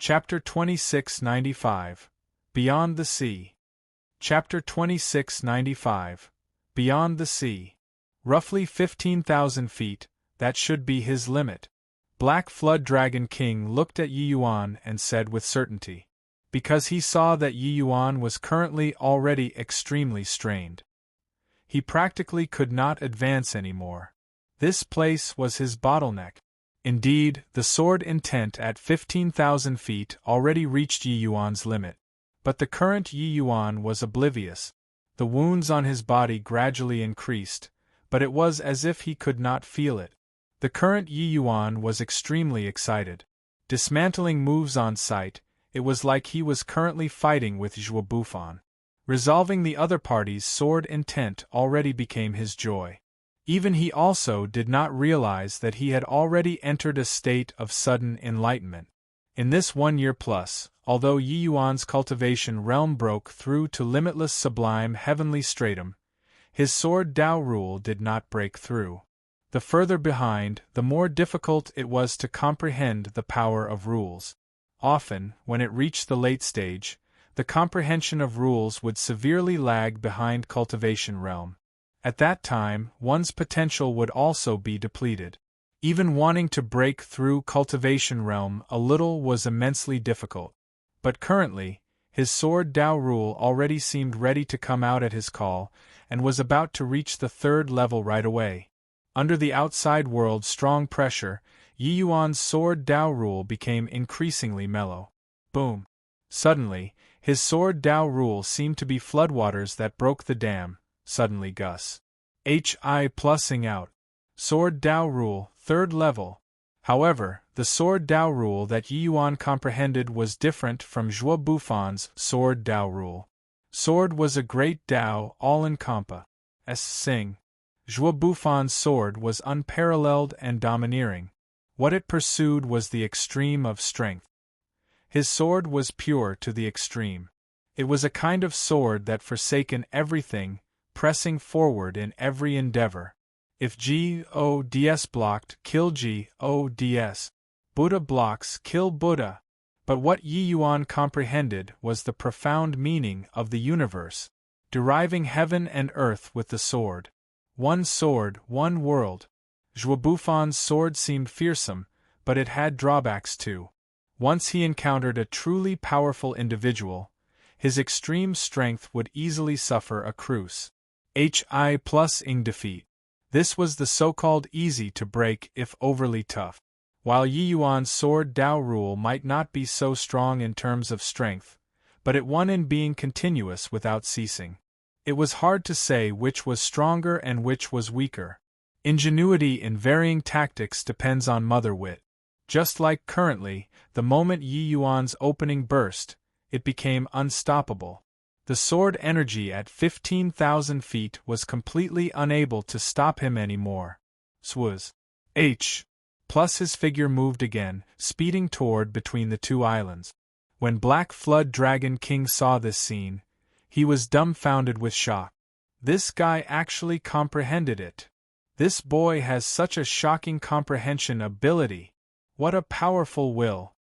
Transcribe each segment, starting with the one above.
Chapter 2695. Beyond the Sea. Chapter 2695. Beyond the Sea. Roughly 15,000 feet, that should be his limit. Black Flood Dragon King looked at Yi Yuan and said with certainty. Because he saw that Yi Yuan was currently already extremely strained. He practically could not advance anymore. This place was his bottleneck. Indeed, the sword intent at 15,000 feet already reached Yi Yuan's limit. But the current Yi Yuan was oblivious. The wounds on his body gradually increased, but it was as if he could not feel it. The current Yi Yuan was extremely excited. Dismantling moves on sight, it was like he was currently fighting with Zhuo Bufan. Resolving the other party's sword intent already became his joy. Even he also did not realize that he had already entered a state of sudden enlightenment. In this 1 year plus, although Yi Yuan's cultivation realm broke through to limitless sublime heavenly stratum, his sword Dao rule did not break through. The further behind, the more difficult it was to comprehend the power of rules. Often, when it reached the late stage, the comprehension of rules would severely lag behind cultivation realm. At that time, one's potential would also be depleted. Even wanting to break through cultivation realm a little was immensely difficult. But currently, his sword Dao rule already seemed ready to come out at his call, and was about to reach the 3rd level right away. Under the outside world's strong pressure, Yi Yuan's sword Dao rule became increasingly mellow. Boom! Suddenly, his sword Dao rule seemed to be floodwaters that broke the dam. Suddenly Gus. Hi plussing out. Sword Dao rule, 3rd level. However, the sword Dao rule that Yi Yuan comprehended was different from Zhuo Bufan's sword Dao rule. Sword was a great Dao all-encompassing. Zhuo Bufan's sword was unparalleled and domineering. What it pursued was the extreme of strength. His sword was pure to the extreme. It was a kind of sword that forsaken everything, pressing forward in every endeavor. If Gods blocked, kill Gods. Buddha blocks, kill Buddha. But what Yi Yuan comprehended was the profound meaning of the universe, deriving heaven and earth with the sword. One sword, one world. Zhuo Bufan's sword seemed fearsome, but it had drawbacks too. Once he encountered a truly powerful individual, his extreme strength would easily suffer a cruise. Hi plus ing defeat. This was the so-called easy to break if overly tough. While Yi Yuan's sword Dao rule might not be so strong in terms of strength, but it won in being continuous without ceasing. It was hard to say which was stronger and which was weaker. Ingenuity in varying tactics depends on mother wit. Just like currently, the moment Yi Yuan's opening burst, it became unstoppable. The sword energy at 15,000 feet was completely unable to stop him anymore. Swaz. Plus his figure moved again, speeding toward between the two islands. When Black Flood Dragon King saw this scene, he was dumbfounded with shock. This guy actually comprehended it. This boy has such a shocking comprehension ability. What a powerful will.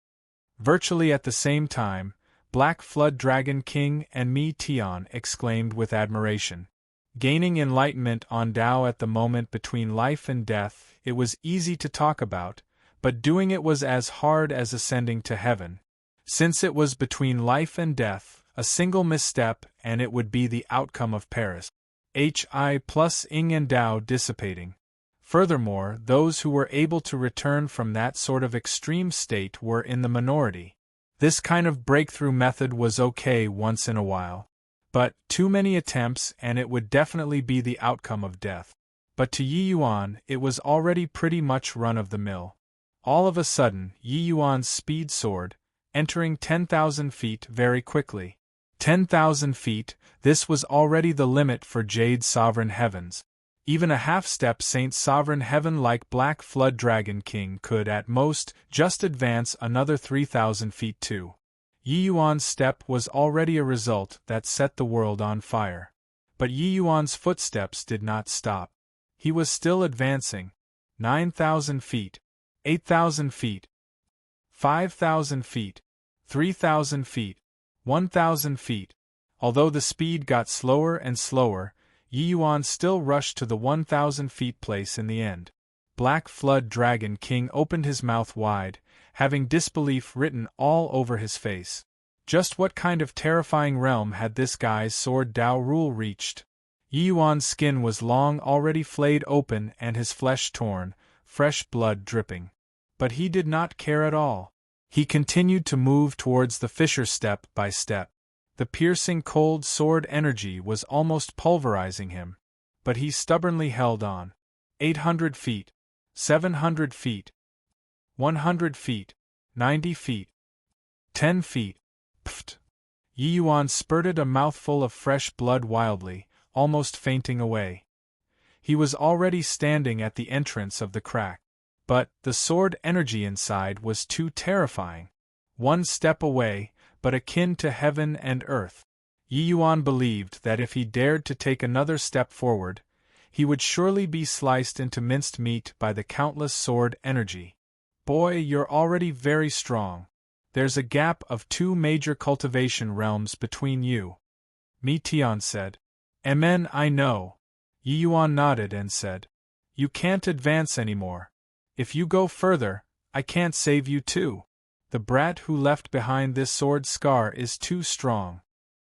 Virtually at the same time, Black Flood Dragon King and Mi Tian exclaimed with admiration. Gaining enlightenment on Dao at the moment between life and death, it was easy to talk about, but doing it was as hard as ascending to heaven. Since it was between life and death, a single misstep and it would be the outcome of Paris. Hi plus ing and Dao dissipating. Furthermore, those who were able to return from that sort of extreme state were in the minority. This kind of breakthrough method was okay once in a while. But, too many attempts and it would definitely be the outcome of death. But to Yi Yuan, it was already pretty much run-of-the-mill. All of a sudden, Yi Yuan's speed soared, entering 10,000 feet very quickly. 10,000 feet, this was already the limit for Jade's sovereign heavens. Even a half-step Saint Sovereign Heaven like Black Flood Dragon King could at most just advance another 3,000 feet too. Yi Yuan's step was already a result that set the world on fire. But Yi Yuan's footsteps did not stop. He was still advancing. 9,000 feet. 8,000 feet. 5,000 feet. 3,000 feet. 1,000 feet. Although the speed got slower and slower, Yi Yuan still rushed to the 1,000 feet place in the end. Black Flood Dragon King opened his mouth wide, having disbelief written all over his face. Just what kind of terrifying realm had this guy's sword Dao rule reached? Yi Yuan's skin was long already flayed open and his flesh torn, fresh blood dripping. But he did not care at all. He continued to move towards the fissure step by step. The piercing cold sword energy was almost pulverizing him. But he stubbornly held on. 800 feet. 700 feet. 100 feet. 90 feet. 10 feet. Pfft! Yi Yuan spurted a mouthful of fresh blood wildly, almost fainting away. He was already standing at the entrance of the crack. But the sword energy inside was too terrifying. One step away, but akin to heaven and earth. Yi Yuan believed that if he dared to take another step forward, he would surely be sliced into minced meat by the countless sword energy. Boy, you're already very strong. There's a gap of 2 major cultivation realms between you. Mi Tian said. Amen, I know. Yi Yuan nodded and said. You can't advance anymore. If you go further, I can't save you too. The brat who left behind this sword scar is too strong.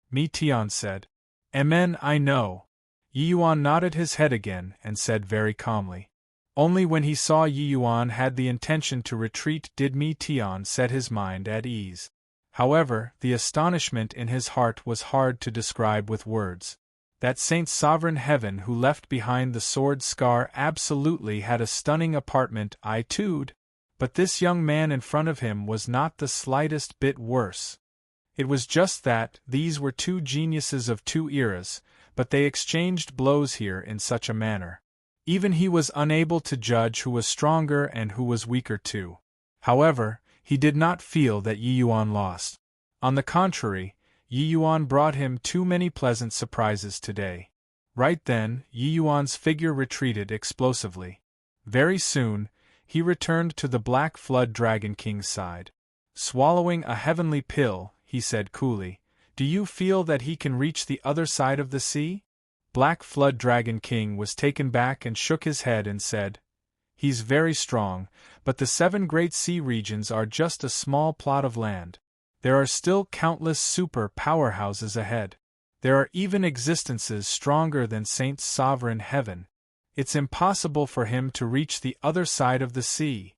Mi Tian said. Amen, I know. Yi Yuan nodded his head again and said very calmly. Only when he saw Yi Yuan had the intention to retreat did Mi Tian set his mind at ease. However, the astonishment in his heart was hard to describe with words. That Saint Sovereign Heaven who left behind the sword scar absolutely had a stunning apartment I too'd, but this young man in front of him was not the slightest bit worse. It was just that these were 2 geniuses of 2 eras, but they exchanged blows here in such a manner. Even he was unable to judge who was stronger and who was weaker too. However, he did not feel that Yi Yuan lost. On the contrary, Yi Yuan brought him too many pleasant surprises today. Right then, Yi Yuan's figure retreated explosively. Very soon, he returned to the Black Flood Dragon King's side. Swallowing a heavenly pill, he said coolly, "Do you feel that he can reach the other side of the sea?" Black Flood Dragon King was taken back and shook his head and said, "He's very strong, but the 7 great sea regions are just a small plot of land. There are still countless super powerhouses ahead. There are even existences stronger than Saint's sovereign heaven. It's impossible for him to reach the other side of the sea."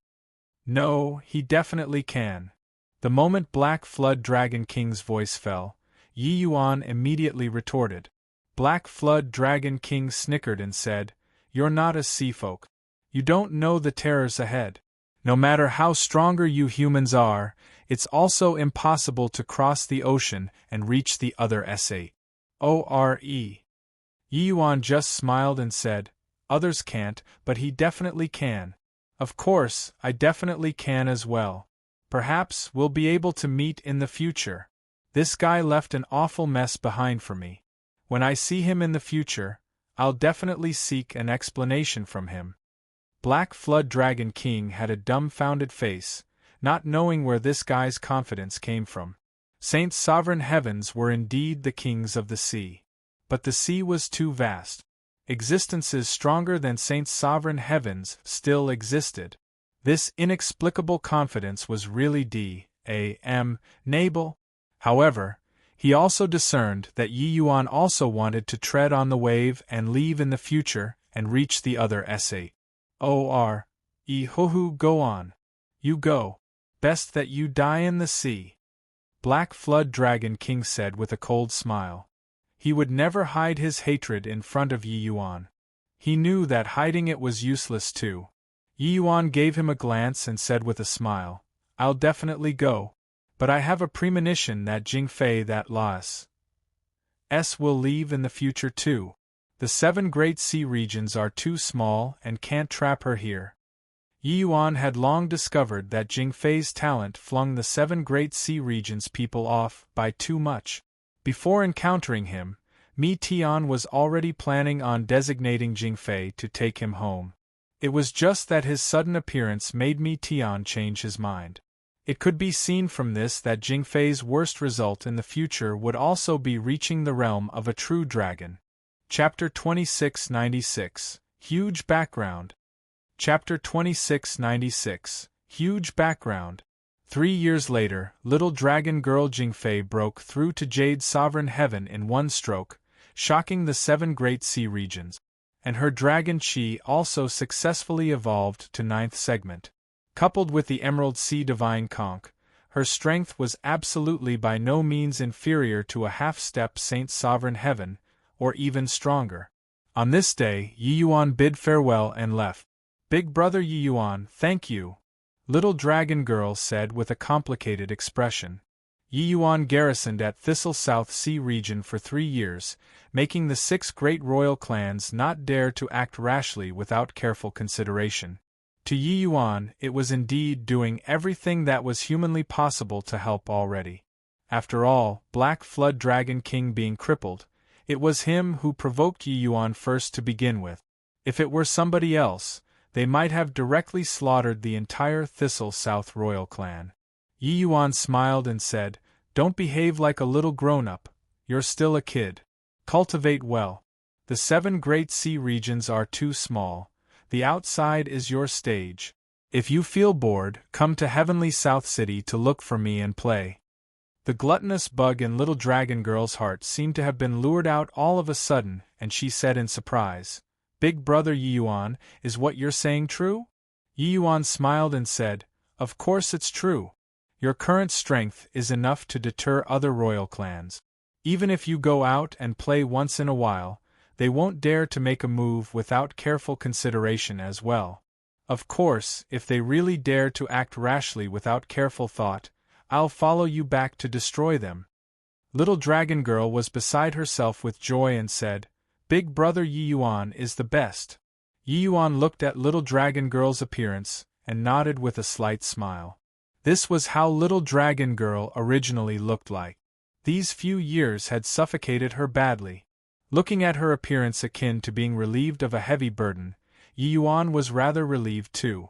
"No, he definitely can." The moment Black Flood Dragon King's voice fell, Yi Yuan immediately retorted. Black Flood Dragon King snickered and said, "You're not a sea folk. You don't know the terrors ahead. No matter how stronger you humans are, it's also impossible to cross the ocean and reach the other S8. Ore. Yi Yuan just smiled and said, "Others can't, but he definitely can. Of course, I definitely can as well. Perhaps we'll be able to meet in the future. This guy left an awful mess behind for me. When I see him in the future, I'll definitely seek an explanation from him." Black Flood Dragon King had a dumbfounded face, not knowing where this guy's confidence came from. Saint's sovereign heavens were indeed the kings of the sea. But the sea was too vast. Existences stronger than Saint's sovereign heavens still existed. This inexplicable confidence was really Nable. However, he also discerned that Yi Yuan also wanted to tread on the wave and leave in the future and reach the other S8. Go on. You go. Best that you die in the sea. Black Flood Dragon King said with a cold smile. He would never hide his hatred in front of Yi Yuan. He knew that hiding it was useless too. Yi Yuan gave him a glance and said with a smile, "I'll definitely go. But I have a premonition that Jingfei that Laos will leave in the future too. The 7 great sea regions are too small and can't trap her here." Yi Yuan had long discovered that Jingfei's talent flung the 7 great sea regions people off by too much. Before encountering him, Mi Tian was already planning on designating Jingfei to take him home. It was just that his sudden appearance made Mi Tian change his mind. It could be seen from this that Jingfei's worst result in the future would also be reaching the realm of a true dragon. Chapter 2696, Huge Background. Chapter 2696, Huge Background. 3 years later, little dragon girl Jingfei broke through to Jade Sovereign Heaven in one stroke, shocking the 7 great sea regions. And her dragon Qi also successfully evolved to 9th segment. Coupled with the Emerald Sea Divine Conch, her strength was absolutely by no means inferior to a half-step Saint Sovereign Heaven, or even stronger. On this day, Yi Yuan bid farewell and left. Big brother Yi Yuan, thank you, little dragon girl said with a complicated expression. Yi Yuan garrisoned at Thistle South Sea region for 3 years, making the 6 great royal clans not dare to act rashly without careful consideration. To Yi Yuan, it was indeed doing everything that was humanly possible to help already. After all, Black Flood Dragon King being crippled, it was him who provoked Yi Yuan first to begin with. If it were somebody else, they might have directly slaughtered the entire Thistle South royal clan. Yi Yuan smiled and said, "Don't behave like a little grown-up, you're still a kid. Cultivate well. The 7 great sea regions are too small, the outside is your stage. If you feel bored, come to Heavenly South City to look for me and play." The gluttonous bug in little dragon girl's heart seemed to have been lured out all of a sudden, and she said in surprise, "Big brother Yi Yuan, is what you're saying true?" Yi Yuan smiled and said, "Of course it's true. Your current strength is enough to deter other royal clans. Even if you go out and play once in a while, they won't dare to make a move without careful consideration as well. Of course, if they really dare to act rashly without careful thought, I'll follow you back to destroy them." Little dragon girl was beside herself with joy and said, "Big brother Yi Yuan is the best." Yi Yuan looked at little dragon girl's appearance, and nodded with a slight smile. This was how little dragon girl originally looked like. These few years had suffocated her badly. Looking at her appearance akin to being relieved of a heavy burden, Yi Yuan was rather relieved too.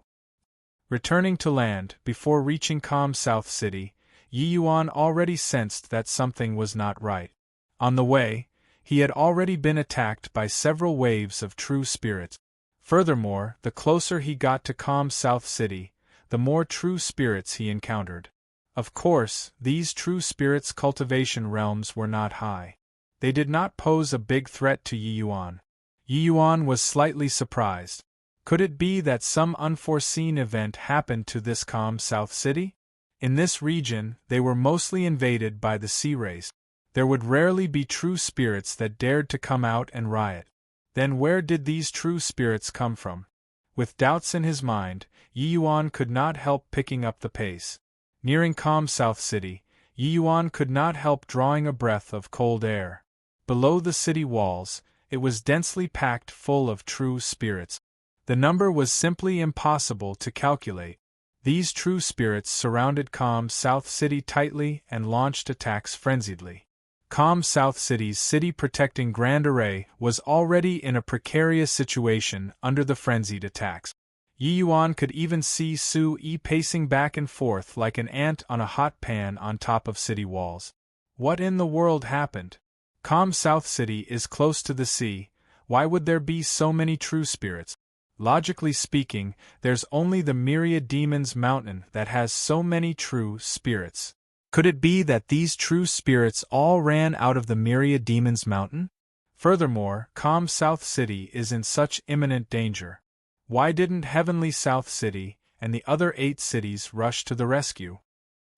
Returning to land, before reaching calm South City, Yi Yuan already sensed that something was not right. On the way, he had already been attacked by several waves of true spirits. Furthermore, the closer he got to calm South City, the more true spirits he encountered. Of course, these true spirits' cultivation realms were not high. They did not pose a big threat to Yi Yuan. Yi Yuan was slightly surprised. Could it be that some unforeseen event happened to this calm South City? In this region, they were mostly invaded by the sea race. There would rarely be true spirits that dared to come out and riot. Then where did these true spirits come from? With doubts in his mind, Yi Yuan could not help picking up the pace. Nearing calm South City, Yi Yuan could not help drawing a breath of cold air. Below the city walls, it was densely packed full of true spirits. The number was simply impossible to calculate. These true spirits surrounded calm South City tightly and launched attacks frenziedly. Calm South City's city-protecting Grand Array was already in a precarious situation under the frenzied attacks. Yi Yuan could even see Su Yi pacing back and forth like an ant on a hot pan on top of city walls. What in the world happened? Calm South City is close to the sea, why would there be so many true spirits? Logically speaking, there's only the Myriad Demons Mountain that has so many true spirits. Could it be that these true spirits all ran out of the Myriad Demons Mountain? Furthermore, calm South City is in such imminent danger. Why didn't Heavenly South City and the other 8 cities rush to the rescue?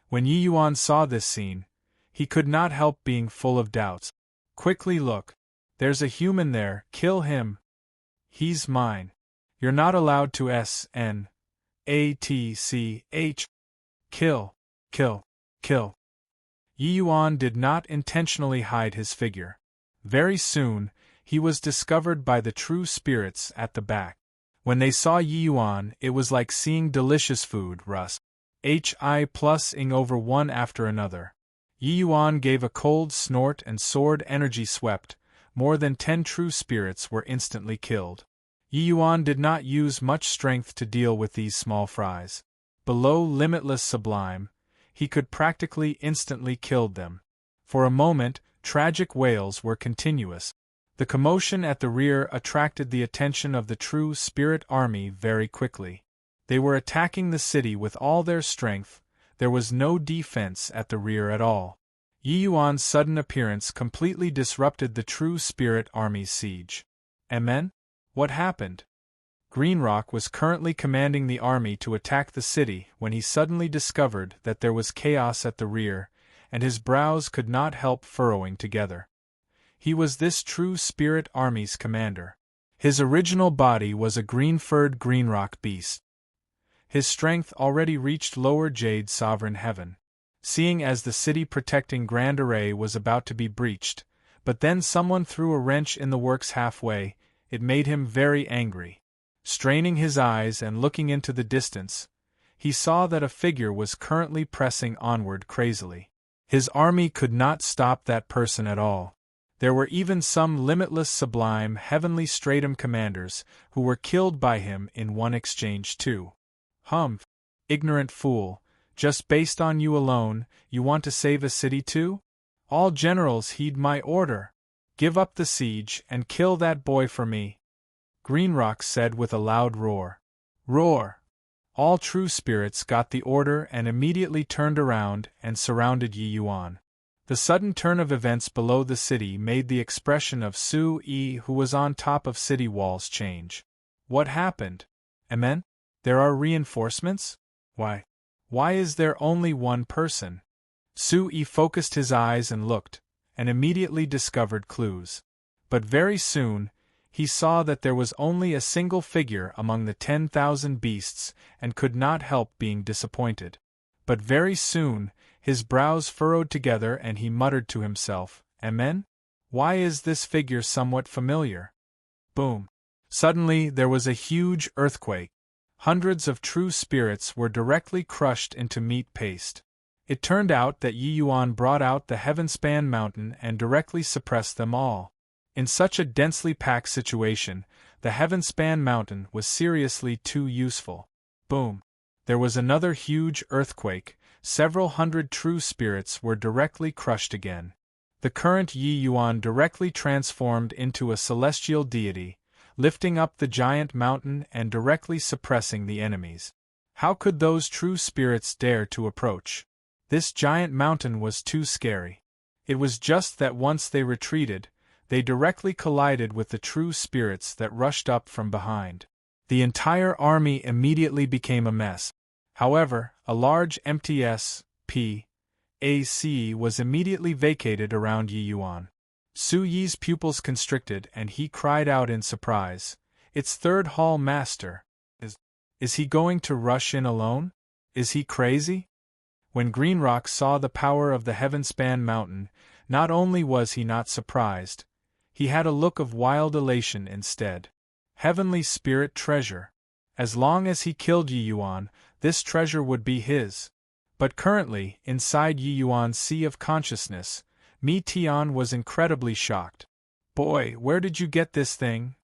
When Yi Yuan saw this scene, he could not help being full of doubts. Quickly look. There's a human there, kill him. He's mine. You're not allowed to SNATCH. Kill, kill, kill. Yi Yuan did not intentionally hide his figure. Very soon, he was discovered by the true spirits at the back. When they saw Yi Yuan, it was like seeing delicious food, Russ. Hi+ing over one after another. Yi Yuan gave a cold snort and sword energy swept. More than 10 true spirits were instantly killed. Yi Yuan did not use much strength to deal with these small fries. below limitless sublime, he could practically instantly kill them. For a moment, tragic wails were continuous. The commotion at the rear attracted the attention of the true spirit army very quickly. They were attacking the city with all their strength. There was no defense at the rear at all. Yi Yuan's sudden appearance completely disrupted the true spirit army's siege. Amen? What happened? Greenrock was currently commanding the army to attack the city when he suddenly discovered that there was chaos at the rear, and his brows could not help furrowing together. He was this true spirit army's commander. His original body was a green-furred Greenrock beast. His strength already reached lower Jade Sovereign Heaven. Seeing as the city protecting Grand Array was about to be breached, but then someone threw a wrench in the works halfway, it made him very angry. Straining his eyes and looking into the distance, he saw that a figure was currently pressing onward crazily. His army could not stop that person at all. There were even some limitless sublime heavenly stratum commanders who were killed by him in one exchange too. Humph! Ignorant fool, just based on you alone, you want to save a city too? All generals heed my order. Give up the siege and kill that boy for me. Greenrock said with a loud roar. Roar! All true spirits got the order and immediately turned around and surrounded Yi Yuan. The sudden turn of events below the city made the expression of Su Yi, who was on top of city walls, change. What happened? Amen? There are reinforcements? Why is there only one person? Su Yi focused his eyes and looked, and immediately discovered clues. But very soon, he saw that there was only a single figure among the 10,000 beasts and could not help being disappointed. But very soon, his brows furrowed together and he muttered to himself, Amen? Why is this figure somewhat familiar? Boom! Suddenly there was a huge earthquake. Hundreds of true spirits were directly crushed into meat paste. It turned out that Yi Yuan brought out the Heavenspan mountain and directly suppressed them all. In such a densely packed situation, the Heavenspan mountain was seriously too useful. Boom! There was another huge earthquake. Several hundred true spirits were directly crushed again. The current Yi Yuan directly transformed into a celestial deity, lifting up the giant mountain and directly suppressing the enemies. How could those true spirits dare to approach? This giant mountain was too scary. It was just that once they retreated, they directly collided with the true spirits that rushed up from behind. The entire army immediately became a mess. However, a large empty S.P.A.C. was immediately vacated around Yi Yuan. Su Yi's pupils constricted and he cried out in surprise, It's Third Hall Master. Is he going to rush in alone? Is he crazy? When Greenrock saw the power of the Heavenspan mountain, not only was he not surprised, he had a look of wild elation instead. Heavenly spirit treasure. As long as he killed Yi Yuan, this treasure would be his. But currently, inside Yi Yuan's sea of consciousness, Mi Tian was incredibly shocked. Boy, where did you get this thing?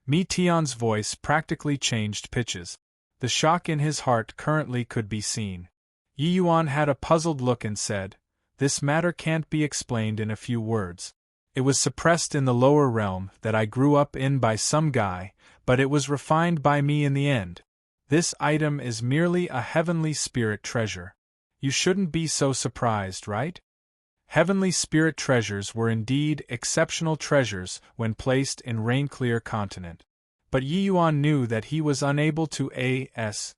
Mi Tian's voice practically changed pitches. The shock in his heart currently could be seen. Yi Yuan had a puzzled look and said, This matter can't be explained in a few words. It was suppressed in the lower realm that I grew up in by some guy, but it was refined by me in the end. This item is merely a heavenly spirit treasure. You shouldn't be so surprised, right? Heavenly spirit treasures were indeed exceptional treasures when placed in Rain-Clear Continent. But Yi Yuan knew that he was unable to access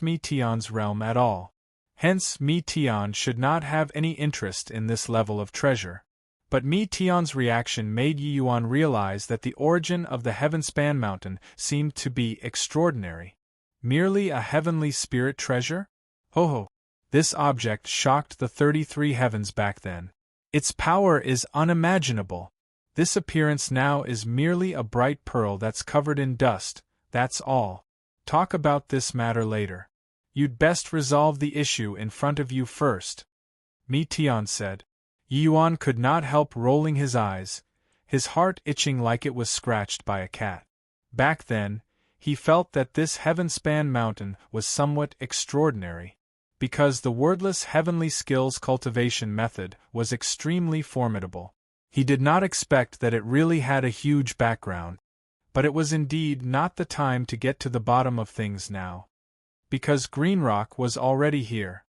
Mi Tian's realm at all. Hence, Mi Tian should not have any interest in this level of treasure. But Mi Tian's reaction made Yi Yuan realize that the origin of the Heavenspan mountain seemed to be extraordinary. Merely a heavenly spirit treasure? Ho ho! This object shocked the 33 heavens back then. Its power is unimaginable. This appearance now is merely a bright pearl that's covered in dust, that's all. Talk about this matter later. You'd best resolve the issue in front of you first. Mi Tian said. Yi Yuan could not help rolling his eyes, his heart itching like it was scratched by a cat. Back then, he felt that this heaven-span mountain was somewhat extraordinary, because the wordless heavenly skills cultivation method was extremely formidable. He did not expect that it really had a huge background, but it was indeed not the time to get to the bottom of things now, because Greenrock was already here.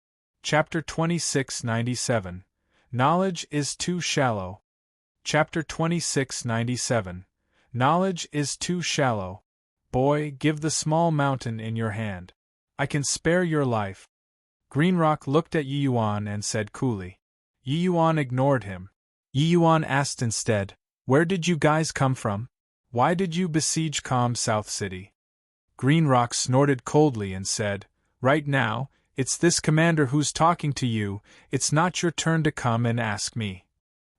Chapter 2697. Knowledge is too shallow. Chapter 2697. Knowledge is too shallow. Boy, give the small mountain in your hand. I can spare your life. Greenrock looked at Yi Yuan and said coolly. Yi Yuan ignored him. Yi Yuan asked instead, "Where did you guys come from? Why did you besiege Calm South City?" Greenrock snorted coldly and said, "Right now, it's this commander who's talking to you, it's not your turn to come and ask me.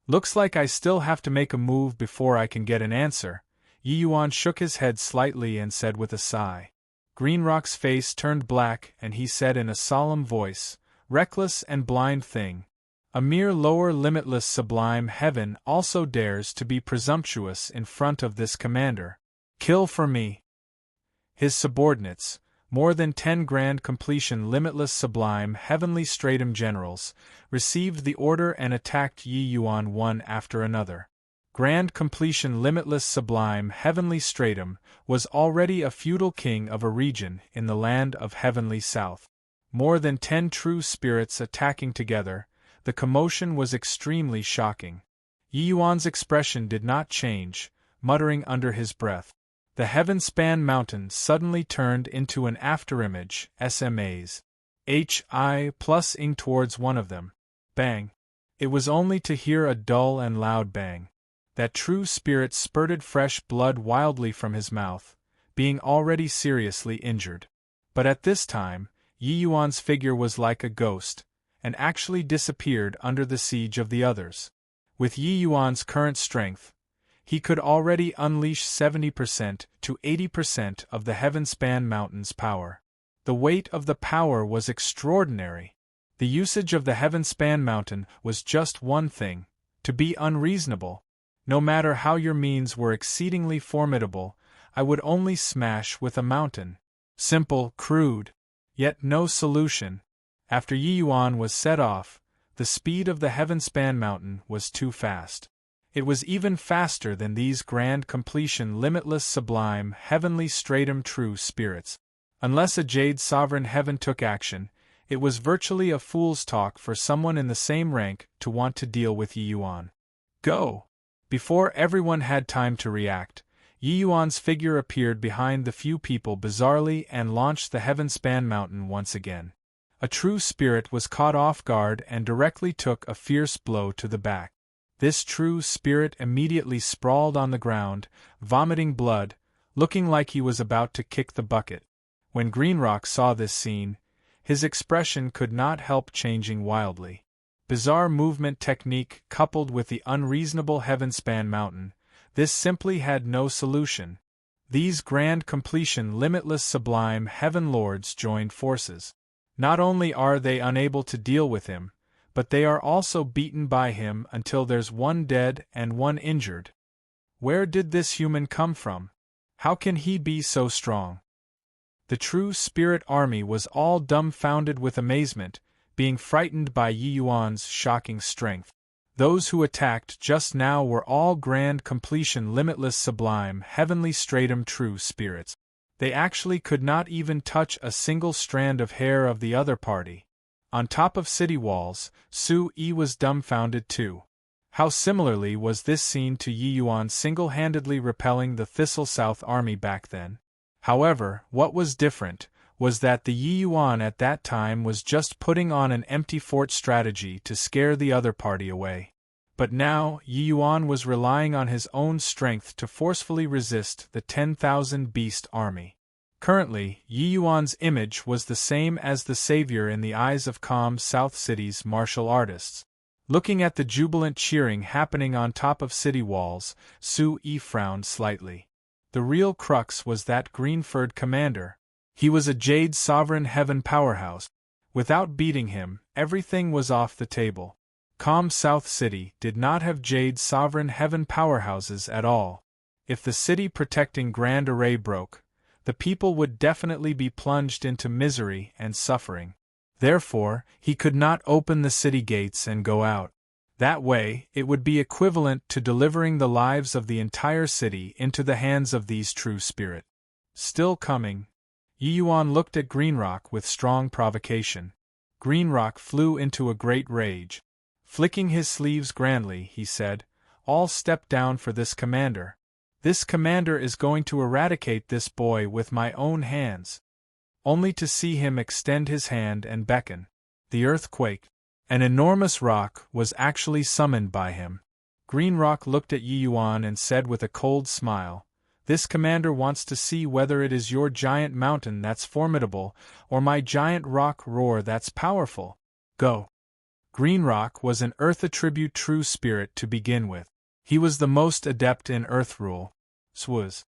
Looks like I still have to make a move before I can get an answer." Yi Yuan shook his head slightly and said with a sigh. Greenrock's face turned black and he said in a solemn voice, "Reckless and blind thing. A mere lower limitless sublime heaven also dares to be presumptuous in front of this commander. Kill for me." His subordinates, more than 10 grand completion limitless sublime heavenly stratum generals, received the order and attacked Yi Yuan one after another. Grand completion limitless sublime heavenly stratum was already a feudal king of a region in the land of heavenly south. More than 10 true spirits attacking together, the commotion was extremely shocking. Yi Yuan's expression did not change, muttering under his breath. The heaven-span mountain suddenly turned into an afterimage, SMAs. HI plus ing towards one of them. Bang! It was only to hear a dull and loud bang. That true spirit spurted fresh blood wildly from his mouth, being already seriously injured. But at this time, Yi Yuan's figure was like a ghost, and actually disappeared under the siege of the others. With Yi Yuan's current strength, he could already unleash 70% to 80% of the heaven-span mountain's power. The weight of the power was extraordinary. The usage of the heaven-span mountain was just one thing: to be unreasonable. No matter how your means were exceedingly formidable, I would only smash with a mountain. Simple, crude, yet no solution. After Yi Yuan was set off, the speed of the heaven-span mountain was too fast. It was even faster than these grand completion limitless sublime heavenly stratum true spirits. Unless a jade sovereign heaven took action, it was virtually a fool's talk for someone in the same rank to want to deal with Yi Yuan. Go! Before everyone had time to react, Yi Yuan's figure appeared behind the few people bizarrely and launched the heaven-span mountain once again. A true spirit was caught off guard and directly took a fierce blow to the back. This true spirit immediately sprawled on the ground, vomiting blood, looking like he was about to kick the bucket. When Greenrock saw this scene, his expression could not help changing wildly. Bizarre movement technique coupled with the unreasonable heaven-span mountain, this simply had no solution. These grand completion limitless sublime heaven lords joined forces. Not only are they unable to deal with him, but they are also beaten by him until there's one dead and one injured. Where did this human come from? How can he be so strong? The true spirit army was all dumbfounded with amazement, being frightened by Yi Yuan's shocking strength. Those who attacked just now were all grand completion limitless sublime heavenly stratum true spirits. They actually could not even touch a single strand of hair of the other party. On top of city walls, Su Yi was dumbfounded too. How similarly was this seen to Yi Yuan single-handedly repelling the Thistle South army back then? However, what was different was that the Yi Yuan at that time was just putting on an empty fort strategy to scare the other party away. But now, Yi Yuan was relying on his own strength to forcefully resist the 10,000 beast army. Currently, Yi Yuan's image was the same as the savior in the eyes of Calm South City's martial artists. Looking at the jubilant cheering happening on top of city walls, Su Yi frowned slightly. The real crux was that green-furred commander. He was a Jade Sovereign Heaven powerhouse. Without beating him, everything was off the table. Calm South City did not have Jade Sovereign Heaven powerhouses at all. If the city protecting Grand Array broke, the people would definitely be plunged into misery and suffering. Therefore, he could not open the city gates and go out. That way, it would be equivalent to delivering the lives of the entire city into the hands of these true spirit. Still coming. Yi Yuan looked at Greenrock with strong provocation. Greenrock flew into a great rage. Flicking his sleeves grandly, he said, "All step down for this commander. This commander is going to eradicate this boy with my own hands." Only to see him extend his hand and beckon. The earth quaked. An enormous rock was actually summoned by him. Greenrock looked at Yi Yuan and said with a cold smile, "This commander wants to see whether it is your giant mountain that's formidable, or my giant rock roar that's powerful. Go." Greenrock was an earth attribute true spirit to begin with. He was the most adept in earth rule. Swaz.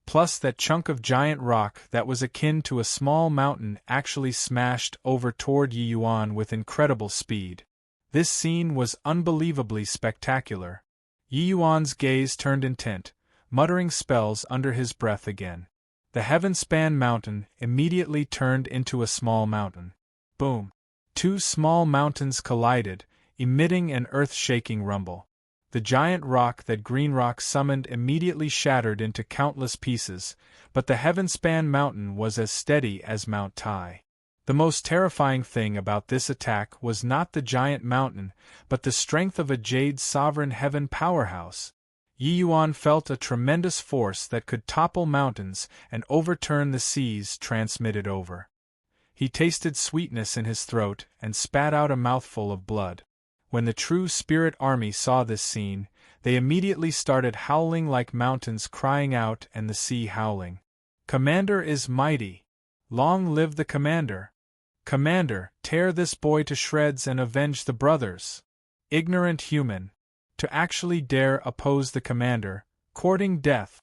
Plus that chunk of giant rock that was akin to a small mountain actually smashed over toward Yi Yuan with incredible speed. This scene was unbelievably spectacular. Yi Yuan's gaze turned intent, muttering spells under his breath again. The heaven-span mountain immediately turned into a small mountain. Boom! Two small mountains collided, emitting an earth-shaking rumble. The giant rock that Greenrock summoned immediately shattered into countless pieces, but the heaven-span mountain was as steady as Mount Tai. The most terrifying thing about this attack was not the giant mountain, but the strength of a Jade Sovereign Heaven powerhouse. Yi Yuan felt a tremendous force that could topple mountains and overturn the seas transmitted over. He tasted sweetness in his throat and spat out a mouthful of blood. When the true spirit army saw this scene, they immediately started howling like mountains crying out and the sea howling. "Commander is mighty! Long live the commander! Commander, tear this boy to shreds and avenge the brothers! Ignorant human! To actually dare oppose the commander, courting death!"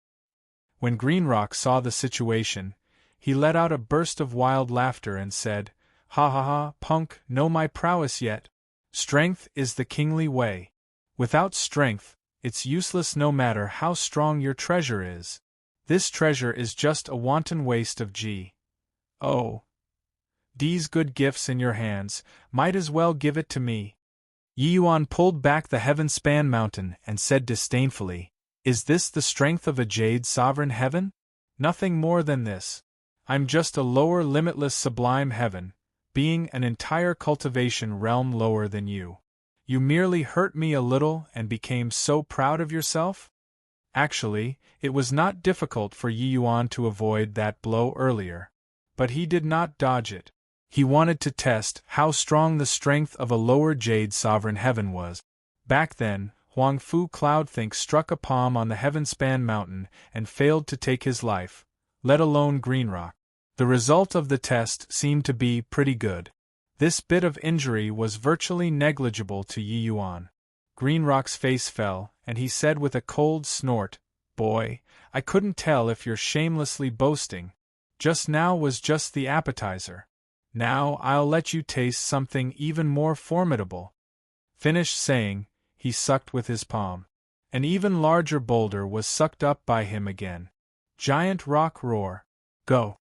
When Greenrock saw the situation, he let out a burst of wild laughter and said, "Ha ha ha, punk, know my prowess yet? Strength is the kingly way. Without strength, it's useless no matter how strong your treasure is. This treasure is just a wanton waste of D's good gifts in your hands, might as well give it to me." Yi Yuan pulled back the heaven-span mountain and said disdainfully, "Is this the strength of a Jade Sovereign Heaven? Nothing more than this. I'm just a lower limitless sublime heaven, being an entire cultivation realm lower than you. You merely hurt me a little and became so proud of yourself?" Actually, it was not difficult for Yi Yuan to avoid that blow earlier. But he did not dodge it. He wanted to test how strong the strength of a lower Jade Sovereign Heaven was. Back then, Huang Fu Cloudthink struck a palm on the heaven-span mountain and failed to take his life, let alone Greenrock. The result of the test seemed to be pretty good. This bit of injury was virtually negligible to Yi Yuan. Greenrock's face fell, and he said with a cold snort, "Boy, I couldn't tell if you're shamelessly boasting. Just now was just the appetizer. Now I'll let you taste something even more formidable." Finished saying, he sucked with his palm. An even larger boulder was sucked up by him again. Giant rock roar. Go.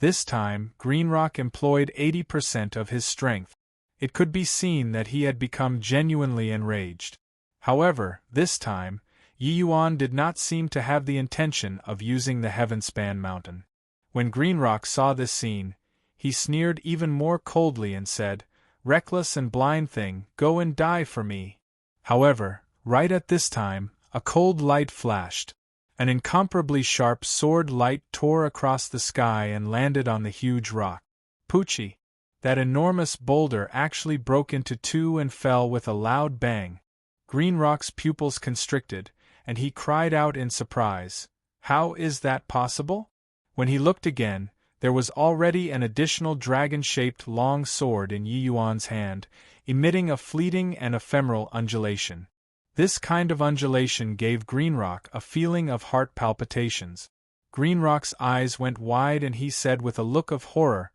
This time, Greenrock employed 80% of his strength. It could be seen that he had become genuinely enraged. However, this time, Yi Yuan did not seem to have the intention of using the heaven-span mountain. When Greenrock saw this scene, he sneered even more coldly and said, "Reckless and blind thing, go and die for me." However, right at this time, a cold light flashed. An incomparably sharp sword light tore across the sky and landed on the huge rock. Poochie! That enormous boulder actually broke into two and fell with a loud bang. Greenrock's pupils constricted, and he cried out in surprise, "How is that possible?" When he looked again, there was already an additional dragon-shaped long sword in Yi Yuan's hand, emitting a fleeting and ephemeral undulation. This kind of undulation gave Greenrock a feeling of heart palpitations. Greenrock's eyes went wide and he said with a look of horror,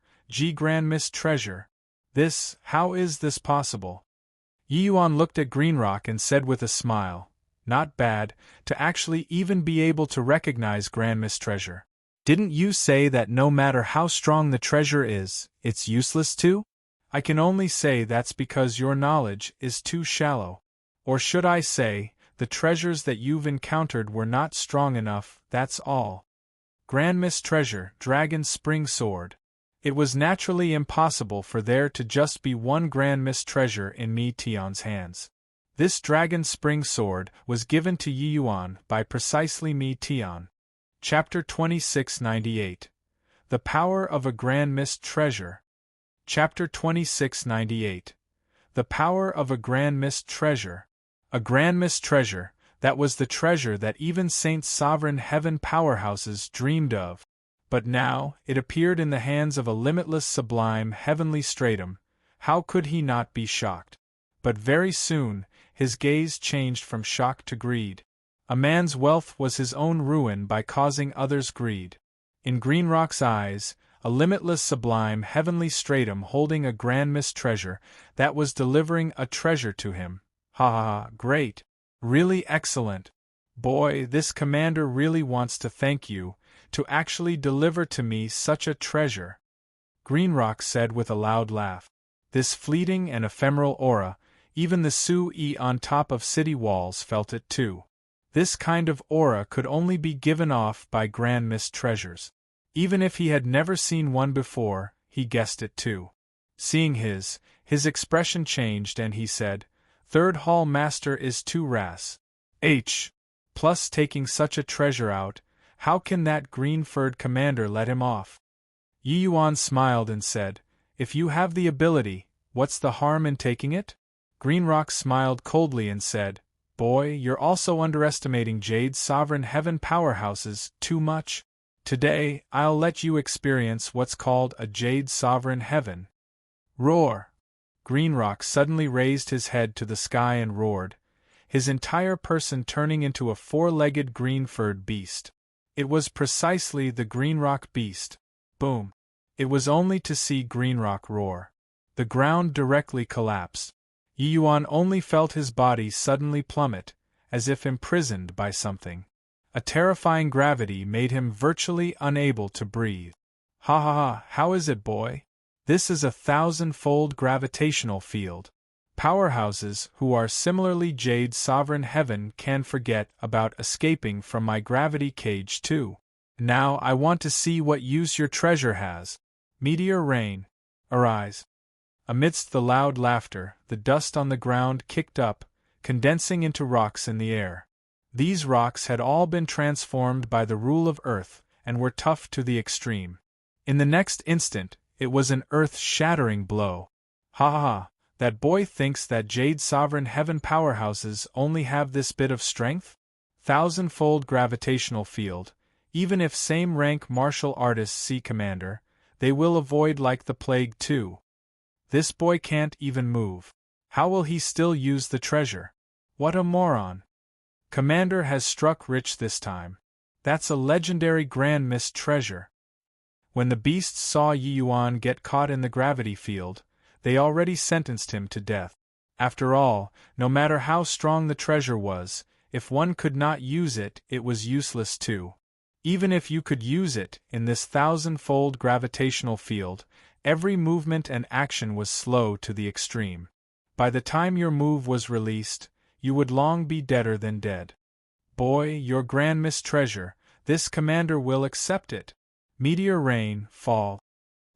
Grand Miss Treasure. How is this possible?" Yi Yuan looked at Greenrock and said with a smile, "Not bad, to actually even be able to recognize Grand Miss Treasure. Didn't you say that no matter how strong the treasure is, it's useless to? I can only say that's because your knowledge is too shallow. Or should I say, the treasures that you've encountered were not strong enough, that's all. Grand Miss Treasure, Dragon Spring Sword. It was naturally impossible for there to just be one Grand Miss Treasure in Mi Tion's hands. This Dragon Spring Sword was given to Yi Yuan by precisely Mi Tion. Chapter 2698. The Power of a Grand Miss Treasure. Chapter 2698. The Power of a Grand Miss Treasure. A Grand Miss Treasure, that was the treasure that even Saint's sovereign heaven powerhouses dreamed of. But now, it appeared in the hands of a limitless sublime heavenly stratum. How could he not be shocked? But very soon, his gaze changed from shock to greed. A man's wealth was his own ruin by causing others greed. In Greenrock's eyes, a limitless sublime heavenly stratum holding a Grand Miss Treasure, that was delivering a treasure to him. Ha ha ha, great! Really excellent! Boy, this commander really wants to thank you, to actually deliver to me such a treasure. Greenrock said with a loud laugh. This fleeting and ephemeral aura, even the Sui on top of city walls felt it too. This kind of aura could only be given off by Grand Miss Treasures. Even if he had never seen one before, he guessed it too. Seeing his expression changed and he said, Third Hall Master is too ras. Plus taking such a treasure out, how can that green-furred commander let him off? Yi Yuan smiled and said, If you have the ability, what's the harm in taking it? Greenrock smiled coldly and said, Boy, you're also underestimating Jade's sovereign heaven powerhouses too much. Today, I'll let you experience what's called a Jade sovereign heaven. Roar! Greenrock suddenly raised his head to the sky and roared, his entire person turning into a four-legged green-furred beast. It was precisely the Greenrock beast. Boom! It was only to see Greenrock roar. The ground directly collapsed. Yi Yuan only felt his body suddenly plummet, as if imprisoned by something. A terrifying gravity made him virtually unable to breathe. Ha ha ha, how is it, boy? This is a 1,000-fold gravitational field. Powerhouses who are similarly Jade's sovereign heaven can forget about escaping from my gravity cage too. Now I want to see what use your treasure has. Meteor rain. Arise. Amidst the loud laughter, the dust on the ground kicked up, condensing into rocks in the air. These rocks had all been transformed by the rule of Earth, and were tough to the extreme. In the next instant, it was an earth-shattering blow. Ha ha ha, that boy thinks that Jade's sovereign heaven powerhouses only have this bit of strength? 1,000-fold gravitational field, even if same-rank martial artists see commander, they will avoid like the plague too. This boy can't even move. How will he still use the treasure? What a moron! Commander has struck rich this time. That's a legendary Grand Miss Treasure. When the beasts saw Yi Yuan get caught in the gravity field, they already sentenced him to death. After all, no matter how strong the treasure was, if one could not use it, it was useless too. Even if you could use it, in this 1,000-fold gravitational field, every movement and action was slow to the extreme. By the time your move was released, you would long be deader than dead. Boy, your Grand Miss Treasure, this commander will accept it. Meteor rain, fall.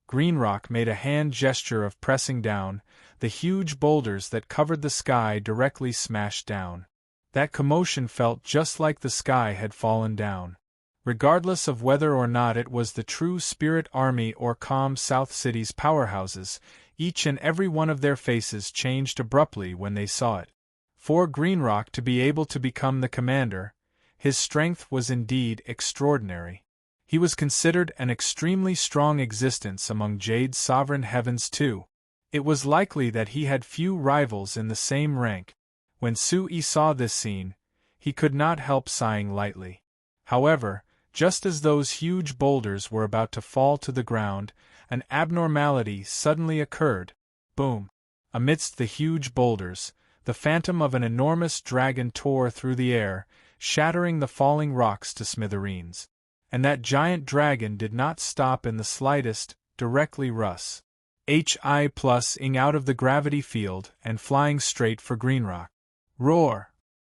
Greenrock made a hand gesture of pressing down, the huge boulders that covered the sky directly smashed down. That commotion felt just like the sky had fallen down. Regardless of whether or not it was the true Spirit Army or Calm South City's powerhouses, each and every one of their faces changed abruptly when they saw it. For Greenrock to be able to become the commander, his strength was indeed extraordinary. He was considered an extremely strong existence among Jade's sovereign heavens too. It was likely that he had few rivals in the same rank. When Sui saw this scene, he could not help sighing lightly. However, just as those huge boulders were about to fall to the ground, an abnormality suddenly occurred. Boom! Amidst the huge boulders, the phantom of an enormous dragon tore through the air, shattering the falling rocks to smithereens. And that giant dragon did not stop in the slightest, directly Russ. Hi plus-ing out of the gravity field and flying straight for Greenrock. Roar!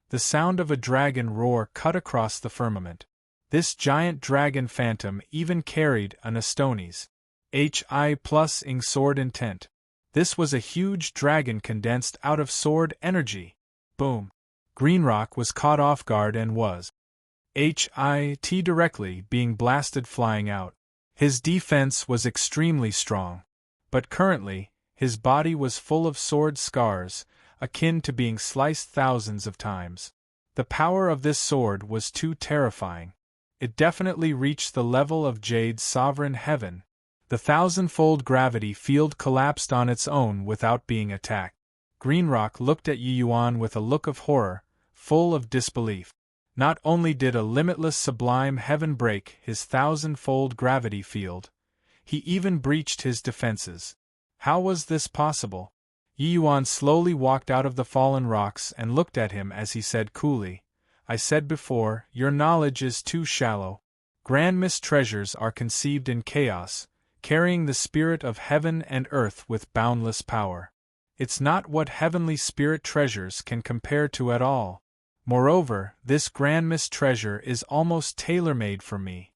The sound of a dragon roar cut across the firmament. This giant dragon phantom even carried an Astonis. Hi plus-ing sword intent. This was a huge dragon condensed out of sword energy. Boom! Greenrock was caught off guard and was hit directly being blasted flying out. His defense was extremely strong. But currently, his body was full of sword scars, akin to being sliced thousands of times. The power of this sword was too terrifying. It definitely reached the level of Jade's sovereign heaven. The thousand-fold gravity field collapsed on its own without being attacked. Greenrock looked at Yi Yuan with a look of horror, full of disbelief. Not only did a limitless sublime heaven break his thousand-fold gravity field, he even breached his defenses. How was this possible? Yi Yuan slowly walked out of the fallen rocks and looked at him as he said coolly, I said before, your knowledge is too shallow. Grand mist treasures are conceived in chaos, carrying the spirit of heaven and earth with boundless power. It's not what heavenly spirit treasures can compare to at all. Moreover, this grand mist treasure is almost tailor-made for me.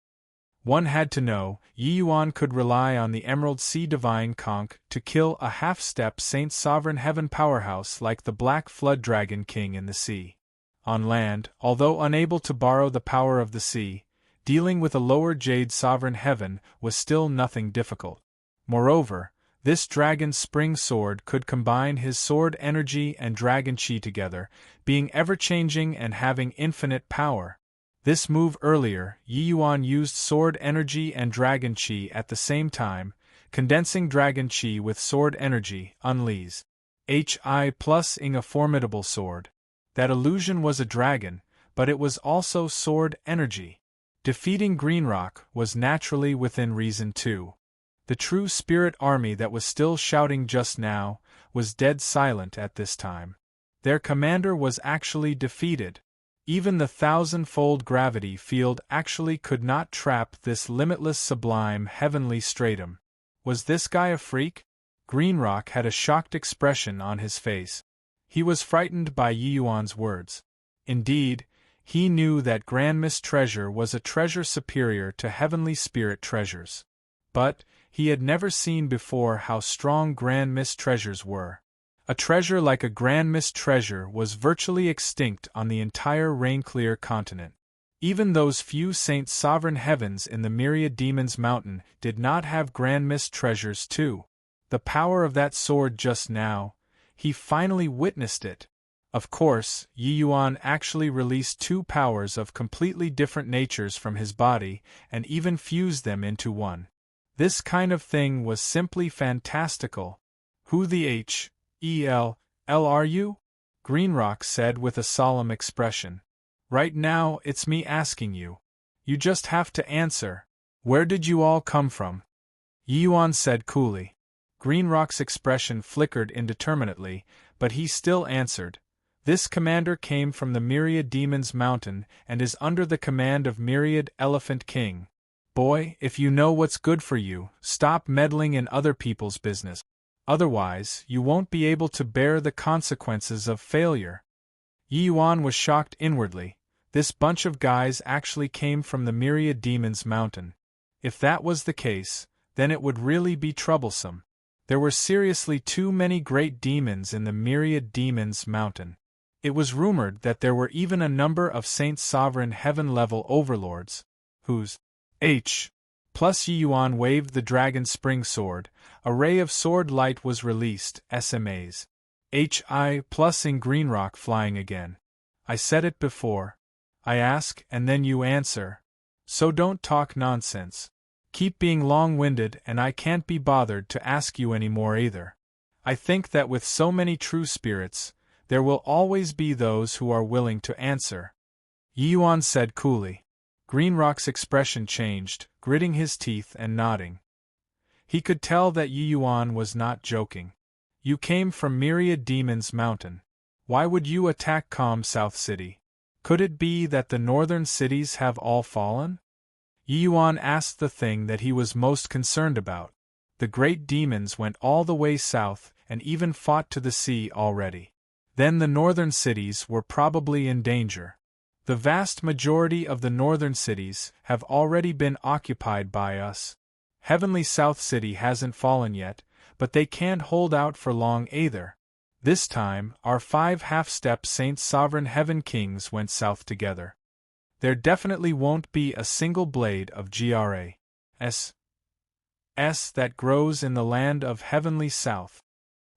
One had to know, Yi Yuan could rely on the Emerald Sea Divine Conch to kill a half-step Saint Sovereign Heaven powerhouse like the Black Flood Dragon King in the sea. On land, although unable to borrow the power of the sea, dealing with a lower Jade Sovereign Heaven was still nothing difficult. Moreover, this dragon spring sword could combine his sword energy and dragon chi together, being ever-changing and having infinite power. This move earlier, Yi Yuan used sword energy and dragon chi at the same time, condensing dragon chi with sword energy, unleash. Hi plus-ing a formidable sword. That illusion was a dragon, but it was also sword energy. Defeating Greenrock was naturally within reason too. The true spirit army that was still shouting just now was dead silent at this time. Their commander was actually defeated. Even the thousand-fold gravity field actually could not trap this limitless sublime heavenly stratum. Was this guy a freak? Greenrock had a shocked expression on his face. He was frightened by Yi Yuan's words. Indeed, he knew that Grand Mist treasure was a treasure superior to heavenly spirit treasures. But he had never seen before how strong Grand Mist treasures were. A treasure like a Grand Mist treasure was virtually extinct on the entire Rainclear continent. Even those few Saint Sovereign Heavens in the Myriad Demons Mountain did not have Grand Mist treasures too. The power of that sword just now, he finally witnessed it. Of course, Yi Yuan actually released two powers of completely different natures from his body and even fused them into one. This kind of thing was simply fantastical. Who the hell are you? Greenrock said with a solemn expression. Right now it's me asking you. You just have to answer. Where did you all come from? Yi Yuan said coolly. Greenrock's expression flickered indeterminately, but he still answered. This commander came from the Myriad Demons Mountain and is under the command of Myriad Elephant King. Boy, if you know what's good for you, stop meddling in other people's business. Otherwise, you won't be able to bear the consequences of failure. Yi Yuan was shocked inwardly. This bunch of guys actually came from the Myriad Demons Mountain. If that was the case, then it would really be troublesome. There were seriously too many great demons in the Myriad Demons Mountain. It was rumored that there were even a number of Saint Sovereign Heaven-level overlords, whose plus Yi Yuan waved the dragon spring sword. A ray of sword light was released, SMAs. Hi plus-ing Greenrock flying again. I said it before. I ask and then you answer. So don't talk nonsense. Keep being long-winded and I can't be bothered to ask you anymore either. I think that with so many true spirits, there will always be those who are willing to answer. Yi Yuan said coolly. Greenrock's expression changed, gritting his teeth and nodding. He could tell that Yi Yuan was not joking. You came from Myriad Demons Mountain. Why would you attack Calm South City? Could it be that the northern cities have all fallen? Yi Yuan asked the thing that he was most concerned about. The great demons went all the way south and even fought to the sea already. Then the northern cities were probably in danger. The vast majority of the northern cities have already been occupied by us. Heavenly South City hasn't fallen yet, but they can't hold out for long either. This time, our 5 half-step Saint Sovereign Heaven Kings went south together. There definitely won't be a single blade of GRAS that grows in the land of Heavenly South,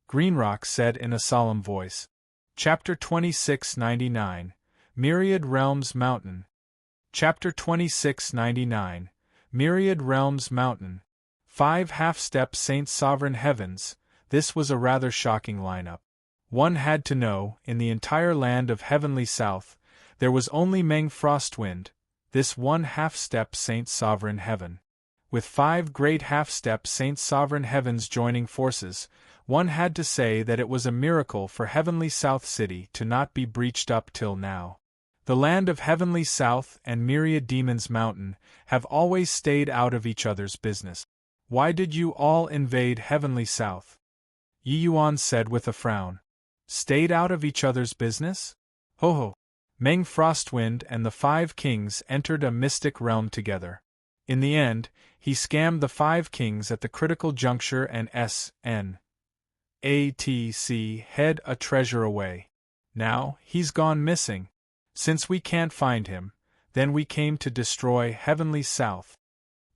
Greenrock said in a solemn voice. Chapter 2699, Myriad Realms Mountain. Chapter 2699, Myriad Realms Mountain. 5 half-step Saint Sovereign Heavens. This was a rather shocking lineup. One had to know, in the entire land of Heavenly South, there was only Meng Frostwind, this one half-step Saint Sovereign Heaven. With 5 great half-step Saint Sovereign Heavens joining forces, one had to say that it was a miracle for Heavenly South City to not be breached up till now. The land of Heavenly South and Myriad Demons Mountain have always stayed out of each other's business. Why did you all invade Heavenly South? Yi Yuan said with a frown. Stayed out of each other's business? Ho ho! Meng Frostwind and the 5 kings entered a mystic realm together. In the end, he scammed the 5 kings at the critical juncture and SNATC hid a treasure away. Now, he's gone missing. Since we can't find him, then we came to destroy Heavenly South,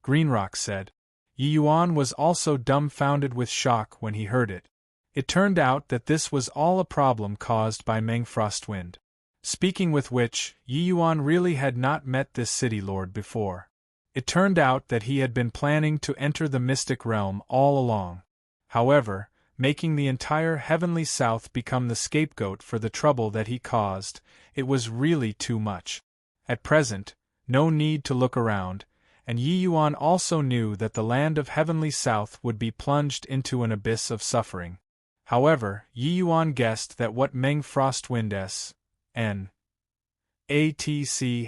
Greenrock said. Yi Yuan was also dumbfounded with shock when he heard it. It turned out that this was all a problem caused by Meng Frostwind. Speaking with which, Yi Yuan really had not met this city lord before. It turned out that he had been planning to enter the mystic realm all along. However, making the entire Heavenly South become the scapegoat for the trouble that he caused, it was really too much. At present, no need to look around, and Yi Yuan also knew that the land of Heavenly South would be plunged into an abyss of suffering. However, Yi Yuan guessed that what Meng Frostwind's NATC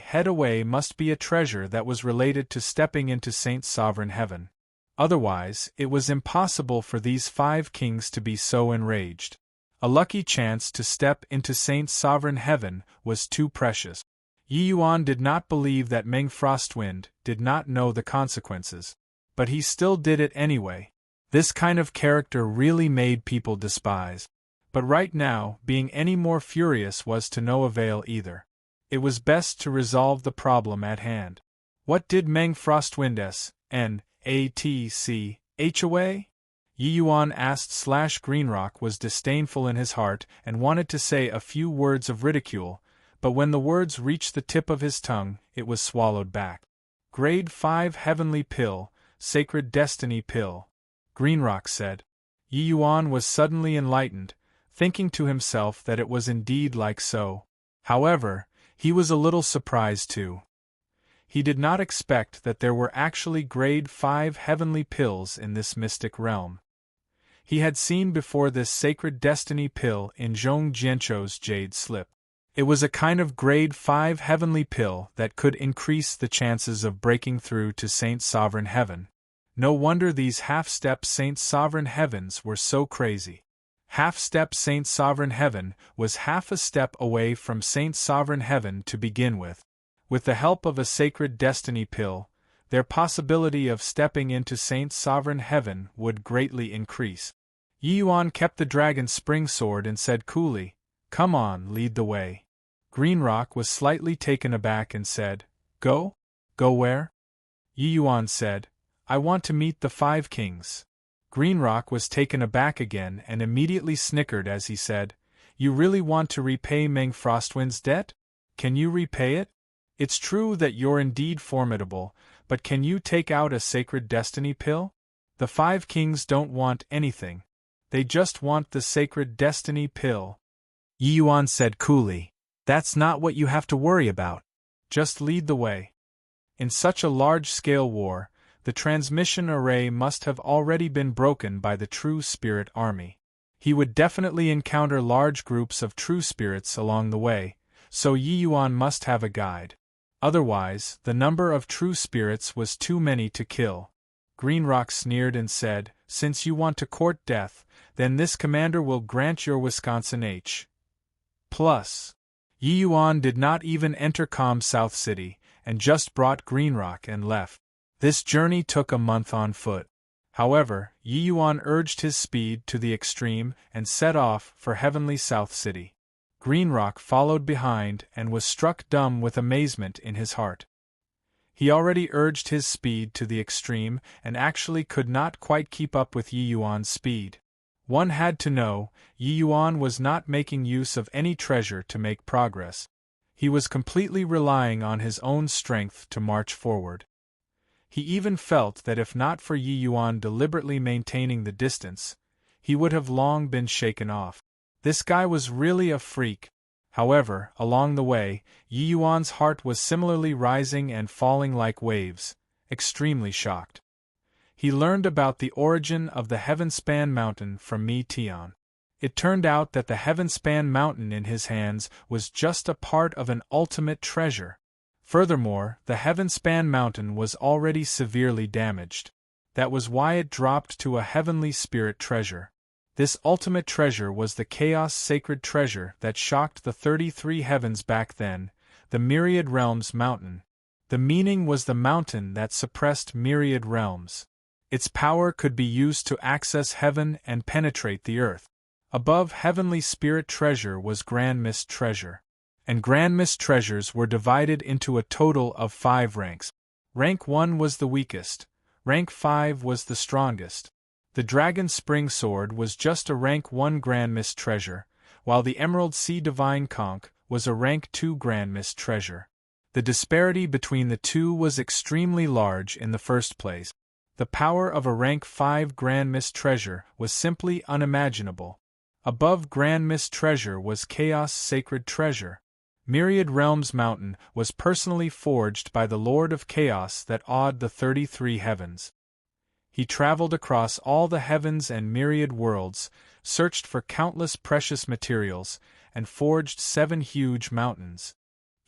hid away must be a treasure that was related to stepping into Saint Sovereign Heaven. Otherwise, it was impossible for these 5 kings to be so enraged. A lucky chance to step into Saint Sovereign Heaven was too precious. Yi Yuan did not believe that Meng Frostwind did not know the consequences. But he still did it anyway. This kind of character really made people despise. But right now, being any more furious was to no avail either. It was best to resolve the problem at hand. What did Meng Frostwind's NATC away? Yi Yuan asked. Greenrock was disdainful in his heart and wanted to say a few words of ridicule, but when the words reached the tip of his tongue, it was swallowed back. Grade 5 Heavenly Pill, Sacred Destiny Pill, Greenrock said. Yi Yuan was suddenly enlightened, thinking to himself that it was indeed like so. However, he was a little surprised too. He did not expect that there were actually grade 5 heavenly pills in this mystic realm. He had seen before this sacred destiny pill in Zhong Jianzhou's jade slip. It was a kind of grade 5 heavenly pill that could increase the chances of breaking through to Saint Sovereign Heaven. No wonder these half-step Saint Sovereign Heavens were so crazy. Half-step Saint Sovereign Heaven was half a step away from Saint Sovereign Heaven to begin with. With the help of a sacred destiny pill, their possibility of stepping into Saint Sovereign Heaven would greatly increase. Yi Yuan kept the dragon's spring sword and said coolly, "Come on, lead the way." Greenrock was slightly taken aback and said, "Go? Go where?" Yi Yuan said, "I want to meet the 5 kings." Greenrock was taken aback again and immediately snickered as he said, "You really want to repay Meng Frostwind's debt? Can you repay it? It's true that you're indeed formidable, but can you take out a sacred destiny pill? The 5 kings don't want anything. They just want the sacred destiny pill." Yi Yuan said coolly, "That's not what you have to worry about. Just lead the way." In such a large-scale war, the transmission array must have already been broken by the True Spirit Army. He would definitely encounter large groups of True Spirits along the way, so Yi Yuan must have a guide. Otherwise, the number of true spirits was too many to kill. Greenrock sneered and said, "Since you want to court death, then this commander will grant your Wisconsin H. Plus. Yi Yuan did not even enter calm South City, and just brought Greenrock and left. This journey took a month on foot. However, Yi Yuan urged his speed to the extreme and set off for heavenly South City. Greenrock followed behind and was struck dumb with amazement in his heart. He already urged his speed to the extreme and actually could not quite keep up with Yi Yuan's speed. One had to know, Yi Yuan was not making use of any treasure to make progress. He was completely relying on his own strength to march forward. He even felt that if not for Yi Yuan deliberately maintaining the distance, he would have long been shaken off. This guy was really a freak. However, along the way, Yi Yuan's heart was similarly rising and falling like waves, extremely shocked. He learned about the origin of the Heavenspan Mountain from Mi Tian. It turned out that the Heavenspan Mountain in his hands was just a part of an ultimate treasure. Furthermore, the Heavenspan Mountain was already severely damaged. That was why it dropped to a heavenly spirit treasure. This ultimate treasure was the Chaos Sacred Treasure that shocked the 33 heavens back then, the Myriad Realms Mountain. The meaning was the mountain that suppressed myriad realms. Its power could be used to access heaven and penetrate the earth. Above Heavenly Spirit Treasure was Grand Mist Treasure. And Grand Mist Treasures were divided into a total of 5 ranks. Rank 1 was the weakest. Rank 5 was the strongest. The Dragon Spring Sword was just a Rank 1 Grand Mist Treasure, while the Emerald Sea Divine Conch was a Rank 2 Grand Mist Treasure. The disparity between the two was extremely large in the first place. The power of a Rank 5 Grand Mist Treasure was simply unimaginable. Above Grand Mist Treasure was Chaos Sacred Treasure. Myriad Realms Mountain was personally forged by the Lord of Chaos that awed the 33 heavens. He traveled across all the heavens and myriad worlds, searched for countless precious materials, and forged 7 huge mountains.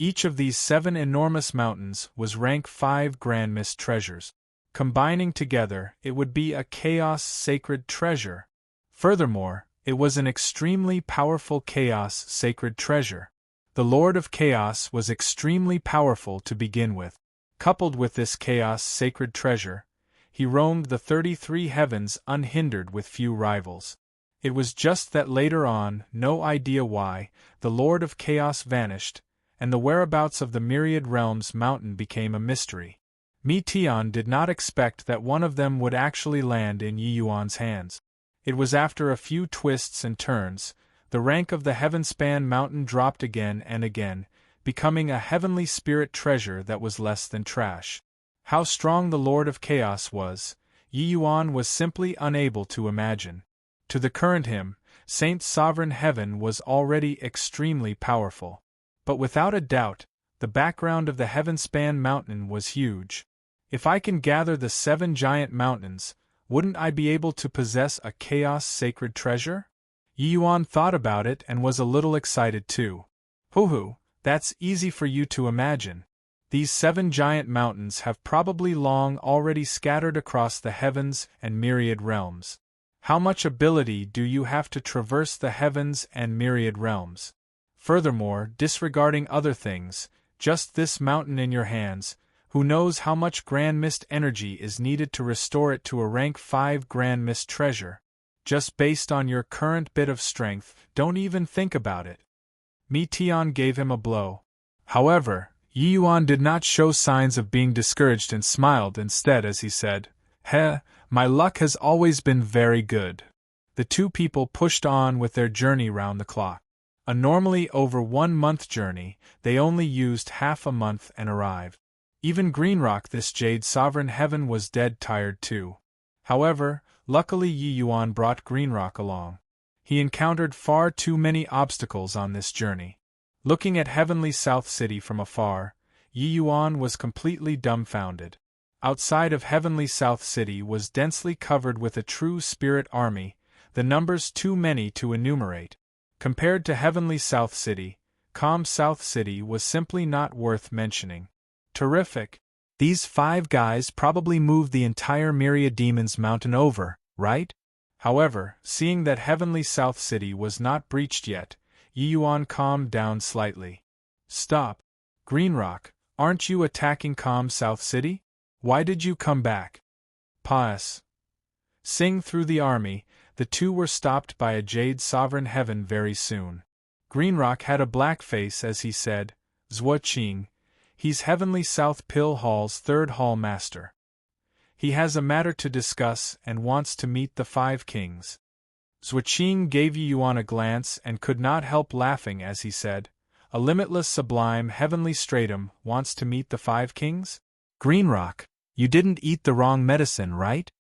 Each of these 7 enormous mountains was Rank 5 Grand Mist Treasures. Combining together, it would be a Chaos Sacred Treasure. Furthermore, it was an extremely powerful Chaos Sacred Treasure. The Lord of Chaos was extremely powerful to begin with. Coupled with this Chaos Sacred Treasure, he roamed the 33 heavens unhindered with few rivals. It was just that later on, no idea why, the Lord of Chaos vanished, and the whereabouts of the Myriad Realms Mountain became a mystery. Mi Tian did not expect that one of them would actually land in Yi Yuan's hands. It was after a few twists and turns, the rank of the Heavenspan Mountain dropped again and again, becoming a heavenly spirit treasure that was less than trash. How strong the Lord of Chaos was, Yi Yuan was simply unable to imagine. To the current him, Saint Sovereign Heaven was already extremely powerful. But without a doubt, the background of the Heavenspan Mountain was huge. If I can gather the 7 giant mountains, wouldn't I be able to possess a Chaos Sacred Treasure? Yi Yuan thought about it and was a little excited too. Hoo-hoo, that's easy for you to imagine. These 7 giant mountains have probably long already scattered across the heavens and myriad realms. How much ability do you have to traverse the heavens and myriad realms? Furthermore, disregarding other things, just this mountain in your hands, who knows how much Grand Mist energy is needed to restore it to a Rank 5 Grand Mist Treasure? Just based on your current bit of strength, don't even think about it. Mi Tian gave him a blow. However, Yi Yuan did not show signs of being discouraged and smiled instead as he said, "Heh, my luck has always been very good." The two people pushed on with their journey round the clock. A normally over 1-month journey, they only used half a month and arrived. Even Greenrock, this Jade Sovereign Heaven, was dead tired too. However, luckily Yi Yuan brought Greenrock along. He encountered far too many obstacles on this journey. Looking at Heavenly South City from afar, Yi Yuan was completely dumbfounded. Outside of Heavenly South City was densely covered with a true spirit army, the numbers too many to enumerate. Compared to Heavenly South City, calm South City was simply not worth mentioning. terrific. These 5 guys probably moved the entire Myriad Demons mountain over, right? However, seeing that Heavenly South City was not breached yet, Yi Yuan calmed down slightly. Stop. Greenrock, aren't you attacking Calm South City? Why did you come back? Pas. Sing through the army, the two were stopped by a Jade Sovereign Heaven very soon. Greenrock had a black face as he said, Zhuo Qing, he's Heavenly South Pill Hall's 3rd Hall Master. He has a matter to discuss and wants to meet the 5 kings. Zhuo Qing gave Yi Yuan a glance and could not help laughing as he said, a limitless sublime heavenly stratum wants to meet the 5 kings? Greenrock, you didn't eat the wrong medicine, right?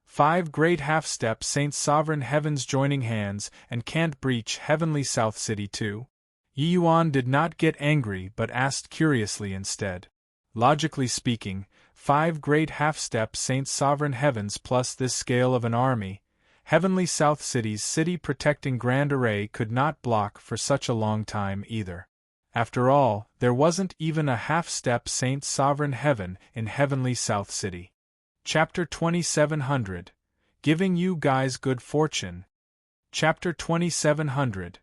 5 great half-step Saints Sovereign Heavens joining hands and can't breach Heavenly South City too? Yi Yuan did not get angry but asked curiously instead. Logically speaking, 5 great half-step Saints Sovereign Heavens plus this scale of an army, Heavenly South City's city-protecting Grand Array could not block for such a long time either. After all, there wasn't even a half-step Saints Sovereign Heaven in Heavenly South City. Chapter 2700. Giving you guys good fortune. Chapter 2700.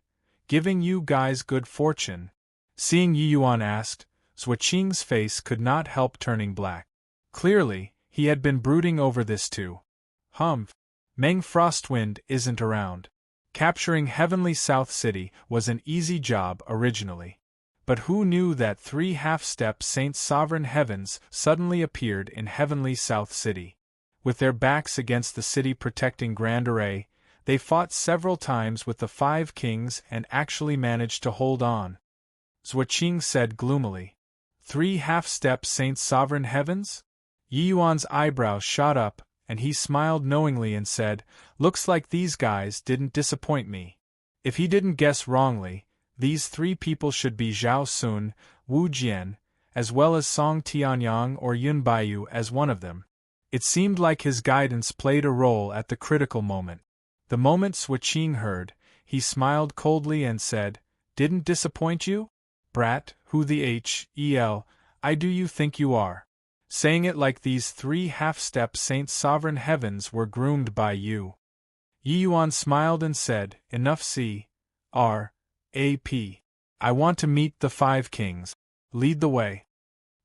Giving you guys good fortune. Seeing Yi Yuan asked, Zhuo Qing's face could not help turning black. Clearly, he had been brooding over this too. Humph. Meng Frostwind isn't around. Capturing Heavenly South City was an easy job originally. But who knew that 3 half-step Saints Sovereign Heavens suddenly appeared in Heavenly South City? With their backs against the city-protecting Grand Array, they fought several times with the 5 kings and actually managed to hold on. Zhuo Qing said gloomily. 3 half-step Saints Sovereign Heavens? Yi Yuan's eyebrows shot up, and he smiled knowingly and said, looks like these guys didn't disappoint me. If he didn't guess wrongly, these 3 people should be Zhao Sun, Wu Jian, as well as Song Tianyang or Yun Baiyu as one of them. It seemed like his guidance played a role at the critical moment. The moment Zhuo Qing heard, he smiled coldly and said, didn't disappoint you? Brat, who the hell I do you think you are? Saying it like these 3 half-step Saints Sovereign Heavens were groomed by you. Yi Yuan smiled and said, enough C.R.A.P. I want to meet the 5 kings. Lead the way.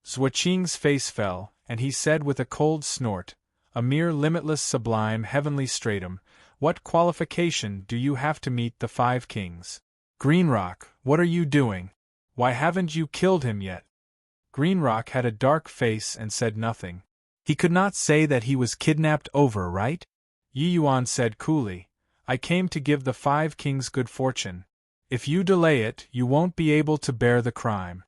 Zhuo Qing's face fell, and he said with a cold snort, a mere limitless sublime heavenly stratum, what qualification do you have to meet the 5 kings? Greenrock, what are you doing? Why haven't you killed him yet? Greenrock had a dark face and said nothing. He could not say that he was kidnapped over, right? Yi Yuan said coolly, I came to give the 5 kings good fortune. If you delay it, you won't be able to bear the crime.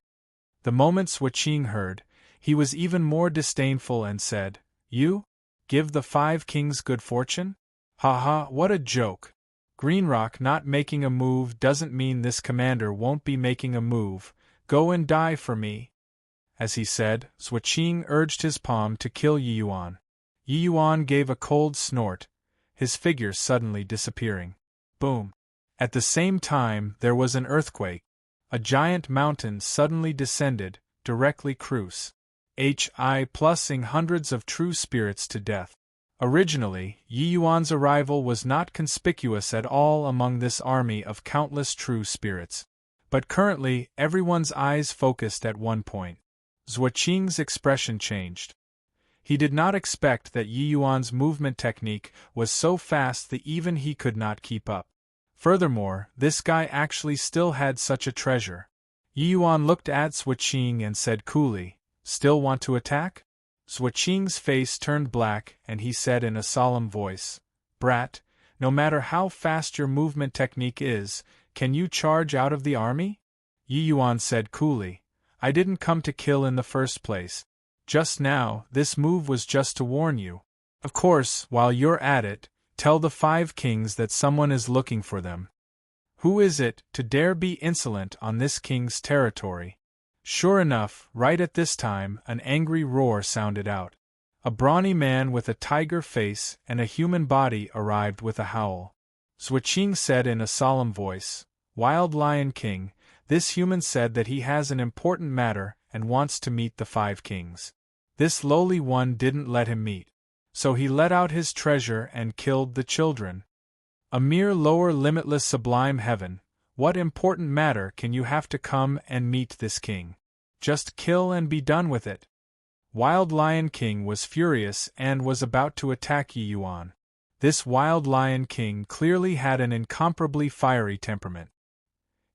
The moment Zhuo Qing heard, he was even more disdainful and said, you? Give the 5 kings good fortune? Ha ha, what a joke. Greenrock not making a move doesn't mean this commander won't be making a move. Go and die for me. As he said, Zhuo Qing urged his palm to kill Yi Yuan. Yi Yuan gave a cold snort, his figure suddenly disappearing. Boom. At the same time there was an earthquake. A giant mountain suddenly descended, directly cruise. Plusing hundreds of true spirits to death. Originally, Yi Yuan's arrival was not conspicuous at all among this army of countless true spirits. But currently, everyone's eyes focused at one point. Zhuo Qing's expression changed. He did not expect that Yi Yuan's movement technique was so fast that even he could not keep up. Furthermore, this guy actually still had such a treasure. Yi Yuan looked at Zhuo Qing and said coolly, still want to attack? Zhuo Qing's face turned black and he said in a solemn voice, Brat, no matter how fast your movement technique is, can you charge out of the army? Yi Yuan said coolly, I didn't come to kill in the first place. Just now, this move was just to warn you. Of course, while you're at it, tell the 5 kings that someone is looking for them. Who is it to dare be insolent on this king's territory? Sure enough, right at this time, an angry roar sounded out. A brawny man with a tiger face and a human body arrived with a howl. Zhuo Qing said in a solemn voice, Wild Lion King, This human said that he has an important matter and wants to meet the 5 kings. This lowly one didn't let him meet. So he let out his treasure and killed the children. A mere lower limitless sublime heaven, what important matter can you have to come and meet this king? Just kill and be done with it. Wild Lion King was furious and was about to attack Yi Yuan. This Wild Lion King clearly had an incomparably fiery temperament.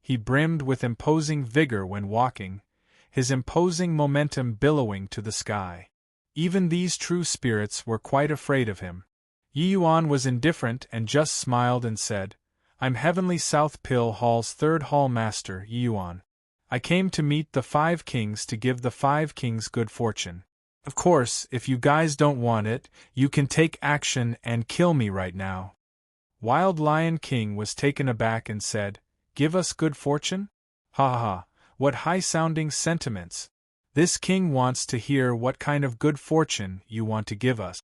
He brimmed with imposing vigor when walking, his imposing momentum billowing to the sky. Even these true spirits were quite afraid of him. Yi Yuan was indifferent and just smiled and said, "I'm Heavenly South Pill Hall's 3rd Hall Master, Yi Yuan. I came to meet the 5 kings to give the 5 kings good fortune. Of course, if you guys don't want it, you can take action and kill me right now." Wild Lion King was taken aback and said, "Give us good fortune? Ha ha ha, what high-sounding sentiments. This king wants to hear what kind of good fortune you want to give us."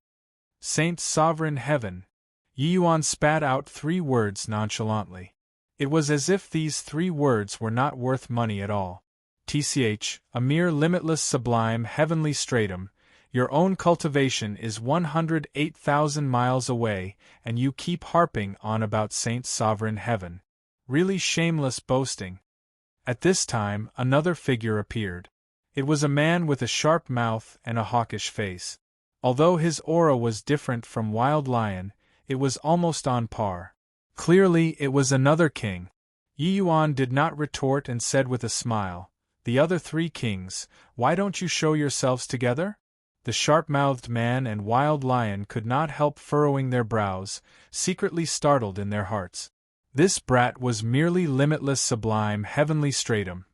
"Saint Sovereign Heaven." Yi Yuan spat out 3 words nonchalantly. It was as if these 3 words were not worth money at all. "Tch, a mere limitless sublime heavenly stratum, your own cultivation is 108,000 miles away, and you keep harping on about Saint Sovereign Heaven. Really shameless boasting." At this time, another figure appeared. It was a man with a sharp mouth and a hawkish face. Although his aura was different from Wild Lion, it was almost on par. Clearly, it was another king. Yi Yuan did not retort and said with a smile, "The other 3 kings, why don't you show yourselves together?" The sharp-mouthed man and Wild Lion could not help furrowing their brows, secretly startled in their hearts. This brat was merely limitless sublime heavenly stratum.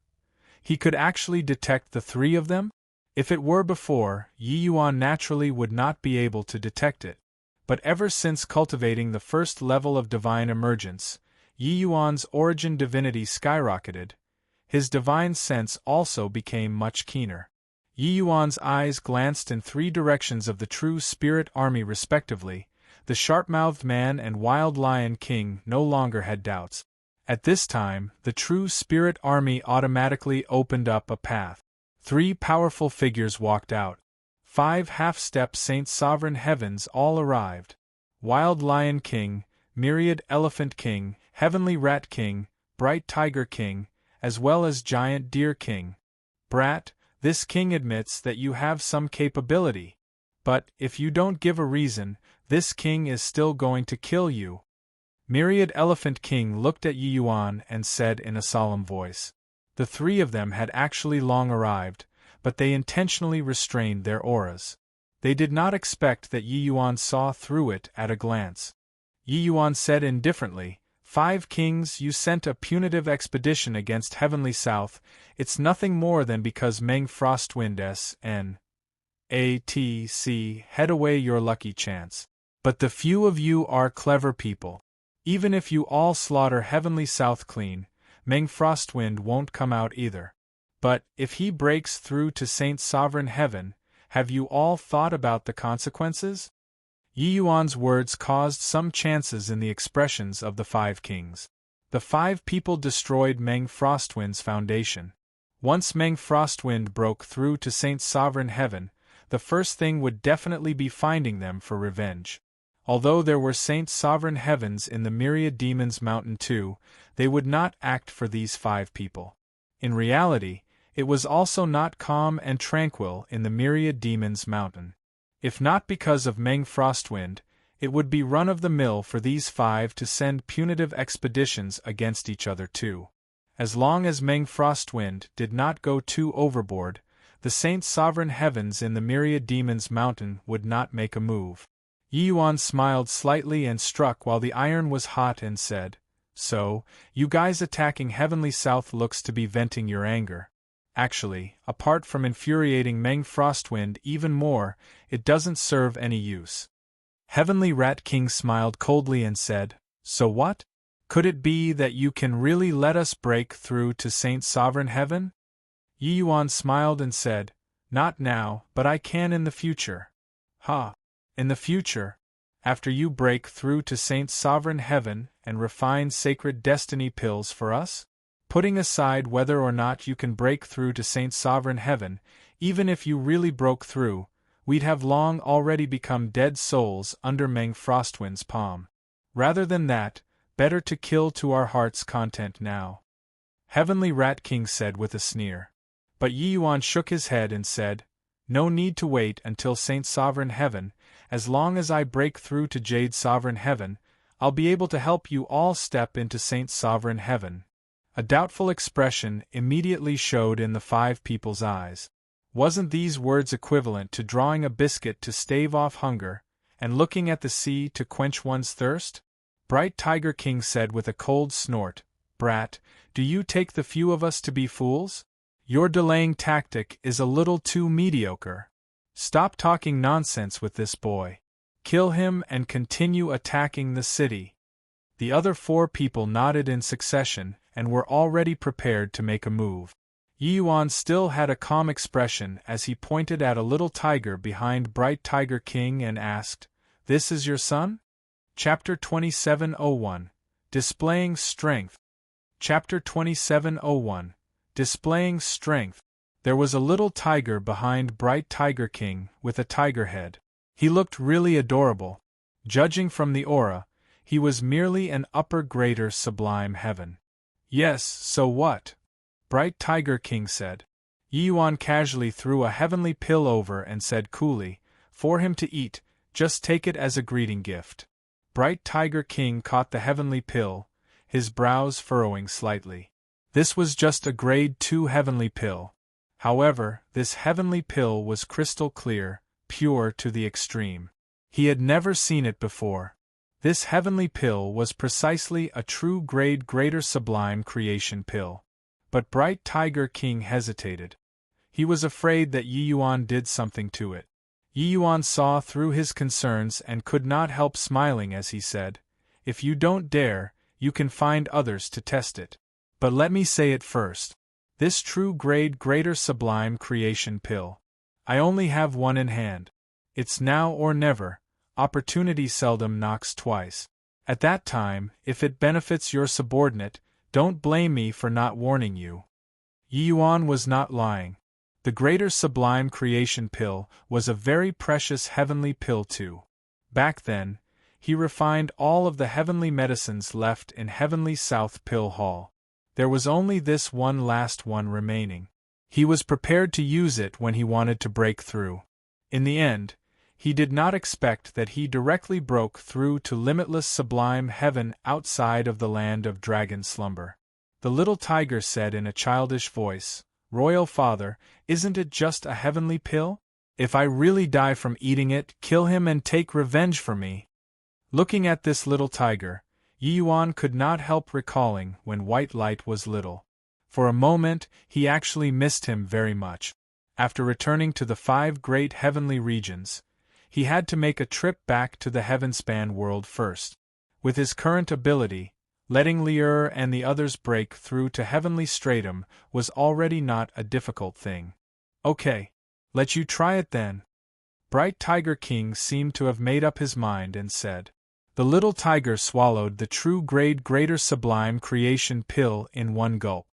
He could actually detect the 3 of them? If it were before, Yi Yuan naturally would not be able to detect it. But ever since cultivating the 1st level of divine emergence, Yi Yuan's origin divinity skyrocketed. His divine sense also became much keener. Yi Yuan's eyes glanced in 3 directions of the true spirit army respectively. The sharp-mouthed man and Wild Lion King no longer had doubts. At this time, the true spirit army automatically opened up a path. 3 powerful figures walked out. 5 half-step Saint Sovereign Heavens all arrived. Wild Lion King, Myriad Elephant King, Heavenly Rat King, Bright Tiger King, as well as Giant Deer King. "Brat, this king admits that you have some capability. But, if you don't give a reason, this king is still going to kill you." Myriad Elephant King looked at Yi Yuan and said in a solemn voice. The 3 of them had actually long arrived, but they intentionally restrained their auras. They did not expect that Yi Yuan saw through it at a glance. Yi Yuan said indifferently, "5 kings, you sent a punitive expedition against Heavenly South. It's nothing more than because Meng Frostwind S.N.A.T.C. head away your lucky chance. But the few of you are clever people. Even if you all slaughter Heavenly South clean, Meng Frostwind won't come out either. But, if he breaks through to Saint Sovereign Heaven, have you all thought about the consequences?" Yi Yuan's words caused some chances in the expressions of the 5 kings. The 5 people destroyed Meng Frostwind's foundation. Once Meng Frostwind broke through to Saint Sovereign Heaven, the first thing would definitely be finding them for revenge. Although there were Saint Sovereign Heavens in the Myriad Demons Mountain too, they would not act for these 5 people. In reality, it was also not calm and tranquil in the Myriad Demons Mountain. If not because of Meng Frostwind, it would be run-of-the-mill for these 5 to send punitive expeditions against each other too. As long as Meng Frostwind did not go too overboard, the Saint Sovereign Heavens in the Myriad Demons Mountain would not make a move. Yi Yuan smiled slightly and struck while the iron was hot and said, "So, you guys attacking Heavenly South looks to be venting your anger. Actually, apart from infuriating Meng Frostwind even more, it doesn't serve any use." Heavenly Rat King smiled coldly and said, "So what? Could it be that you can really let us break through to Saint Sovereign Heaven?" Yi Yuan smiled and said, "Not now, but I can in the future." "Ha! In the future? After you break through to Saint Sovereign Heaven and refine sacred destiny pills for us?" Putting aside whether or not you can break through to Saint Sovereign Heaven, even if you really broke through, we'd have long already become dead souls under Meng Frostwind's palm. Rather than that, better to kill to our heart's content now. Heavenly Rat King said with a sneer. But Yi Yuan shook his head and said, no need to wait until Saint Sovereign Heaven. As long as I break through to Jade Sovereign Heaven, I'll be able to help you all step into Saint Sovereign Heaven. A doubtful expression immediately showed in the five people's eyes. Wasn't these words equivalent to drawing a biscuit to stave off hunger, and looking at the sea to quench one's thirst? Bright Tiger King said with a cold snort, Brat, do you take the few of us to be fools? Your delaying tactic is a little too mediocre. Stop talking nonsense with this boy. Kill him and continue attacking the city. The other four people nodded in succession and were already prepared to make a move. Yi Yuan still had a calm expression as he pointed at a little tiger behind Bright Tiger King and asked, This is your son? Chapter 2701. Displaying Strength. Chapter 2701. Displaying Strength. There was a little tiger behind Bright Tiger King with a tiger head. He looked really adorable. Judging from the aura, he was merely an upper greater sublime heaven. Yes, so what? Bright Tiger King said. Yi Yuan casually threw a heavenly pill over and said coolly, For him to eat, just take it as a greeting gift. Bright Tiger King caught the heavenly pill, his brows furrowing slightly. This was just a grade 2 heavenly pill. However, this heavenly pill was crystal clear, pure to the extreme. He had never seen it before. This heavenly pill was precisely a true grade greater sublime creation pill. But Bright Tiger King hesitated. He was afraid that Yi Yuan did something to it. Yi Yuan saw through his concerns and could not help smiling as he said, If you don't dare, you can find others to test it. But let me say it first. This true grade greater sublime creation pill. I only have one in hand. It's now or never. Opportunity seldom knocks twice. At that time, if it benefits your subordinate, don't blame me for not warning you. Yi Yuan was not lying. The greater sublime creation pill was a very precious heavenly pill too. Back then, he refined all of the heavenly medicines left in Heavenly South Pill Hall. There was only this one last one remaining. He was prepared to use it when he wanted to break through. In the end, he did not expect that he directly broke through to limitless sublime heaven outside of the land of dragon slumber. The little tiger said in a childish voice, Royal Father, isn't it just a heavenly pill? If I really die from eating it, kill him and take revenge for me. Looking at this little tiger, Yi Yuan could not help recalling when White Light was little. For a moment, he actually missed him very much. After returning to the 5 great heavenly regions, he had to make a trip back to the Heavenspan world first. With his current ability, letting Lier and the others break through to Heavenly Stratum was already not a difficult thing. Okay, let you try it then. Bright Tiger King seemed to have made up his mind and said. The little tiger swallowed the true grade greater sublime creation pill in one gulp.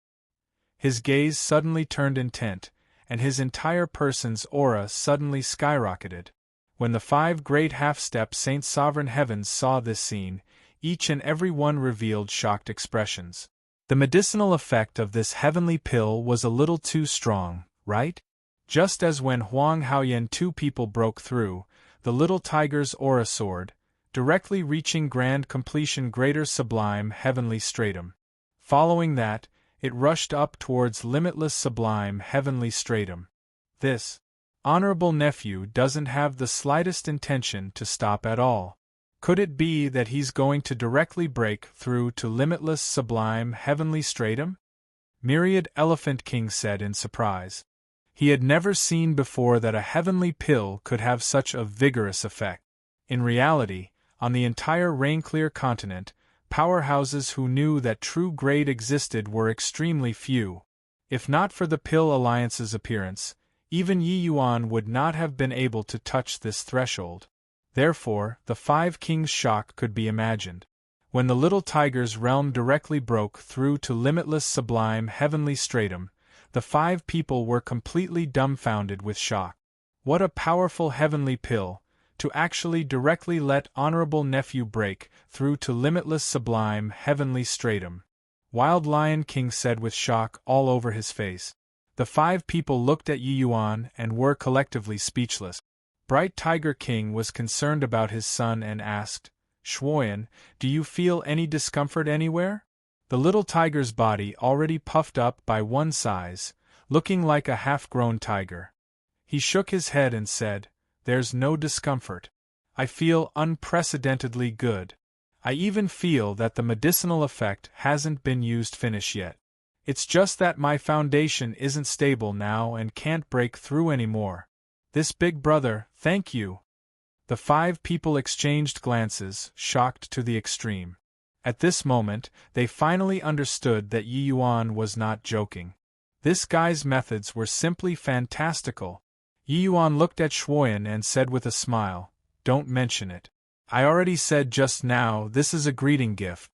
His gaze suddenly turned intent, and his entire person's aura suddenly skyrocketed. When the 5 great half-step Saint Sovereign Heavens saw this scene, each and every one revealed shocked expressions. The medicinal effect of this heavenly pill was a little too strong, right? Just as when Huang Haoyan 2 people broke through, the little tiger's aura soared, directly reaching grand completion greater sublime heavenly stratum. Following that, it rushed up towards limitless sublime heavenly stratum. This honorable nephew doesn't have the slightest intention to stop at all. Could it be that he's going to directly break through to limitless sublime heavenly stratum? Myriad Elephant King said in surprise. He had never seen before that a heavenly pill could have such a vigorous effect. In reality, on the entire Rainclear continent, powerhouses who knew that true grade existed were extremely few. If not for the Pill Alliance's appearance, even Yi Yuan would not have been able to touch this threshold. Therefore, the 5 kings' shock could be imagined. When the little tiger's realm directly broke through to limitless sublime heavenly stratum, the 5 people were completely dumbfounded with shock. What a powerful heavenly pill, to actually directly let honorable nephew break through to limitless sublime heavenly stratum. Wild Lion King said with shock all over his face. The 5 people looked at Yi Yuan and were collectively speechless. Bright Tiger King was concerned about his son and asked, "Shuoyan, do you feel any discomfort anywhere?" The little tiger's body already puffed up by one size, looking like a half-grown tiger. He shook his head and said, "There's no discomfort. I feel unprecedentedly good. I even feel that the medicinal effect hasn't been used finish yet. It's just that my foundation isn't stable now and can't break through anymore. This big brother, thank you." The 5 people exchanged glances, shocked to the extreme. At this moment, they finally understood that Yi Yuan was not joking. This guy's methods were simply fantastical. Yi Yuan looked at Shuoyan and said with a smile, "Don't mention it. I already said just now this is a greeting gift."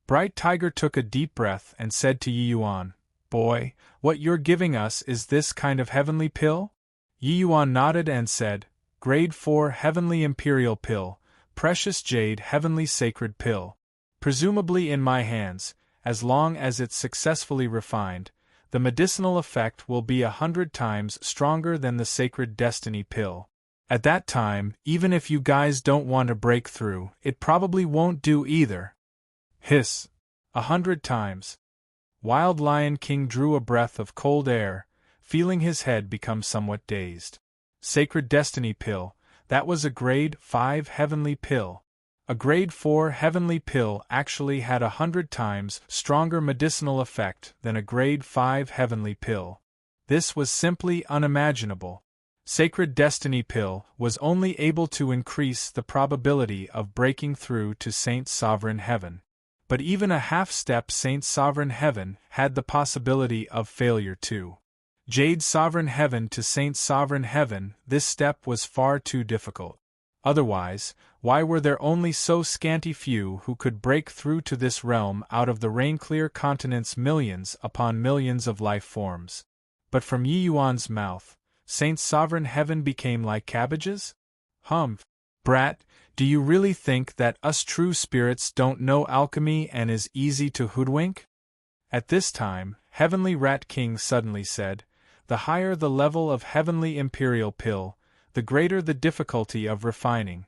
Bright Tiger took a deep breath and said to Yi Yuan, "Boy, what you're giving us is this kind of heavenly pill?" Yi Yuan nodded and said, "Grade 4 Heavenly Imperial Pill, Precious Jade Heavenly Sacred Pill. Presumably in my hands, as long as it's successfully refined, the medicinal effect will be 100 times stronger than the Sacred Destiny Pill. At that time, even if you guys don't want to break through, it probably won't do either." Hiss. 100 times. Wild Lion King drew a breath of cold air, feeling his head become somewhat dazed. Sacred Destiny Pill, that was a grade 5 heavenly pill. A grade 4 heavenly pill actually had 100 times stronger medicinal effect than a grade 5 heavenly pill. This was simply unimaginable. Sacred Destiny Pill was only able to increase the probability of breaking through to Saint Sovereign Heaven. But even a half-step Saint Sovereign Heaven had the possibility of failure too. Jade Sovereign Heaven to Saint Sovereign Heaven, this step was far too difficult. Otherwise, why were there only so scanty few who could break through to this realm out of the rain-clear continent's millions upon millions of life forms? But from Yi Yuan's mouth, Saint Sovereign Heaven became like cabbages? Humph. Brat, do you really think that us true spirits don't know alchemy and is easy to hoodwink? At this time, Heavenly Rat King suddenly said, "The higher the level of Heavenly Imperial Pill, the greater the difficulty of refining.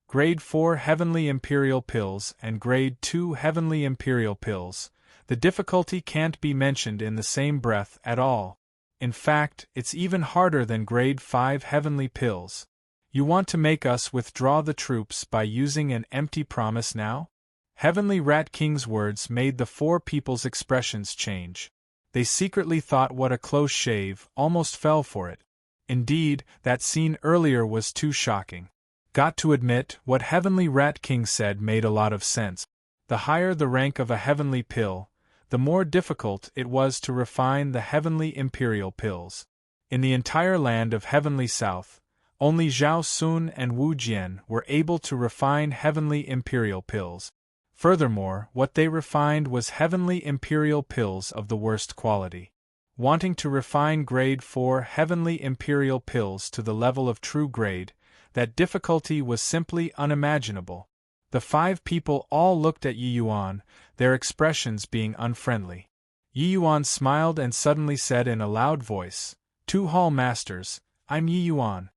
Grade 4 Heavenly Imperial Pills and Grade 2 Heavenly Imperial Pills, the difficulty can't be mentioned in the same breath at all. In fact, it's even harder than Grade 5 Heavenly Pills. You want to make us withdraw the troops by using an empty promise now?" Heavenly Rat King's words made the 4 people's expressions change. They secretly thought what a close shave, almost fell for it. Indeed, that scene earlier was too shocking. Got to admit, what Heavenly Rat King said made a lot of sense. The higher the rank of a heavenly pill, the more difficult it was to refine the Heavenly Imperial Pills. In the entire land of Heavenly South, only Zhao Sun and Wu Jian were able to refine Heavenly Imperial Pills. Furthermore, what they refined was Heavenly Imperial Pills of the worst quality. Wanting to refine Grade 4 Heavenly Imperial Pills to the level of true grade, that difficulty was simply unimaginable. The 5 people all looked at Yi Yuan, their expressions being unfriendly. Yi Yuan smiled and suddenly said in a loud voice, "To Hall Masters, I'm Yi Yuan.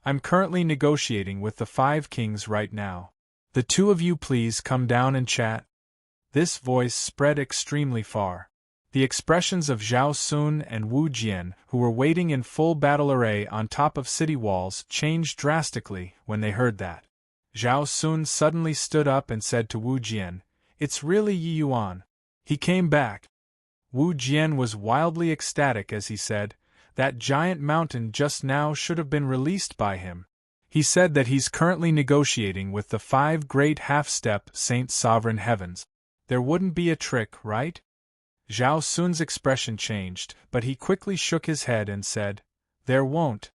I'm currently negotiating with the 5 kings right now. The 2 of you please come down and chat." This voice spread extremely far. The expressions of Zhao Sun and Wu Jian, who were waiting in full battle array on top of city walls, changed drastically when they heard that. Zhao Sun suddenly stood up and said to Wu Jian, "It's really Yi Yuan. He came back." Wu Jian was wildly ecstatic as he said, "That giant mountain just now should have been released by him. He said that he's currently negotiating with the 5 great half-step Saint Sovereign Heavens. There wouldn't be a trick, right?" Zhao Sun's expression changed, but he quickly shook his head and said, "There won't."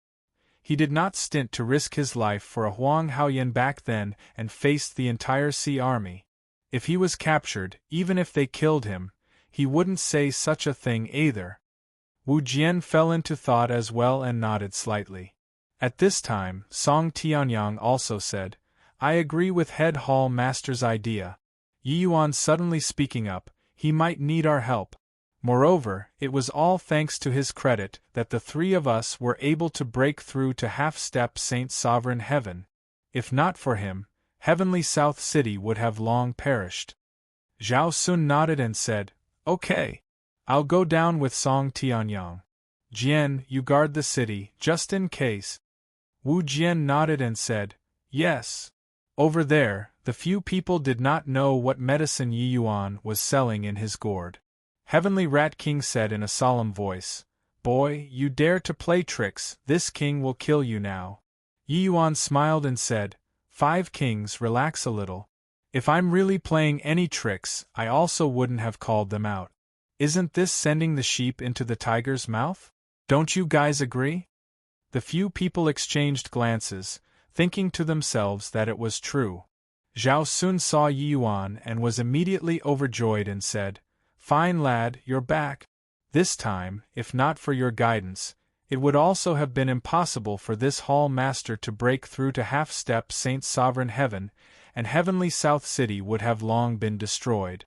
He did not stint to risk his life for a Huang Haoyan back then and faced the entire Sea Army. If he was captured, even if they killed him, he wouldn't say such a thing either. Wu Jian fell into thought as well and nodded slightly. At this time, Song Tianyang also said, I agree with Head Hall Master's idea. Yi Yuan suddenly speaking up, he might need our help. Moreover, it was all thanks to his credit that the three of us were able to break through to half-step Saint Sovereign Heaven. If not for him, Heavenly South City would have long perished. Zhao Sun nodded and said, Okay. I'll go down with Song Tianyang. Jian, you guard the city, just in case. Wu Jian nodded and said, Yes. Over there, the few people did not know what medicine Yi Yuan was selling in his gourd. Heavenly Rat King said in a solemn voice, Boy, you dare to play tricks, this king will kill you now. Yi Yuan smiled and said, 5 kings, relax a little. If I'm really playing any tricks, I also wouldn't have called them out. Isn't this sending the sheep into the tiger's mouth? Don't you guys agree? The few people exchanged glances, thinking to themselves that it was true. Zhao Sun saw Yi Yuan and was immediately overjoyed and said, Fine lad, you're back. This time, if not for your guidance, it would also have been impossible for this Hall Master to break through to half-step Saint Sovereign Heaven, and Heavenly South City would have long been destroyed.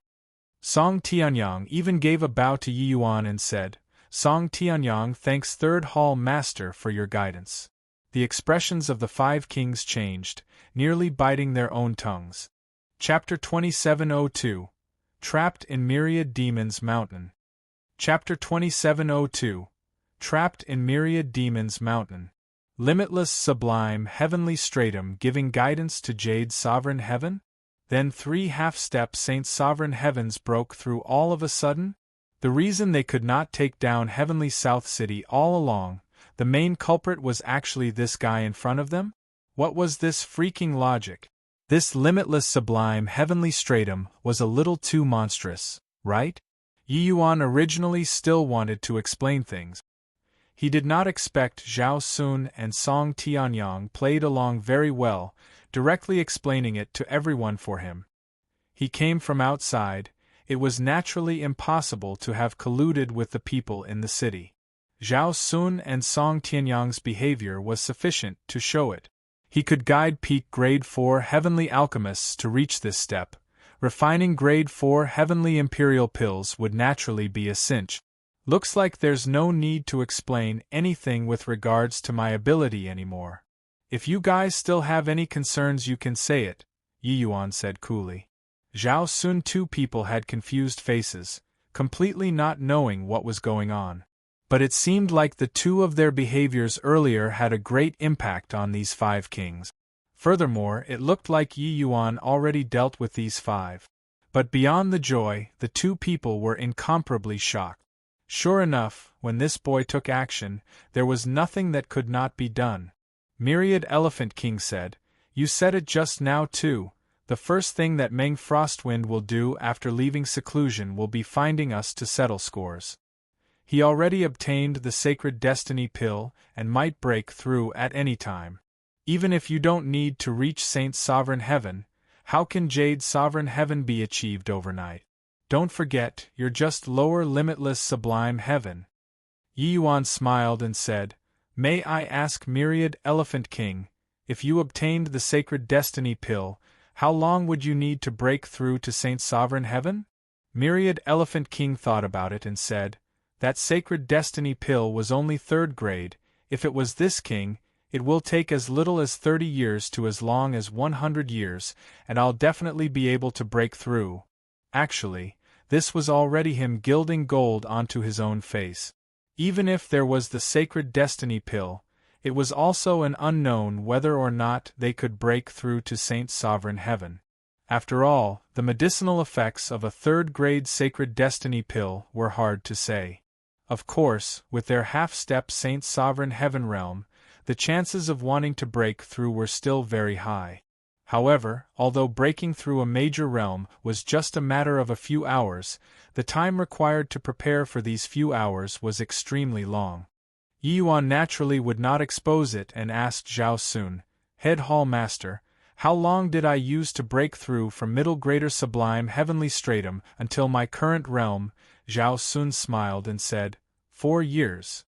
Song Tianyang even gave a bow to Yi Yuan and said, Song Tianyang thanks Third Hall Master for your guidance. The expressions of the 5 kings changed, nearly biting their own tongues. Chapter 2702. Trapped in Myriad Demons Mountain. Chapter 2702. Trapped in Myriad Demons Mountain. Limitless sublime heavenly stratum giving guidance to Jade Sovereign Heaven? Then 3 half-step Saint Sovereign Heavens broke through all of a sudden? The reason they could not take down Heavenly South City all along, the main culprit was actually this guy in front of them? What was this freaking logic? This limitless sublime heavenly stratum was a little too monstrous, right? Yi Yuan originally still wanted to explain things. He did not expect Zhao Sun and Song Tianyang played along very well, directly explaining it to everyone for him. He came from outside, it was naturally impossible to have colluded with the people in the city. Zhao Sun and Song Tianyang's behavior was sufficient to show it. He could guide peak Grade 4 Heavenly Alchemists to reach this step. Refining Grade 4 Heavenly Imperial Pills would naturally be a cinch. Looks like there's no need to explain anything with regards to my ability anymore. If you guys still have any concerns you can say it, Yi Yuan said coolly. Zhao Sun 2 people had confused faces, completely not knowing what was going on. But it seemed like the 2 of their behaviors earlier had a great impact on these 5 kings. Furthermore, it looked like Yi Yuan already dealt with these 5. But beyond the joy, the 2 people were incomparably shocked. Sure enough, when this boy took action, there was nothing that could not be done. Myriad Elephant King said, You said it just now too, the first thing that Meng Frostwind will do after leaving seclusion will be finding us to settle scores. He already obtained the Sacred Destiny Pill and might break through at any time. Even if you don't need to reach Saint Sovereign Heaven, how can Jade Sovereign Heaven be achieved overnight? Don't forget, you're just lower limitless sublime heaven. Yi Yuan smiled and said, May I ask Myriad Elephant King, if you obtained the Sacred Destiny Pill, how long would you need to break through to Saint Sovereign Heaven? Myriad Elephant King thought about it and said, That Sacred Destiny Pill was only 3rd grade, if it was this king, it will take as little as 30 years to as long as 100 years, and I'll definitely be able to break through. Actually, this was already him gilding gold onto his own face. Even if there was the Sacred Destiny Pill, it was also an unknown whether or not they could break through to Saint Sovereign Heaven. After all, the medicinal effects of a 3rd-grade Sacred Destiny Pill were hard to say. Of course, with their half-step Saint Sovereign Heaven realm, the chances of wanting to break through were still very high. However, although breaking through a major realm was just a matter of a few hours, the time required to prepare for these few hours was extremely long. Yi Yuan naturally would not expose it and asked Zhao Sun, Head Hall Master, How long did I use to break through from middle greater sublime heavenly stratum until my current realm? Zhao Sun smiled and said, 4 years.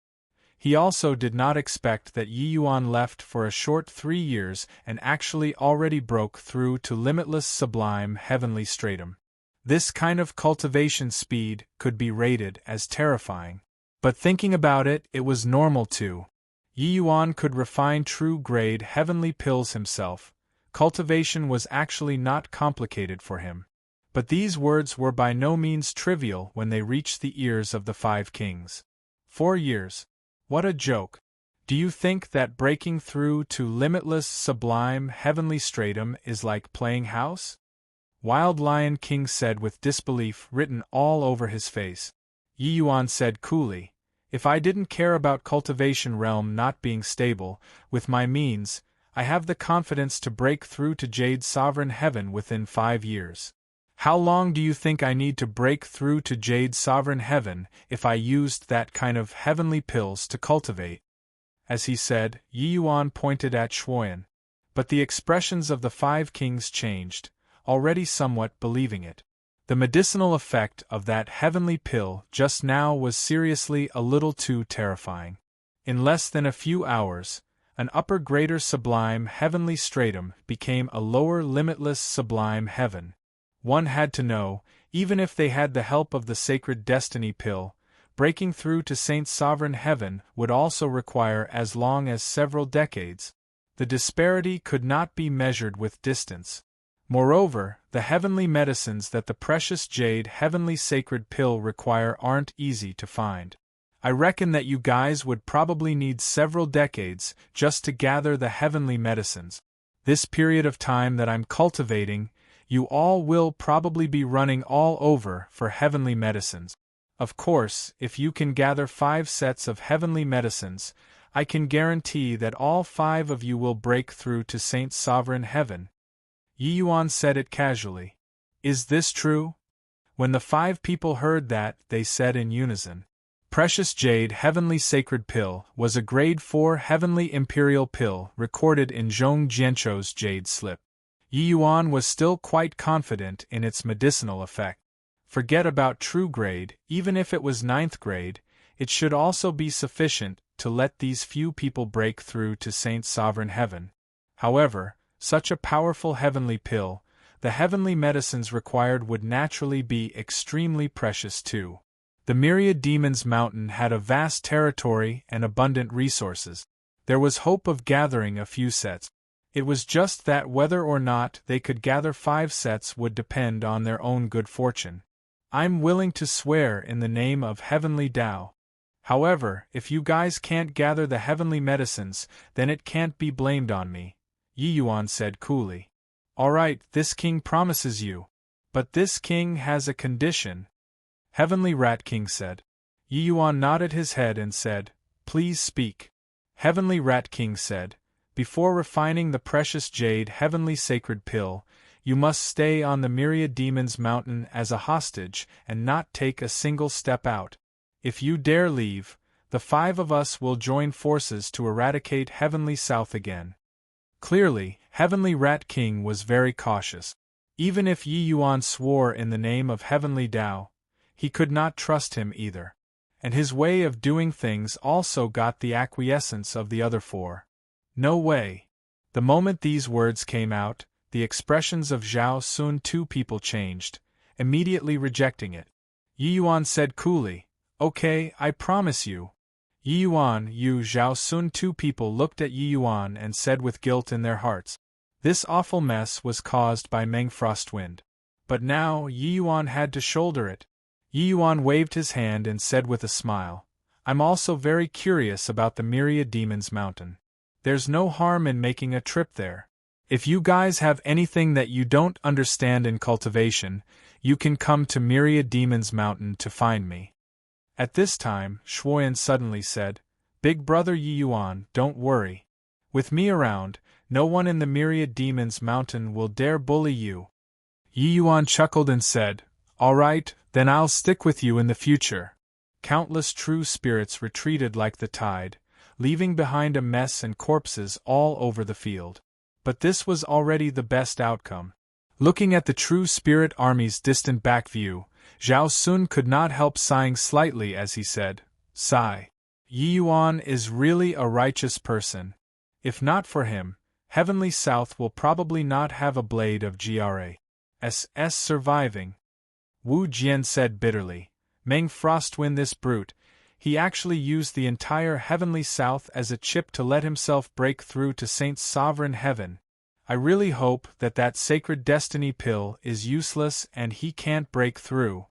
He also did not expect that Yi Yuan left for a short 3 years and actually already broke through to limitless sublime heavenly stratum. This kind of cultivation speed could be rated as terrifying. But thinking about it, it was normal too. Yi Yuan could refine true-grade heavenly pills himself. Cultivation was actually not complicated for him. But these words were by no means trivial when they reached the ears of the 5 kings. 4 years. What a joke. Do you think that breaking through to limitless sublime heavenly stratum is like playing house? Wild Lion King said with disbelief written all over his face. Yi Yuan said coolly, if I didn't care about cultivation realm not being stable, with my means, I have the confidence to break through to Jade Sovereign Heaven within 5 years. How long do you think I need to break through to Jade Sovereign Heaven if I used that kind of heavenly pills to cultivate? As he said, Yi Yuan pointed at Shuoyan. But the expressions of the 5 kings changed, already somewhat believing it. The medicinal effect of that heavenly pill just now was seriously a little too terrifying. In less than a few hours, an upper greater sublime heavenly stratum became a lower limitless sublime heaven. One had to know, even if they had the help of the sacred destiny pill, breaking through to Saint Sovereign Heaven would also require as long as several decades. The disparity could not be measured with distance. Moreover, the heavenly medicines that the precious jade heavenly sacred pill require aren't easy to find. I reckon that you guys would probably need several decades just to gather the heavenly medicines. This period of time that I'm cultivating, you all will probably be running all over for heavenly medicines. Of course, if you can gather 5 sets of heavenly medicines, I can guarantee that all 5 of you will break through to Saint Sovereign Heaven. Yi Yuan said it casually. Is this true? When the 5 people heard that, they said in unison. Precious Jade Heavenly Sacred Pill was a Grade 4 Heavenly Imperial Pill recorded in Zhong Jianchou's Jade Slip. Yi Yuan was still quite confident in its medicinal effect. Forget about true grade, even if it was 9th grade, it should also be sufficient to let these few people break through to Saint Sovereign Heaven. However, such a powerful heavenly pill, the heavenly medicines required would naturally be extremely precious too. The Myriad Demons Mountain had a vast territory and abundant resources. There was hope of gathering a few sets. It was just that whether or not they could gather 5 sets would depend on their own good fortune. I'm willing to swear in the name of Heavenly Tao. However, if you guys can't gather the heavenly medicines, then it can't be blamed on me, Yi Yuan said coolly. Alright, this king promises you. But this king has a condition. Heavenly Rat King said. Yi Yuan nodded his head and said, please speak. Heavenly Rat King said, before refining the precious jade heavenly sacred pill, you must stay on the Myriad Demons Mountain as a hostage and not take a single step out. If you dare leave, the 5 of us will join forces to eradicate Heavenly South again. Clearly, Heavenly Rat King was very cautious. Even if Yi Yuan swore in the name of Heavenly Tao, he could not trust him either. And his way of doing things also got the acquiescence of the other 4. No way. The moment these words came out, the expressions of Zhao Sun 2 people changed, immediately rejecting it. Yi Yuan said coolly, okay, I promise you. Yi Yuan, Zhao Sun 2 people looked at Yi Yuan and said with guilt in their hearts. This awful mess was caused by Meng Frostwind. But now Yi Yuan had to shoulder it. Yi Yuan waved his hand and said with a smile, I'm also very curious about the Myriad Demons Mountain. There's no harm in making a trip there. If you guys have anything that you don't understand in cultivation, you can come to Myriad Demons Mountain to find me. At this time, Shuoyan suddenly said, Big brother Yi Yuan, don't worry. With me around, no one in the Myriad Demons Mountain will dare bully you. Yi Yuan chuckled and said, all right, then I'll stick with you in the future. Countless true spirits retreated like the tide, leaving behind a mess and corpses all over the field. But this was already the best outcome. Looking at the true spirit army's distant back view, Zhao Sun could not help sighing slightly as he said, "Sigh. Yi Yuan is really a righteous person. If not for him, Heavenly South will probably not have a blade of GRA's surviving." Wu Jian said bitterly, "Meng Frostwind, this brute, he actually used the entire Heavenly South as a chip to let himself break through to Saint's sovereign heaven. I really hope that that sacred destiny pill is useless and he can't break through."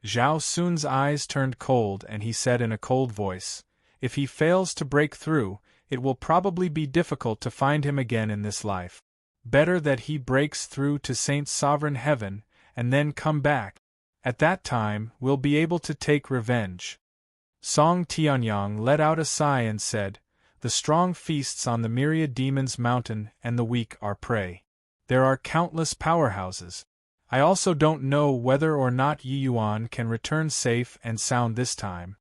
Zhao Sun's eyes turned cold and he said in a cold voice, "If he fails to break through, it will probably be difficult to find him again in this life. Better that he breaks through to Saint's sovereign heaven, and then come back. At that time, we'll be able to take revenge." Song Tianyang let out a sigh and said, "The strong feasts on the myriad demons mountain and the weak are prey. There are countless powerhouses. I also don't know whether or not Yi Yuan can return safe and sound this time."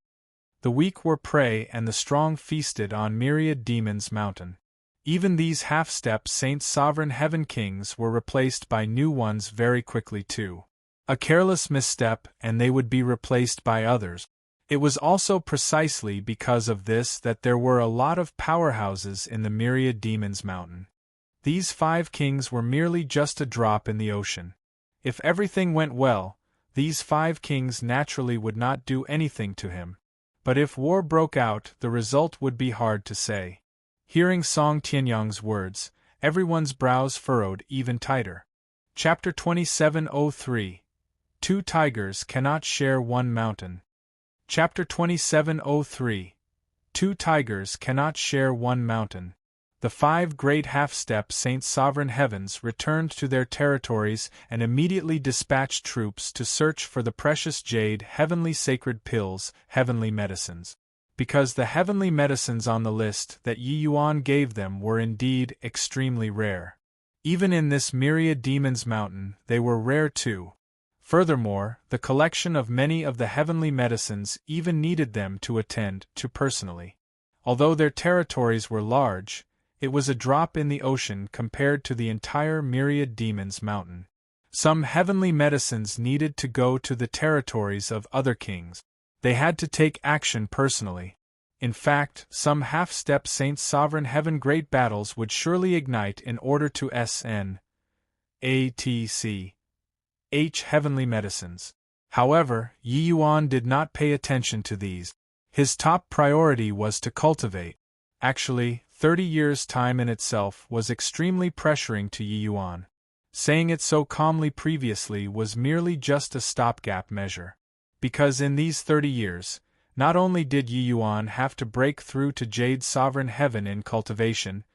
The weak were prey and the strong feasted on myriad demons mountain. Even these half-step Saint Sovereign Heaven Kings were replaced by new ones very quickly too. A careless misstep and they would be replaced by others. It was also precisely because of this that there were a lot of powerhouses in the myriad demons mountain. These 5 kings were merely just a drop in the ocean. If everything went well, these 5 kings naturally would not do anything to him. But if war broke out, the result would be hard to say. Hearing Song Tianyang's words, everyone's brows furrowed even tighter. Chapter 2703. 2 tigers cannot share one mountain. Chapter 2703. 2 tigers cannot share one mountain. The 5 great half-step Saint Sovereign Heavens returned to their territories and immediately dispatched troops to search for the precious jade heavenly sacred pills, heavenly medicines. Because the heavenly medicines on the list that Yi Yuan gave them were indeed extremely rare. Even in this myriad demons mountain, they were rare too. Furthermore, the collection of many of the heavenly medicines even needed them to attend to personally. Although their territories were large, it was a drop in the ocean compared to the entire myriad demons mountain. Some heavenly medicines needed to go to the territories of other kings. They had to take action personally. In fact, some half-step Saint Sovereign Heaven great battles would surely ignite in order to H heavenly medicines. However, Yi Yuan did not pay attention to these. His top priority was to cultivate. Actually, 30 years' time in itself was extremely pressuring to Yi Yuan. Saying it so calmly previously was merely just a stopgap measure. Because in these 30 years, not only did Yi Yuan have to break through to Jade Sovereign Heaven in cultivation,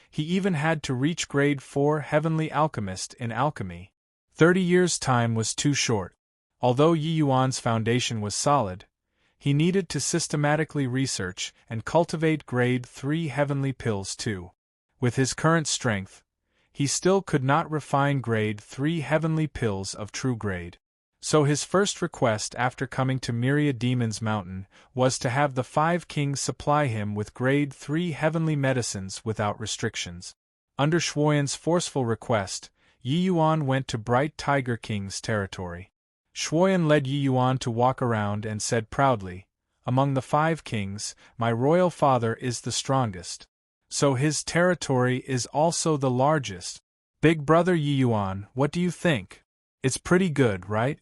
he even had to reach grade 4 Heavenly Alchemist in alchemy. 30 years' time was too short. Although Yi Yuan's foundation was solid, he needed to systematically research and cultivate grade 3 heavenly pills too. With his current strength, he still could not refine grade 3 heavenly pills of true grade. So his first request after coming to Myriad Demons Mountain was to have the 5 kings supply him with grade 3 heavenly medicines without restrictions. Under Shuoyan's forceful request, Yi Yuan went to Bright Tiger King's territory. Shuoyan led Yi Yuan to walk around and said proudly, "Among the 5 kings, my royal father is the strongest. So his territory is also the largest. Big brother Yi Yuan, what do you think? It's pretty good, right?"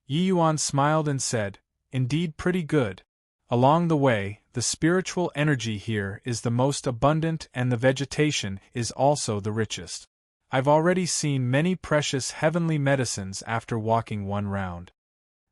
Yi Yuan smiled and said, "Indeed pretty good. Along the way, the spiritual energy here is the most abundant and the vegetation is also the richest. I've already seen many precious heavenly medicines after walking one round."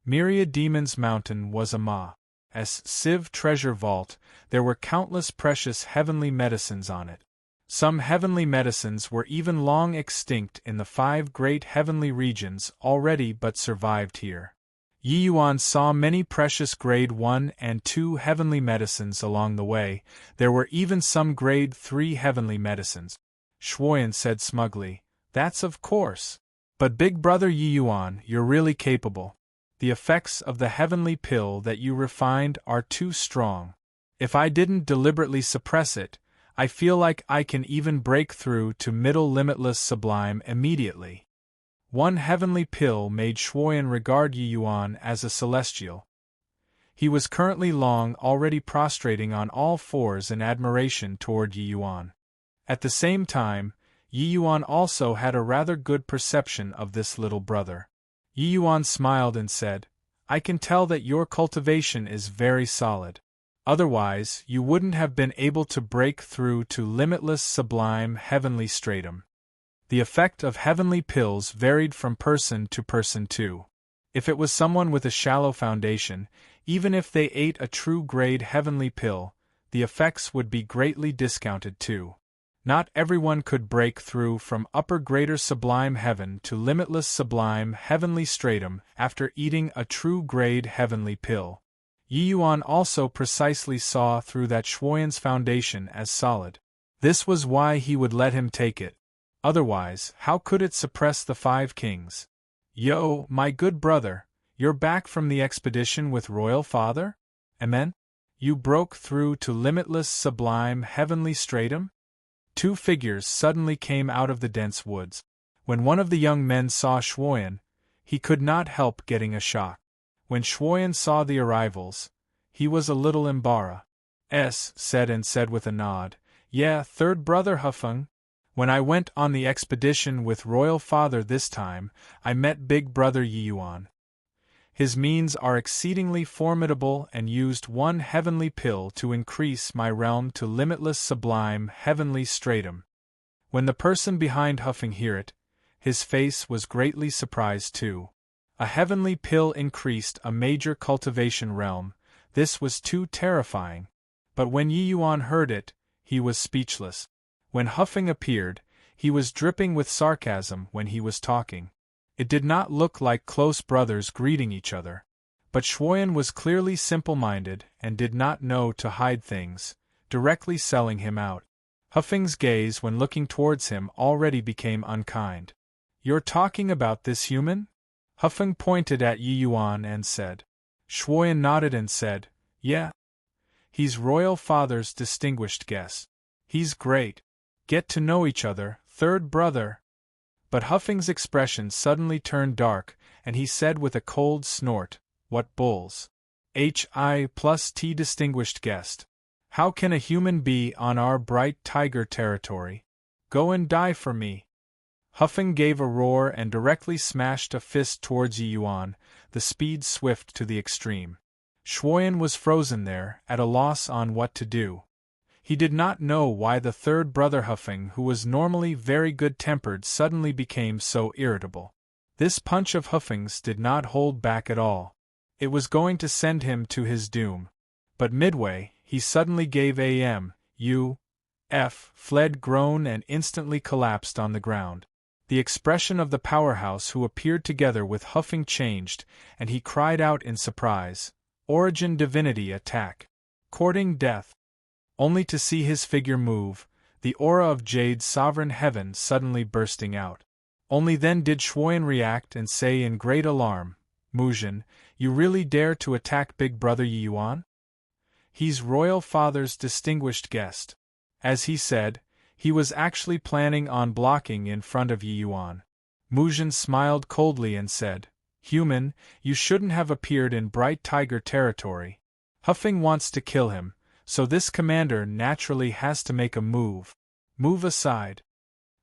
Myriad Demons Mountain was a Ma'as Sieve treasure vault. There were countless precious heavenly medicines on it. Some heavenly medicines were even long extinct in the 5 great heavenly regions already but survived here. Yi Yuan saw many precious grade 1 and 2 heavenly medicines along the way. There were even some grade 3 heavenly medicines. Shuoyan said smugly, "That's of course. But big brother Yi Yuan, you're really capable. The effects of the heavenly pill that you refined are too strong. If I didn't deliberately suppress it, I feel like I can even break through to middle limitless sublime immediately. One heavenly pill made Shuoyan regard Yi Yuan as a celestial. He was currently already prostrating on all fours in admiration toward Yi Yuan. At the same time, Yi Yuan also had a rather good perception of this little brother. Yi Yuan smiled and said, I can tell that your cultivation is very solid. Otherwise, you wouldn't have been able to break through to limitless sublime heavenly stratum. The effect of heavenly pills varied from person to person too. If it was someone with a shallow foundation, even if they ate a true grade heavenly pill, the effects would be greatly discounted too. Not everyone could break through from upper greater sublime heaven to limitless sublime heavenly stratum after eating a true grade heavenly pill. Yi Yuan also precisely saw through that Shuoyan's foundation as solid. This was why he would let him take it. Otherwise, how could it suppress the 5 kings? Yo, my good brother, you're back from the expedition with Royal Father? Amen? You broke through to limitless sublime heavenly stratum? 2 figures suddenly came out of the dense woods. When one of the young men saw Shuoyan, he could not help getting a shock. When Shuoyan saw the arrivals, he was a little embarrassed. Said with a nod, Yeah, third brother Hufeng. When I went on the expedition with Royal Father this time, I met big brother Yi Yuan. His means are exceedingly formidable and used one heavenly pill to increase my realm to limitless sublime heavenly stratum. When the person behind Hufeng heard it, his face was greatly surprised too. A heavenly pill increased a major cultivation realm. This was too terrifying. But when Yi Yuan heard it, he was speechless. When Hufeng appeared, he was dripping with sarcasm when he was talking. It did not look like close brothers greeting each other. But Shuoyan was clearly simple-minded and did not know to hide things, directly selling him out. Hufeng's gaze when looking towards him already became unkind. You're talking about this human? Hufeng pointed at Yi Yuan and said. Shuoyan nodded and said, Yeah. He's Royal Father's distinguished guest. He's great. Get to know each other, third brother. But Hufeng's expression suddenly turned dark, and he said with a cold snort, What bulls? Hi+T distinguished guest. How can a human be on our bright tiger territory? Go and die for me. Hufeng gave a roar and directly smashed a fist towards Yi Yuan, the speed swift to the extreme. Shuoyan was frozen there, at a loss on what to do. He did not know why the third brother Hufeng, who was normally very good-tempered, suddenly became so irritable. This punch of Hufeng's did not hold back at all. It was going to send him to his doom. But midway, he suddenly gave fled groan and instantly collapsed on the ground. The expression of the powerhouse who appeared together with Hufeng changed, and he cried out in surprise, Origin Divinity attack! Courting death! Only to see his figure move, the aura of Jade's sovereign heaven suddenly bursting out. Only then did Shuoyan react and say in great alarm, Muzhen, you really dare to attack big brother Yi Yuan? He's Royal Father's distinguished guest. As he said, he was actually planning on blocking in front of Yi Yuan. Muzhen smiled coldly and said, Human, you shouldn't have appeared in bright tiger territory. Hufeng wants to kill him, so this commander naturally has to make a move. Move aside.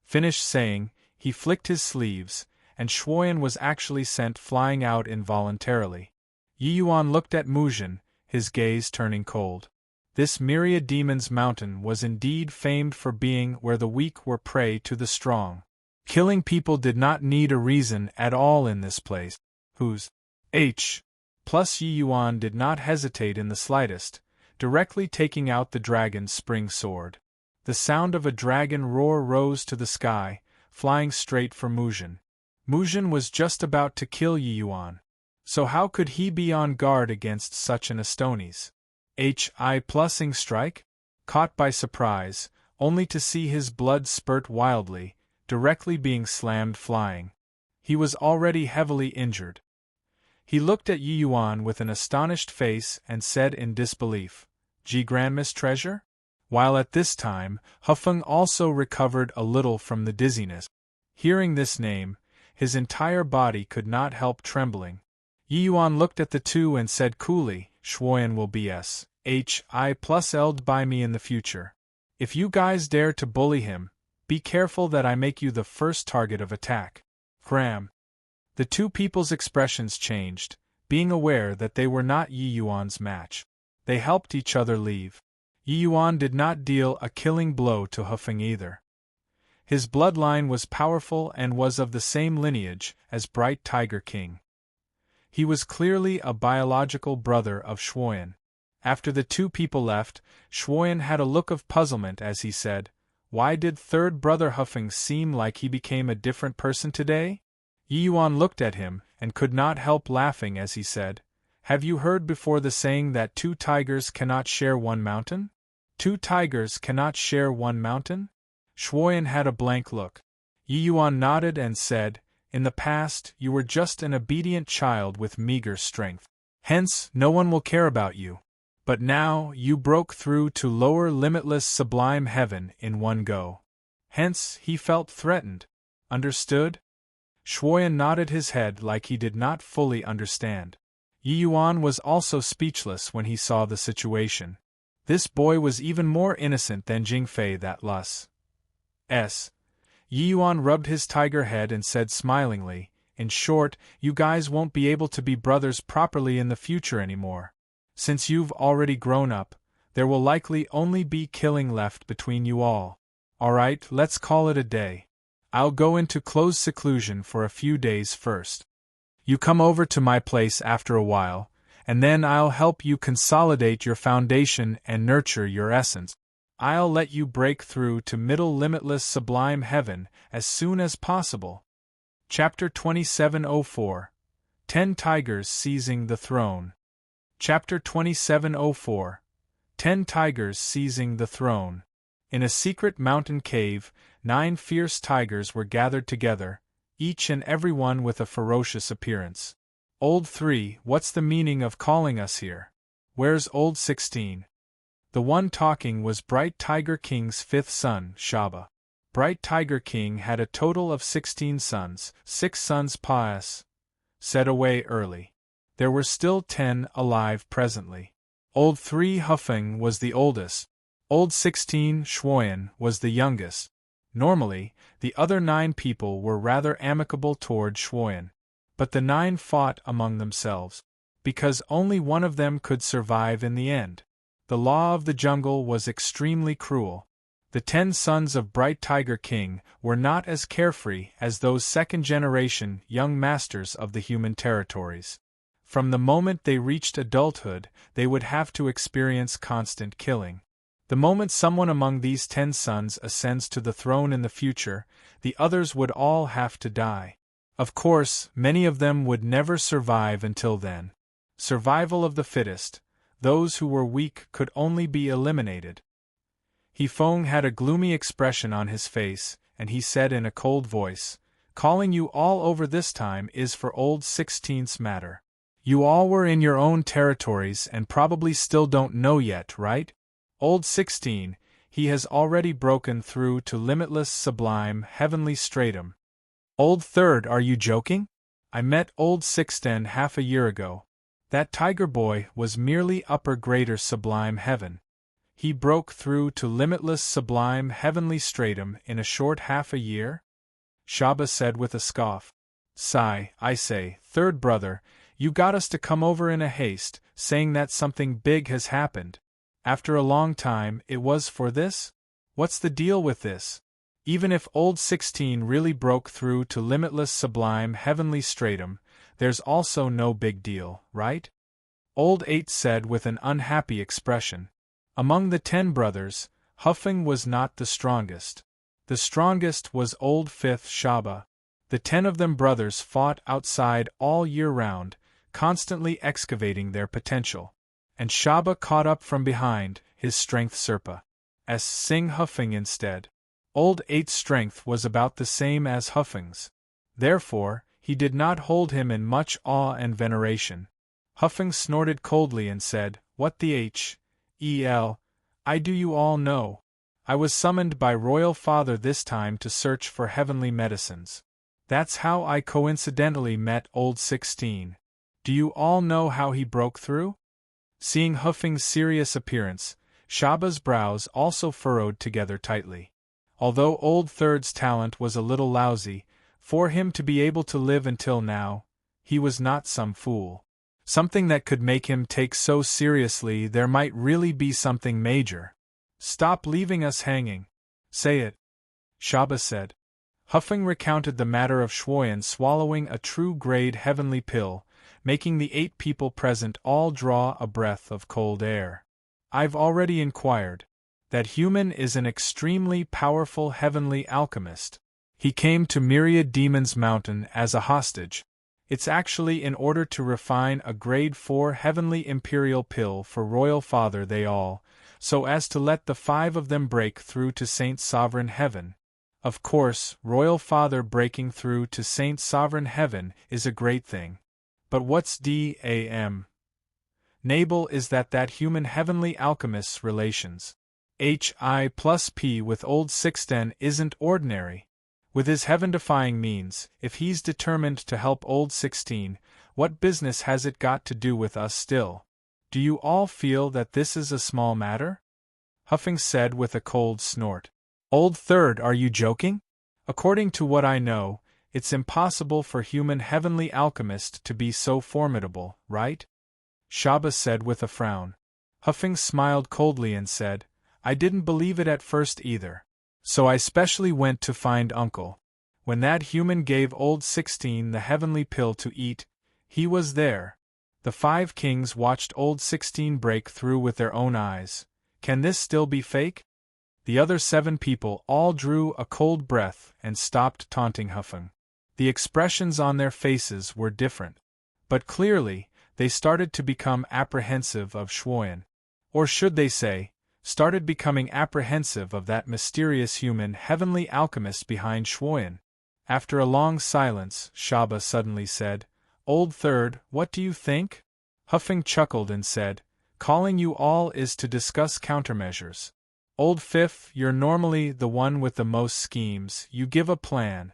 Finished saying, he flicked his sleeves, and Shuoyan was actually sent flying out involuntarily. Yi Yuan looked at Muzhen, his gaze turning cold. This myriad demons mountain was indeed famed for being where the weak were prey to the strong. Killing people did not need a reason at all in this place. Whose plus Yi Yuan did not hesitate in the slightest, directly taking out the dragon's spring sword. The sound of a dragon roar rose to the sky, flying straight for Muzhen. Muzhen was just about to kill Yi Yuan. So how could he be on guard against such an Astonies? Hi+ing strike? Caught by surprise, only to see his blood spurt wildly, directly being slammed flying. He was already heavily injured. He looked at Yi Yuan with an astonished face and said in disbelief, G Grandma's treasure? while at this time, Huffeng also recovered a little from the dizziness. Hearing this name, his entire body could not help trembling. Yi Yuan looked at the two and said coolly, Shuoyan will be SHI+L'd by me in the future. If you guys dare to bully him, be careful that I make you the first target of attack. Cram. The two people's expressions changed, being aware that they were not Yi Yuan's match. They helped each other leave. Yi Yuan did not deal a killing blow to Huffeng either. His bloodline was powerful and was of the same lineage as Bright Tiger King. He was clearly a biological brother of Shuoyan. After the two people left, Shuoyan had a look of puzzlement as he said, Why did third brother Huffeng seem like he became a different person today? Yi Yuan looked at him and could not help laughing as he said, Have you heard before the saying that two tigers cannot share one mountain? Two tigers cannot share one mountain? Shuoyan had a blank look. Yi Yuan nodded and said, In the past, you were just an obedient child with meager strength. Hence, no one will care about you. But now, you broke through to lower limitless sublime heaven in one go. Hence, he felt threatened. Understood? Shuoyan nodded his head like he did not fully understand. Yi Yuan was also speechless when he saw the situation. This boy was even more innocent than Jingfei that Lus. Yi Yuan rubbed his tiger head and said smilingly, In short, you guys won't be able to be brothers properly in the future anymore. Since you've already grown up, there will likely only be killing left between you all. Alright, let's call it a day. I'll go into close seclusion for a few days first. You come over to my place after a while, and then I'll help you consolidate your foundation and nurture your essence. I'll let you break through to middle limitless sublime heaven as soon as possible. Chapter 2704 10 Tigers Seizing the Throne. Chapter 2704 10 Tigers Seizing the Throne. In a secret mountain cave, 9 fierce tigers were gathered together, each and every one with a ferocious appearance. Old 3, what's the meaning of calling us here? Where's Old 16? The one talking was Bright Tiger King's 5th son, Shaba. Bright Tiger King had a total of 16 sons, 6 sons Paas, said away early. There were still 10 alive presently. Old 3 Huffeng was the oldest. Old 16 Shuoyan was the youngest. Normally, the other 9 people were rather amicable toward Shuoyan. But the 9 fought among themselves, because only one of them could survive in the end. The law of the jungle was extremely cruel. The 10 sons of Bright Tiger King were not as carefree as those second-generation young masters of the human territories. From the moment they reached adulthood, they would have to experience constant killing. The moment someone among these 10 sons ascends to the throne in the future, the others would all have to die. Of course, many of them would never survive until then. Survival of the fittest. Those who were weak could only be eliminated. Huifeng had a gloomy expression on his face, and he said in a cold voice, Calling you all over this time is for Old 16's matter. You all were in your own territories and probably still don't know yet, right? Old 16, he has already broken through to limitless sublime heavenly stratum. Old 3rd, are you joking? I met Old 16 half a year ago. That tiger boy was merely upper greater sublime heaven. He broke through to limitless sublime heavenly stratum in a short half a year? Shaba said with a scoff. Sigh, I say, 3rd brother, you got us to come over in a haste, saying that something big has happened. After a long time, it was for this? What's the deal with this? Even if Old 16 really broke through to limitless sublime heavenly stratum, there's also no big deal, right? Old 8 said with an unhappy expression. Among the 10 brothers, Huffeng was not the strongest. The strongest was Old 5th Shaba. The 10 of them brothers fought outside all year round, constantly excavating their potential. And Shaba caught up from behind, his strength Serpa. Sing Huffeng instead. Old 8's strength was about the same as Huffeng's. Therefore, he did not hold him in much awe and veneration. Huffeng snorted coldly and said, What the hell? Do you all know? I was summoned by Royal Father this time to search for heavenly medicines. That's how I coincidentally met Old 16. Do you all know how he broke through? Seeing Huffing's serious appearance, Shaba's brows also furrowed together tightly. Although Old Third's talent was a little lousy, for him to be able to live until now, he was not some fool. Something that could make him take so seriously there might really be something major. Stop leaving us hanging. Say it. Shaba said. Huffing recounted the matter of Schwoyen swallowing a true-grade heavenly pill, making the 8 people present all draw a breath of cold air. I've already inquired. That human is an extremely powerful heavenly alchemist. He came to Myriad Demon's Mountain as a hostage. It's actually in order to refine a grade 4 heavenly imperial pill for Royal Father they all, so as to let the 5 of them break through to Saint Sovereign Heaven. Of course, Royal Father breaking through to Saint Sovereign Heaven is a great thing. But what's D.A.M. Nable is that human heavenly alchemist's relations. H.I.+P. with Old Sixten isn't ordinary. With his heaven-defying means, if he's determined to help Old 16, what business has it got to do with us still? Do you all feel that this is a small matter? Huffing said with a cold snort. Old Third, are you joking? According to what I know, it's impossible for human heavenly alchemist to be so formidable, right? Shaba said with a frown. Huffing smiled coldly and said, I didn't believe it at first either. So I specially went to find Uncle. When that human gave Old 16 the heavenly pill to eat, he was there. The 5 kings watched Old 16 break through with their own eyes. Can this still be fake? The other 7 people all drew a cold breath and stopped taunting Huffing. The expressions on their faces were different. But clearly, they started to become apprehensive of Schwoyen. Or should they say, started becoming apprehensive of that mysterious human heavenly alchemist behind Schwoyen. After a long silence, Shaba suddenly said, Old Third, what do you think? Huffing chuckled and said, calling you all is to discuss countermeasures. Old Fifth, you're normally the one with the most schemes, you give a plan.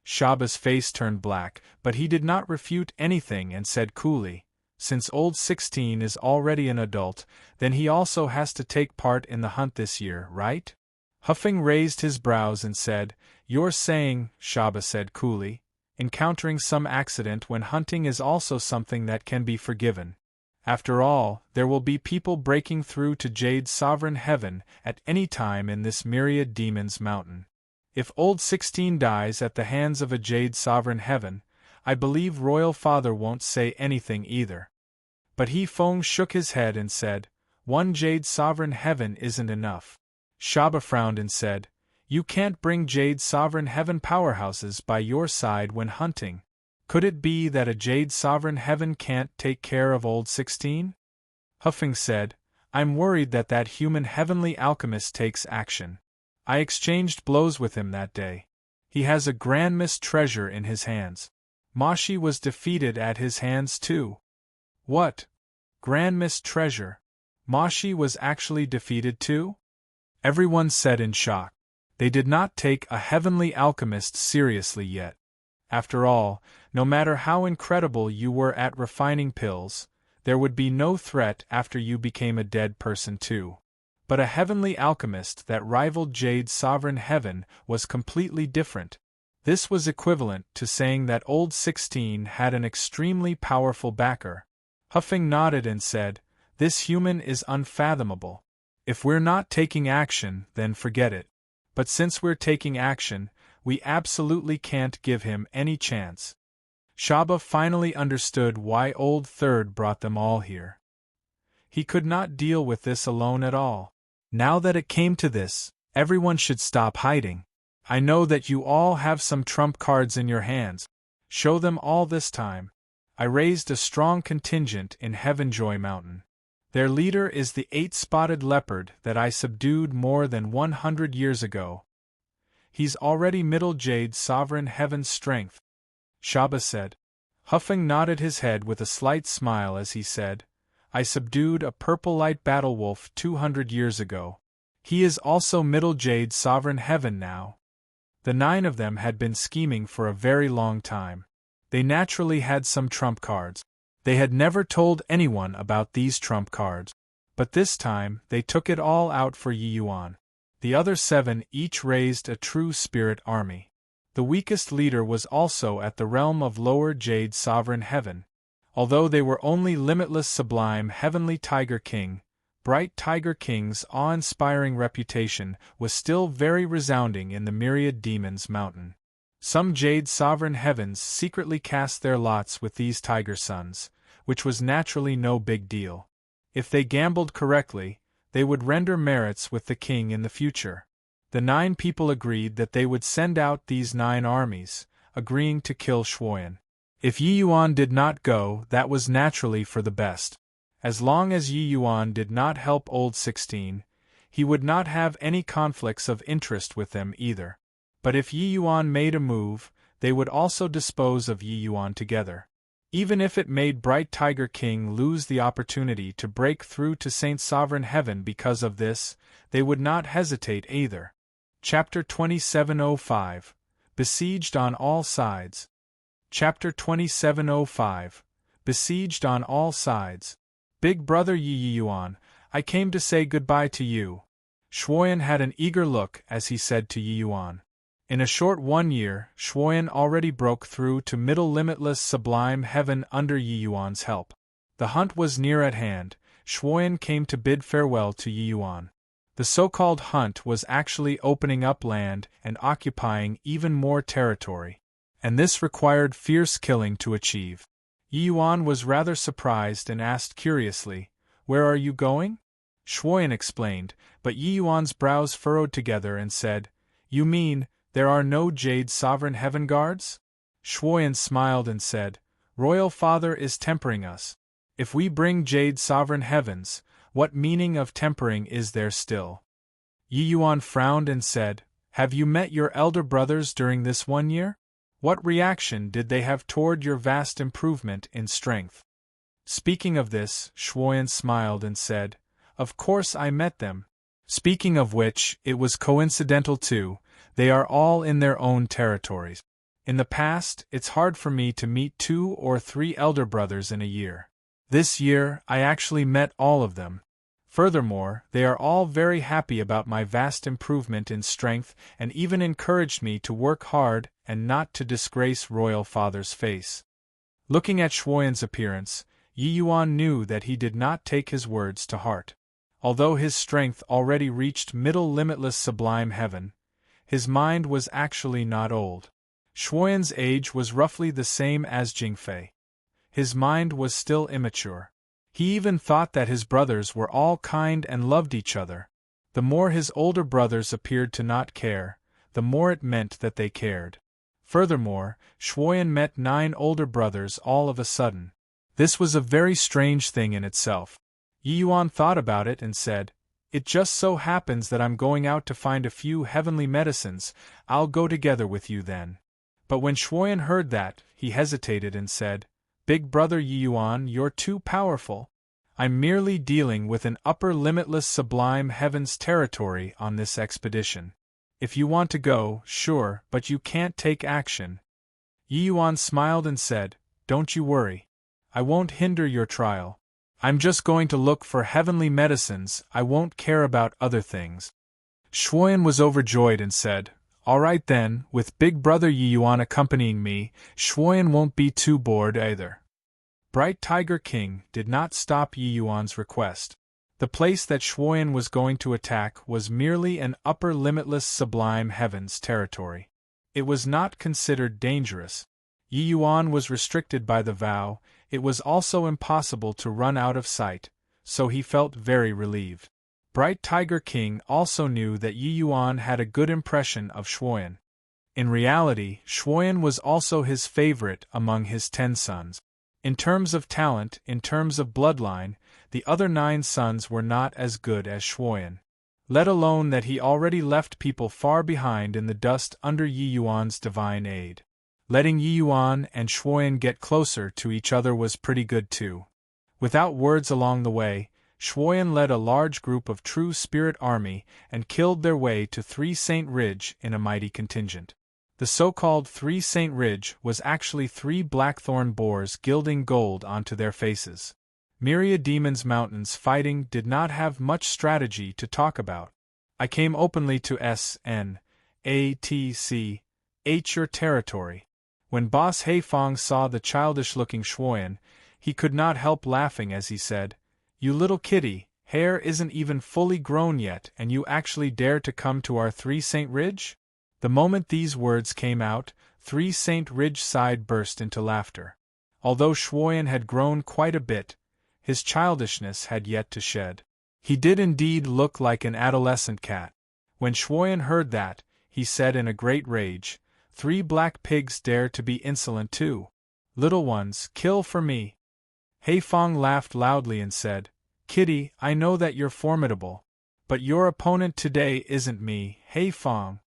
Shaba's face turned black, but he did not refute anything and said coolly, since Old 16 is already an adult, then he also has to take part in the hunt this year, right? Huffing raised his brows and said, You're saying, Shaba said coolly, encountering some accident when hunting is also something that can be forgiven. After all, there will be people breaking through to Jade's Sovereign Heaven at any time in this Myriad Demon's Mountain. If Old 16 dies at the hands of a Jade Sovereign Heaven, I believe Royal Father won't say anything either. But Feng shook his head and said, One Jade Sovereign Heaven isn't enough. Shaba frowned and said, You can't bring Jade Sovereign Heaven powerhouses by your side when hunting. Could it be that a Jade Sovereign Heaven can't take care of Old 16? Huffing said, I'm worried that human heavenly alchemist takes action. I exchanged blows with him that day. He has a grandest treasure in his hands. Moshi was defeated at his hands too. What? Grandest treasure? Moshi was actually defeated too? Everyone said in shock. They did not take a heavenly alchemist seriously yet. After all, no matter how incredible you were at refining pills, there would be no threat after you became a dead person too. But a heavenly alchemist that rivaled Jade's Sovereign Heaven was completely different. This was equivalent to saying that Old 16 had an extremely powerful backer. Huffing nodded and said, This human is unfathomable. If we're not taking action, then forget it. But since we're taking action, we absolutely can't give him any chance. Shaba finally understood why Old Third brought them all here. He could not deal with this alone at all. Now that it came to this, everyone should stop hiding. I know that you all have some trump cards in your hands. Show them all this time. I raised a strong contingent in Heavenjoy Mountain. Their leader is the 8-spotted leopard that I subdued more than 100 years ago. He's already middle Jade Sovereign Heaven's strength. Shaba said. Huffing nodded his head with a slight smile as he said, I subdued a purple light battle wolf 200 years ago. He is also Middle Jade Sovereign Heaven now. The 9 of them had been scheming for a very long time. They naturally had some trump cards. They had never told anyone about these trump cards. But this time, they took it all out for Yi Yuan. The other 7 each raised a true spirit army. The weakest leader was also at the realm of Lower Jade Sovereign Heaven. Although they were only limitless sublime Heavenly Tiger King, Bright Tiger King's awe-inspiring reputation was still very resounding in the myriad demons' mountain. Some Jade Sovereign Heavens secretly cast their lots with these Tiger Sons, which was naturally no big deal. If they gambled correctly, they would render merits with the king in the future. The 9 people agreed that they would send out these 9 armies, agreeing to kill Shuoyan. If Yi Yuan did not go, that was naturally for the best. As long as Yi Yuan did not help Old 16, he would not have any conflicts of interest with them either. But if Yi Yuan made a move, they would also dispose of Yi Yuan together. Even if it made Bright Tiger King lose the opportunity to break through to Saint Sovereign Heaven because of this, they would not hesitate either. Chapter 2705 Besieged on All Sides. Chapter 2705 Besieged on All Sides. Big brother Yi Yuan, I came to say goodbye to you. Shuoyan had an eager look as he said to Yi Yuan. In a short 1 year, Shuoyan already broke through to middle limitless sublime heaven under Yi Yuan's help. The hunt was near at hand. Shuoyan came to bid farewell to Yi Yuan. The so-called hunt was actually opening up land and occupying even more territory, and this required fierce killing to achieve. Yi Yuan was rather surprised and asked curiously, "Where are you going?" Shuoyan explained, but Yi Yuan's brows furrowed together and said, "You mean, there are no Jade Sovereign Heaven guards?" Shuoyan smiled and said, "Royal Father is tempering us. If we bring Jade Sovereign Heavens, what meaning of tempering is there still?" Yi Yuan frowned and said, "Have you met your elder brothers during this 1 year? What reaction did they have toward your vast improvement in strength?" Speaking of this, Shuoyan smiled and said, "Of course I met them. Speaking of which, it was coincidental too, they are all in their own territories. In the past, it's hard for me to meet 2 or 3 elder brothers in a year. This year, I actually met all of them. Furthermore, they are all very happy about my vast improvement in strength and even encouraged me to work hard and not to disgrace Royal Father's face." Looking at Shuoyan's appearance, Yi Yuan knew that he did not take his words to heart. Although his strength already reached middle limitless sublime heaven, his mind was actually not old. Shuoyan's age was roughly the same as Jingfei. His mind was still immature. He even thought that his brothers were all kind and loved each other. The more his older brothers appeared to not care, the more it meant that they cared. Furthermore, Shuoyan met 9 older brothers all of a sudden. This was a very strange thing in itself. Yi Yuan thought about it and said, "It just so happens that I'm going out to find a few heavenly medicines. I'll go together with you then." But when Shuoyan heard that, he hesitated and said, "Big brother Yi Yuan, you're too powerful. I'm merely dealing with an upper limitless sublime heavens territory on this expedition. If you want to go, sure, but you can't take action." Yi Yuan smiled and said, "Don't you worry. I won't hinder your trial. I'm just going to look for heavenly medicines, I won't care about other things." Shuoyan was overjoyed and said, "All right then, with Big Brother Yi Yuan accompanying me, Shuoyan won't be too bored either." Bright Tiger King did not stop Yi Yuan's request. The place that Shuoyan was going to attack was merely an upper limitless sublime heavens territory. It was not considered dangerous. Yi Yuan was restricted by the vow. It was also impossible to run out of sight, so he felt very relieved. Bright Tiger King also knew that Yi Yuan had a good impression of Shuoyan. In reality, Shuoyan was also his favorite among his 10 sons. In terms of talent, in terms of bloodline, the other 9 sons were not as good as Shuoyan. Let alone that he already left people far behind in the dust under Yi Yuan's divine aid. Letting Yi Yuan and Shuoyan get closer to each other was pretty good too. Without words along the way, Shuoyan led a large group of true spirit army and killed their way to Three Saint Ridge in a mighty contingent. The so-called Three Saint Ridge was actually 3 blackthorn boars gilding gold onto their faces. Myriad Demons Mountains fighting did not have much strategy to talk about. I came openly to S.N.A.T.C.H. your territory. When Boss Haifong saw the childish-looking Shuoyan, he could not help laughing as he said, "You little kitty, hair isn't even fully grown yet and you actually dare to come to our Three Saint Ridge?" The moment these words came out, Three Saint Ridge side burst into laughter. Although Shuoyan had grown quite a bit, his childishness had yet to shed. He did indeed look like an adolescent cat. When Shuoyan heard that, he said in a great rage, "3 black pigs dare to be insolent too. Little ones, kill for me." Haifong laughed loudly and said, "Kitty, I know that you're formidable. But your opponent today isn't me, Haifong."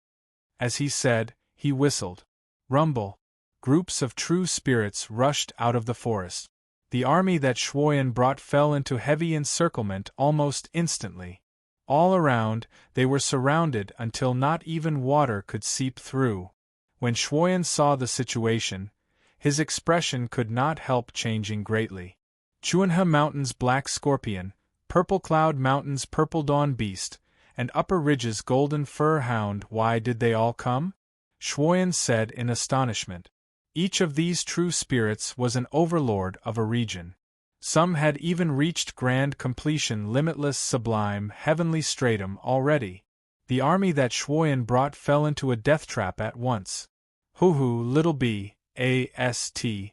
As he said, he whistled. Rumble. Groups of true spirits rushed out of the forest. The army that Shuoyan brought fell into heavy encirclement almost instantly. All around, they were surrounded until not even water could seep through. When Shuoyan saw the situation, his expression could not help changing greatly. Chuanha Mountains Black Scorpion, Purple Cloud Mountains Purple Dawn Beast, and Upper Ridges Golden Fur Hound, why did they all come? Shuoyan said in astonishment. Each of these true spirits was an overlord of a region. Some had even reached grand completion, limitless, sublime, heavenly stratum already. The army that Shuoyan brought fell into a death trap at once. Hoo-hoo, little bee, A-S-T-A-R-D,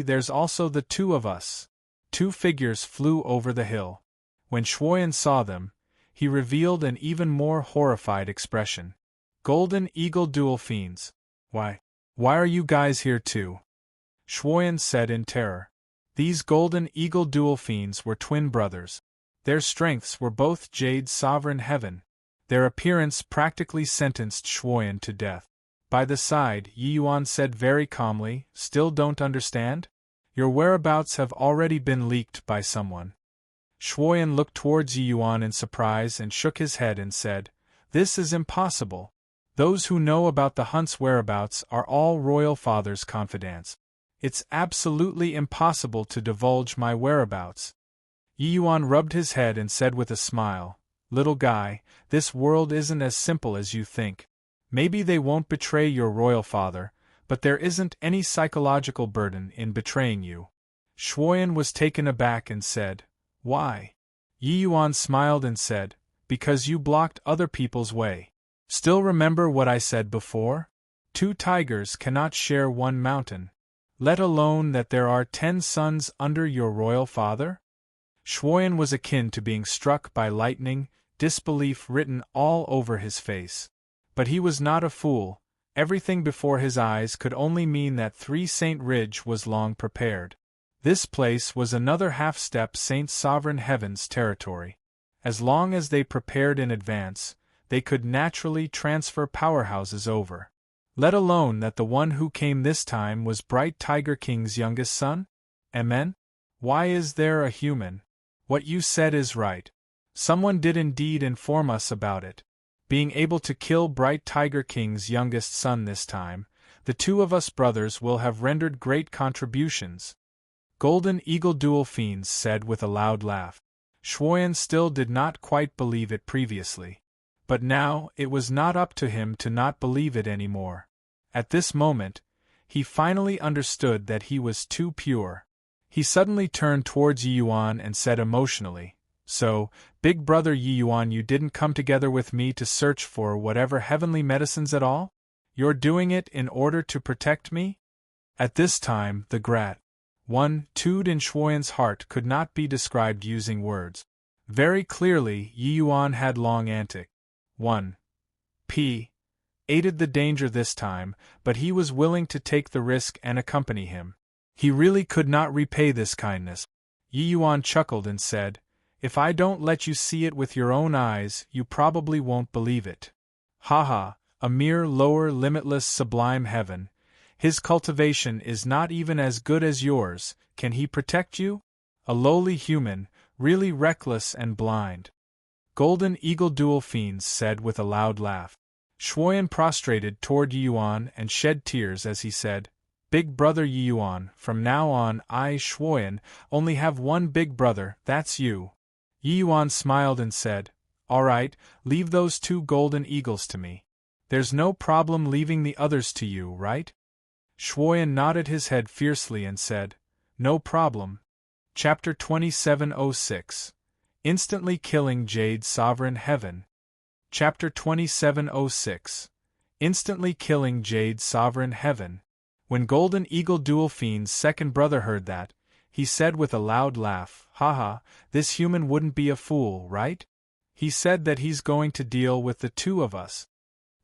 there's also the 2 of us. 2 figures flew over the hill. When Shuoyan saw them, he revealed an even more horrified expression. Golden Eagle Dual Fiends. Why are you guys here too? Shuoyan said in terror. These Golden Eagle Dual Fiends were twin brothers. Their strengths were both Jade Sovereign Heaven. Their appearance practically sentenced Shuoyan to death. By the side, Yi Yuan said very calmly, "Still don't understand? Your whereabouts have already been leaked by someone." Shuoyan looked towards Yi Yuan in surprise and shook his head and said, "This is impossible. Those who know about the hunt's whereabouts are all Royal Father's confidants. It's absolutely impossible to divulge my whereabouts." Yi Yuan rubbed his head and said with a smile, "Little guy, this world isn't as simple as you think. Maybe they won't betray your Royal Father, but there isn't any psychological burden in betraying you." Shuoyan was taken aback and said, "Why?" Yi Yuan smiled and said, "Because you blocked other people's way. Still remember what I said before? 2 tigers cannot share one mountain. Let alone that there are 10 sons under your Royal Father?" Shuoyan was akin to being struck by lightning, disbelief written all over his face. But he was not a fool. Everything before his eyes could only mean that Three Saint Ridge was long prepared. This place was another half-step Saint Sovereign Heaven's territory. As long as they prepared in advance, they could naturally transfer powerhouses over. Let alone that the one who came this time was Bright Tiger King's youngest son? Amen? Why is there a human? What you said is right. Someone did indeed inform us about it. Being able to kill Bright Tiger King's youngest son this time, the 2 of us brothers will have rendered great contributions. Golden Eagle Dual Fiends said with a loud laugh. Shuoyan still did not quite believe it previously. But now, it was not up to him to not believe it anymore. At this moment, he finally understood that he was too pure. He suddenly turned towards Yi Yuan and said emotionally, "So, big brother Yi Yuan, you didn't come together with me to search for whatever heavenly medicines at all? You're doing it in order to protect me?" At this time, the gratitude in Shuoyan's heart could not be described using words. Very clearly, Yi Yuan had long antic. 1. Aided the danger this time, but he was willing to take the risk and accompany him. He really could not repay this kindness. Yi Yuan chuckled and said, "If I don't let you see it with your own eyes, you probably won't believe it. Haha, a mere lower, limitless, sublime heaven. His cultivation is not even as good as yours. Can he protect you? A lowly human, really reckless and blind. Golden Eagle Dual Fiends said with a loud laugh. Shuoyan prostrated toward Yuan and shed tears as he said, Big brother Yuan, from now on I, Shuoyan, only have one big brother, that's you. Yuan smiled and said, All right, leave those 2 golden eagles to me. There's no problem leaving the others to you, right? Shuoyan nodded his head fiercely and said, No problem. Chapter 2706. Instantly Killing Jade Sovereign Heaven. Chapter 2706. Instantly Killing Jade Sovereign Heaven. When Golden Eagle Dual Fiend's second brother heard that, he said with a loud laugh, Haha, this human wouldn't be a fool, right? He said that he's going to deal with the 2 of us.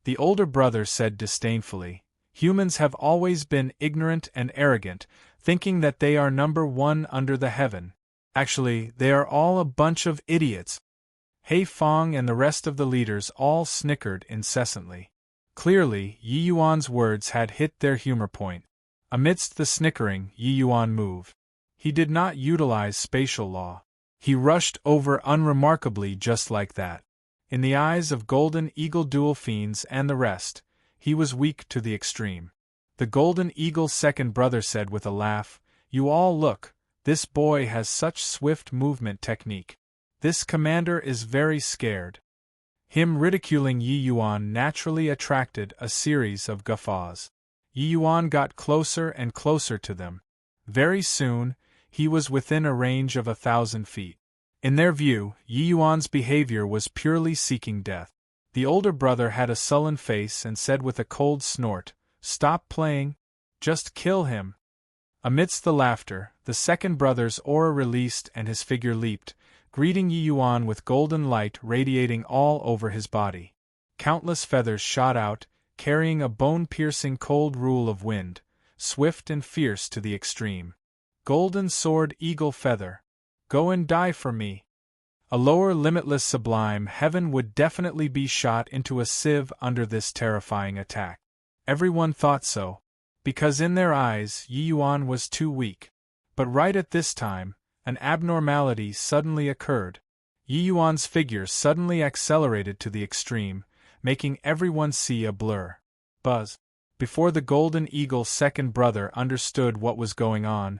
The older brother said disdainfully, Humans have always been ignorant and arrogant, thinking that they are number 1 under the heaven. Actually, they are all a bunch of idiots. Hei Fong and the rest of the leaders all snickered incessantly. Clearly, Yi Yuan's words had hit their humor point. Amidst the snickering, Yi Yuan moved. He did not utilize spatial law. He rushed over unremarkably just like that. In the eyes of Golden Eagle Dual Fiends and the rest, he was weak to the extreme. The Golden Eagle's second brother said with a laugh, You all look, this boy has such swift movement technique. This commander is very scared. Him ridiculing Yi Yuan naturally attracted a series of guffaws. Yi Yuan got closer and closer to them. Very soon, he was within a range of 1,000 feet. In their view, Yi Yuan's behavior was purely seeking death. The older brother had a sullen face and said with a cold snort, Stop playing. Just kill him. Amidst the laughter, the second brother's aura released and his figure leaped, greeting Yi Yuan with golden light radiating all over his body. Countless feathers shot out, carrying a bone-piercing cold rule of wind, swift and fierce to the extreme. Golden Sword Eagle Feather. Go and die for me. A lower limitless sublime heaven would definitely be shot into a sieve under this terrifying attack. Everyone thought so, because in their eyes Yi Yuan was too weak. But right at this time, an abnormality suddenly occurred. Yi Yuan's figure suddenly accelerated to the extreme, making everyone see a blur. Buzz. Before the Golden Eagle's second brother understood what was going on,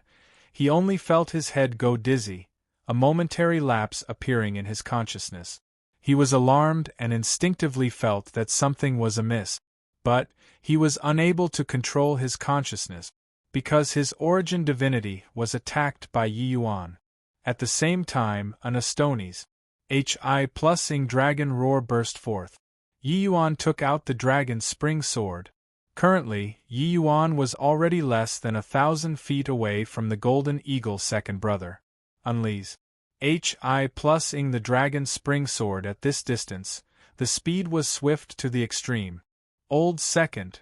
he only felt his head go dizzy, a momentary lapse appearing in his consciousness. He was alarmed and instinctively felt that something was amiss, but he was unable to control his consciousness, because his origin divinity was attacked by Yi Yuan. At the same time, an Astoni's HI+ing dragon roar burst forth. Yi Yuan took out the dragon's spring sword. Currently, Yi Yuan was already less than 1,000 feet away from the Golden Eagle's second brother. Unleash. HI+ing the dragon's spring sword at this distance, the speed was swift to the extreme. Old second.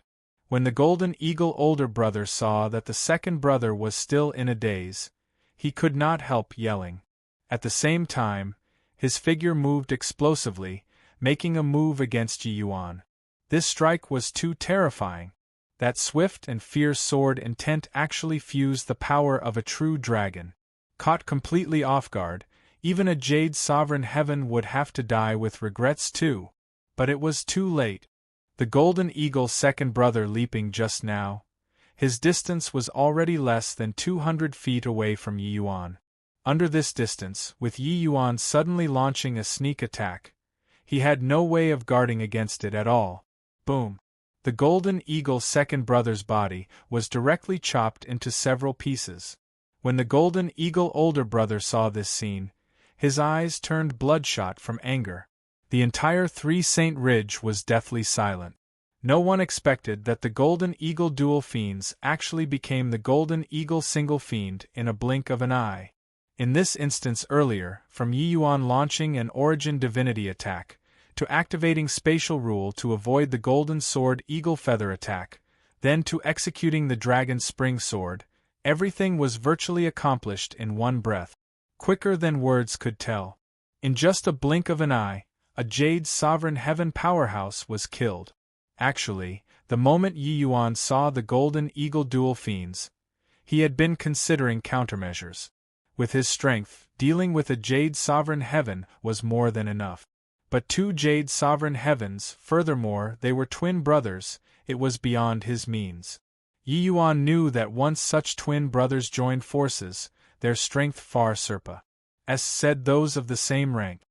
When the Golden Eagle older brother saw that the second brother was still in a daze, he could not help yelling. At the same time, his figure moved explosively, making a move against Yi Yuan. This strike was too terrifying. That swift and fierce sword intent actually fused the power of a true dragon. Caught completely off guard, even a Jade Sovereign Heaven would have to die with regrets too. But it was too late. The Golden Eagle's second brother leaping just now. His distance was already less than 200 feet away from Yi Yuan. Under this distance, with Yi Yuan suddenly launching a sneak attack, he had no way of guarding against it at all. Boom! The Golden Eagle's second brother's body was directly chopped into several pieces. When the Golden Eagle older brother saw this scene, his eyes turned bloodshot from anger. The entire 3 Saint Ridge was deathly silent. No one expected that the Golden Eagle Dual Fiends actually became the Golden Eagle Single Fiend in a blink of an eye. In this instance earlier, from Yi Yuan launching an Origin Divinity attack, to activating Spatial Rule to avoid the Golden Sword Eagle Feather attack, then to executing the Dragon Spring Sword, everything was virtually accomplished in one breath. Quicker than words could tell. In just a blink of an eye, a Jade Sovereign Heaven powerhouse was killed. Actually, the moment Yi Yuan saw the Golden Eagle Dual Fiends, he had been considering countermeasures. With his strength, dealing with a Jade Sovereign Heaven was more than enough. But 2 Jade Sovereign Heavens, furthermore, they were twin brothers, it was beyond his means. Yi Yuan knew that once such twin brothers joined forces, their strength far surpassed those of the same rank.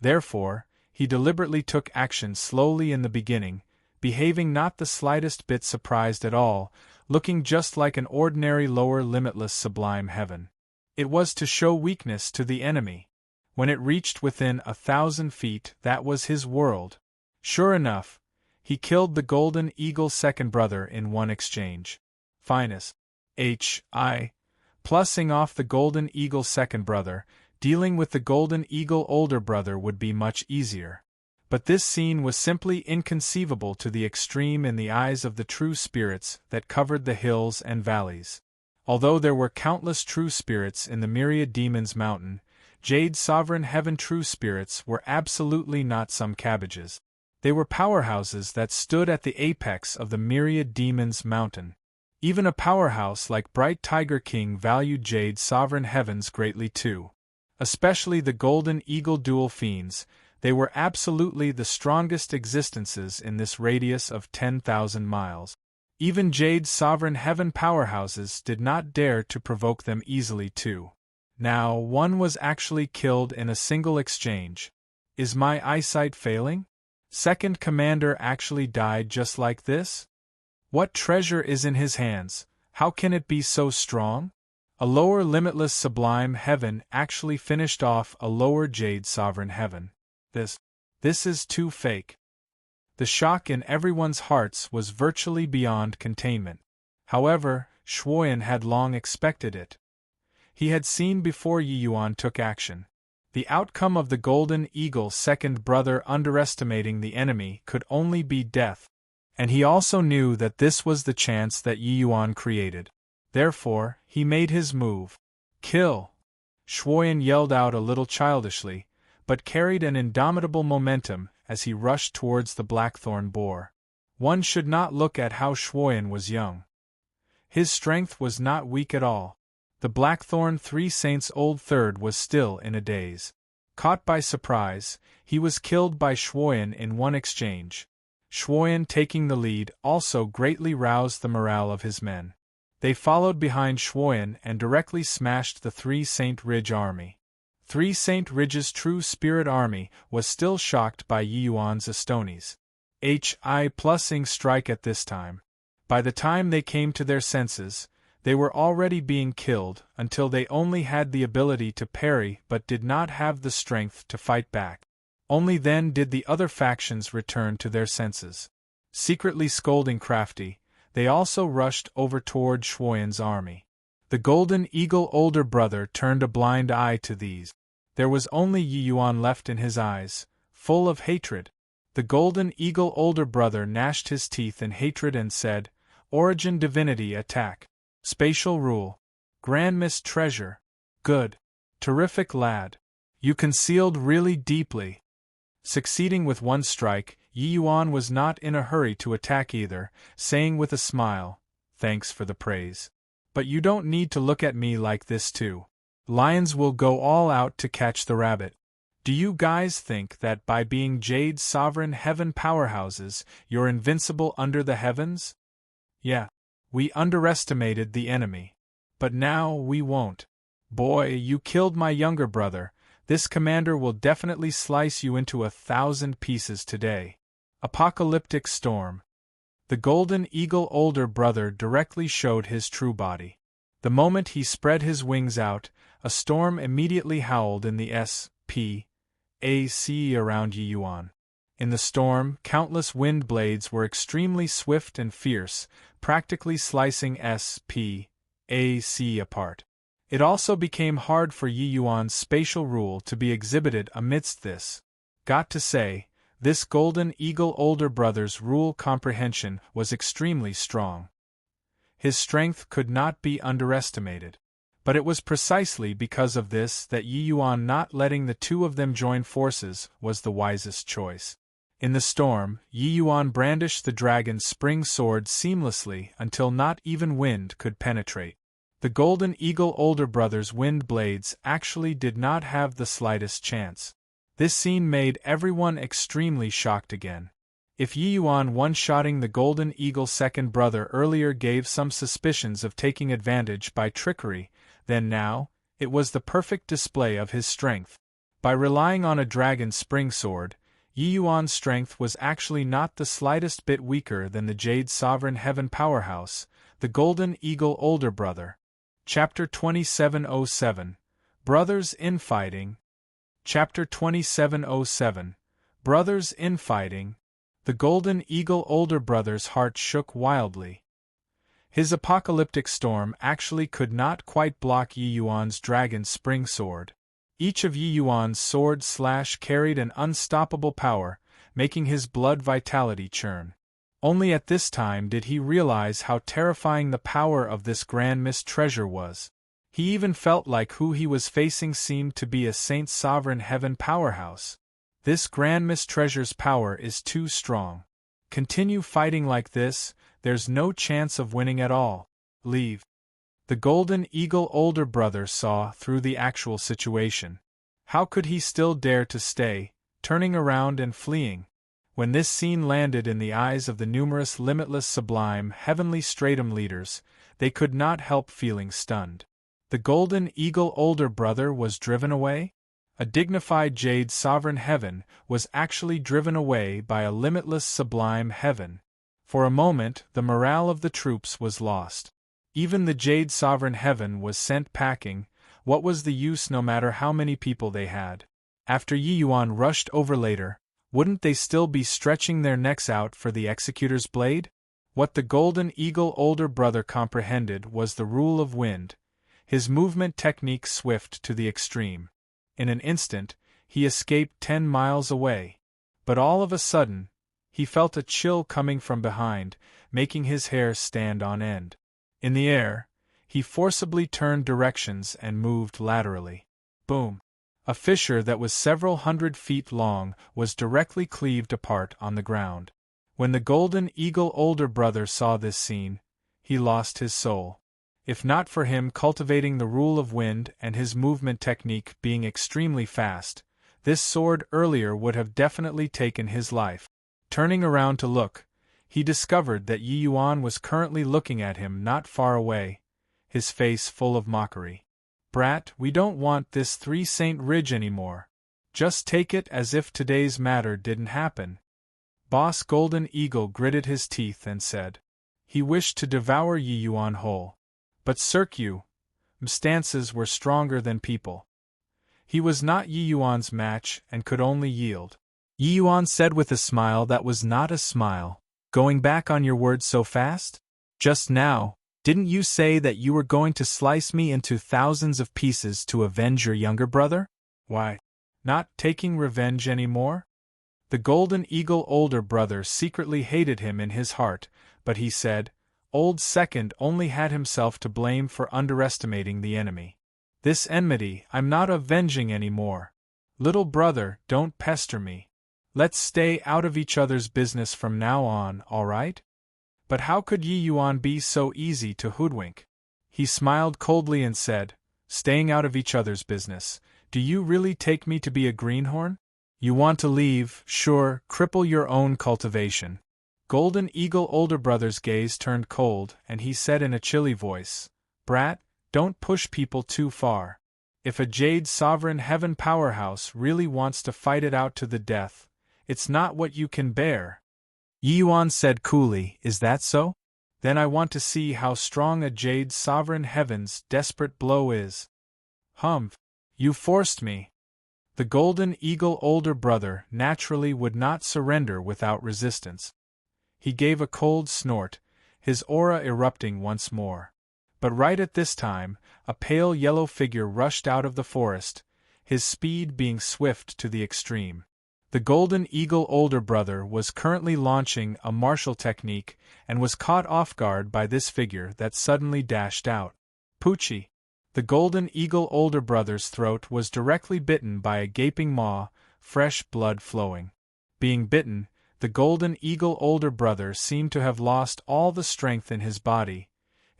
Therefore, he deliberately took action slowly in the beginning, behaving not the slightest bit surprised at all, looking just like an ordinary lower limitless sublime heaven. It was to show weakness to the enemy. When it reached within 1,000 feet, that was his world. Sure enough, he killed the Golden Eagle second brother in one exchange. Finest. Plussing off the Golden Eagle second brother, dealing with the Golden Eagle older brother would be much easier. But this scene was simply inconceivable to the extreme in the eyes of the true spirits that covered the hills and valleys. Although there were countless true spirits in the myriad demons mountain, Jade Sovereign Heaven true spirits were absolutely not some cabbages. They were powerhouses that stood at the apex of the myriad demons mountain. Even a powerhouse like Bright Tiger King valued Jade Sovereign Heavens greatly too. Especially the Golden Eagle Dual Fiends, they were absolutely the strongest existences in this radius of 10,000 miles. Even Jade Sovereign Heaven powerhouses did not dare to provoke them easily too. Now, one was actually killed in a single exchange. Is my eyesight failing? Second Commander actually died just like this? What treasure is in his hands? How can it be so strong? A lower limitless sublime heaven actually finished off a lower Jade Sovereign Heaven. This is too fake. The shock in everyone's hearts was virtually beyond containment. However, Shuoyan had long expected it. He had seen before Yi Yuan took action. The outcome of the Golden Eagle second brother underestimating the enemy could only be death. And he also knew that this was the chance that Yi Yuan created. Therefore, he made his move. Kill! Shuoyan yelled out a little childishly, but carried an indomitable momentum as he rushed towards the blackthorn boar. One should not look at how Shuoyan was young. His strength was not weak at all. The Blackthorn Three Saints' old third was still in a daze. Caught by surprise, he was killed by Shuoyan in one exchange. Shuoyan taking the lead also greatly roused the morale of his men. They followed behind Shuoyan and directly smashed the Three Saint Ridge army. Three Saint Ridge's true spirit army was still shocked by Yi Yuan's Astonies. Plussing strike at this time. By the time they came to their senses, they were already being killed until they only had the ability to parry but did not have the strength to fight back. Only then did the other factions return to their senses. Secretly scolding crafty, they also rushed over toward Shuoyan's army. The Golden Eagle older brother turned a blind eye to these. There was only Yi Yuan left in his eyes, full of hatred. The Golden Eagle older brother gnashed his teeth in hatred and said, "Origin Divinity attack. Spatial rule. Grand Miss Treasure. Good. Terrific lad. You concealed really deeply." Succeeding with one strike, Yi Yuan was not in a hurry to attack either, saying with a smile, "Thanks for the praise. But you don't need to look at me like this too. Lions will go all out to catch the rabbit. Do you guys think that by being Jade Sovereign Heaven powerhouses, you're invincible under the heavens? Yeah. We underestimated the enemy. But now we won't. Boy, you killed my younger brother. This commander will definitely slice you into 1,000 pieces today." Apocalyptic storm. The Golden Eagle older brother directly showed his true body. The moment he spread his wings out, a storm immediately howled in the space around Yi Yuan. In the storm, countless wind blades were extremely swift and fierce, practically slicing space apart. It also became hard for Yi Yuan's spatial rule to be exhibited amidst this. Got to say, this Golden Eagle older brother's rule comprehension was extremely strong. His strength could not be underestimated. But it was precisely because of this that Yi Yuan not letting the two of them join forces was the wisest choice. In the storm, Yi Yuan brandished the dragon's spring sword seamlessly until not even wind could penetrate. The Golden Eagle older brother's wind blades actually did not have the slightest chance. This scene made everyone extremely shocked again. If Yi Yuan one-shotting the Golden Eagle second brother earlier gave some suspicions of taking advantage by trickery, then now, it was the perfect display of his strength. By relying on a dragon spring sword, Yi Yuan's strength was actually not the slightest bit weaker than the Jade Sovereign Heaven powerhouse, the Golden Eagle older brother. Chapter 2707 Brothers Infighting. Chapter 2707 Brothers Infighting. The Golden Eagle older brother's heart shook wildly. His apocalyptic storm actually could not quite block Yi Yuan's dragon spring sword. Each of Yi Yuan's swords carried an unstoppable power, making his blood vitality churn. Only at this time did he realize how terrifying the power of this grand mist treasure was. He even felt like who he was facing seemed to be a Saint Sovereign Heaven powerhouse. This grand mist treasure's power is too strong. Continue fighting like this, there's no chance of winning at all. Leave. The Golden Eagle older brother saw through the actual situation. How could he still dare to stay, turning around and fleeing? When this scene landed in the eyes of the numerous limitless sublime heavenly stratum leaders, they could not help feeling stunned. The Golden Eagle older brother was driven away? A dignified Jade Sovereign Heaven was actually driven away by a limitless sublime heaven. For a moment, the morale of the troops was lost. Even the Jade Sovereign Heaven was sent packing. What was the use no matter how many people they had? After Yi Yuan rushed over later, wouldn't they still be stretching their necks out for the executor's blade? What the Golden Eagle older brother comprehended was the rule of wind, his movement technique swift to the extreme. In an instant, he escaped 10 miles away. But all of a sudden, he felt a chill coming from behind, making his hair stand on end. In the air, he forcibly turned directions and moved laterally. Boom! A fissure that was several hundred feet long was directly cleaved apart on the ground. When the Golden Eagle older brother saw this scene, he lost his soul. If not for him cultivating the rule of wind and his movement technique being extremely fast, this sword earlier would have definitely taken his life. Turning around to look, he discovered that Yi Yuan was currently looking at him not far away, his face full of mockery. "Brat, we don't want this 3 Saint Ridge anymore. Just take it as if today's matter didn't happen." Boss Golden Eagle gritted his teeth and said. He wished to devour Yi Yuan whole. But Cirque, stances were stronger than people. He was not Yi Yuan's match and could only yield. Yi Yuan said with a smile that was not a smile, "Going back on your words so fast? Just now, didn't you say that you were going to slice me into thousands of pieces to avenge your younger brother? Why, not taking revenge anymore?" The Golden Eagle older brother secretly hated him in his heart, but he said, Old Second only had himself to blame for underestimating the enemy. "This enmity I'm not avenging anymore. Little brother, don't pester me. Let's stay out of each other's business from now on, all right?" But how could Yi Yuan be so easy to hoodwink? He smiled coldly and said, "Staying out of each other's business, do you really take me to be a greenhorn? You want to leave, sure, cripple your own cultivation." Golden Eagle older brother's gaze turned cold and he said in a chilly voice, "Brat, don't push people too far. If a Jade Sovereign Heaven powerhouse really wants to fight it out to the death, it's not what you can bear." Yi Yuan said coolly, "Is that so? Then I want to see how strong a Jade Sovereign Heaven's desperate blow is." "Humph! You forced me." The Golden Eagle older brother naturally would not surrender without resistance. He gave a cold snort, his aura erupting once more. But right at this time, a pale yellow figure rushed out of the forest, his speed being swift to the extreme. The Golden Eagle older brother was currently launching a martial technique and was caught off guard by this figure that suddenly dashed out. Poochie! The Golden Eagle older brother's throat was directly bitten by a gaping maw, fresh blood flowing. Being bitten, the Golden Eagle older brother seemed to have lost all the strength in his body.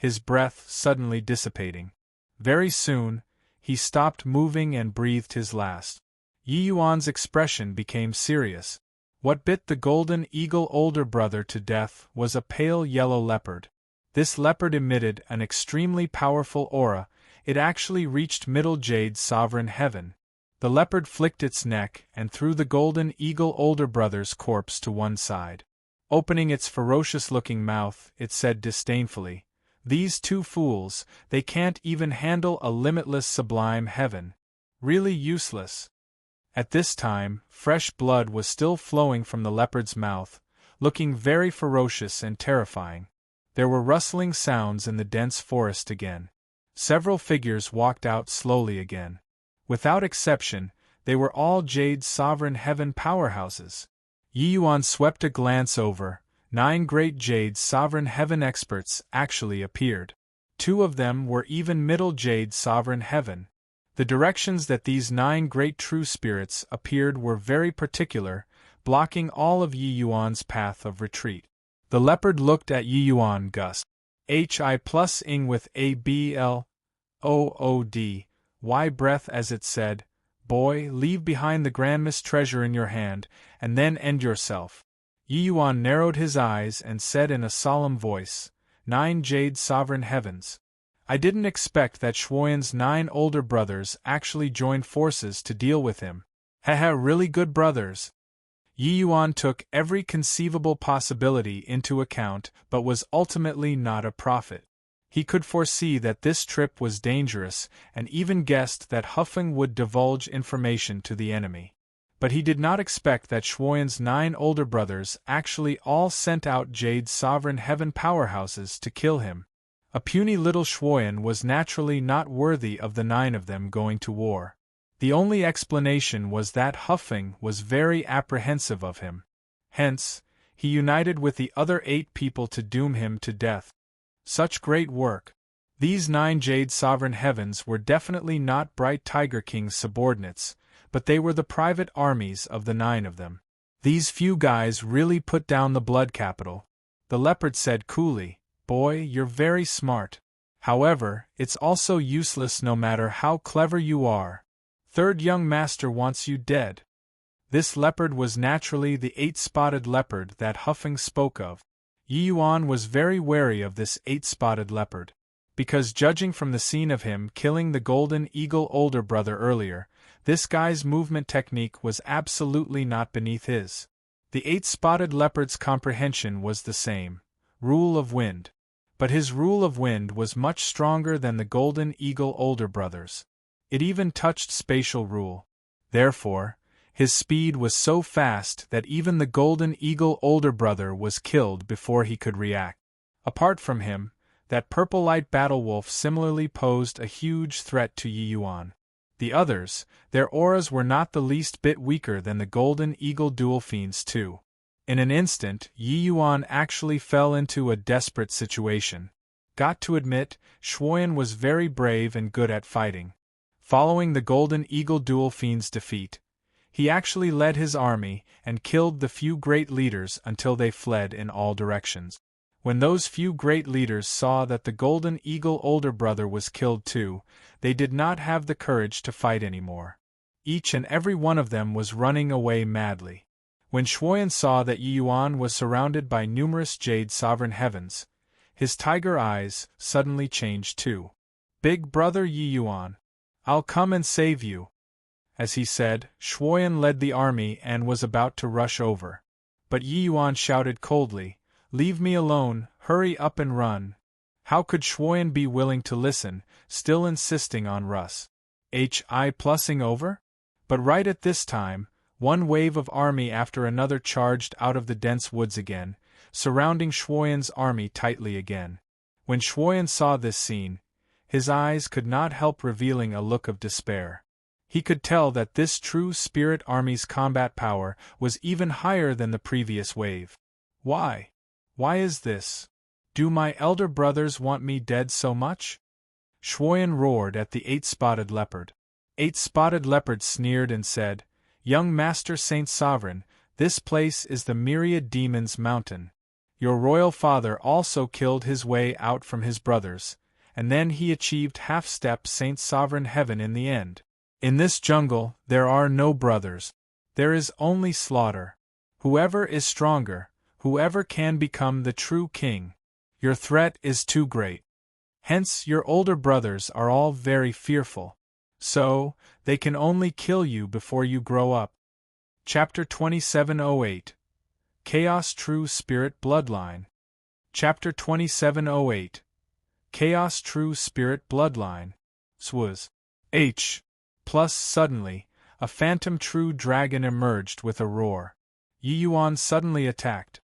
his breath suddenly dissipating. Very soon, he stopped moving and breathed his last. Yi Yuan's expression became serious. What bit the golden eagle older brother to death was a pale yellow leopard. This leopard emitted an extremely powerful aura. It actually reached Middle Jade's sovereign heaven. The leopard flicked its neck and threw the golden eagle older brother's corpse to one side. Opening its ferocious-looking mouth, it said disdainfully, "These two fools, they can't even handle a limitless sublime heaven. Really useless." At this time, fresh blood was still flowing from the leopard's mouth, looking very ferocious and terrifying. There were rustling sounds in the dense forest again. Several figures walked out slowly again. Without exception, they were all Jade's sovereign heaven powerhouses. Yi Yuan swept a glance over. 9 great Jade's sovereign heaven experts actually appeared. 2 of them were even Middle Jade's sovereign heaven. The directions that these 9 great true spirits appeared were very particular, blocking all of Yi Yuan's path of retreat. The leopard looked at Yi Yuan Gus. Hi plus ing with ABLOOD. Y breath as it said, "Boy, leave behind the grandest treasure in your hand, and then end yourself." Yi Yuan narrowed his eyes and said in a solemn voice, 9 Jade sovereign heavens. I didn't expect that Shuoyan's 9 older brothers actually joined forces to deal with him. Haha, really good brothers. Yi Yuan took every conceivable possibility into account but was ultimately not a prophet. He could foresee that this trip was dangerous and even guessed that Huffeng would divulge information to the enemy. But he did not expect that Shuoyan's 9 older brothers actually all sent out Jade's sovereign heaven powerhouses to kill him. A puny little Shuoyan was naturally not worthy of the 9 of them going to war. The only explanation was that Huffeng was very apprehensive of him. Hence, he united with the other 8 people to doom him to death. Such great work. These 9 Jade sovereign heavens were definitely not Bright Tiger King's subordinates, but they were the private armies of the 9 of them. These few guys really put down the blood capital. The leopard said coolly, "Boy, you're very smart. However, it's also useless no matter how clever you are. Third young master wants you dead." This leopard was naturally the 8-spotted leopard that Huffeng spoke of. Yi Yuan was very wary of this 8-spotted leopard, because judging from the scene of him killing the golden eagle older brother earlier, this guy's movement technique was absolutely not beneath his. The 8-spotted leopard's comprehension was the same, rule of wind. But his rule of wind was much stronger than the golden eagle older brothers. It even touched spatial rule. Therefore, his speed was so fast that even the golden eagle older brother was killed before he could react. Apart from him, that purple light battle wolf similarly posed a huge threat to Yi Yuan. The others, their auras were not the least bit weaker than the golden eagle dual fiends too. In an instant, Yi Yuan actually fell into a desperate situation. Got to admit, Shuoyan was very brave and good at fighting. Following the golden eagle dual fiend's defeat, he actually led his army and killed the few great leaders until they fled in all directions. When those few great leaders saw that the golden eagle older brother was killed too, they did not have the courage to fight anymore. Each and every one of them was running away madly. When Shuoyan saw that Yi Yuan was surrounded by numerous Jade sovereign heavens, his tiger eyes suddenly changed too. "Big brother Yi Yuan, I'll come and save you." As he said, Shuoyan led the army and was about to rush over. But Yi Yuan shouted coldly, "Leave me alone, hurry up and run." How could Shuoyan be willing to listen, still insisting on Russ? Hi plussing over? But right at this time, one wave of army after another charged out of the dense woods again, surrounding Shuoyan's army tightly again. When Shuoyan saw this scene, his eyes could not help revealing a look of despair. He could tell that this true spirit army's combat power was even higher than the previous wave. Why? Why is this? Do my elder brothers want me dead so much? Shuoyan roared at the 8-spotted leopard. 8-spotted leopard sneered and said, "Young Master Saint Sovereign, this place is the Myriad Demons Mountain. Your royal father also killed his way out from his brothers, and then he achieved half-step Saint Sovereign Heaven in the end. In this jungle, there are no brothers. There is only slaughter. Whoever is stronger, whoever can become the true king. Your threat is too great. Hence your older brothers are all very fearful. So, they can only kill you before you grow up. Chapter 2708. Chaos True Spirit Bloodline. Chapter 2708. Chaos True Spirit Bloodline. Swaz. H. Plus suddenly, a phantom true dragon emerged with a roar. Yi Yuan suddenly attacked.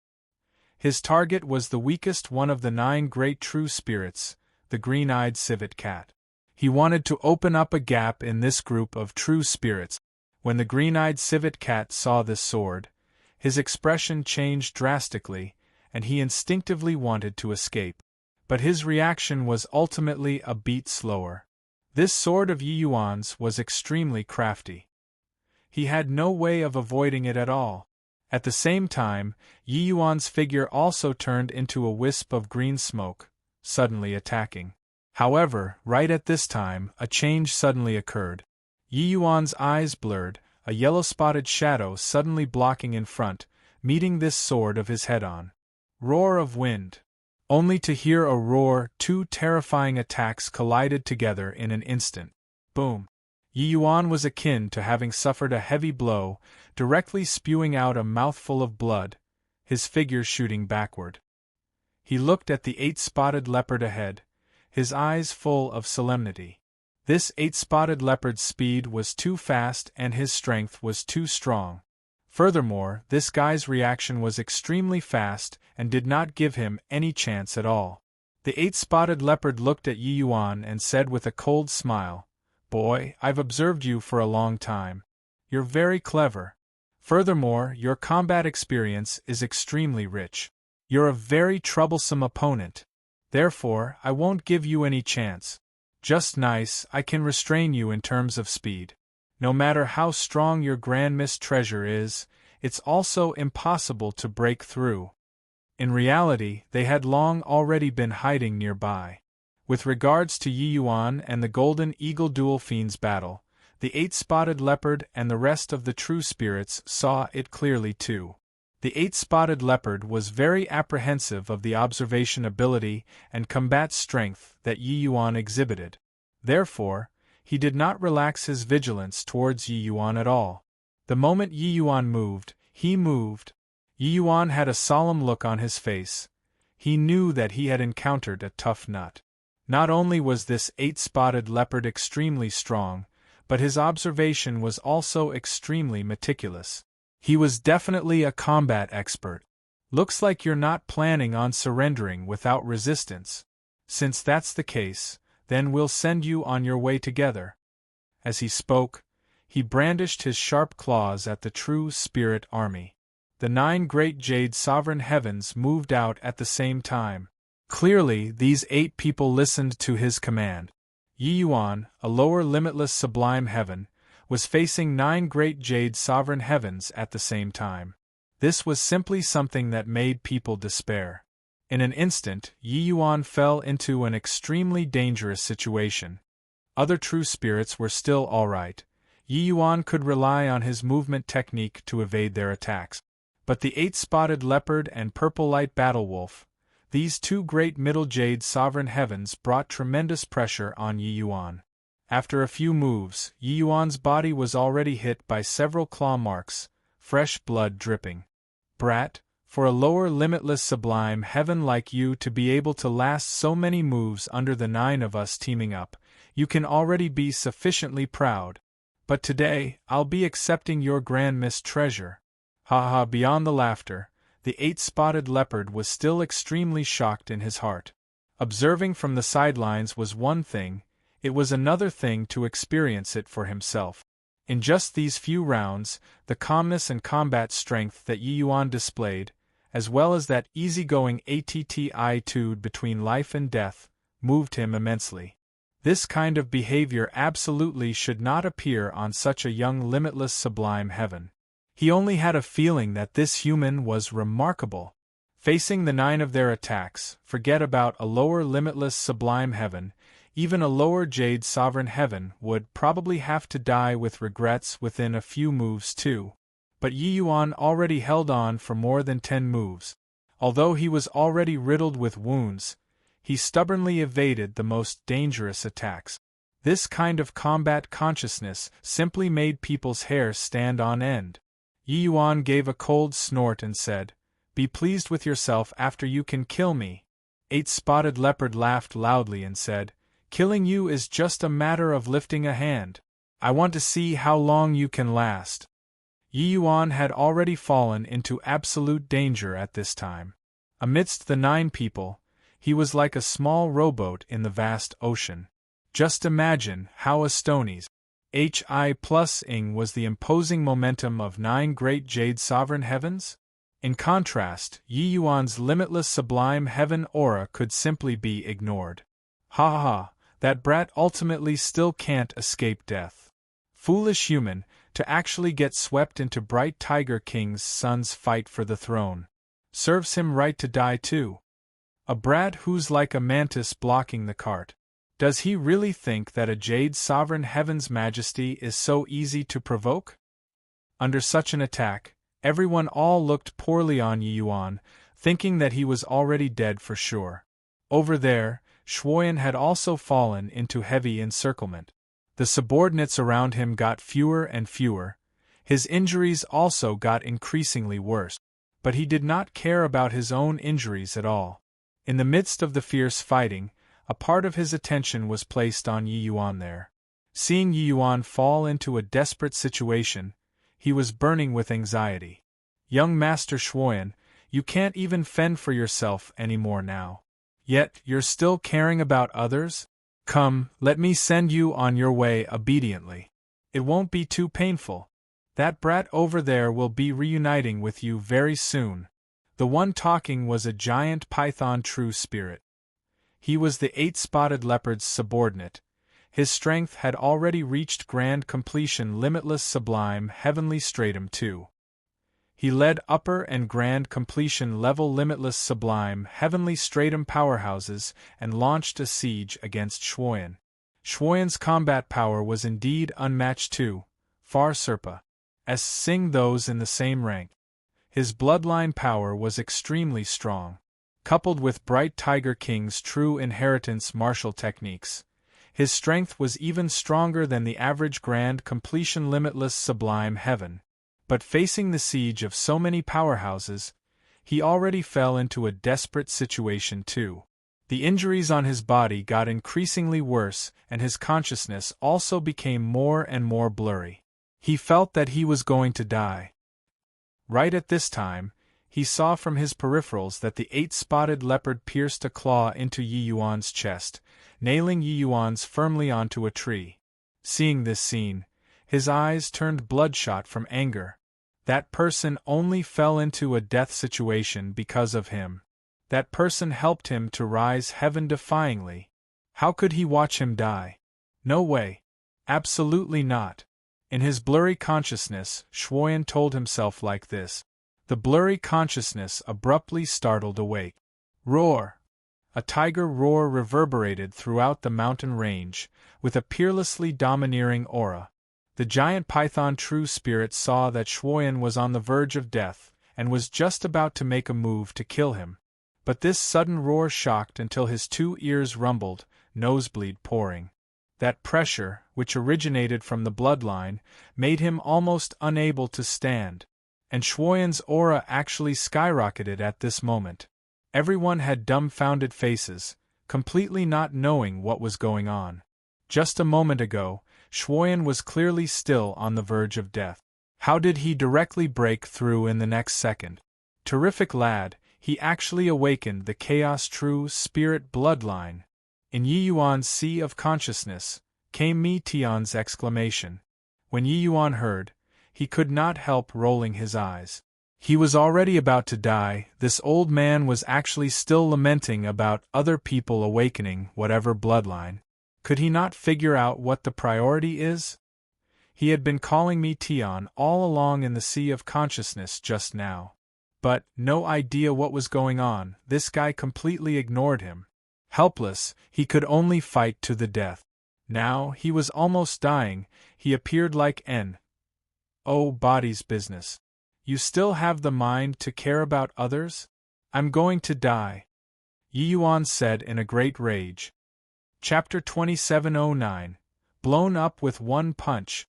His target was the weakest one of the 9 great true spirits, the green-eyed civet cat. He wanted to open up a gap in this group of true spirits. When the green-eyed civet cat saw this sword, his expression changed drastically, and he instinctively wanted to escape. But his reaction was ultimately a beat slower. This sword of Yi Yuan's was extremely crafty. He had no way of avoiding it at all. At the same time, Yi Yuan's figure also turned into a wisp of green smoke, suddenly attacking. However, right at this time, a change suddenly occurred. Yi Yuan's eyes blurred, a yellow-spotted shadow suddenly blocking in front, meeting this sword of his head-on. Roar of wind. Only to hear a roar, 2 terrifying attacks collided together in an instant. Boom! Yi Yuan was akin to having suffered a heavy blow, directly spewing out a mouthful of blood, his figure shooting backward. He looked at the 8-spotted leopard ahead, his eyes full of solemnity. This 8-spotted leopard's speed was too fast and his strength was too strong. Furthermore, this guy's reaction was extremely fast and did not give him any chance at all. The 8-spotted leopard looked at Yi Yuan and said with a cold smile, "Boy, I've observed you for a long time. You're very clever. Furthermore, your combat experience is extremely rich. You're a very troublesome opponent. Therefore, I won't give you any chance. Just nice, I can restrain you in terms of speed. No matter how strong your Grand Miss treasure is, it's also impossible to break through." In reality, they had long already been hiding nearby. With regards to Yi Yuan and the Golden Eagle Dual Fiends battle, the 8-spotted leopard and the rest of the true spirits saw it clearly too. The 8-spotted leopard was very apprehensive of the observation ability and combat strength that Yi Yuan exhibited. Therefore, he did not relax his vigilance towards Yi Yuan at all. The moment Yi Yuan moved, he moved. Yi Yuan had a solemn look on his face. He knew that he had encountered a tough nut. Not only was this 8-spotted leopard extremely strong, but his observation was also extremely meticulous. He was definitely a combat expert. "Looks like you're not planning on surrendering without resistance. Since that's the case, then we'll send you on your way together." As he spoke, he brandished his sharp claws at the true spirit army. The 9 great jade sovereign heavens moved out at the same time. Clearly, these 8 people listened to his command. Yi Yuan, a lower limitless sublime heaven, was facing 9 great jade sovereign heavens at the same time. This was simply something that made people despair. In an instant, Yi Yuan fell into an extremely dangerous situation. Other true spirits were still alright. Yi Yuan could rely on his movement technique to evade their attacks. But the 8-spotted leopard and purple light battle wolf, these 2 great middle jade sovereign heavens, brought tremendous pressure on Yi Yuan. After a few moves, Yi Yuan's body was already hit by several claw marks, fresh blood dripping. "Brat, for a lower limitless sublime heaven like you to be able to last so many moves under the 9 of us teaming up, you can already be sufficiently proud. But today, I'll be accepting your Grand Miss treasure." Ha ha! Beyond the laughter, the 8-spotted leopard was still extremely shocked in his heart. Observing from the sidelines was one thing, it was another thing to experience it for himself. In just these few rounds, the calmness and combat strength that Yi Yuan displayed, as well as that easygoing attitude between life and death, moved him immensely. This kind of behavior absolutely should not appear on such a young limitless sublime heaven. He only had a feeling that this human was remarkable. Facing the 9 of their attacks, forget about a lower limitless sublime heaven, even a lower jade sovereign heaven would probably have to die with regrets within a few moves too. But Yi Yuan already held on for more than 10 moves. Although he was already riddled with wounds, he stubbornly evaded the most dangerous attacks. This kind of combat consciousness simply made people's hair stand on end. Yi Yuan gave a cold snort and said, "Be pleased with yourself after you can kill me." 8-spotted leopard laughed loudly and said, "Killing you is just a matter of lifting a hand. I want to see how long you can last." Yi Yuan had already fallen into absolute danger at this time. Amidst the 9 people, he was like a small rowboat in the vast ocean. Just imagine how a Stony's HI+ing was the imposing momentum of 9 great jade sovereign heavens? In contrast, Yi Yuan's limitless sublime heaven aura could simply be ignored. Ha ha ha, that brat ultimately still can't escape death. Foolish human, to actually get swept into Bright Tiger King's son's fight for the throne. Serves him right to die too. A brat who's like a mantis blocking the cart. Does he really think that a jade sovereign heaven's majesty is so easy to provoke? Under such an attack, everyone all looked poorly on Yi Yuan, thinking that he was already dead for sure. Over there, Shuoyan had also fallen into heavy encirclement. The subordinates around him got fewer and fewer. His injuries also got increasingly worse. But he did not care about his own injuries at all. In the midst of the fierce fighting, a part of his attention was placed on Yi Yuan there. Seeing Yi Yuan fall into a desperate situation, he was burning with anxiety. "Young Master Shuoyan, you can't even fend for yourself anymore now. Yet you're still caring about others? Come, let me send you on your way obediently. It won't be too painful. That brat over there will be reuniting with you very soon." The one talking was a giant python true spirit. He was the 8-spotted leopard's subordinate. His strength had already reached grand completion limitless sublime heavenly stratum too. He led upper and grand completion level limitless sublime heavenly stratum powerhouses and launched a siege against Shuoyan. Shuoyan's combat power was indeed unmatched too, far surpassing those in the same rank. His bloodline power was extremely strong. Coupled with Bright Tiger King's true inheritance martial techniques, his strength was even stronger than the average grand completion limitless sublime heaven. But facing the siege of so many powerhouses, he already fell into a desperate situation too. The injuries on his body got increasingly worse and his consciousness also became more and more blurry. He felt that he was going to die. Right at this time, he saw from his peripherals that the 8-spotted leopard pierced a claw into Yi Yuan's chest, nailing Yi Yuan's firmly onto a tree. Seeing this scene, his eyes turned bloodshot from anger. That person only fell into a death situation because of him. That person helped him to rise heaven-defyingly. How could he watch him die? No way. Absolutely not. In his blurry consciousness, Shuoyan told himself like this. The blurry consciousness abruptly startled awake. Roar! A tiger roar reverberated throughout the mountain range, with a peerlessly domineering aura. The giant python true spirit saw that Shuoyan was on the verge of death, and was just about to make a move to kill him. But this sudden roar shocked until his 2 ears rumbled, nosebleed pouring. That pressure, which originated from the bloodline, made him almost unable to stand. And Shuoyan's aura actually skyrocketed at this moment. Everyone had dumbfounded faces, completely not knowing what was going on. Just a moment ago, Shuoyan was clearly still on the verge of death. How did he directly break through in the next second? Terrific lad, he actually awakened the Chaos True Spirit bloodline. In Yi Yuan's sea of consciousness, came Mi Tian's exclamation. When Yi Yuan heard, he could not help rolling his eyes. He was already about to die. This old man was actually still lamenting about other people awakening whatever bloodline. Could he not figure out what the priority is? He had been calling Mi Tian all along in the sea of consciousness just now. but, no idea what was going on, this guy completely ignored him. Helpless, he could only fight to the death. Now, he was almost dying, he appeared like oh, body's business. You still have the mind to care about others? I'm going to die, Yi Yuan said in a great rage. Chapter 2709 Blown Up with One Punch.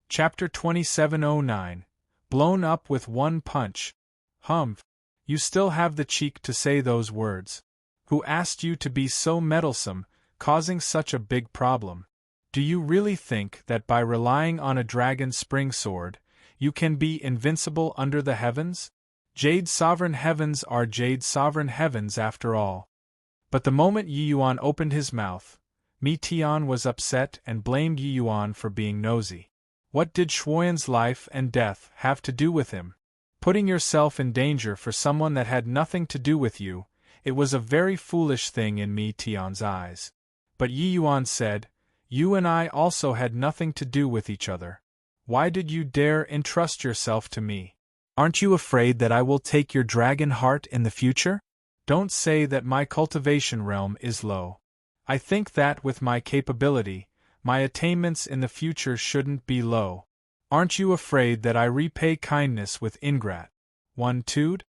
Chapter 2709 Blown Up with One Punch. Humph. You still have the cheek to say those words. Who asked you to be so meddlesome, causing such a big problem? Do you really think that by relying on a dragon spring sword, you can be invincible under the heavens? Jade sovereign heavens are jade sovereign heavens after all. But the moment Yi Yuan opened his mouth, Mi Tian was upset and blamed Yi Yuan for being nosy. What did Shuoyan's life and death have to do with him? Putting yourself in danger for someone that had nothing to do with you, it was a very foolish thing in Mi Tian's eyes. But Yi Yuan said, you and I also had nothing to do with each other. Why did you dare entrust yourself to me? Aren't you afraid that I will take your dragon heart in the future? Don't say that my cultivation realm is low. I think that with my capability, my attainments in the future shouldn't be low. Aren't you afraid that I repay kindness with ingratitude?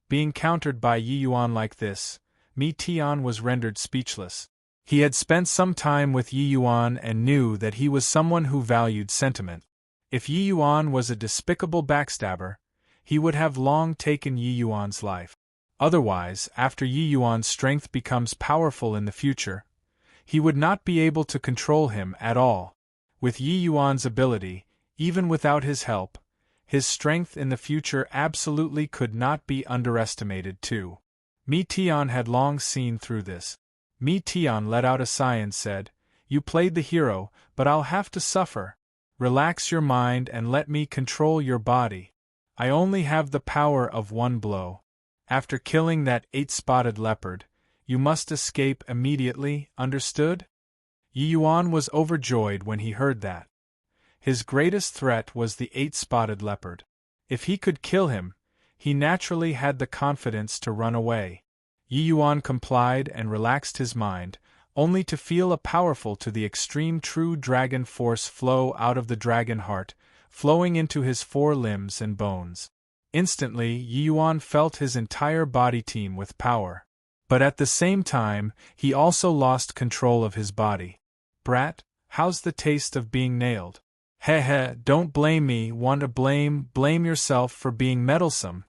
Being countered by Yi Yuan like this, Mi Tian was rendered speechless. He had spent some time with Yi Yuan and knew that he was someone who valued sentiment. If Yi Yuan was a despicable backstabber, he would have long taken Yi Yuan's life. Otherwise, after Yi Yuan's strength becomes powerful in the future, he would not be able to control him at all. With Yi Yuan's ability, even without his help, his strength in the future absolutely could not be underestimated too. Mi Tian had long seen through this. Mi Tian let out a sigh and said, you played the hero, but I'll have to suffer. Relax your mind and let me control your body. I only have the power of one blow. After killing that 8-spotted leopard, you must escape immediately, understood? Yi Yuan was overjoyed when he heard that. His greatest threat was the 8-spotted leopard. If he could kill him, he naturally had the confidence to run away. Yi Yuan complied and relaxed his mind, only to feel a powerful to the extreme true dragon force flow out of the dragon heart, flowing into his 4 limbs and bones. Instantly, Yi Yuan felt his entire body teem with power. But at the same time, he also lost control of his body. Brat, how's the taste of being nailed? Heh, don't blame me, want to blame yourself for being meddlesome.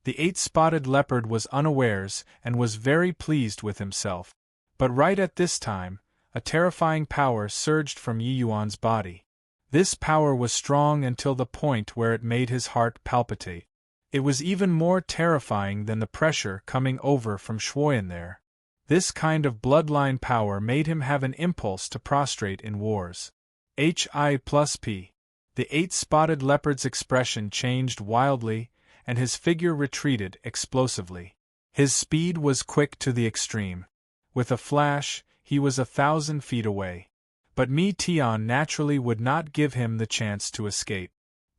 The 8-spotted leopard was unawares and was very pleased with himself. But right at this time, a terrifying power surged from Yi Yuan's body. This power was strong until the point where it made his heart palpitate. It was even more terrifying than the pressure coming over from Shuoyan there. This kind of bloodline power made him have an impulse to prostrate in wars. Hi+P. The 8-spotted leopard's expression changed wildly, and his figure retreated explosively. His speed was quick to the extreme. With a flash, he was 1,000 feet away. But Mi Tian naturally would not give him the chance to escape.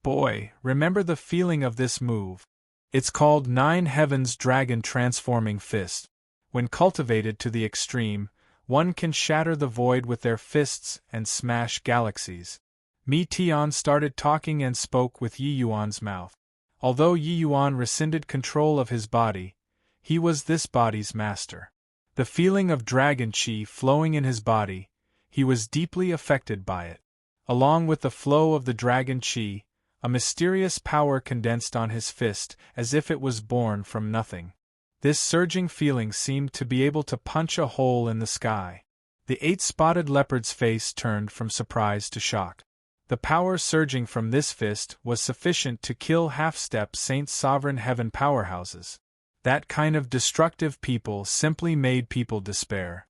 Boy, remember the feeling of this move. It's called 9 Heavens Dragon Transforming Fist. When cultivated to the extreme, one can shatter the void with their fists and smash galaxies. Mi Tian started talking and spoke with Yi Yuan's mouth. Although Yi Yuan rescinded control of his body, he was this body's master. The feeling of dragon chi flowing in his body, he was deeply affected by it. Along with the flow of the dragon chi, a mysterious power condensed on his fist as if it was born from nothing. This surging feeling seemed to be able to punch a hole in the sky. The 8-spotted leopard's face turned from surprise to shock. The power surging from this fist was sufficient to kill half-step Saint Sovereign Heaven powerhouses. That kind of destructive people simply made people despair.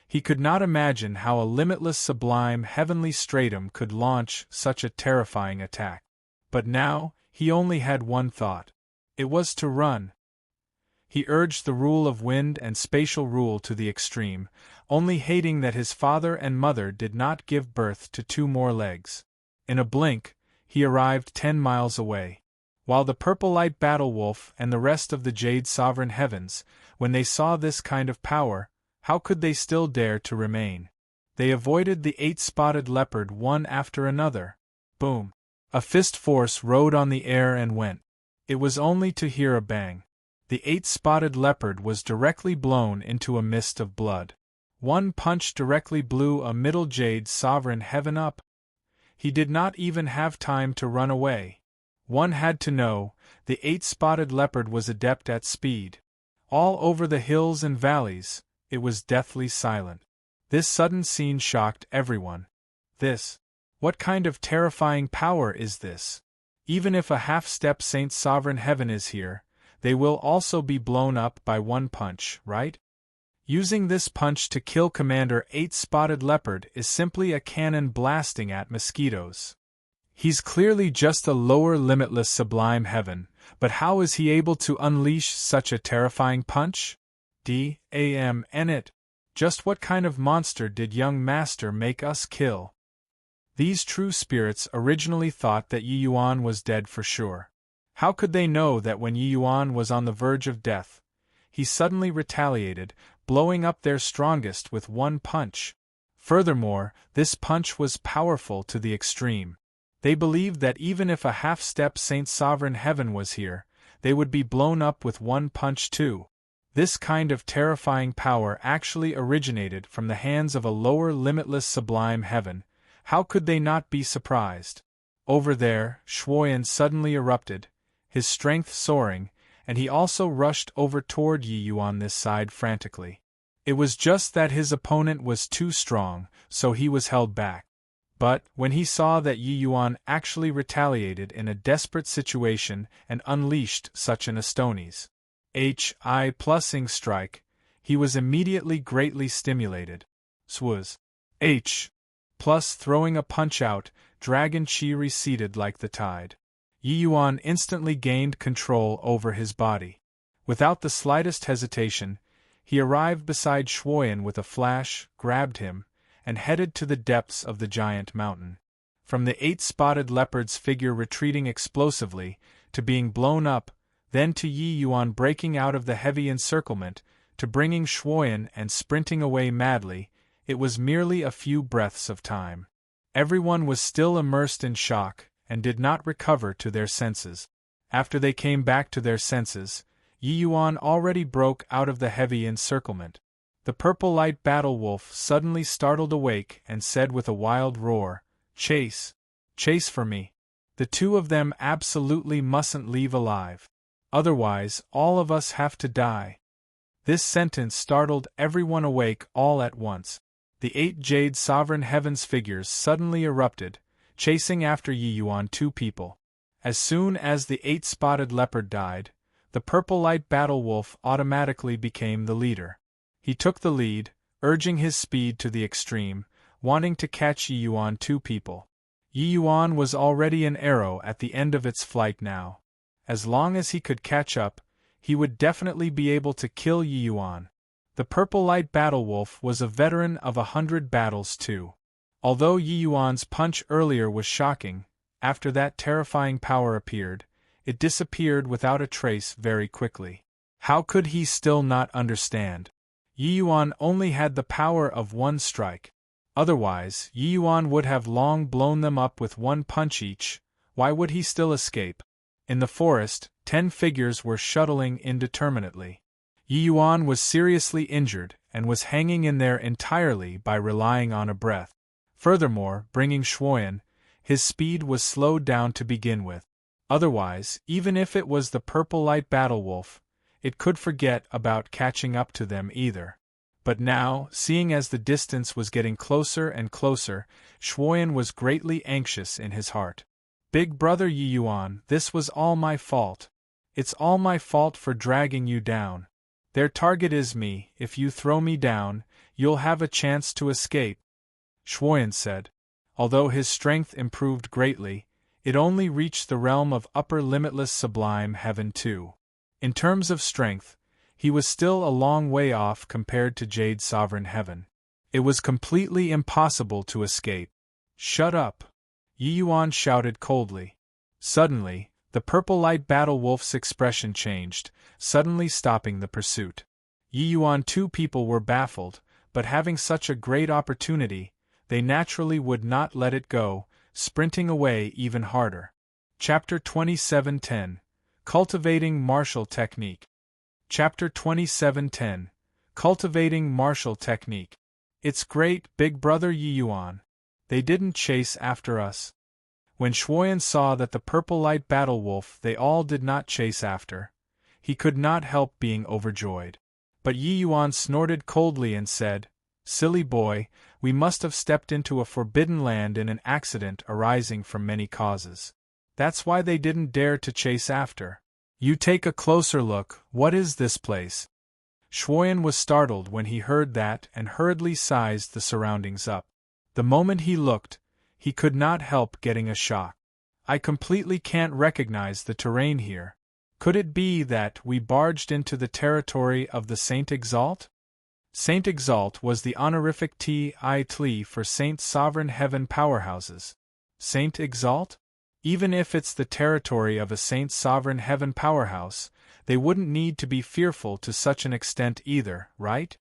He could not imagine how a limitless sublime heavenly stratum could launch such a terrifying attack. But now, he only had one thought. It was to run. He urged the rule of wind and spatial rule to the extreme, only hating that his father and mother did not give birth to 2 more legs. In a blink, he arrived 10 miles away. while the purple light battle wolf and the rest of the Jade Sovereign Heavens, when they saw this kind of power, how could they still dare to remain? They avoided the 8-spotted leopard one after another. Boom! A fist force rode on the air and went. It was only to hear a bang. The 8-spotted leopard was directly blown into a mist of blood. One punch directly blew a middle Jade Sovereign Heaven up. He did not even have time to run away. One had to know, the 8-spotted leopard was adept at speed. All over the hills and valleys, it was deathly silent. This sudden scene shocked everyone. What kind of terrifying power is this? Even if a half-step Saint Sovereign Heaven is here, they will also be blown up by one punch, right? Using this punch to kill Commander 8-spotted leopard is simply a cannon blasting at mosquitoes. He's clearly just a lower limitless sublime heaven, but how is he able to unleash such a terrifying punch? Damn it! Just what kind of monster did young master make us kill? These true spirits originally thought that Yi Yuan was dead for sure. How could they know that when Yi Yuan was on the verge of death, he suddenly retaliated, blowing up their strongest with one punch? Furthermore, this punch was powerful to the extreme. They believed that even if a half-step Saint Sovereign Heaven was here, they would be blown up with one punch too. This kind of terrifying power actually originated from the hands of a lower limitless sublime heaven. How could they not be surprised? Over there, Shuoyan suddenly erupted, his strength soaring, and he also rushed over toward Yi Yuan this side frantically. It was just that his opponent was too strong, so he was held back. But, when he saw that Yi Yuan actually retaliated in a desperate situation and unleashed such an Astonies HI+ing strike, he was immediately greatly stimulated. Swaz. H. Plus throwing a punch out, Dragon Chi receded like the tide. Yi Yuan instantly gained control over his body. Without the slightest hesitation, he arrived beside Shuoyan with a flash, grabbed him, and headed to the depths of the giant mountain. From the 8-spotted leopard's figure retreating explosively, to being blown up, then to Yi Yuan breaking out of the heavy encirclement, to bringing Shuoyan and sprinting away madly, it was merely a few breaths of time. Everyone was still immersed in shock, and did not recover to their senses. After they came back to their senses, Yi Yuan already broke out of the heavy encirclement. The purple light battle wolf suddenly startled awake and said with a wild roar, "Chase! Chase for me! The two of them absolutely mustn't leave alive. Otherwise, all of us have to die." This sentence startled everyone awake all at once. The 8 Jade Sovereign Heavens figures suddenly erupted, chasing after Yi Yuan 2 people. As soon as the 8-spotted leopard died, the purple light battle wolf automatically became the leader. He took the lead, urging his speed to the extreme, wanting to catch Yi Yuan 2 people. Yi Yuan was already an arrow at the end of its flight now. As long as he could catch up, he would definitely be able to kill Yi Yuan. The purple light battle wolf was a veteran of 100 battles too. Although Yi Yuan's punch earlier was shocking, after that terrifying power appeared, it disappeared without a trace very quickly. How could he still not understand? Yi Yuan only had the power of one strike. Otherwise, Yi Yuan would have long blown them up with one punch each. Why would he still escape? In the forest, 10 figures were shuttling indeterminately. Yi Yuan was seriously injured and was hanging in there entirely by relying on a breath. Furthermore, bringing Shuoyan, his speed was slowed down to begin with. Otherwise, even if it was the purple light battle wolf, it could forget about catching up to them either. But now, seeing as the distance was getting closer and closer, Shuoyan was greatly anxious in his heart. "Big brother Yi Yuan, this was all my fault. It's all my fault for dragging you down. Their target is me. If you throw me down, you'll have a chance to escape," Shuoyan said. Although his strength improved greatly, it only reached the realm of upper limitless sublime heaven too. In terms of strength, he was still a long way off compared to Jade Sovereign Heaven. It was completely impossible to escape. "Shut up!" Yi Yuan shouted coldly. Suddenly, The purple light battle wolf's expression changed, suddenly stopping the pursuit. Yi Yuan two people were baffled, but having such a great opportunity, they naturally would not let it go, sprinting away even harder. Chapter 27:10 Cultivating Martial Technique. Chapter 27:10 Cultivating Martial Technique. It's great, big brother Yi Yuan. They didn't chase after us. When Shuoyan saw that the purple light battle wolf they all did not chase after, he could not help being overjoyed. But Yi Yuan snorted coldly and said, "Silly boy, we must have stepped into a forbidden land in an accident arising from many causes. That's why they didn't dare to chase after. You take a closer look, what is this place?" Shuoyan was startled when he heard that and hurriedly sized the surroundings up. The moment he looked, he could not help getting a shock. "I completely can't recognize the terrain here. Could it be that we barged into the territory of the Saint Exalt?" Saint Exalt was the honorific title for Saint Sovereign Heaven powerhouses. Saint Exalt? Even if it's the territory of a Saint Sovereign Heaven powerhouse, they wouldn't need to be fearful to such an extent either, right?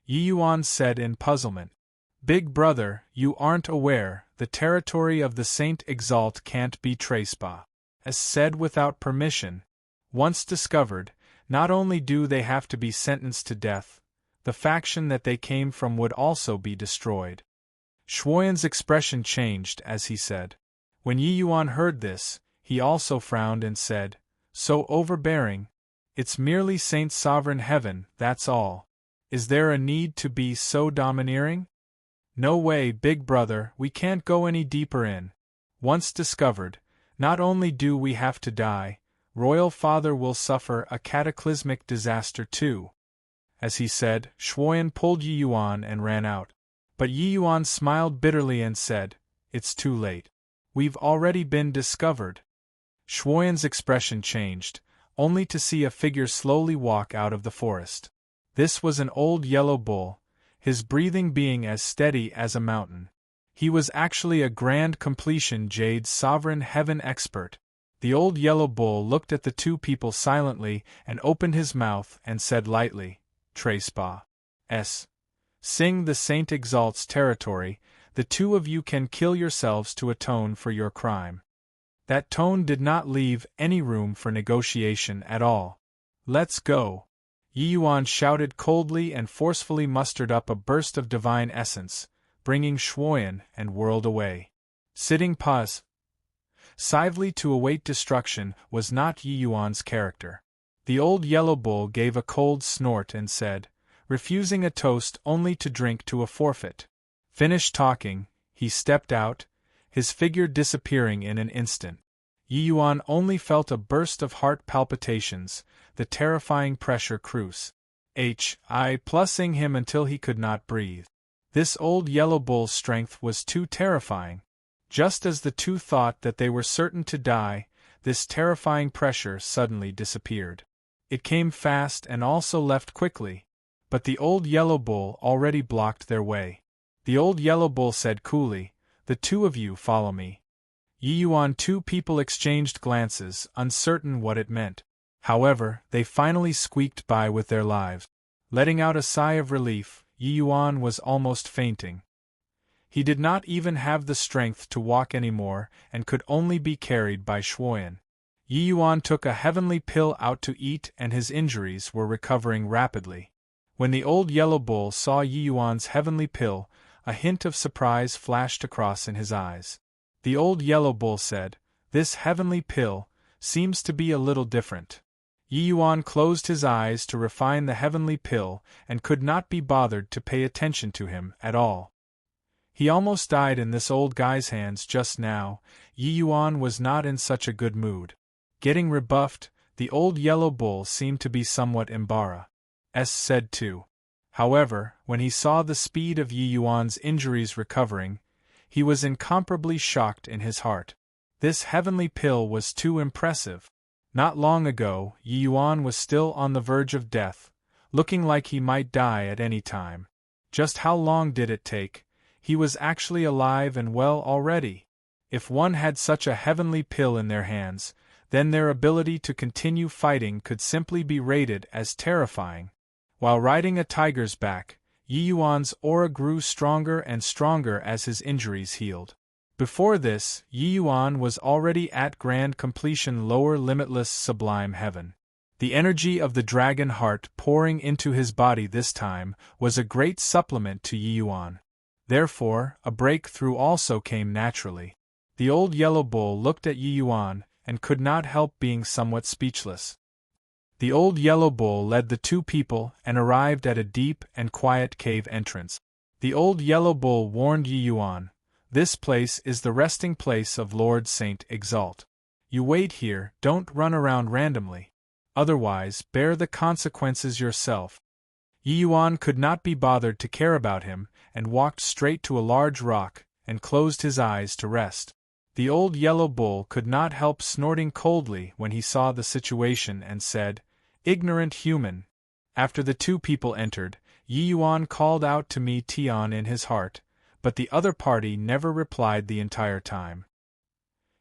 Yi Yuan said in puzzlement. "Big brother, you aren't aware, the territory of the Saint Exalt can't be traceable. As said without permission. Once discovered, not only do they have to be sentenced to death, the faction that they came from would also be destroyed." Shuoyan's expression changed as he said. When Yi Yuan heard this, he also frowned and said, "So overbearing. It's merely Saint Sovereign Heaven, that's all. Is there a need to be so domineering?" "No way, big brother, we can't go any deeper in. Once discovered, not only do we have to die, Royal Father will suffer a cataclysmic disaster too." As he said, Shuoyan pulled Yi Yuan and ran out. But Yi Yuan smiled bitterly and said, "It's too late. We've already been discovered." Shuoyan's expression changed, only to see a figure slowly walk out of the forest. This was an old yellow bull, his breathing being as steady as a mountain. He was actually a grand completion Jade Sovereign Heaven expert. The old yellow bull looked at the two people silently and opened his mouth and said lightly, "Tracepa. S. Sing the Saint Exalt's territory, the two of you can kill yourselves to atone for your crime." That tone did not leave any room for negotiation at all. "Let's go." Yi Yuan shouted coldly and forcefully mustered up a burst of divine essence, bringing Shuoyan and whirled away. Sitting passively to await destruction was not Yi Yuan's character. The old yellow bull gave a cold snort and said, refusing a toast only to drink to a forfeit. Finished talking, he stepped out, his figure disappearing in an instant. Yi Yuan only felt a burst of heart palpitations, the terrifying pressure cruising him until he could not breathe. This old yellow bull's strength was too terrifying. Just as the two thought that they were certain to die, this terrifying pressure suddenly disappeared. It came fast and also left quickly, but the old yellow bull already blocked their way. The old yellow bull said coolly, "The two of you follow me." Yi Yuan two people exchanged glances, uncertain what it meant. However, they finally squeaked by with their lives. Letting out a sigh of relief, Yi Yuan was almost fainting. He did not even have the strength to walk anymore and could only be carried by Shuoyan. Yi Yuan took a heavenly pill out to eat and his injuries were recovering rapidly. When the old yellow bull saw Yi Yuan's heavenly pill, a hint of surprise flashed across in his eyes. The old yellow bull said, "This heavenly pill seems to be a little different." Yi Yuan closed his eyes to refine the heavenly pill and could not be bothered to pay attention to him at all. He almost died in this old guy's hands just now. Yi Yuan was not in such a good mood. Getting rebuffed, the old yellow bull seemed to be somewhat embarrassed. Said too. However, when he saw the speed of Yi Yuan's injuries recovering, he was incomparably shocked in his heart. This heavenly pill was too impressive. Not long ago, Yi Yuan was still on the verge of death, looking like he might die at any time. Just how long did it take? He was actually alive and well already. If one had such a heavenly pill in their hands, then their ability to continue fighting could simply be rated as terrifying. While riding a tiger's back, Yi Yuan's aura grew stronger and stronger as his injuries healed. Before this, Yi Yuan was already at grand completion, lower limitless sublime heaven. The energy of the dragon heart pouring into his body this time was a great supplement to Yi Yuan. Therefore, a breakthrough also came naturally. The old yellow bull looked at Yi Yuan and could not help being somewhat speechless. The old yellow bull led the two people and arrived at a deep and quiet cave entrance. The old yellow bull warned Yi Yuan, "This place is the resting place of Lord Saint Exalt. You wait here, don't run around randomly. Otherwise, bear the consequences yourself." Yi Yuan could not be bothered to care about him, and walked straight to a large rock, and closed his eyes to rest. The old yellow bull could not help snorting coldly when he saw the situation and said, "Ignorant human." After the two people entered, Yi Yuan called out to Mi Tian in his heart, but the other party never replied the entire time.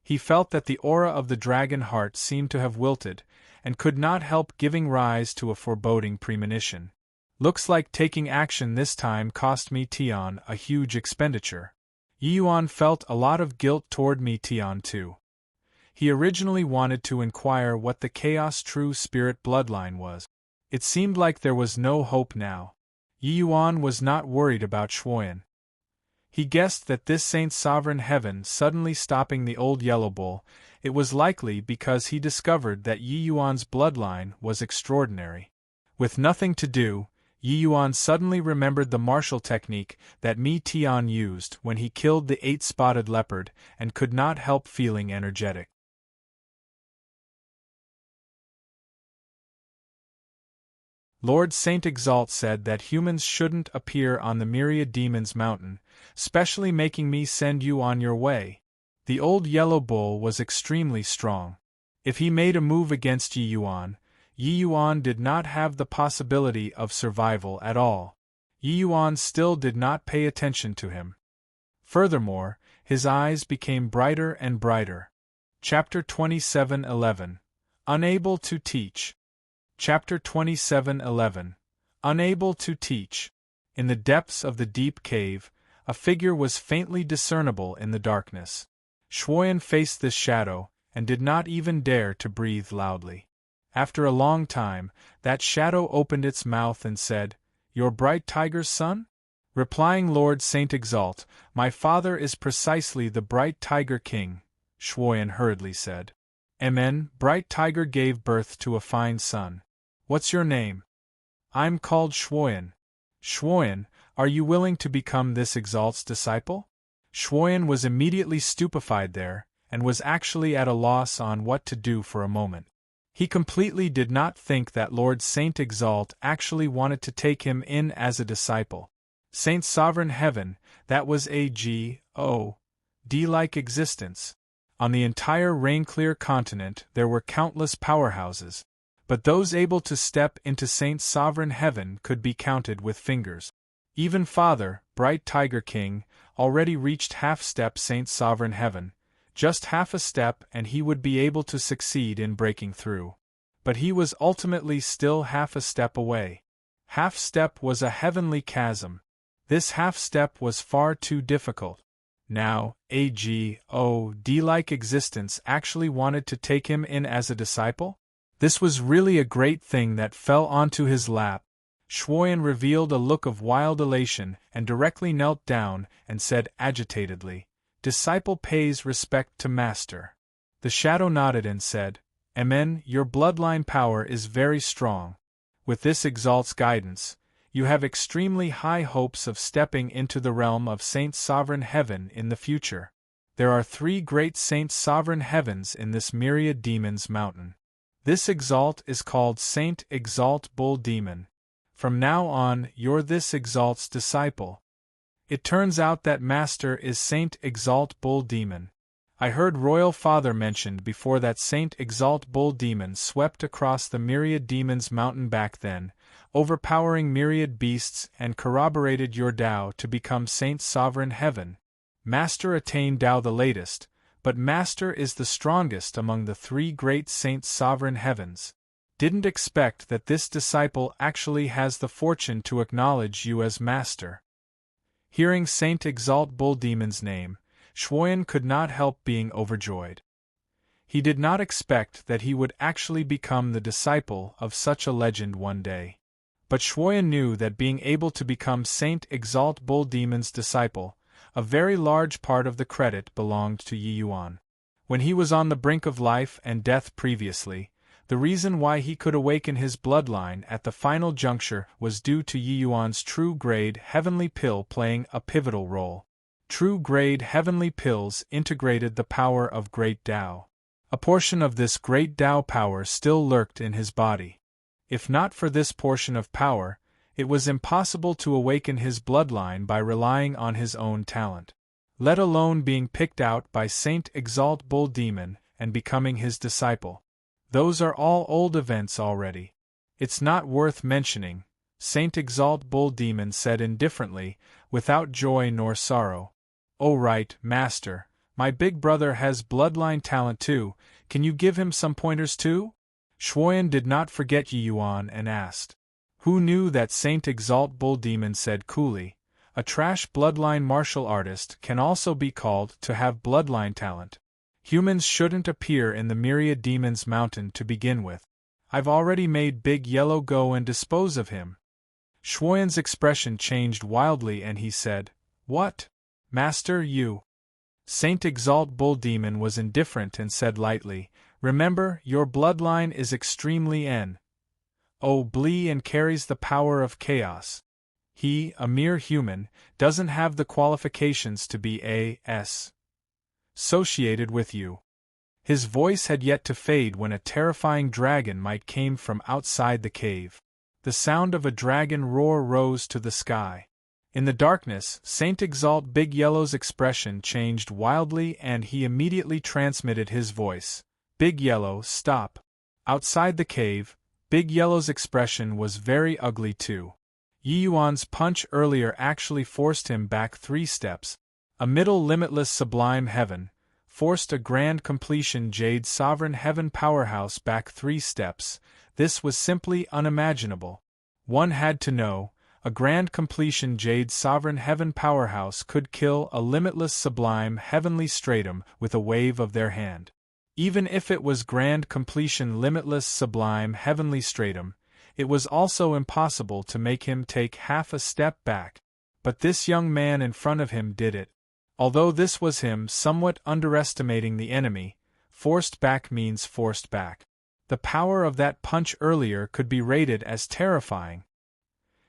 He felt that the aura of the dragon heart seemed to have wilted, and could not help giving rise to a foreboding premonition. Looks like taking action this time cost Mi Tian a huge expenditure. Yi Yuan felt a lot of guilt toward Mi Tian too. He originally wanted to inquire what the Chaos True Spirit bloodline was. It seemed like there was no hope now. Yi Yuan was not worried about Shuoyan. He guessed that this Saint Sovereign Heaven suddenly stopping the old yellow bull, it was likely because he discovered that Yi Yuan's bloodline was extraordinary. With nothing to do, Yi Yuan suddenly remembered the martial technique that Mi Tian used when he killed the 8-spotted leopard and could not help feeling energetic. Lord Saint Exalt said that humans shouldn't appear on the Myriad Demons Mountain, specially making me send you on your way. The old yellow bull was extremely strong. If he made a move against Yi Yuan did not have the possibility of survival at all. Yi Yuan still did not pay attention to him. Furthermore, his eyes became brighter and brighter. Chapter 27:11. Unable to teach. Chapter 27:11. Unable to teach. In the depths of the deep cave, a figure was faintly discernible in the darkness. Shuoyan faced this shadow, and did not even dare to breathe loudly. After a long time, that shadow opened its mouth and said, "Your bright tiger's son?" Replying Lord Saint Exalt, "My father is precisely the bright tiger king," Shuoyan hurriedly said. "Amen, bright tiger gave birth to a fine son. What's your name?" "I'm called Shuoyan." "Shuoyan, are you willing to become this Exalt's disciple?" Shuoyan was immediately stupefied there, and was actually at a loss on what to do for a moment. He completely did not think that Lord Saint Exalt actually wanted to take him in as a disciple. Saint Sovereign Heaven, that was a God-like existence. On the entire Rainclear continent there were countless powerhouses, but those able to step into Saint Sovereign Heaven could be counted with fingers. Even Father, Bright Tiger King, already reached half-step Saint Sovereign Heaven. Just half a step and he would be able to succeed in breaking through. But he was ultimately still half a step away. Half-step was a heavenly chasm. This half-step was far too difficult. Now, a God-like existence actually wanted to take him in as a disciple? This was really a great thing that fell onto his lap. Shuoyan revealed a look of wild elation and directly knelt down and said agitatedly, "Disciple pays respect to master." The shadow nodded and said, "Amen, your bloodline power is very strong. With this Exalt's guidance, you have extremely high hopes of stepping into the realm of Saint Sovereign Heaven in the future. There are 3 great Saint Sovereign Heavens in this Myriad Demons Mountain. This Exalt is called Saint Exalt Bull Demon. From now on, you're this Exalt's disciple. It turns out that Master is Saint Exalt Bull Demon. I heard Royal Father mentioned before that Saint Exalt Bull Demon swept across the Myriad Demons Mountain back then, overpowering myriad beasts and corroborated your Tao to become Saint Sovereign Heaven. Master attained Tao the latest, but Master is the strongest among the three great saints sovereign heavens. Didn't expect that this disciple actually has the fortune to acknowledge you as Master." Hearing Saint Exalt Bull Demon's name, Shuoyan could not help being overjoyed. He did not expect that he would actually become the disciple of such a legend one day. But Shuoyan knew that being able to become Saint Exalt Bull Demon's disciple, a very large part of the credit belonged to Yi Yuan. When he was on the brink of life and death previously, the reason why he could awaken his bloodline at the final juncture was due to Yi Yuan's true-grade heavenly pill playing a pivotal role. True-grade heavenly pills integrated the power of Great Tao. A portion of this Great Tao power still lurked in his body. If not for this portion of power, it was impossible to awaken his bloodline by relying on his own talent, let alone being picked out by Saint Exalt Bull Demon and becoming his disciple. Those are all old events already. It's not worth mentioning, Saint Exalt Bull Demon said indifferently, without joy nor sorrow. "Oh right, Master, my big brother has bloodline talent too, can you give him some pointers too?" Shuoyan did not forget Yi Yuan and asked. "Who knew that?" Saint Exalt Bull Demon said coolly. "A trash bloodline martial artist can also be called to have bloodline talent. Humans shouldn't appear in the Myriad Demons Mountain to begin with. I've already made Big Yellow go and dispose of him." Shuoyan's expression changed wildly and he said, "What? Master, you?" Saint Exalt Bull Demon was indifferent and said lightly, "Remember, your bloodline is extremely blee and carries the power of chaos. He, a mere human, doesn't have the qualifications to be associated with you." His voice had yet to fade when a terrifying dragon might came from outside the cave. The sound of a dragon roar rose to the sky. In the darkness, Saint Exalt Big Yellow's expression changed wildly and he immediately transmitted his voice. "Big Yellow, stop." Outside the cave, Big Yellow's expression was very ugly too. Yi Yuan's punch earlier actually forced him back 3 steps. A middle limitless sublime heaven forced a grand completion Jade Sovereign Heaven powerhouse back 3 steps. This was simply unimaginable. One had to know, a grand completion Jade Sovereign Heaven powerhouse could kill a limitless sublime heavenly stratum with a wave of their hand. Even if it was grand completion limitless sublime heavenly stratum, it was also impossible to make him take half a step back. But this young man in front of him did it. Although this was him somewhat underestimating the enemy, forced back means forced back. The power of that punch earlier could be rated as terrifying.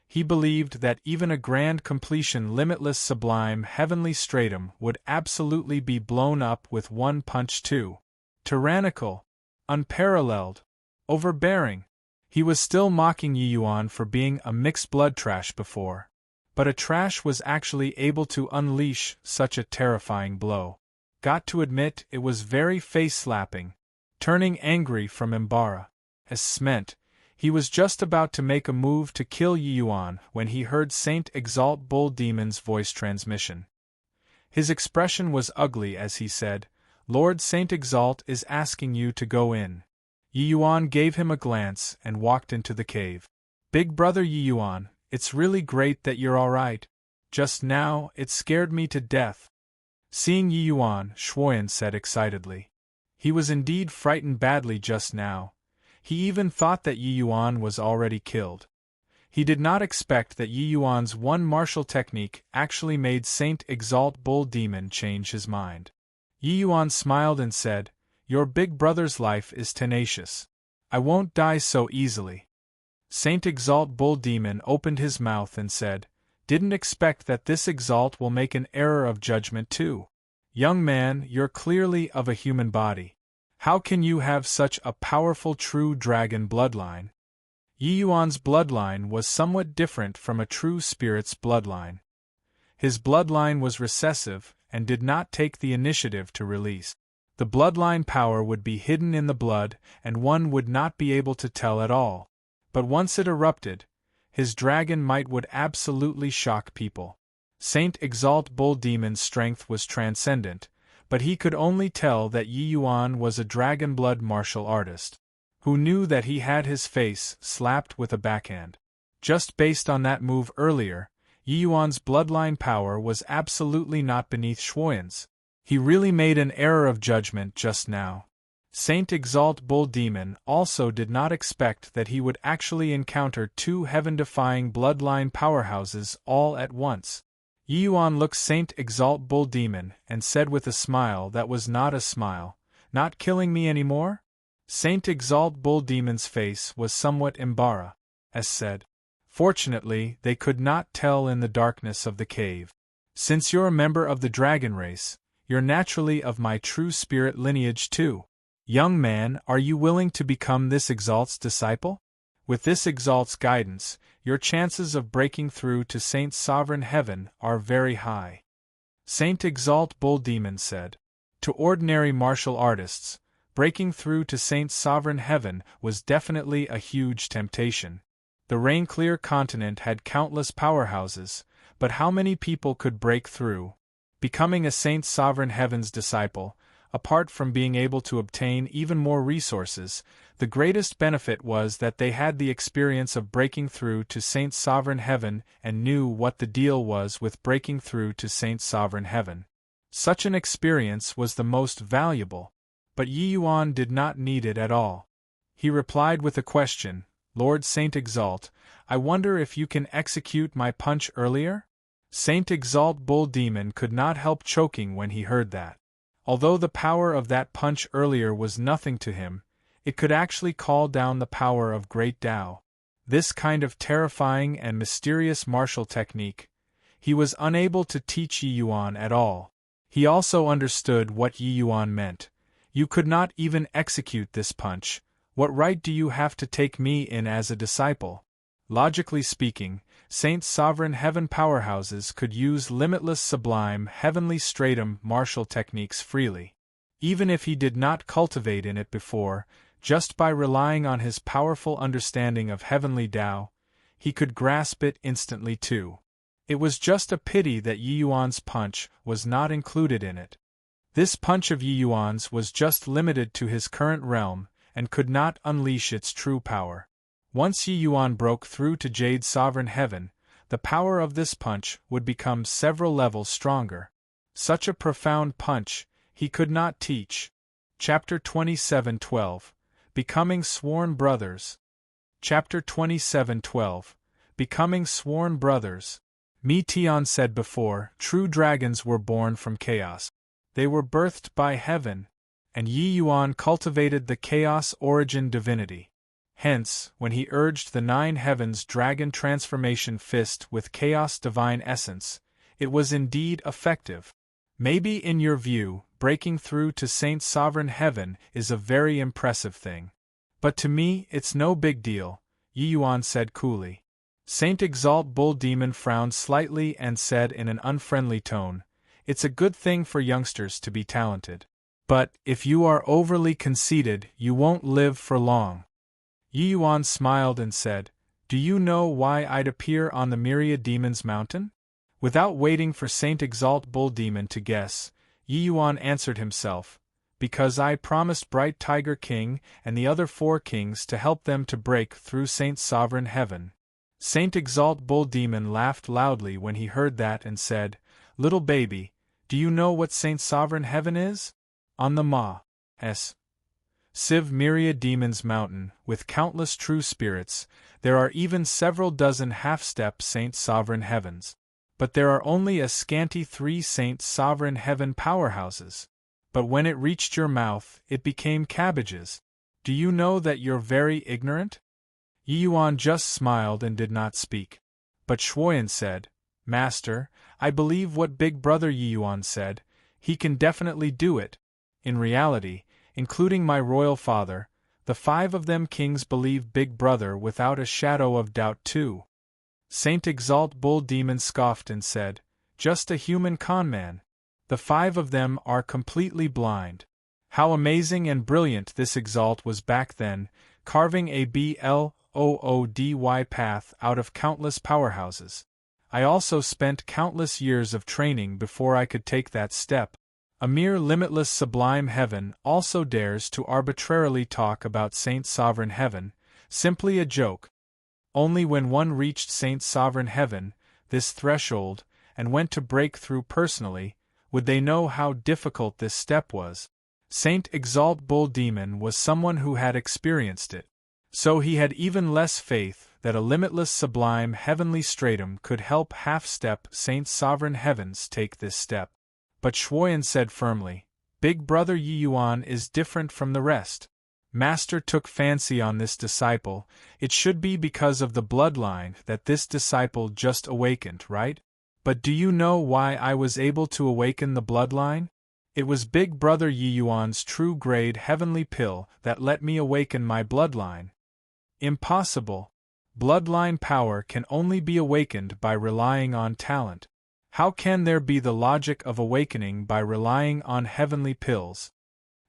He believed that even a grand completion limitless sublime heavenly stratum would absolutely be blown up with one punch too. Tyrannical, unparalleled, overbearing. He was still mocking Yi Yuan for being a mixed blood trash before. But a trash was actually able to unleash such a terrifying blow. Got to admit it was very face-slapping. Turning angry from Embark, meant he was just about to make a move to kill Yi Yuan when he heard Saint Exalt Bull Demon's voice transmission. His expression was ugly as he said, "Lord Saint Exalt is asking you to go in." Yi Yuan gave him a glance and walked into the cave. "Big brother Yi Yuan, it's really great that you're alright. Just now, it scared me to death." Seeing Yi Yuan, Shuoyan said excitedly. He was indeed frightened badly just now. He even thought that Yi Yuan was already killed. He did not expect that Yi Yuan's one martial technique actually made Saint Exalt Bull Demon change his mind. Yi Yuan smiled and said, "Your big brother's life is tenacious. I won't die so easily." Saint Exalt Bull Demon opened his mouth and said, "Didn't expect that this Exalt will make an error of judgment too. Young man, you're clearly of a human body. How can you have such a powerful true dragon bloodline?" Yi Yuan's bloodline was somewhat different from a true spirit's bloodline. His bloodline was recessive and did not take the initiative to release. The bloodline power would be hidden in the blood and one would not be able to tell at all. But once it erupted, his dragon might would absolutely shock people. Saint Exalt Bull Demon's strength was transcendent, but he could only tell that Yi Yuan was a dragon-blood martial artist, who knew that he had his face slapped with a backhand. Just based on that move earlier, Yi Yuan's bloodline power was absolutely not beneath Shuoyan's. He really made an error of judgment just now. Saint Exalt Bull Demon also did not expect that he would actually encounter two heaven-defying bloodline powerhouses all at once. Yi Yuan looked Saint Exalt Bull Demon and said with a smile that was not a smile, "Not killing me anymore?" Saint Exalt Bull Demon's face was somewhat embarrassed, as said. Fortunately, they could not tell in the darkness of the cave. "Since you're a member of the dragon race, you're naturally of my true spirit lineage too. Young man, are you willing to become this Exalt's disciple? With this Exalt's guidance, your chances of breaking through to Saint's sovereign heaven are very high." Saint Exalt Bull Demon said. To ordinary martial artists, breaking through to Saint's sovereign heaven was definitely a huge temptation. The Rain-Clear continent had countless powerhouses, but how many people could break through? Becoming a Saint's sovereign heaven's disciple, apart from being able to obtain even more resources, the greatest benefit was that they had the experience of breaking through to Saint's sovereign heaven and knew what the deal was with breaking through to Saint's sovereign heaven. Such an experience was the most valuable, but Yi Yuan did not need it at all. He replied with a question, "Lord Saint Exalt, I wonder if you can execute my punch earlier?" Saint Exalt Bull Demon could not help choking when he heard that. Although the power of that punch earlier was nothing to him, it could actually call down the power of Great Tao. This kind of terrifying and mysterious martial technique, he was unable to teach Yi Yuan at all. He also understood what Yi Yuan meant. "You could not even execute this punch. What right do you have to take me in as a disciple?" Logically speaking, Saint's sovereign heaven powerhouses could use limitless sublime heavenly stratum martial techniques freely. Even if he did not cultivate in it before, just by relying on his powerful understanding of heavenly Tao, he could grasp it instantly too. It was just a pity that Yi Yuan's punch was not included in it. This punch of Yi Yuan's was just limited to his current realm and could not unleash its true power. Once Yi Yuan broke through to Jade's sovereign heaven, the power of this punch would become several levels stronger. Such a profound punch, he could not teach. Chapter 27:12 Becoming Sworn Brothers. Chapter 27:12 Becoming Sworn Brothers. Mi Tian said before, true dragons were born from chaos. They were birthed by heaven, and Yi Yuan cultivated the chaos origin divinity. Hence, when he urged the 9 heavens dragon transformation fist with chaos divine essence, it was indeed effective. Maybe in your view, breaking through to Saint's sovereign heaven is a very impressive thing. But to me, it's no big deal, Yi Yuan said coolly. Saint Exalt Bull Demon frowned slightly and said in an unfriendly tone, "It's a good thing for youngsters to be talented. But, if you are overly conceited, you won't live for long." Yi Yuan smiled and said, "Do you know why I'd appear on the Myriad Demon's mountain?" Without waiting for Saint Exalt Bull Demon to guess, Yi Yuan answered himself, "Because I promised Bright Tiger King and the other 4 kings to help them to break through Saint's sovereign heaven." Saint Exalt Bull Demon laughed loudly when he heard that and said, "Little baby, do you know what Saint's sovereign heaven is? On the Ma.S. Civ Myriad Demon's mountain, with countless true spirits, there are even several dozen half-step Saint sovereign heavens. But there are only a scanty 3 Saint sovereign heaven powerhouses. But when it reached your mouth, it became cabbages. Do you know that you're very ignorant?" Yi Yuan just smiled and did not speak. But Shuoyan said, "Master, I believe what Big Brother Yi Yuan said. He can definitely do it. In reality, including my royal father, the 5 of them kings believe Big Brother without a shadow of doubt too." Saint Exalt Bull Demon scoffed and said, "Just a human conman. The 5 of them are completely blind." How amazing and brilliant this Exalt was back then, carving a BLOODY path out of countless powerhouses. I also spent countless years of training before I could take that step. A mere limitless sublime heaven also dares to arbitrarily talk about Saint Sovereign Heaven, simply a joke. Only when one reached Saint Sovereign Heaven, this threshold, and went to break through personally, would they know how difficult this step was. Saint Exalt Bull Demon was someone who had experienced it. So he had even less faith that a limitless sublime heavenly stratum could help half-step Saint Sovereign Heavens take this step. But Shuoyan said firmly, Big Brother Yi Yuan is different from the rest. Master took fancy on this disciple. It should be because of the bloodline that this disciple just awakened, right? But do you know why I was able to awaken the bloodline? It was Big Brother Yi Yuan's true grade heavenly pill that let me awaken my bloodline. Impossible. Bloodline power can only be awakened by relying on talent. How can there be the logic of awakening by relying on heavenly pills?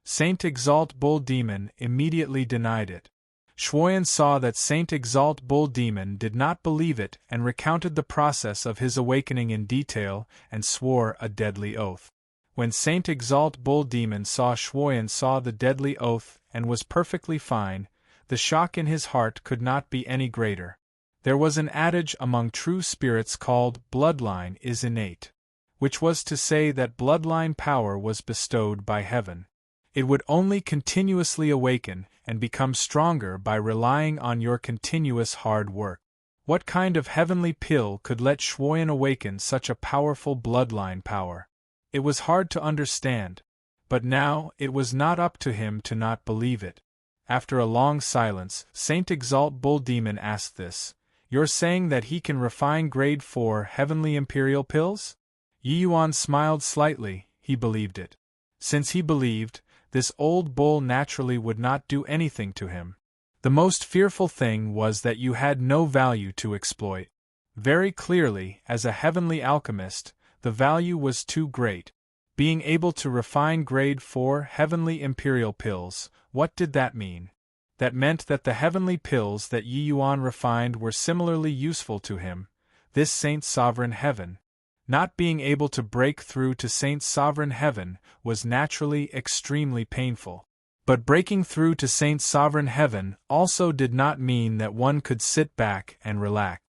Saint Exalt Bull Demon immediately denied it. Shuoyan saw that Saint Exalt Bull Demon did not believe it and recounted the process of his awakening in detail and swore a deadly oath. When Saint Exalt Bull Demon saw Shuoyan saw the deadly oath and was perfectly fine, the shock in his heart could not be any greater. There was an adage among true spirits called bloodline is innate, which was to say that bloodline power was bestowed by heaven. It would only continuously awaken and become stronger by relying on your continuous hard work. What kind of heavenly pill could let Shuoyan awaken such a powerful bloodline power? It was hard to understand, but now it was not up to him to not believe it. After a long silence, Saint Exalt Bull Demon asked this, You're saying that he can refine grade 4 heavenly imperial pills? Yi Yuan smiled slightly. He believed it. Since he believed, this old bull naturally would not do anything to him. The most fearful thing was that you had no value to exploit. Very clearly, as a heavenly alchemist, the value was too great. Being able to refine grade 4 heavenly imperial pills, what did that mean? That meant that the heavenly pills that Yi Yuan refined were similarly useful to him, this Saint Sovereign Heaven. Not being able to break through to Saint Sovereign Heaven was naturally extremely painful. But breaking through to Saint Sovereign Heaven also did not mean that one could sit back and relax.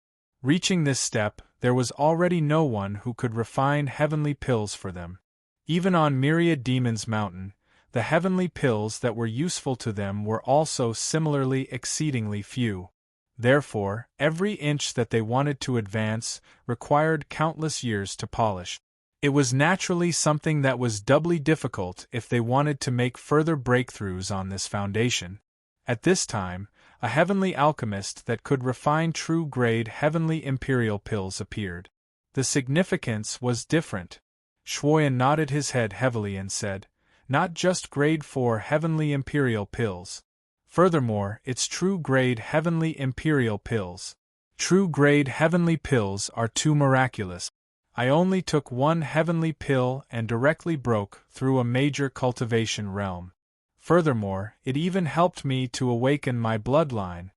Reaching this step, there was already no one who could refine heavenly pills for them. Even on Myriad Demons Mountain, the heavenly pills that were useful to them were also similarly exceedingly few. Therefore, every inch that they wanted to advance required countless years to polish. It was naturally something that was doubly difficult if they wanted to make further breakthroughs on this foundation. At this time, a heavenly alchemist that could refine true-grade heavenly imperial pills appeared. The significance was different. Shuoyan nodded his head heavily and said, Not just grade 4 heavenly imperial pills. Furthermore, it's true-grade heavenly imperial pills. True-grade heavenly pills are too miraculous. I only took one heavenly pill and directly broke through a major cultivation realm. Furthermore, it even helped me to awaken my bloodline.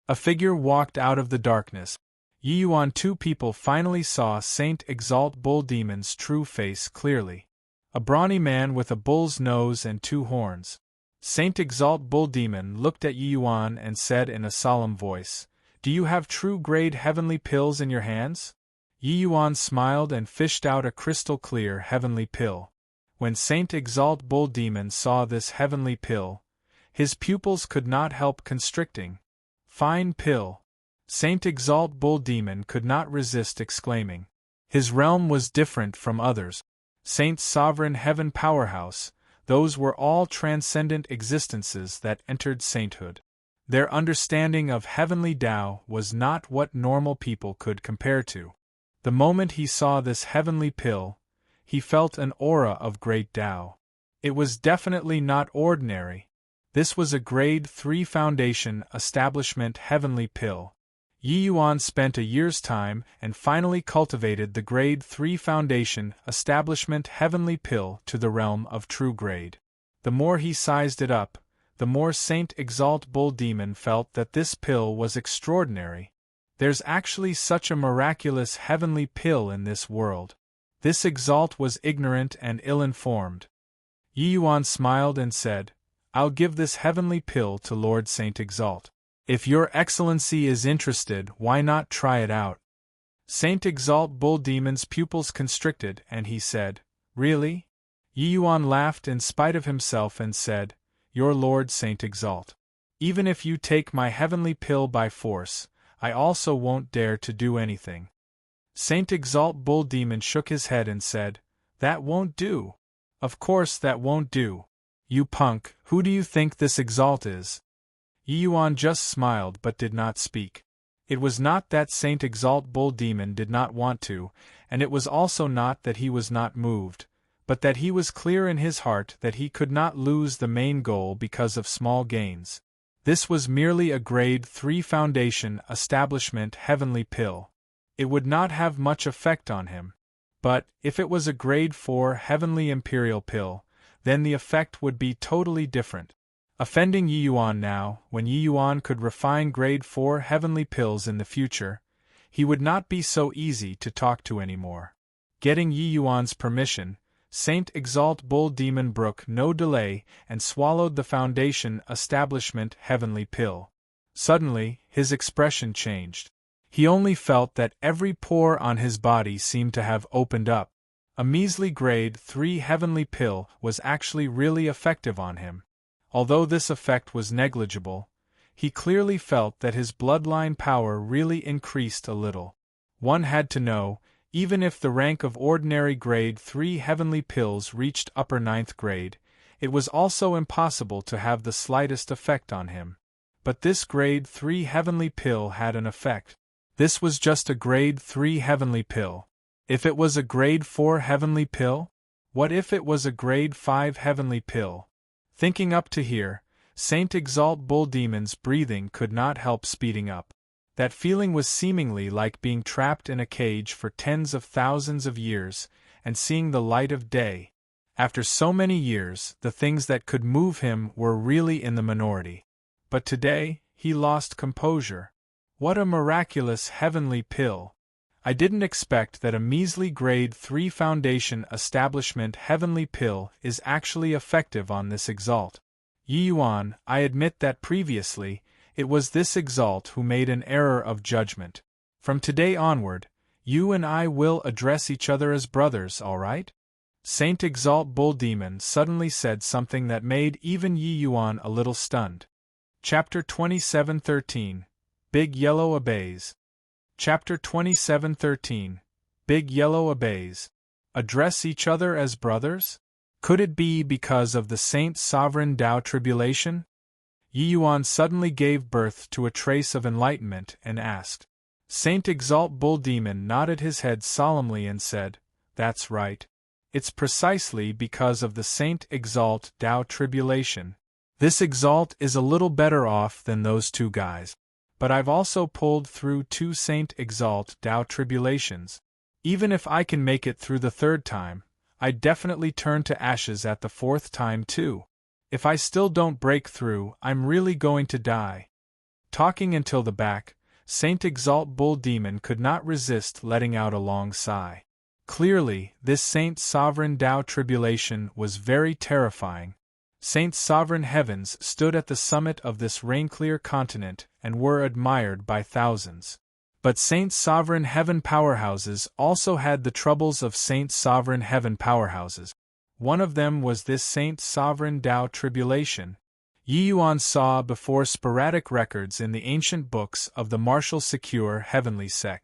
A figure walked out of the darkness. Yi Yuan, two people finally saw Saint Exalt Bull Demon's true face clearly. A brawny man with a bull's nose and 2 horns. Saint Exalt Bull Demon looked at Yi Yuan and said in a solemn voice, Do you have true-grade heavenly pills in your hands? Yi Yuan smiled and fished out a crystal-clear heavenly pill. When Saint Exalt Bull Demon saw this heavenly pill, his pupils could not help constricting. Fine pill. Saint Exalt Bull Demon could not resist exclaiming. His realm was different from others. Saint Sovereign Heaven Powerhouse, those were all transcendent existences that entered sainthood. Their understanding of heavenly Tao was not what normal people could compare to. The moment he saw this heavenly pill, he felt an aura of great Tao. It was definitely not ordinary. This was a grade 3 foundation establishment heavenly pill. Yi Yuan spent a year's time and finally cultivated the grade 3 foundation establishment heavenly pill to the realm of true grade. The more he sized it up, the more Saint Exalt Bull Demon felt that this pill was extraordinary. There's actually such a miraculous heavenly pill in this world. This exalt was ignorant and ill-informed. Yi Yuan smiled and said, I'll give this heavenly pill to Lord Saint Exalt. If your excellency is interested, why not try it out? Saint Exalt Bull Demon's pupils constricted and he said, Really? Yi Yuan laughed in spite of himself and said, Your Lord Saint Exalt. Even if you take my heavenly pill by force, I also won't dare to do anything. Saint Exalt Bull Demon shook his head and said, That won't do. Of course that won't do. You punk, who do you think this Exalt is? Yi Yuan just smiled but did not speak. It was not that Saint Exalt Bull Demon did not want to, and it was also not that he was not moved, but that he was clear in his heart that he could not lose the main goal because of small gains. This was merely a grade 3 foundation establishment heavenly pill. It would not have much effect on him. But, if it was a grade 4 heavenly imperial pill, then the effect would be totally different. Offending Yi Yuan now, when Yi Yuan could refine grade 4 heavenly pills in the future, he would not be so easy to talk to anymore. Getting Yi Yuan's permission, Saint Exalt Bull Demon brook no delay and swallowed the foundation establishment heavenly pill. Suddenly, his expression changed. He only felt that every pore on his body seemed to have opened up. A measly grade 3 heavenly pill was actually really effective on him. Although this effect was negligible, he clearly felt that his bloodline power really increased a little. One had to know, even if the rank of ordinary grade 3 heavenly pills reached upper 9th grade, it was also impossible to have the slightest effect on him. But this grade 3 heavenly pill had an effect. This was just a grade 3 heavenly pill. If it was a grade 4 heavenly pill? What if it was a grade 5 heavenly pill? Thinking up to here, Saint Exalt Bull Demon's breathing could not help speeding up. That feeling was seemingly like being trapped in a cage for tens of thousands of years, and seeing the light of day. After so many years, the things that could move him were really in the minority. But today, he lost composure. What a miraculous heavenly pill! I didn't expect that a measly grade 3 foundation establishment heavenly pill is actually effective on this Exalt. Yi Yuan, I admit that previously, it was this Exalt who made an error of judgment. From today onward, you and I will address each other as brothers, all right? Saint Exalt Bull Demon suddenly said something that made even Yi Yuan a little stunned. Chapter 27:13 Big Yellow Obeys. Chapter 27:13 Big Yellow Obeys. Address each other as brothers? Could it be because of the Saint Sovereign Tao tribulation? Yi Yuan suddenly gave birth to a trace of enlightenment and asked. Saint Exalt Bull Demon nodded his head solemnly and said, That's right. It's precisely because of the Saint Exalt Tao tribulation. This Exalt is a little better off than those two guys. But I've also pulled through 2 Saint Exalt Tao tribulations. Even if I can make it through the 3rd time, I definitely turn to ashes at the 4th time too. If I still don't break through, I'm really going to die. Talking until the back, Saint Exalt Bull Demon could not resist letting out a long sigh. Clearly, this Saint Sovereign Tao tribulation was very terrifying. Saint Sovereign Heavens stood at the summit of this rain-clear continent and were admired by thousands. But Saint Sovereign Heaven powerhouses also had the troubles of Saint Sovereign Heaven powerhouses. One of them was this Saint Sovereign Tao tribulation. Yi Yuan saw before sporadic records in the ancient books of the martial secure heavenly sect.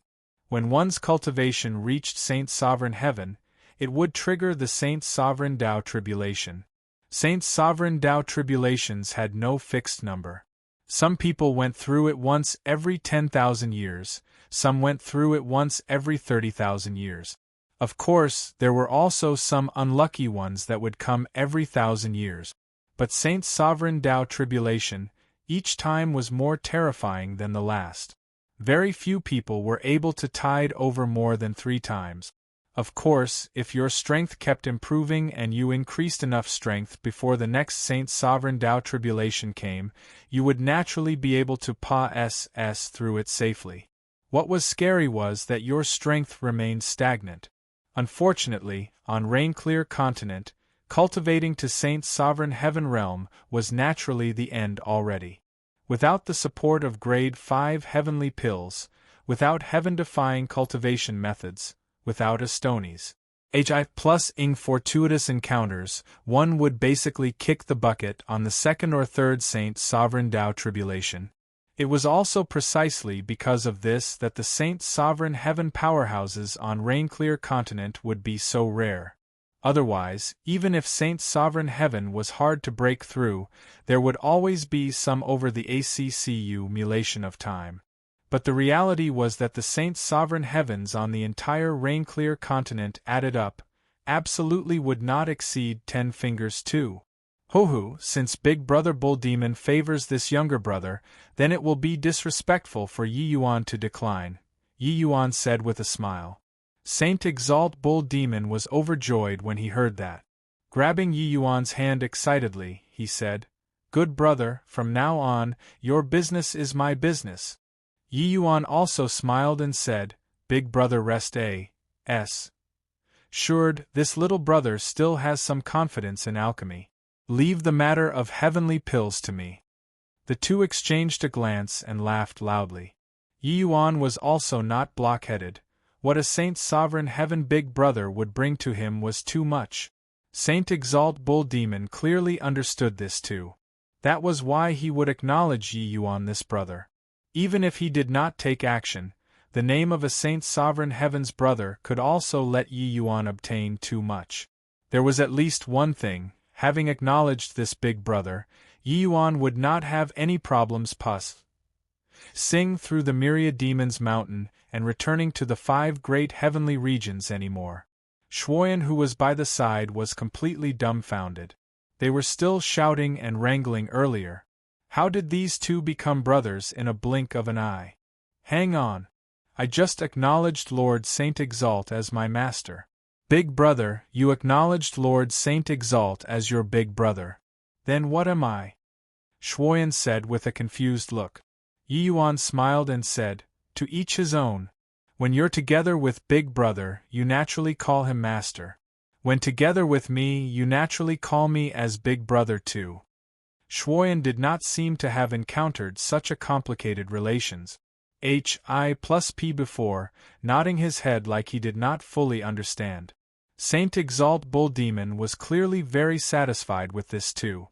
When one's cultivation reached Saint Sovereign Heaven, it would trigger the Saint Sovereign Tao tribulation. Saint Sovereign Tao tribulations had no fixed number. Some people went through it once every 10,000 years, some went through it once every 30,000 years. Of course, there were also some unlucky ones that would come every 1,000 years. But Saint Sovereign Tao tribulation, each time was more terrifying than the last. Very few people were able to tide over more than 3 times. Of course, if your strength kept improving and you increased enough strength before the next Saint Sovereign Tao tribulation came, you would naturally be able to pass through it safely. What was scary was that your strength remained stagnant. Unfortunately, on Rain-Clear Continent, cultivating to Saint's sovereign heaven realm was naturally the end already. Without the support of grade 5 heavenly pills, without heaven-defying cultivation methods, without Astonies HI plus ing fortuitous encounters, one would basically kick the bucket on the second or third Saint's sovereign Tao tribulation. It was also precisely because of this that the Saint's sovereign heaven powerhouses on Rain-Clear Continent would be so rare. Otherwise, even if Saint's sovereign heaven was hard to break through, there would always be some over the ACCU mulation of time. But the reality was that the Saint's sovereign heavens on the entire Rain-Clear Continent added up, absolutely would not exceed 10 fingers too. Ho-ho, since Big Brother Bull Demon favors this younger brother, then it will be disrespectful for Yi Yuan to decline, Yi Yuan said with a smile. Saint Exalt Bull Demon was overjoyed when he heard that. Grabbing Yi Yuan's hand excitedly, he said, "Good brother, from now on, your business is my business." Yi Yuan also smiled and said, "Big brother rest a.s. Assured, this little brother still has some confidence in alchemy. Leave the matter of heavenly pills to me." The two exchanged a glance and laughed loudly. Yi Yuan was also not blockheaded. What a Saint's sovereign heaven big brother would bring to him was too much. Saint Exalt Bull Demon clearly understood this too. That was why he would acknowledge Yi Yuan this brother. Even if he did not take action, the name of a Saint's sovereign heaven's brother could also let Yi Yuan obtain too much. There was at least one thing, having acknowledged this big brother, Yi Yuan would not have any problems passing through the myriad demons mountain and returning to the 5 great heavenly regions anymore. Shuoyan, who was by the side, was completely dumbfounded. They were still shouting and wrangling earlier. How did these two become brothers in a blink of an eye? Hang on. I just acknowledged Lord Saint Exalt as my master. Big brother, you acknowledged Lord Saint Exalt as your big brother. Then what am I? Shuoyan said with a confused look. Yi Yuan smiled and said, "To each his own. When you're together with Big Brother, you naturally call him master. When together with me, you naturally call me as Big Brother too." Shuoyan did not seem to have encountered such a complicated relations. HI plus P before, nodding his head like he did not fully understand. Saint Exalt Bull Demon was clearly very satisfied with this too.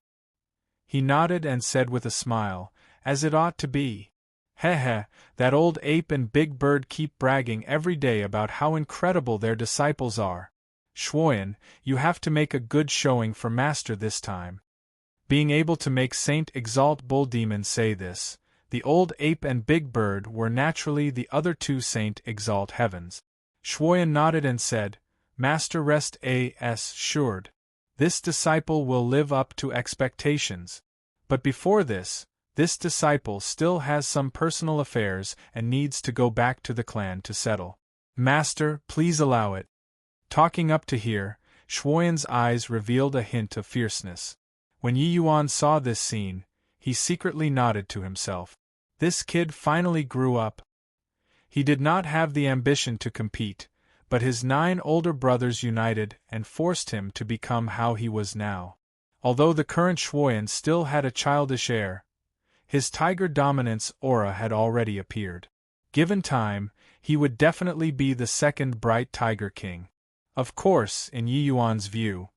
He nodded and said with a smile, "As it ought to be. Heh, that old ape and Big Bird keep bragging every day about how incredible their disciples are. Shuoyan, you have to make a good showing for master this time." Being able to make Saint Exalt Bull Demon say this, the old ape and Big Bird were naturally the other two Saint Exalt heavens. Shuoyan nodded and said, "Master rest assured. This disciple will live up to expectations. But before this disciple still has some personal affairs and needs to go back to the clan to settle. Master, please allow it." Talking up to here, Shuoyan's eyes revealed a hint of fierceness. When Yi Yuan saw this scene, he secretly nodded to himself. This kid finally grew up. He did not have the ambition to compete, but his 9 older brothers united and forced him to become how he was now. Although the current Shuoyan still had a childish air, his tiger dominance aura had already appeared. Given time, he would definitely be the second Bright Tiger King. Of course, in Yi Yuan's view,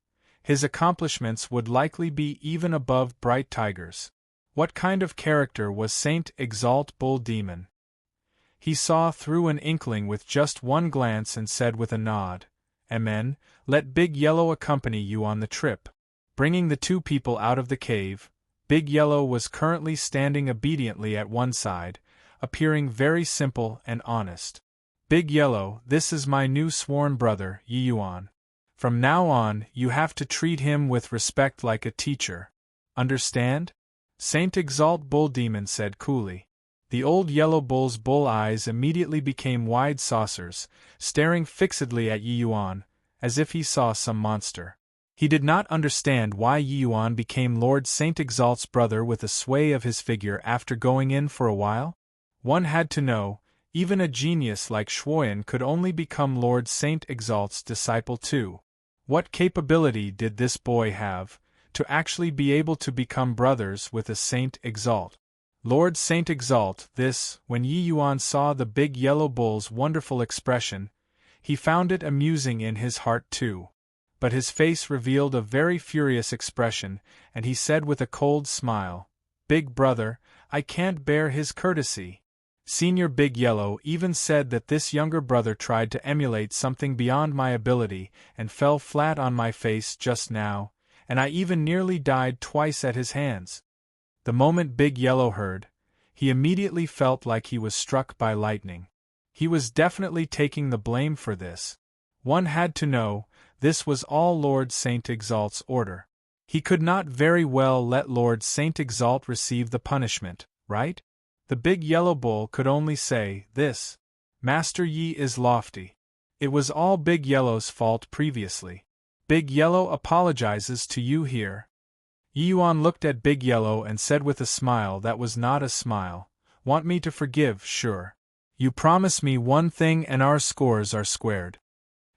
his accomplishments would likely be even above Bright Tiger's. What kind of character was Saint Exalt Bull Demon? He saw through an inkling with just one glance and said with a nod, "Amen, let Big Yellow accompany you on the trip." Bringing the two people out of the cave, Big Yellow was currently standing obediently at one side, appearing very simple and honest. "Big Yellow, this is my new sworn brother, Yi Yuan. From now on, you have to treat him with respect like a teacher. Understand?" Saint Exalt Bull Demon said coolly. The old yellow bull's bull eyes immediately became wide saucers, staring fixedly at Yi Yuan, as if he saw some monster. He did not understand why Yi Yuan became Lord Saint Exalt's brother with a sway of his figure after going in for a while. One had to know, Even a genius like Shuoyan could only become Lord Saint Exalt's disciple too. What capability did this boy have, to actually be able to become brothers with a Saint Exalt? Lord Saint Exalt, when Yi Yuan saw the big yellow bull's wonderful expression, he found it amusing in his heart too. But his face revealed a very furious expression, and he said with a cold smile, "Big brother, I can't bear his courtesy." Senior Big Yellow even said that this younger brother tried to emulate something beyond my ability and fell flat on my face just now, and I even nearly died twice at his hands. The moment Big Yellow heard, he immediately felt like he was struck by lightning. He was definitely taking the blame for this. One had to know, this was all Lord Saint Exalt's order. He could not very well let Lord Saint Exalt receive the punishment, right? The big yellow bull could only say, "This Master Yi is lofty." It was all Big Yellow's fault previously. Big Yellow apologizes to you here. Yi Yuan looked at Big Yellow and said with a smile that was not a smile, "Want me to forgive, sure. You promise me one thing and our scores are squared."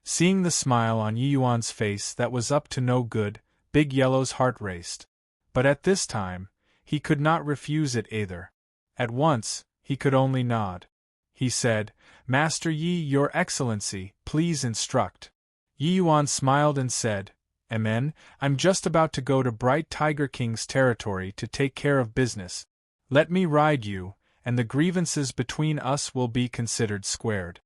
Seeing the smile on Yi Yuan's face that was up to no good, Big Yellow's heart raced. But at this time, he could not refuse it either. At once, he could only nod. He said, "Master Yi, your excellency, please instruct." Yi Yuan smiled and said, "Amen, I'm just about to go to Bright Tiger King's territory to take care of business. Let me ride you, and the grievances between us will be considered squared."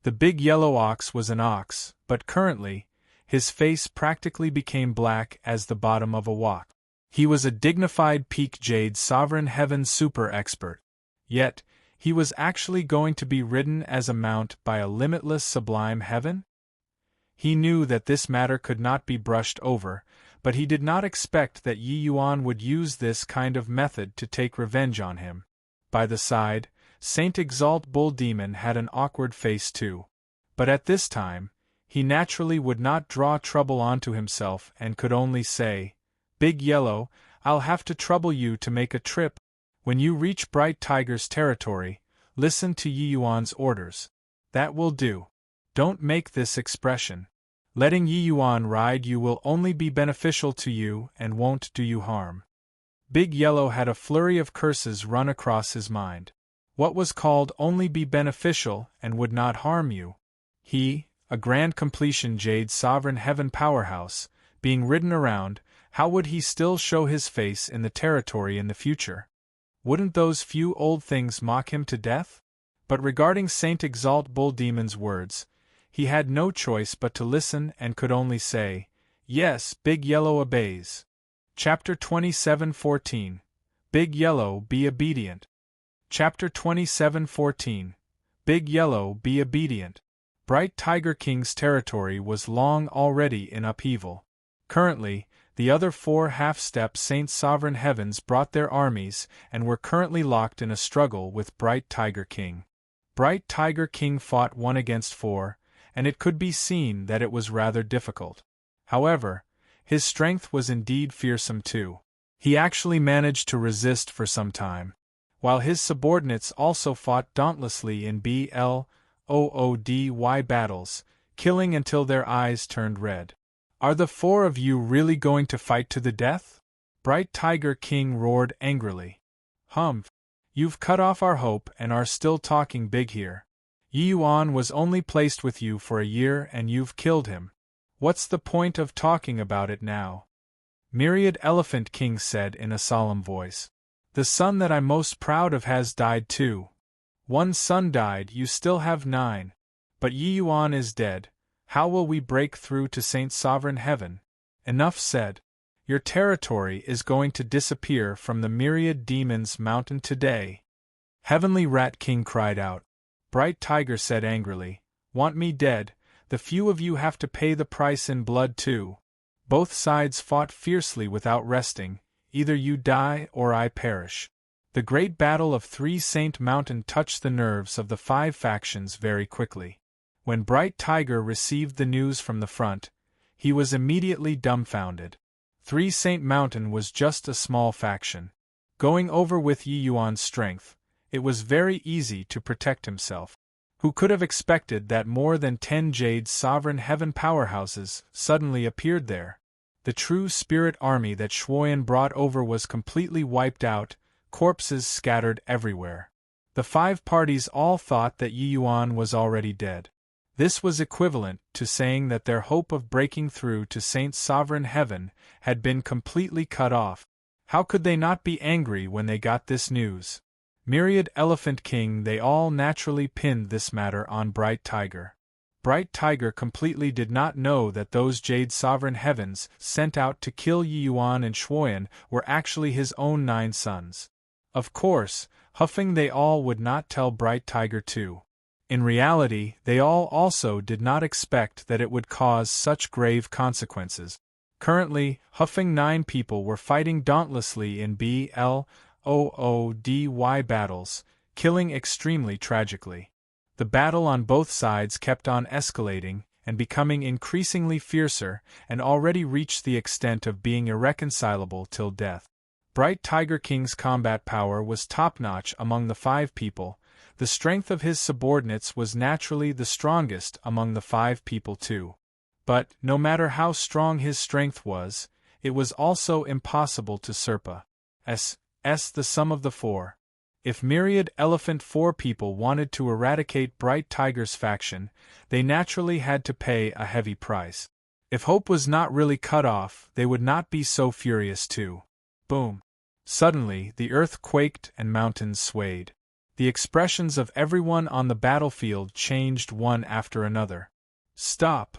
The big yellow ox was an ox, but currently, his face practically became black as the bottom of a wok. He was a dignified peak jade sovereign heaven super expert. Yet, he was actually going to be ridden as a mount by a limitless sublime heaven? He knew that this matter could not be brushed over, but he did not expect that Yi Yuan would use this kind of method to take revenge on him. By the side, Saint Exalt Bull Demon had an awkward face too. But at this time, he naturally would not draw trouble onto himself and could only say, "Big Yellow, I'll have to trouble you to make a trip. When you reach Bright Tiger's territory, listen to Yi Yuan's orders. That will do. Don't make this expression. Letting Yi Yuan ride you will only be beneficial to you and won't do you harm." Big Yellow had a flurry of curses run across his mind. What was called only be beneficial and would not harm you? He, a grand completion Jade Sovereign Heaven powerhouse, being ridden around, how would he still show his face in the territory in the future? Wouldn't those few old things mock him to death? But regarding Saint Exalt Bull Demon's words, he had no choice but to listen and could only say, "Yes, Big Yellow obeys." Chapter 27:14. Big Yellow, be obedient. Chapter 27:14. Big Yellow, be obedient. Bright Tiger King's territory was long already in upheaval. Currently, the other 4 half-step Saint Sovereign Heavens brought their armies and were currently locked in a struggle with Bright Tiger King. Bright Tiger King fought 1 against 4, and it could be seen that it was rather difficult. However, his strength was indeed fearsome too. He actually managed to resist for some time, while his subordinates also fought dauntlessly in BLOODY battles, killing until their eyes turned red. "Are the 4 of you really going to fight to the death?" Bright Tiger King roared angrily. "Humph! You've cut off our hope and are still talking big here. Yi Yuan was only placed with you for a year and you've killed him. What's the point of talking about it now?" Myriad Elephant King said in a solemn voice. "The son that I'm most proud of has died too. 1 son died, you still have 9. But Yi Yuan is dead. How will we break through to Saint Sovereign Heaven?" Enough said. Your territory is going to disappear from the Myriad Demons Mountain today. Heavenly Rat King cried out. Bright Tiger said angrily, "Want me dead? The few of you have to pay the price in blood too." Both sides fought fiercely without resting. Either you die or I perish. The great battle of 3 Saint Mountain touched the nerves of the 5 factions very quickly. When Bright Tiger received the news from the front, he was immediately dumbfounded. 3 Saint Mountain was just a small faction. Going over with Yi Yuan's strength, It was very easy to protect himself. Who could have expected that more than 10 Jade Sovereign Heaven powerhouses suddenly appeared there? The true spirit army that Shuoyan brought over was completely wiped out, corpses scattered everywhere. The 5 parties all thought that Yi Yuan was already dead. This was equivalent to saying that their hope of breaking through to Saint Sovereign Heaven had been completely cut off. How could they not be angry when they got this news? Myriad Elephant King, they all naturally pinned this matter on Bright Tiger. Bright Tiger completely did not know that those Jade Sovereign Heavens sent out to kill Yi Yuan and Shuoyan were actually his own 9 sons. Of course, huffing they all would not tell Bright Tiger too. In reality, they all also did not expect that it would cause such grave consequences. Currently, huffing 9 people were fighting dauntlessly in BLOODY battles, killing extremely tragically. The battle on both sides kept on escalating and becoming increasingly fiercer, and already reached the extent of being irreconcilable till death. Bright Tiger King's combat power was top-notch among the 5 people. The strength of his subordinates was naturally the strongest among the 5 people too. But, no matter how strong his strength was, it was also impossible to surpass the sum of the 4. If Myriad Elephant 4 people wanted to eradicate Bright Tiger's faction, they naturally had to pay a heavy price. If hope was not really cut off, they would not be so furious too. Boom! Suddenly, the earth quaked and mountains swayed. The expressions of everyone on the battlefield changed one after another. Stop!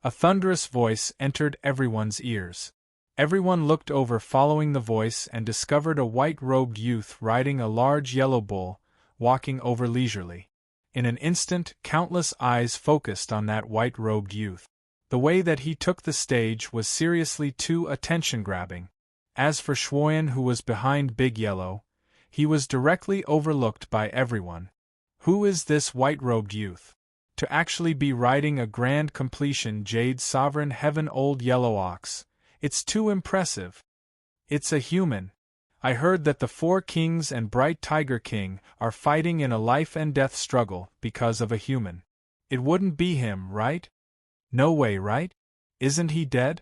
A thunderous voice entered everyone's ears. Everyone looked over following the voice and discovered a white-robed youth riding a large yellow bull, walking over leisurely. In an instant, countless eyes focused on that white-robed youth. The way that he took the stage was seriously too attention-grabbing. As for Shuoyan, who was behind Big Yellow, he was directly overlooked by everyone. Who is this white-robed youth? To actually be riding a grand completion Jade Sovereign Heaven Old Yellow Ox. It's too impressive. It's a human. I heard that the 4 kings and Bright Tiger King are fighting in a life-and-death struggle because of a human. It wouldn't be him, right? No way, right? Isn't he dead?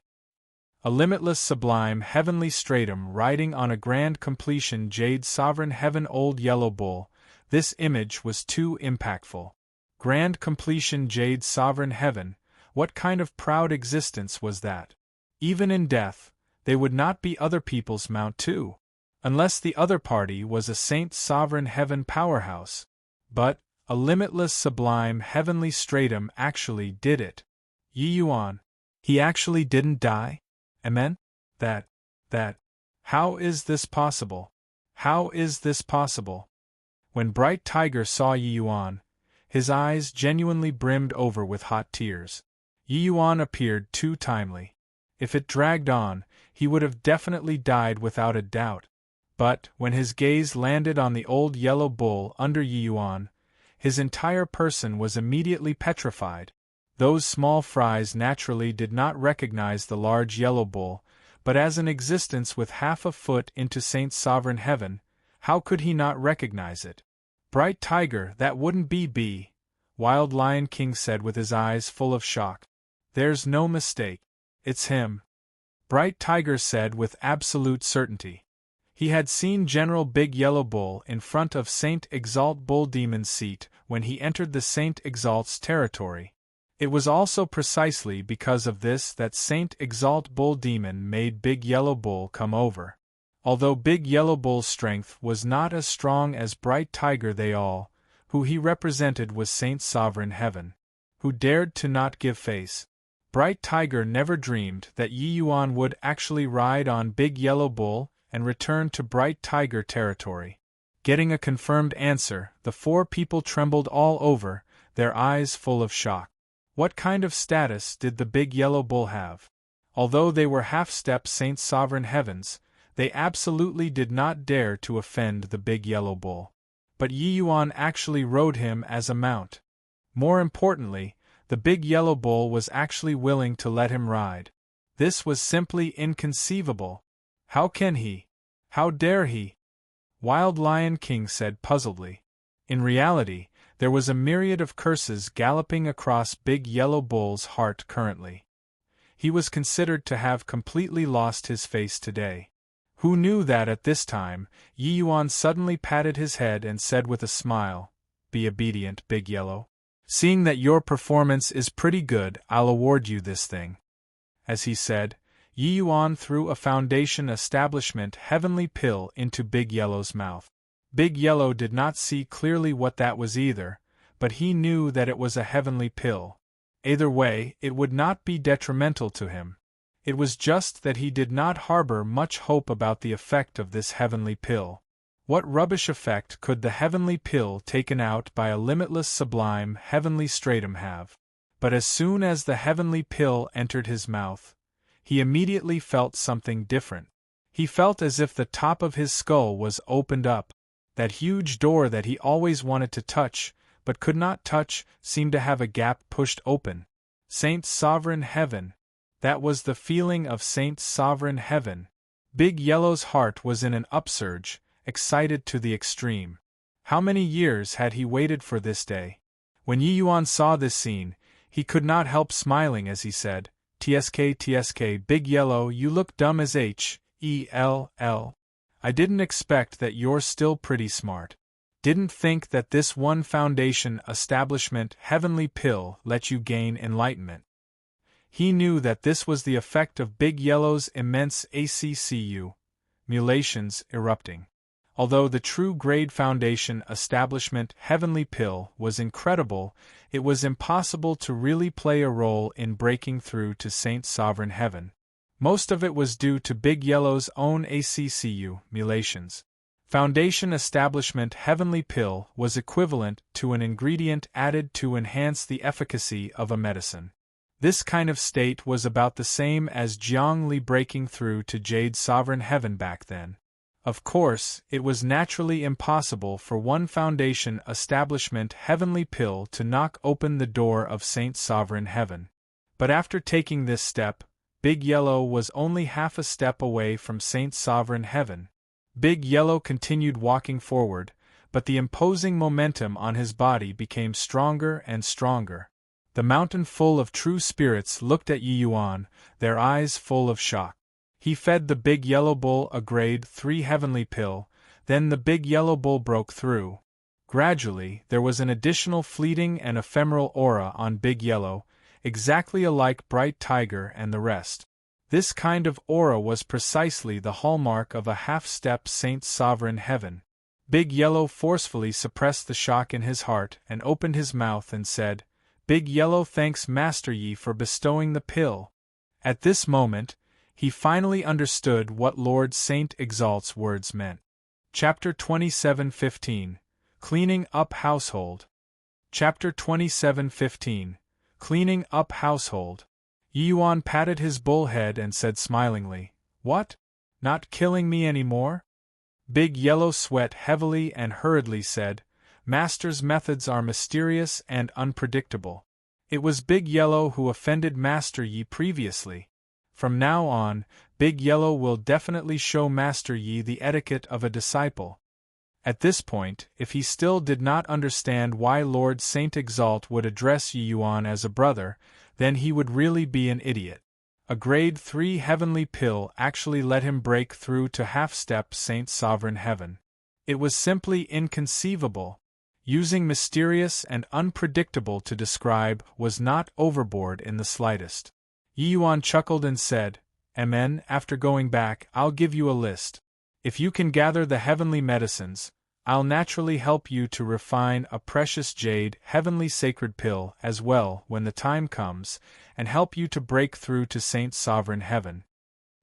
A limitless sublime heavenly stratum riding on a grand completion Jade Sovereign Heaven Old Yellow Bull. This image was too impactful. Grand completion Jade Sovereign Heaven, what kind of proud existence was that? Even in death, they would not be other people's mount too. Unless the other party was a Saint Sovereign Heaven powerhouse. But, a limitless sublime heavenly stratum actually did it. Yi Yuan. He actually didn't die? Amen? How is this possible? How is this possible? When Bright Tiger saw Yi Yuan, his eyes genuinely brimmed over with hot tears. Yi Yuan appeared too timely. If it dragged on, he would have definitely died without a doubt. But, when his gaze landed on the old yellow bull under Yi Yuan, his entire person was immediately petrified. Those small fries naturally did not recognize the large yellow bull, but as an existence with half a foot into Saint Sovereign Heaven, how could he not recognize it? Bright Tiger, that wouldn't be Wild Lion King said with his eyes full of shock. There's no mistake. It's him. Bright Tiger said with absolute certainty. He had seen General Big Yellow Bull in front of Saint Exalt Bull Demon's seat when he entered the Saint Exalt's territory. It was also precisely because of this that Saint Exalt Bull Demon made Big Yellow Bull come over. Although Big Yellow Bull's strength was not as strong as Bright Tiger, they all, who he represented, was Saint Sovereign Heaven, who dared to not give face. Bright Tiger never dreamed that Yi Yuan would actually ride on Big Yellow Bull and return to Bright Tiger territory. Getting a confirmed answer, the 4 people trembled all over, their eyes full of shock. What kind of status did the Big Yellow Bull have? Although they were half-step Saint Sovereign Heavens, they absolutely did not dare to offend the Big Yellow Bull. But Yi Yuan actually rode him as a mount. More importantly, the Big Yellow Bull was actually willing to let him ride. This was simply inconceivable. How can he? How dare he? Wild Lion King said puzzledly. In reality, there was a myriad of curses galloping across Big Yellow Bull's heart currently. He was considered to have completely lost his face today. Who knew that at this time, Yi Yuan suddenly patted his head and said with a smile, "Be obedient, Big Yellow. Seeing that your performance is pretty good, I'll award you this thing." As he said, Yi Yuan threw a foundation establishment heavenly pill into Big Yellow's mouth. Big Yellow did not see clearly what that was either, but he knew that it was a heavenly pill. Either way, it would not be detrimental to him. It was just that he did not harbor much hope about the effect of this heavenly pill. What rubbish effect could the heavenly pill taken out by a limitless sublime heavenly stratum have? But as soon as the heavenly pill entered his mouth, he immediately felt something different. He felt as if the top of his skull was opened up. That huge door that he always wanted to touch, but could not touch, seemed to have a gap pushed open. Saint's sovereign heaven. That was the feeling of Saint's sovereign heaven. Big Yellow's heart was in an upsurge, excited to the extreme. How many years had he waited for this day? When Yi Yuan saw this scene, he could not help smiling as he said, "TSK, Big Yellow, you look dumb as H-E-L-L. I didn't expect that you're still pretty smart. Didn't think that this one foundation establishment heavenly pill let you gain enlightenment." He knew that this was the effect of Big Yellow's immense ACCU, mulations erupting. Although the true grade foundation establishment heavenly pill was incredible, it was impossible to really play a role in breaking through to Saint's sovereign heaven. Most of it was due to Big Yellow's own ACCU, mulations. Foundation establishment heavenly pill was equivalent to an ingredient added to enhance the efficacy of a medicine. This kind of state was about the same as Jiang Li breaking through to Jade's sovereign heaven back then. Of course, it was naturally impossible for one foundation establishment heavenly pill to knock open the door of Saint's sovereign heaven. But after taking this step, Big Yellow was only half a step away from Saint's sovereign heaven. Big Yellow continued walking forward, but the imposing momentum on his body became stronger and stronger. The mountain full of true spirits looked at Yi Yuan, their eyes full of shock. He fed the Big Yellow Bull a grade 3 heavenly pill, then the Big Yellow Bull broke through. Gradually, there was an additional fleeting and ephemeral aura on Big Yellow, exactly alike Bright Tiger and the rest. This kind of aura was precisely the hallmark of a half-step Saint's sovereign heaven. Big Yellow forcefully suppressed the shock in his heart and opened his mouth and said, "Big Yellow thanks Master Yi for bestowing the pill." At this moment, he finally understood what Lord Saint Exalt's words meant. Chapter 27:15 Cleaning Up Household. Chapter 27:15 Cleaning Up Household. Yi Yuan patted his bull head and said smilingly, "What? Not killing me anymore?" Big Yellow sweat heavily and hurriedly said, "Master's methods are mysterious and unpredictable. It was Big Yellow who offended Master Yi previously. From now on, Big Yellow will definitely show Master Yi the etiquette of a disciple." At this point, if he still did not understand why Lord Saint Exalt would address Yi Yuan as a brother, then he would really be an idiot. A grade 3 heavenly pill actually let him break through to half-step Saint's sovereign heaven. It was simply inconceivable. Using mysterious and unpredictable to describe was not overboard in the slightest. Yi Yuan chuckled and said, "Amen, after going back, I'll give you a list. If you can gather the heavenly medicines, I'll naturally help you to refine a precious jade heavenly sacred pill as well when the time comes, and help you to break through to Saint's sovereign heaven."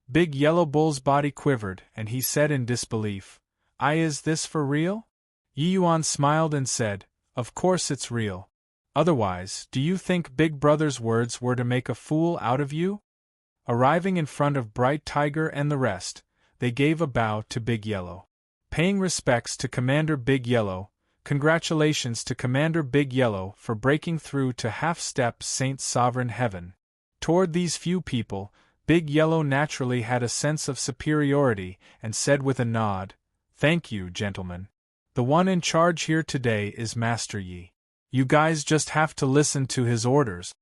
Big Yellow Bull's body quivered, and he said in disbelief, Is this for real?" Yi Yuan smiled and said, "Of course it's real. Otherwise, do you think Big Brother's words were to make a fool out of you?" Arriving in front of Bright Tiger and the rest, they gave a bow to Big Yellow. Paying respects to Commander Big Yellow, congratulations to Commander Big Yellow for breaking through to half-step Saint's sovereign heaven. Toward these few people, Big Yellow naturally had a sense of superiority and said with a nod, Thank you, gentlemen. The one in charge here today is Master Yi. You guys just have to listen to his orders.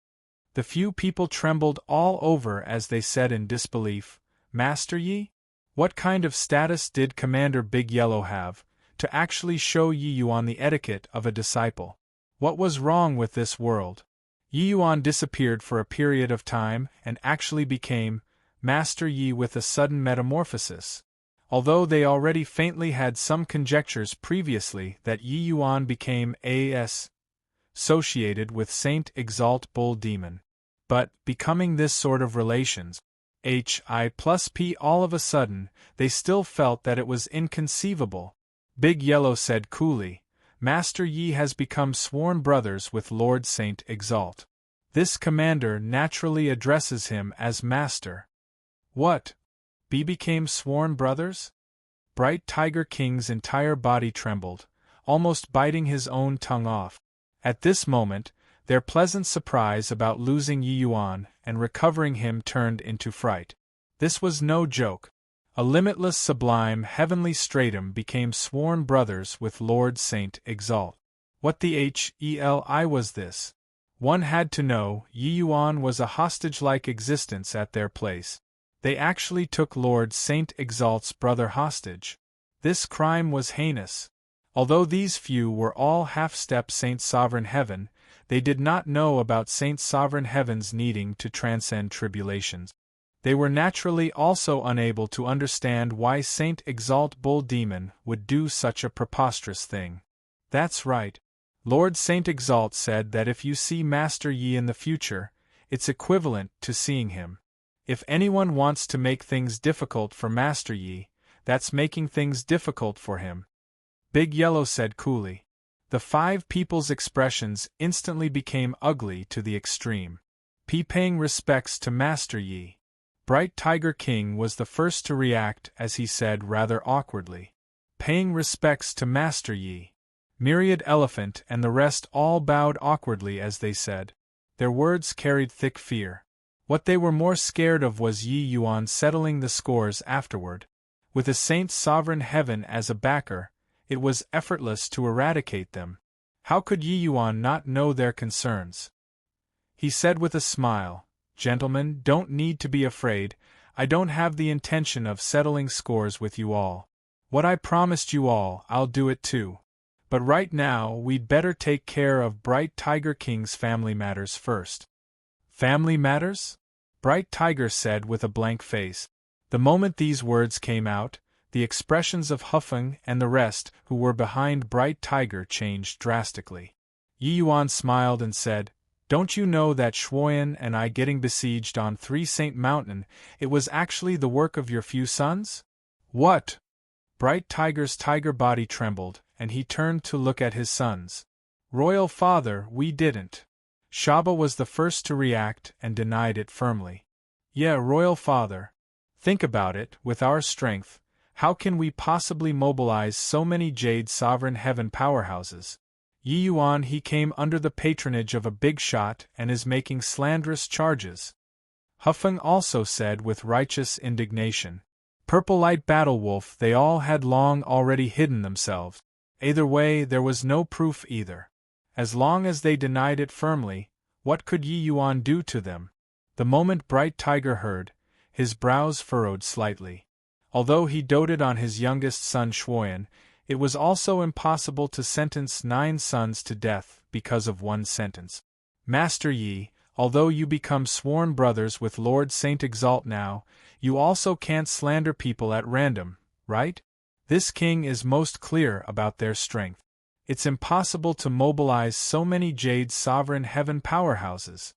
The few people trembled all over as they said in disbelief, Master Yi? What kind of status did Commander Big Yellow have, to actually show Yi Yuan the etiquette of a disciple? What was wrong with this world? Yi Yuan disappeared for a period of time and actually became Master Yi with a sudden metamorphosis. Although they already faintly had some conjectures previously that Yi Yuan became associated with Saint Exalt Bull Demon. But, becoming this sort of relations, Hi plus P all of a sudden, they still felt that it was inconceivable. Big Yellow said coolly, Master Yi has become sworn brothers with Lord Saint Exalt. This commander naturally addresses him as Master. What? B became sworn brothers? Bright Tiger King's entire body trembled, almost biting his own tongue off. At this moment, their pleasant surprise about losing Yi Yuan and recovering him turned into fright. This was no joke. A limitless sublime heavenly stratum became sworn brothers with Lord Saint Exalt. What the hell was this? One had to know. Yi Yuan was a hostage-like existence at their place. They actually took Lord Saint Exalt's brother hostage. This crime was heinous. Although these few were all half-step Saint Sovereign Heaven, they did not know about Saint Sovereign Heaven's needing to transcend tribulations. They were naturally also unable to understand why Saint Exalt Bull Demon would do such a preposterous thing. That's right. Lord Saint Exalt said that if you see Master Yi in the future, it's equivalent to seeing him. If anyone wants to make things difficult for Master Yi, that's making things difficult for him. Big Yellow said coolly. The five people's expressions instantly became ugly to the extreme. Paying respects to Master Yi. Bright Tiger King was the first to react as he said rather awkwardly. Paying respects to Master Yi. Myriad Elephant and the rest all bowed awkwardly as they said. Their words carried thick fear. What they were more scared of was Yi Yuan settling the scores afterward. With a Saint Sovereign Heaven as a backer, it was effortless to eradicate them. How could Yi Yuan not know their concerns? He said with a smile, Gentlemen, don't need to be afraid. I don't have the intention of settling scores with you all. What I promised you all, I'll do it too. But right now, we'd better take care of Bright Tiger King's family matters first. Family matters? Bright Tiger said with a blank face. The moment these words came out, the expressions of Huffeng and the rest who were behind Bright Tiger changed drastically. Yi Yuan smiled and said, Don't you know that Shuoyan and I getting besieged on Three Saint Mountain, it was actually the work of your few sons? What? Bright Tiger's tiger body trembled, and he turned to look at his sons. Royal Father, we didn't. Shaba was the first to react and denied it firmly. Yeah, Royal Father. Think about it, with our strength, how can we possibly mobilize so many Jade Sovereign Heaven powerhouses? Yi Yuan he came under the patronage of a big shot and is making slanderous charges. Huffeng also said with righteous indignation. Purple Light Battle Wolf they all had long already hidden themselves. Either way there was no proof either. As long as they denied it firmly, what could Yi Yuan do to them? The moment Bright Tiger heard, his brows furrowed slightly. Although he doted on his youngest son Shuoyan, it was also impossible to sentence 9 sons to death because of one sentence. Master Yi, although you become sworn brothers with Lord Saint Exalt now, you also can't slander people at random, right? This king is most clear about their strength. It's impossible to mobilize so many Jade Sovereign Heaven powerhouses.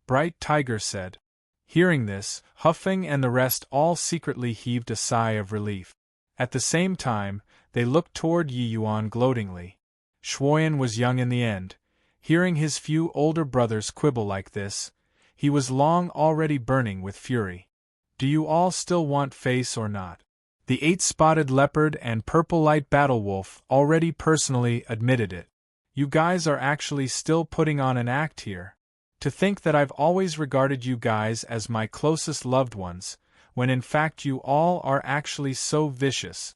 Bright Tiger said. Hearing this, Huffeng and the rest all secretly heaved a sigh of relief. At the same time, they looked toward Yi Yuan gloatingly. Shuoyan was young in the end. Hearing his few older brothers quibble like this, he was long already burning with fury. Do you all still want face or not? The 8-spotted leopard and purple light battle wolf already personally admitted it. You guys are actually still putting on an act here. To think that I've always regarded you guys as my closest loved ones, when in fact you all are actually so vicious.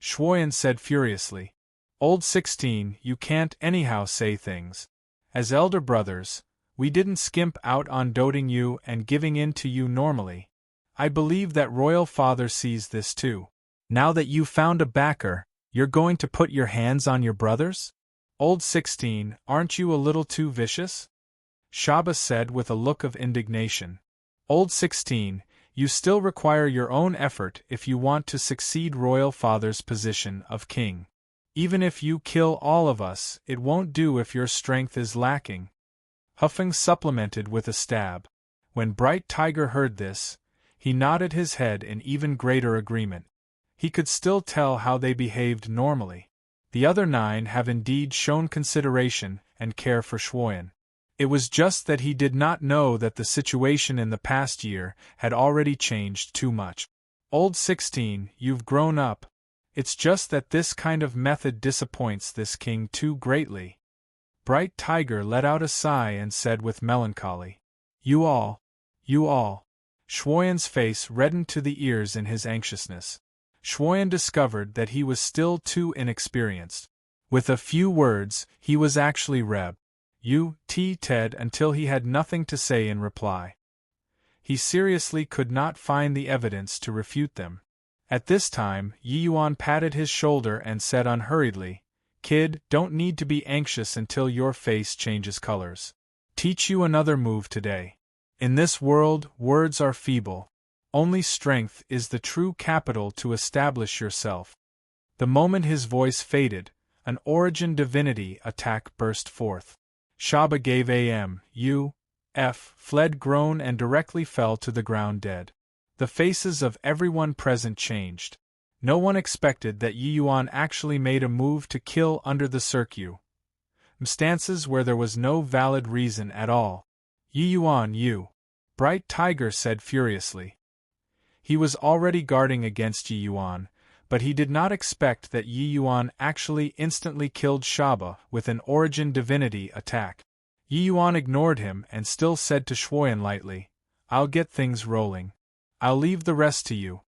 Shuoyan said furiously. Old 16, you can't anyhow say things. As elder brothers, we didn't skimp out on doting you and giving in to you normally. I believe that royal father sees this too. Now that you've found a backer, you're going to put your hands on your brothers? Old 16, aren't you a little too vicious? Shaba said with a look of indignation. Old 16, you still require your own effort if you want to succeed royal father's position of king. Even if you kill all of us, it won't do if your strength is lacking. Huffing supplemented with a stab. When Bright Tiger heard this, he nodded his head in even greater agreement. He could still tell how they behaved normally. The other 9 have indeed shown consideration and care for Shuoyan. It was just that he did not know that the situation in the past year had already changed too much. Old 16, you've grown up. It's just that this kind of method disappoints this king too greatly. Bright Tiger let out a sigh and said with melancholy. You all. Shuoyan's face reddened to the ears in his anxiousness. Shuoyan discovered that he was still too inexperienced. With a few words, he was actually Reb. Ted until he had nothing to say in reply. He seriously could not find the evidence to refute them. At this time, Yi Yuan patted his shoulder and said unhurriedly, Kid, don't need to be anxious until your face changes colors. Teach you another move today. In this world, words are feeble. Only strength is the true capital to establish yourself. The moment his voice faded, an origin divinity attack burst forth. Shaba gave fled groan and directly fell to the ground dead. The faces of everyone present changed. No one expected that Yi Yuan actually made a move to kill under the circumstances where there was no valid reason at all. Yi Yuan, Bright Tiger said furiously. He was already guarding against Yi Yuan, but he did not expect that Yi Yuan actually instantly killed Shaba with an origin divinity attack. Yi Yuan ignored him and still said to Shuoyan lightly, I'll get things rolling. I'll leave the rest to you.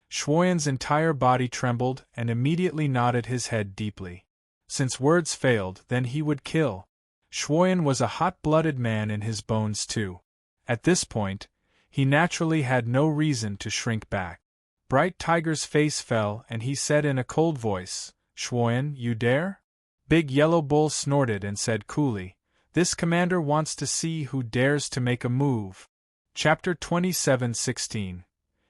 Shuoyan's entire body trembled and immediately nodded his head deeply. Since words failed, then he would kill. Shuoyan was a hot-blooded man in his bones too. At this point, he naturally had no reason to shrink back. Bright Tiger's face fell and he said in a cold voice, Shuoyan, you dare? Big Yellow Bull snorted and said coolly, This commander wants to see who dares to make a move. Chapter 27:16.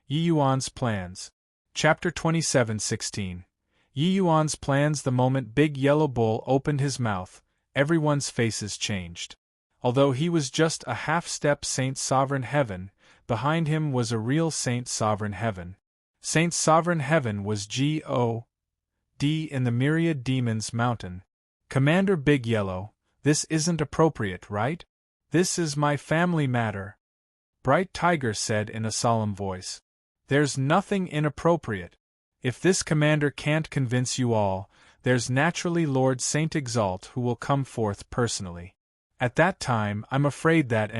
Yi Yuan's Plans. Chapter 27:16. Yi Yuan's plans. The moment Big Yellow Bull opened his mouth, everyone's faces changed. Although he was just a half-step Saint Sovereign Heaven, behind him was a real Saint Sovereign Heaven. Saint Sovereign Heaven was God in the Myriad Demons Mountain. Commander Big Yellow, this isn't appropriate, right? This is my family matter. Bright Tiger said in a solemn voice. There's nothing inappropriate. If this commander can't convince you all, there's naturally Lord Saint Exalt who will come forth personally. At that time, I'm afraid that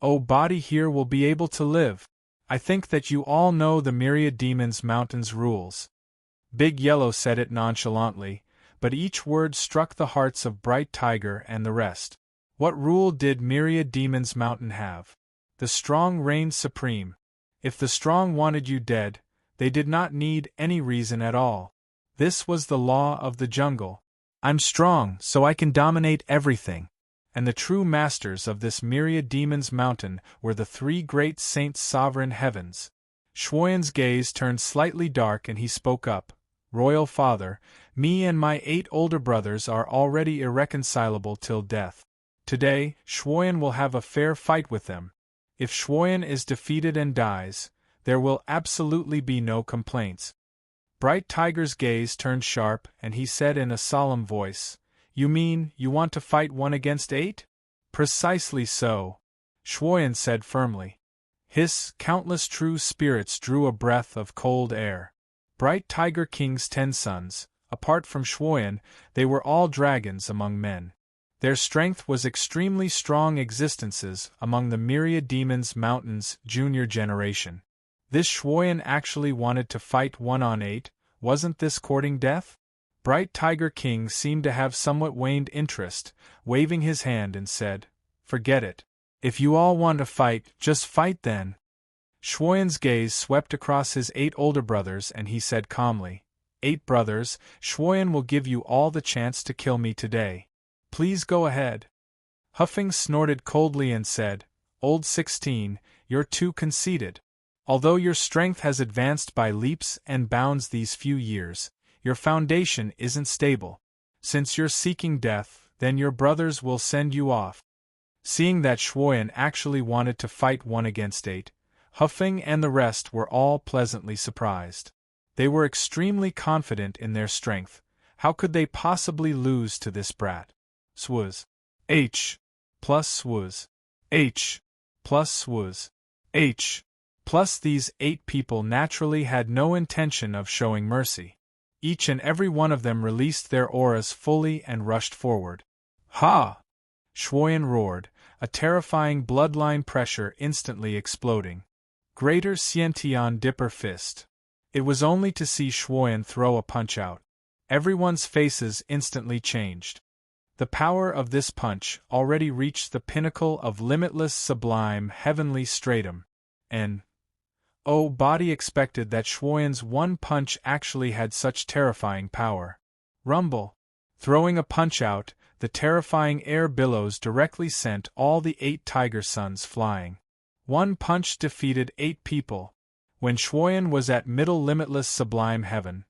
body here will be able to live. I think that you all know the Myriad Demons Mountain's rules. Big Yellow said it nonchalantly, but each word struck the hearts of Bright Tiger and the rest. What rule did Myriad Demons Mountain have? The strong reigned supreme. If the strong wanted you dead, they did not need any reason at all. This was the law of the jungle. I'm strong, so I can dominate everything. And the true masters of this Myriad Demons Mountain were the 3 great Saint Sovereign Heavens. Shuoyan's gaze turned slightly dark and he spoke up. Royal Father, me and my 8 older brothers are already irreconcilable till death. Today, Shuoyan will have a fair fight with them. If Shuoyan is defeated and dies, there will absolutely be no complaints. Bright Tiger's gaze turned sharp and he said in a solemn voice, You mean, you want to fight 1 against 8? Precisely so. Shuoyan said firmly. Countless true spirits drew a breath of cold air. Bright Tiger King's 10 sons, apart from Shuoyan, they were all dragons among men. Their strength was extremely strong existences among the Myriad Demons Mountain's junior generation. This Shuoyan actually wanted to fight 1 on 8, wasn't this courting death? Bright Tiger King seemed to have somewhat waned interest, waving his hand and said, "Forget it. If you all want to fight, just fight then." Shuoyan's gaze swept across his 8 older brothers and he said calmly, "8 brothers, Shuoyan will give you all the chance to kill me today. Please go ahead." Huffing snorted coldly and said, "Old 16, you're too conceited. Although your strength has advanced by leaps and bounds these few years, your foundation isn't stable. Since you're seeking death, then your brothers will send you off." Seeing that Shuoyan actually wanted to fight 1 against 8, Huffing and the rest were all pleasantly surprised. They were extremely confident in their strength. How could they possibly lose to this brat? Swuz. H. Plus swuz. H. Plus swuz. H. Plus these 8 people naturally had no intention of showing mercy. Each and every one of them released their auras fully and rushed forward. "Ha!" Shuoyan roared, a terrifying bloodline pressure instantly exploding. Greater Xiantian Dipper Fist. It was only to see Shuoyan throw a punch out. Everyone's faces instantly changed. The power of this punch already reached the pinnacle of limitless sublime heavenly stratum, and body expected that Shuoyan's one punch actually had such terrifying power. Rumble. Throwing a punch out, the terrifying air billows directly sent all the 8 tiger sons flying. One punch defeated 8 people. When Shuoyan was at middle limitless sublime heaven,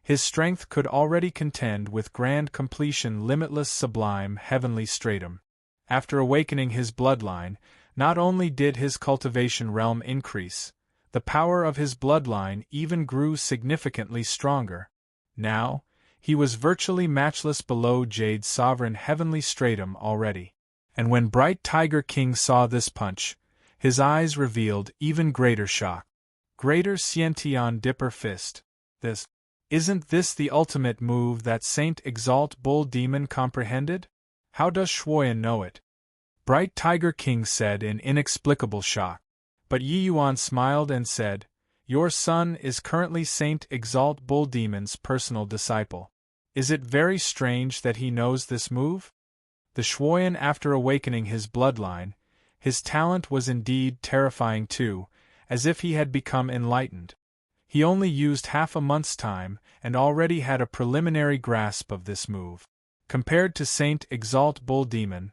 his strength could already contend with grand completion limitless sublime heavenly stratum. After awakening his bloodline, not only did his cultivation realm increase, the power of his bloodline even grew significantly stronger. Now, he was virtually matchless below Jade's sovereign heavenly stratum already. And when Bright Tiger King saw this punch, his eyes revealed even greater shock. Greater Xiantian Dipper Fist. Isn't this the ultimate move that Saint Exalt Bull Demon comprehended? How does Shuoyan know it? Bright Tiger King said in inexplicable shock. But Yi Yuan smiled and said, "Your son is currently Saint Exalt Bull Demon's personal disciple. Is it very strange that he knows this move?" The Shuoyan, after awakening his bloodline, his talent was indeed terrifying too, as if he had become enlightened. He only used half a month's time, and already had a preliminary grasp of this move. Compared to Saint Exalt Bull Demon,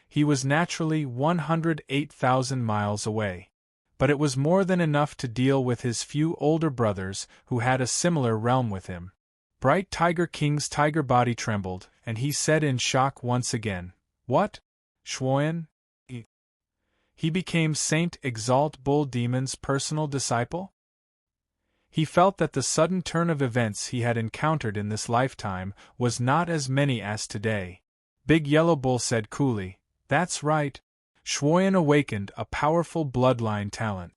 he was naturally 108,000 miles away. But it was more than enough to deal with his few older brothers who had a similar realm with him. Bright Tiger King's tiger body trembled, and he said in shock once again, "What? Shuoyan? He became Saint Exalt Bull Demon's personal disciple?" He felt that the sudden turn of events he had encountered in this lifetime was not as many as today. Big Yellow Bull said coolly, "That's right. Shuoyan awakened a powerful bloodline talent.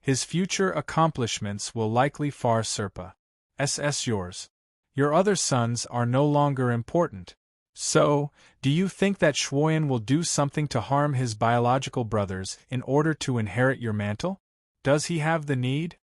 His future accomplishments will likely far surpass yours. Your other sons are no longer important. So, do you think that Shuoyan will do something to harm his biological brothers in order to inherit your mantle? Does he have the need?"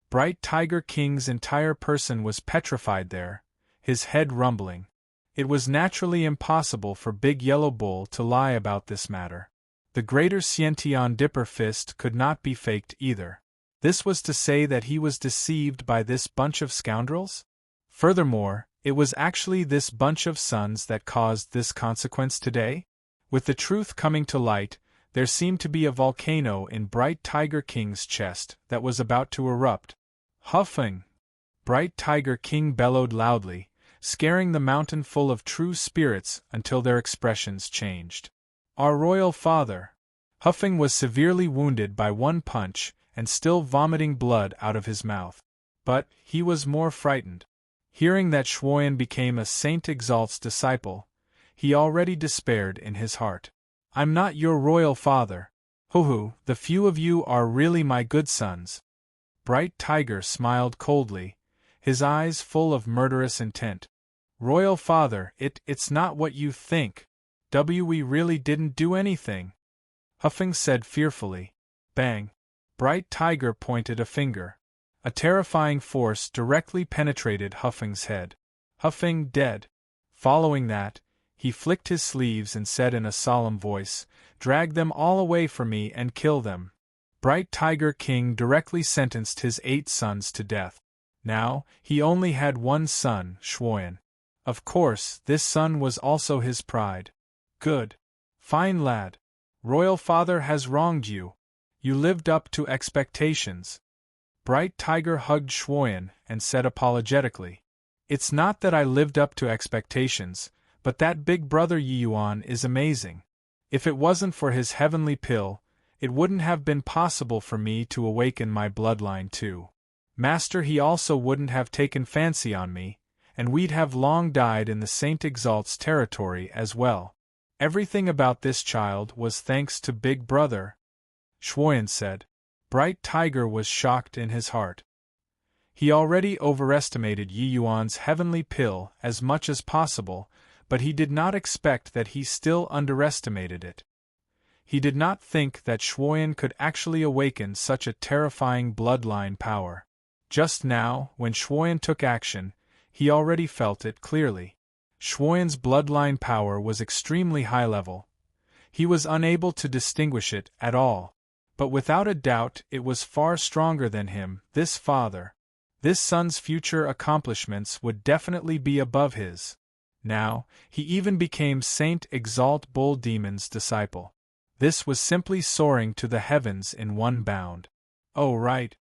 Bright Tiger King's entire person was petrified there, his head rumbling. It was naturally impossible for Big Yellow Bull to lie about this matter. The Greater Xiantian Dipper Fist could not be faked either. This was to say that he was deceived by this bunch of scoundrels? Furthermore, it was actually this bunch of sons that caused this consequence today? With the truth coming to light, there seemed to be a volcano in Bright Tiger King's chest that was about to erupt. Huffing! Bright Tiger King bellowed loudly, scaring the mountain full of true spirits until their expressions changed. "Our royal father!" Huffing was severely wounded by one punch and still vomiting blood out of his mouth. But he was more frightened. Hearing that Shuoyan became a Saint Exalt's disciple, he already despaired in his heart. "I'm not your royal father. Hoo-hoo, the few of you are really my good sons." Bright Tiger smiled coldly, his eyes full of murderous intent. "Royal father, it's not what you think. We really didn't do anything," Huffing said fearfully. Bang! Bright Tiger pointed a finger. A terrifying force directly penetrated Huffing's head. Huffing dead. Following that, he flicked his sleeves and said in a solemn voice, "Drag them all away from me and kill them." Bright Tiger King directly sentenced his 8 sons to death. Now, he only had one son, Schwoyen. Of course, this son was also his pride. Good. Fine lad. Royal father has wronged you. You lived up to expectations. Bright Tiger hugged Schwoyen and said apologetically, "It's not that I lived up to expectations, but that big brother Yiyuan is amazing. If it wasn't for his heavenly pill, it wouldn't have been possible for me to awaken my bloodline too. Master, he also wouldn't have taken fancy on me, and we'd have long died in the Saint Exalt's territory as well. Everything about this child was thanks to Big Brother," Schwoyen said. Bright Tiger was shocked in his heart. He already overestimated Yiyuan's heavenly pill as much as possible, but he did not expect that he still underestimated it. He did not think that Schwoyen could actually awaken such a terrifying bloodline power. Just now, when Schwoyen took action, he already felt it clearly. Schwoyen's bloodline power was extremely high level. He was unable to distinguish it at all. But without a doubt it was far stronger than him, this father. This son's future accomplishments would definitely be above his. Now, he even became Saint Exalt Bull Demon's disciple. This was simply soaring to the heavens in one bound. Oh right.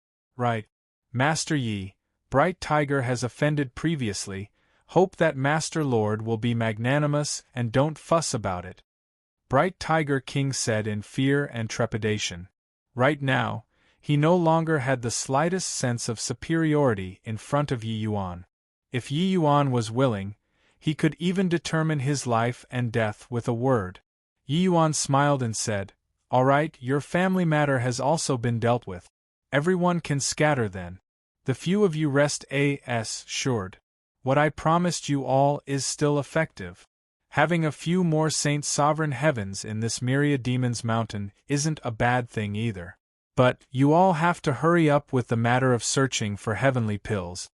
Master Yi, Bright Tiger has offended previously, hope that Master Lord will be magnanimous and don't fuss about it. Bright Tiger King said in fear and trepidation. Right now, he no longer had the slightest sense of superiority in front of Yiyuan. If Yiyuan was willing, he could even determine his life and death with a word. Yiyuan smiled and said, "All right, your family matter has also been dealt with. Everyone can scatter then. The few of you rest assured. What I promised you all is still effective. Having a few more Saint Sovereign Heavens in this Myriad Demons Mountain isn't a bad thing either. But, you all have to hurry up with the matter of searching for heavenly pills."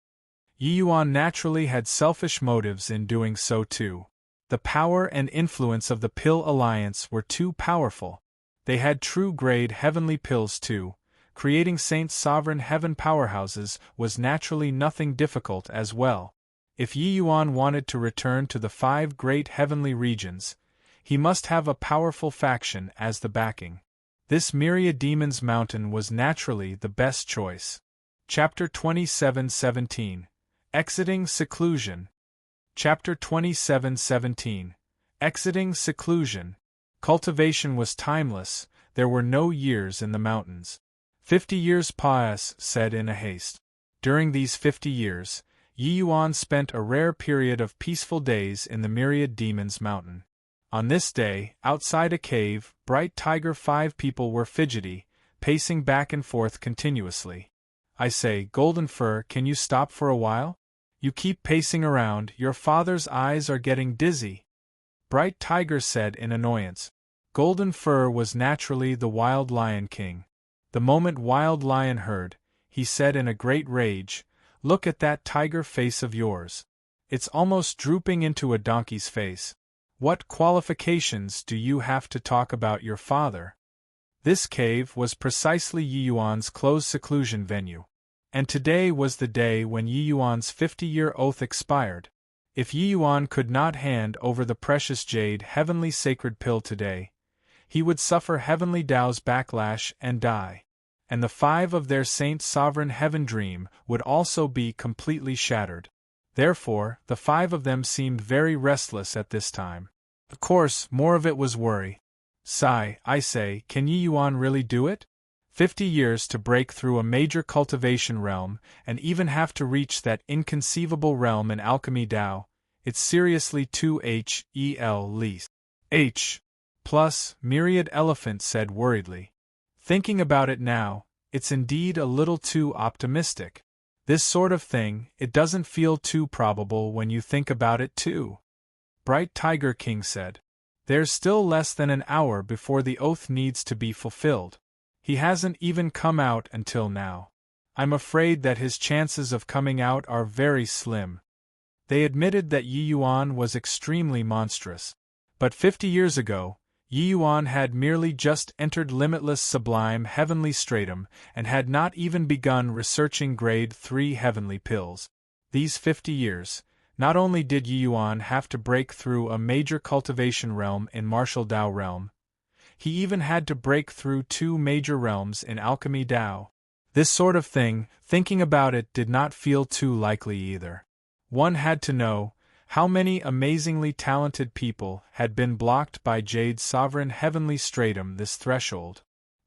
Yiyuan naturally had selfish motives in doing so too. The power and influence of the Pill Alliance were too powerful. They had true-grade heavenly pills too. Creating Saint Sovereign Heaven powerhouses was naturally nothing difficult as well. If Yiyuan wanted to return to the 5 great heavenly regions, he must have a powerful faction as the backing. This Myriad Demons Mountain was naturally the best choice. Chapter 27:17. Exiting Seclusion. Chapter 27:17. Exiting Seclusion. Cultivation was timeless, there were no years in the mountains. 50 years Pius said in a haste. During these 50 years, Yiyuan spent a rare period of peaceful days in the Myriad Demons Mountain. On this day, outside a cave, Bright Tiger 5 people were fidgety, pacing back and forth continuously. "I say, Golden Fur, can you stop for a while? You keep pacing around, your father's eyes are getting dizzy," Bright Tiger said in annoyance. Golden Fur was naturally the Wild Lion King. The moment Wild Lion heard, he said in a great rage, "Look at that tiger face of yours. It's almost drooping into a donkey's face. What qualifications do you have to talk about your father?" This cave was precisely Yiyuan's closed seclusion venue. And today was the day when Yiyuan's 50-year oath expired. If Yiyuan could not hand over the precious jade heavenly sacred pill today, he would suffer heavenly Tao's backlash and die. And the 5 of their Saint Sovereign Heaven dream would also be completely shattered. Therefore, the 5 of them seemed very restless at this time. Of course, more of it was worry. Sigh, I say, can Yiyuan really do it? 50 years to break through a major cultivation realm, and even have to reach that inconceivable realm in alchemy Tao, it's seriously too least. Plus, Myriad Elephant said worriedly. Thinking about it now, it's indeed a little too optimistic. This sort of thing, it doesn't feel too probable when you think about it too. Bright Tiger King said. There's still less than an hour before the oath needs to be fulfilled. He hasn't even come out until now. I'm afraid that his chances of coming out are very slim. They admitted that Yi Yuan was extremely monstrous. But 50 years ago, Yi Yuan had merely just entered limitless sublime heavenly stratum and had not even begun researching grade 3 heavenly pills. These 50 years, not only did Yi Yuan have to break through a major cultivation realm in martial Dao realm, he even had to break through 2 major realms in alchemy Dao. This sort of thing, thinking about it, did not feel too likely either. One had to know how many amazingly talented people had been blocked by Jade's sovereign heavenly stratum this threshold.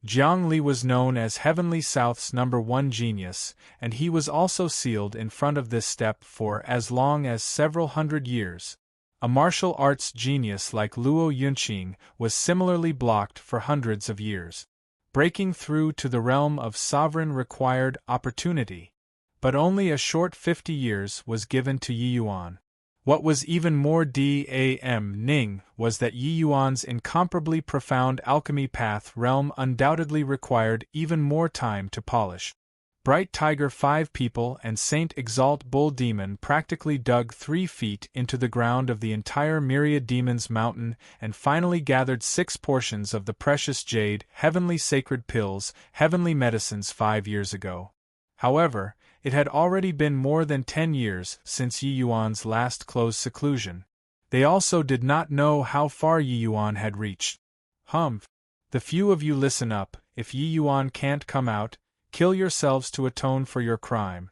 Jiang Li was known as Heavenly South's #1 genius, and he was also sealed in front of this step for as long as several hundred years. A martial arts genius like Luo Yunqing was similarly blocked for hundreds of years. Breaking through to the realm of sovereign required opportunity. But only a short 50 years was given to Yi Yuan. What was even more damning was that Yi Yuan's incomparably profound alchemy path realm undoubtedly required even more time to polish. Bright Tiger 5 people and Saint Exalt Bull Demon practically dug 3 feet into the ground of the entire Myriad Demons Mountain and finally gathered 6 portions of the precious jade, heavenly sacred pills, heavenly medicines 5 years ago. However, it had already been more than 10 years since Yi Yuan's last close seclusion. They also did not know how far Yi Yuan had reached. The few of you listen up, if Yi Yuan can't come out, kill yourselves to atone for your crime.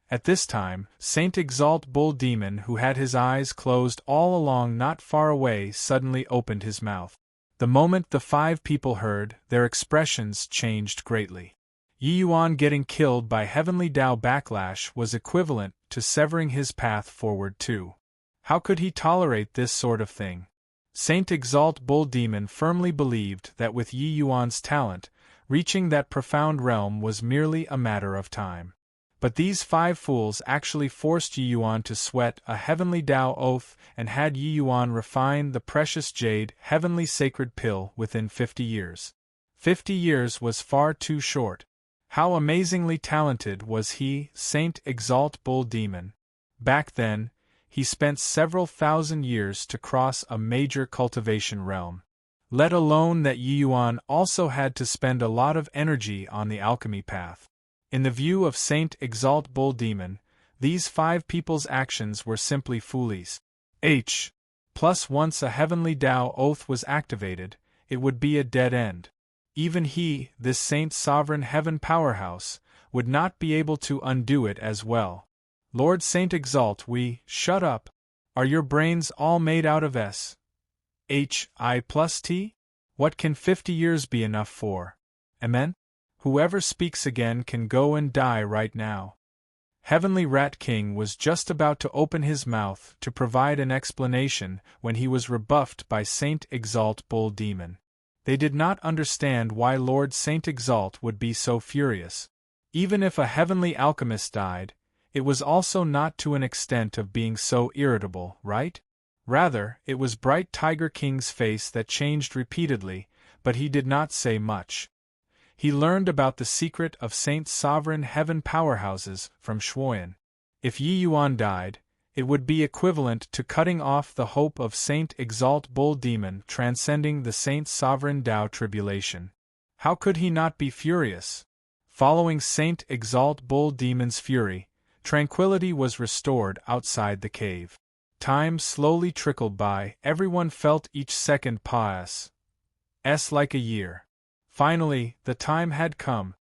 At this time, Saint Exalt Bull Demon, who had his eyes closed all along not far away, suddenly opened his mouth. The moment the 5 people heard, their expressions changed greatly. Yi Yuan getting killed by Heavenly Dao backlash was equivalent to severing his path forward too. How could he tolerate this sort of thing? Saint Exalt Bull Demon firmly believed that with Yi Yuan's talent, reaching that profound realm was merely a matter of time. But these 5 fools actually forced Yi Yuan to sweat a heavenly Dao oath and had Yi Yuan refine the precious jade, heavenly sacred pill within 50 years. 50 years was far too short. How amazingly talented was he, Saint Exalt Bull Demon? Back then, he spent several thousand years to cross a major cultivation realm. Let alone that Yi Yuan also had to spend a lot of energy on the alchemy path. In the view of Saint Exalt Bull Demon, these 5 people's actions were simply foolies. Plus once a heavenly Dao oath was activated, it would be a dead end. Even he, this Saint Sovereign Heaven powerhouse, would not be able to undo it as well. Lord Saint Exalt, shut up. Are your brains all made out of I plus T? What can 50 years be enough for? Amen? Whoever speaks again can go and die right now. Heavenly Rat King was just about to open his mouth to provide an explanation when he was rebuffed by Saint Exalt Bull Demon. They did not understand why Lord Saint Exalt would be so furious. Even if a heavenly alchemist died, it was also not to an extent of being so irritable, right? Rather, it was Bright Tiger King's face that changed repeatedly, but he did not say much. He learned about the secret of Saint Sovereign Heaven powerhouses from Shuoyan. If Yi Yuan died, it would be equivalent to cutting off the hope of Saint Exalt Bull Demon transcending the Saint Sovereign Dao tribulation. How could he not be furious? Following Saint Exalt Bull Demon's fury, tranquility was restored outside the cave. Time slowly trickled by, everyone felt each second pass like a year. Finally, the time had come,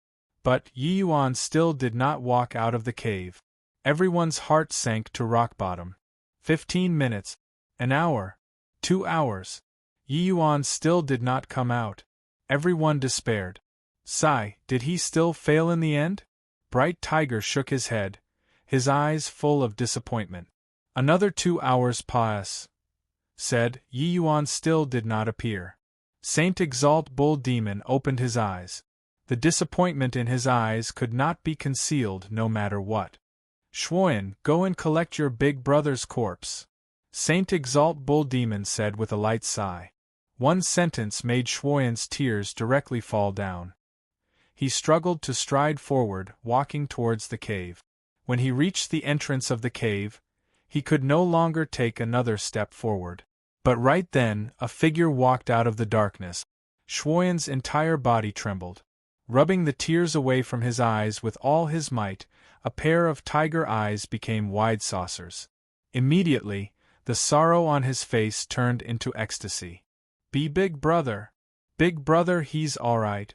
but Yi Yuan still did not walk out of the cave. Everyone's heart sank to rock bottom. 15 minutes, an hour, 2 hours. Yi Yuan still did not come out. Everyone despaired. Did he still fail in the end? Bright Tiger shook his head, his eyes full of disappointment. Another 2 hours said, Yi Yuan still did not appear. Saint Exalt Bull Demon opened his eyes. The disappointment in his eyes could not be concealed no matter what. Shuoyan, go and collect your big brother's corpse. Saint Exalt Bull Demon said with a light sigh. One sentence made Shuoyan's tears directly fall down. he struggled to stride forward, walking towards the cave. When he reached the entrance of the cave, he could no longer take another step forward. But right then, a figure walked out of the darkness. Shuoyan's entire body trembled. Rubbing the tears away from his eyes with all his might, a pair of tiger eyes became wide saucers. Immediately, the sorrow on his face turned into ecstasy. Big brother. Big brother, he's alright."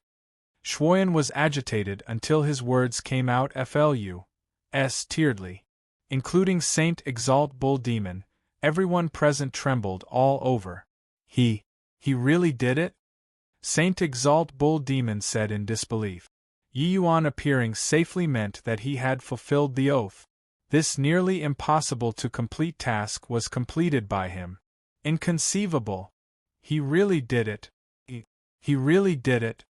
Shuoyan was agitated until his words came out tearledly. Including Saint Exalt Bull Demon, everyone present trembled all over. He really did it?" Saint Exalt Bull Demon said in disbelief. Yi Yuan appearing safely meant that he had fulfilled the oath. This nearly impossible to complete task was completed by him. Inconceivable! He really did it. He really did it.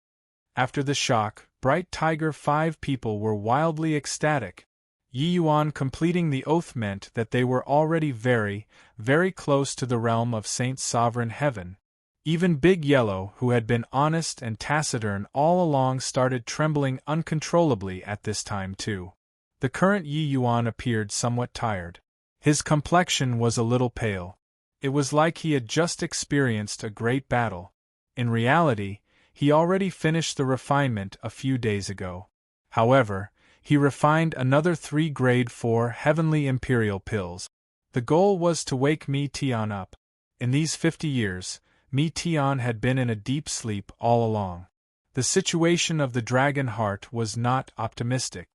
After the shock, Bright Tiger 5 people were wildly ecstatic. Yi Yuan completing the oath meant that they were already very, very close to the realm of Saint Sovereign Heaven. Even Big Yellow, who had been honest and taciturn all along, started trembling uncontrollably at this time too. The current Yi Yuan appeared somewhat tired. His complexion was a little pale. It was like he had just experienced a great battle. In reality, he already finished the refinement a few days ago. However, he refined another 3 grade 4 heavenly imperial pills. The goal was to wake Mi Tian up. In these 50 years, Mi Tian had been in a deep sleep all along. The situation of the dragon heart was not optimistic.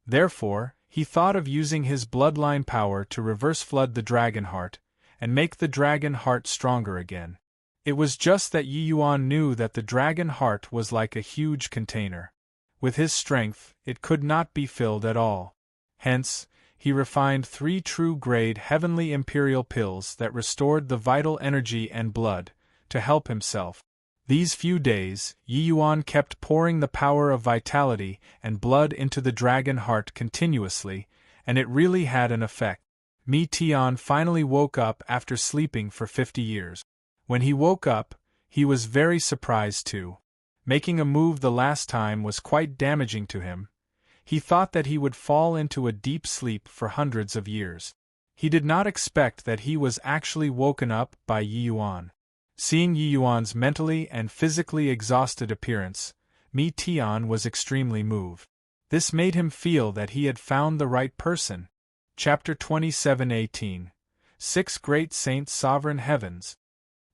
Therefore, he thought of using his bloodline power to reverse flood the dragon heart, and make the dragon heart stronger again. It was just that Yi Yuan knew that the dragon heart was like a huge container. With his strength, it could not be filled at all. Hence, he refined 3 true grade heavenly imperial pills that restored the vital energy and blood, to help himself. These few days, Yi Yuan kept pouring the power of vitality and blood into the dragon heart continuously, and it really had an effect. Mi Tian finally woke up after sleeping for 50 years. When he woke up, he was very surprised too. Making a move the last time was quite damaging to him. He thought that he would fall into a deep sleep for hundreds of years. He did not expect that he was actually woken up by Yi Yuan. Seeing Yi Yuan's mentally and physically exhausted appearance, Mi Tian was extremely moved. This made him feel that he had found the right person. Chapter 27:18. 6 Great Saint Sovereign Heavens.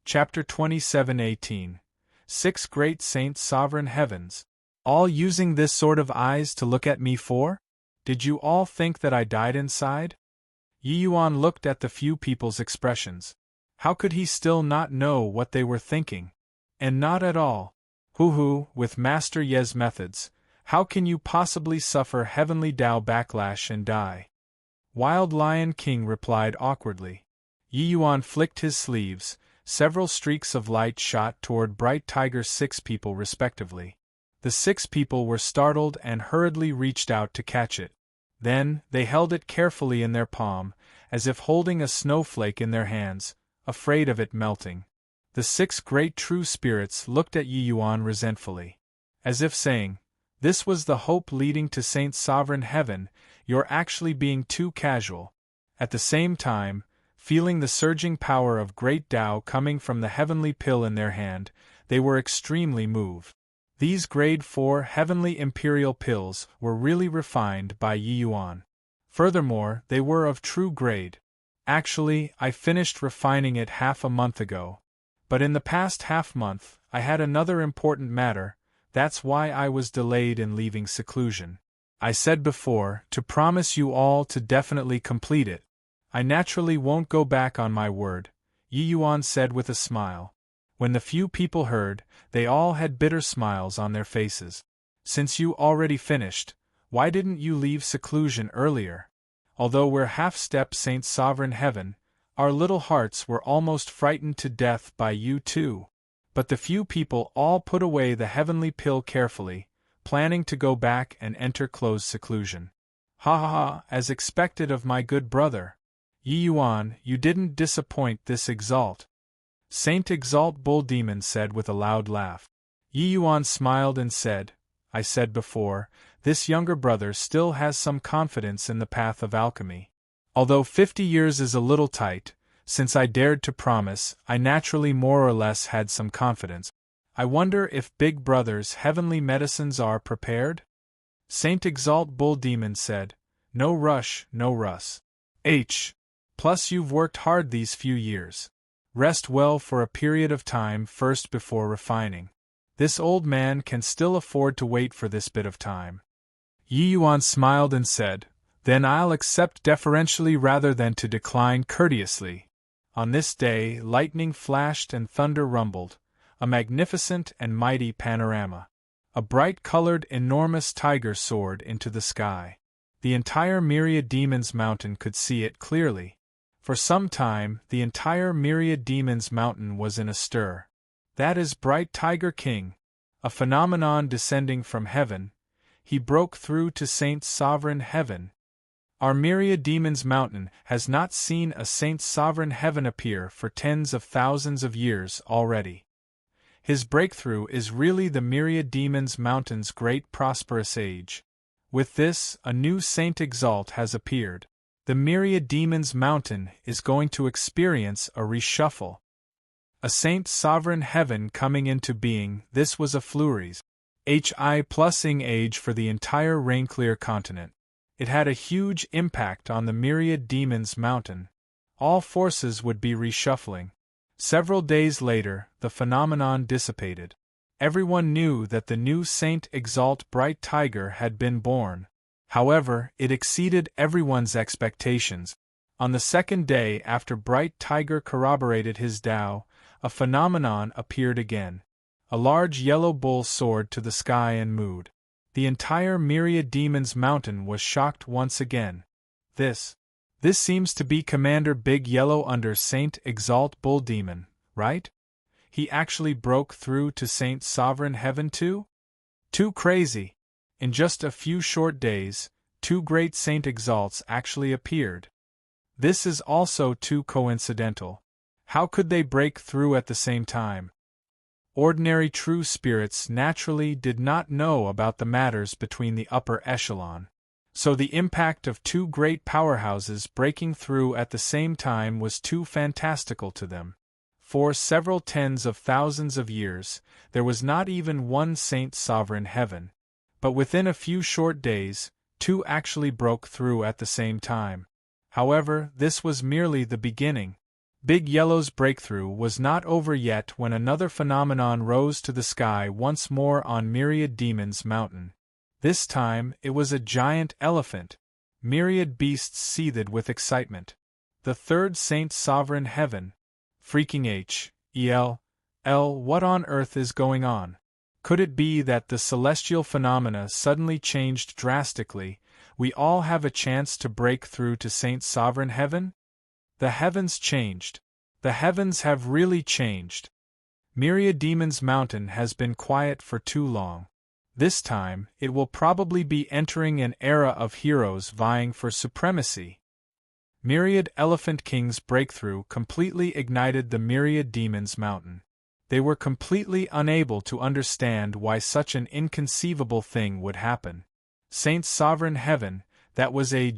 Chapter 27:18. 6 Great Saint Sovereign Heavens. All using this sort of eyes to look at me for? Did you all think that I died inside? Yi Yuan looked at the few people's expressions. How could he still not know what they were thinking? And not at all. With Master Ye's methods, how can you possibly suffer heavenly Tao backlash and die? Wild Lion King replied awkwardly. Yi Yuan flicked his sleeves, several streaks of light shot toward Bright Tiger's 6 people respectively. The 6 people were startled and hurriedly reached out to catch it. Then, they held it carefully in their palm, as if holding a snowflake in their hands, afraid of it melting. The 6 great true spirits looked at Yi Yuan resentfully. As if saying, "This was the hope leading to Saint Sovereign Heaven, you're actually being too casual." At the same time, feeling the surging power of great Tao coming from the heavenly pill in their hand, they were extremely moved. These grade 4 heavenly imperial pills were really refined by Yi Yuan. Furthermore, they were of true grade. Actually, I finished refining it half a month ago. But in the past half-month, I had another important matter, that's why I was delayed in leaving seclusion. I said before, to promise you all to definitely complete it. I naturally won't go back on my word, Yi Yuan said with a smile. When the few people heard, they all had bitter smiles on their faces. Since you already finished, why didn't you leave seclusion earlier? Although we're half-step Saint Sovereign Heaven, our little hearts were almost frightened to death by you too. But the few people all put away the heavenly pill carefully, planning to go back and enter closed seclusion. As expected of my good brother. Yi Yuan, you didn't disappoint this Exalt. Saint Exalt Bull Demon said with a loud laugh. Yi Yuan smiled and said, I said before, this younger brother still has some confidence in the path of alchemy. Although 50 years is a little tight, since I dared to promise, I naturally more or less had some confidence. I wonder if Big Brother's heavenly medicines are prepared? Saint Exalt Bull Demon said, no rush, no russ. Plus you've worked hard these few years. Rest well for a period of time first before refining. This old man can still afford to wait for this bit of time. Yi Yuan smiled and said, then I'll accept deferentially rather than to decline courteously. On this day lightning flashed and thunder rumbled, a magnificent and mighty panorama. A bright-colored enormous tiger soared into the sky. The entire Myriad Demons Mountain could see it clearly. For some time, the entire Myriad Demons Mountain was in a stir. That is Bright Tiger King, a phenomenon descending from heaven. He broke through to Saint's sovereign heaven. Our Myriad Demons Mountain has not seen a Saint's sovereign heaven appear for tens of thousands of years already. His breakthrough is really the Myriad Demons Mountain's great prosperous age. With this, a new Saint Exalt has appeared. The Myriad Demons Mountain is going to experience a reshuffle. A Saint's sovereign heaven coming into being, this was a Fleury's HI+ing age for the entire Rainclear continent. It had a huge impact on the Myriad Demons Mountain. All forces would be reshuffling. Several days later, the phenomenon dissipated. Everyone knew that the new Saint Exalt Bright Tiger had been born. However, it exceeded everyone's expectations. On the second day after Bright Tiger corroborated his Tao, a phenomenon appeared again. A large yellow bull soared to the sky and mooed. The entire Myriad Demons Mountain was shocked once again. This seems to be Commander Big Yellow under Saint Exalt Bull Demon, right? He actually broke through to Saint's sovereign heaven too? Too crazy! In just a few short days, two great Saint Exalts actually appeared. This is also too coincidental. How could they break through at the same time? Ordinary true spirits naturally did not know about the matters between the upper echelon. So the impact of two great powerhouses breaking through at the same time was too fantastical to them. For several tens of thousands of years, there was not even one Saint Sovereign Heaven. But within a few short days, two actually broke through at the same time. However, this was merely the beginning. Big Yellow's breakthrough was not over yet when another phenomenon rose to the sky once more on Myriad Demons Mountain. This time, it was a giant elephant. Myriad beasts seethed with excitement. The third Saint Sovereign Heaven. Freaking what on earth is going on? Could it be that the celestial phenomena suddenly changed drastically? We all have a chance to break through to Saint Sovereign Heaven? The heavens changed. The heavens have really changed. Myriad Demons Mountain has been quiet for too long. This time, it will probably be entering an era of heroes vying for supremacy. Myriad Elephant King's breakthrough completely ignited the Myriad Demons Mountain. They were completely unable to understand why such an inconceivable thing would happen. Saint Sovereign Heaven, that was a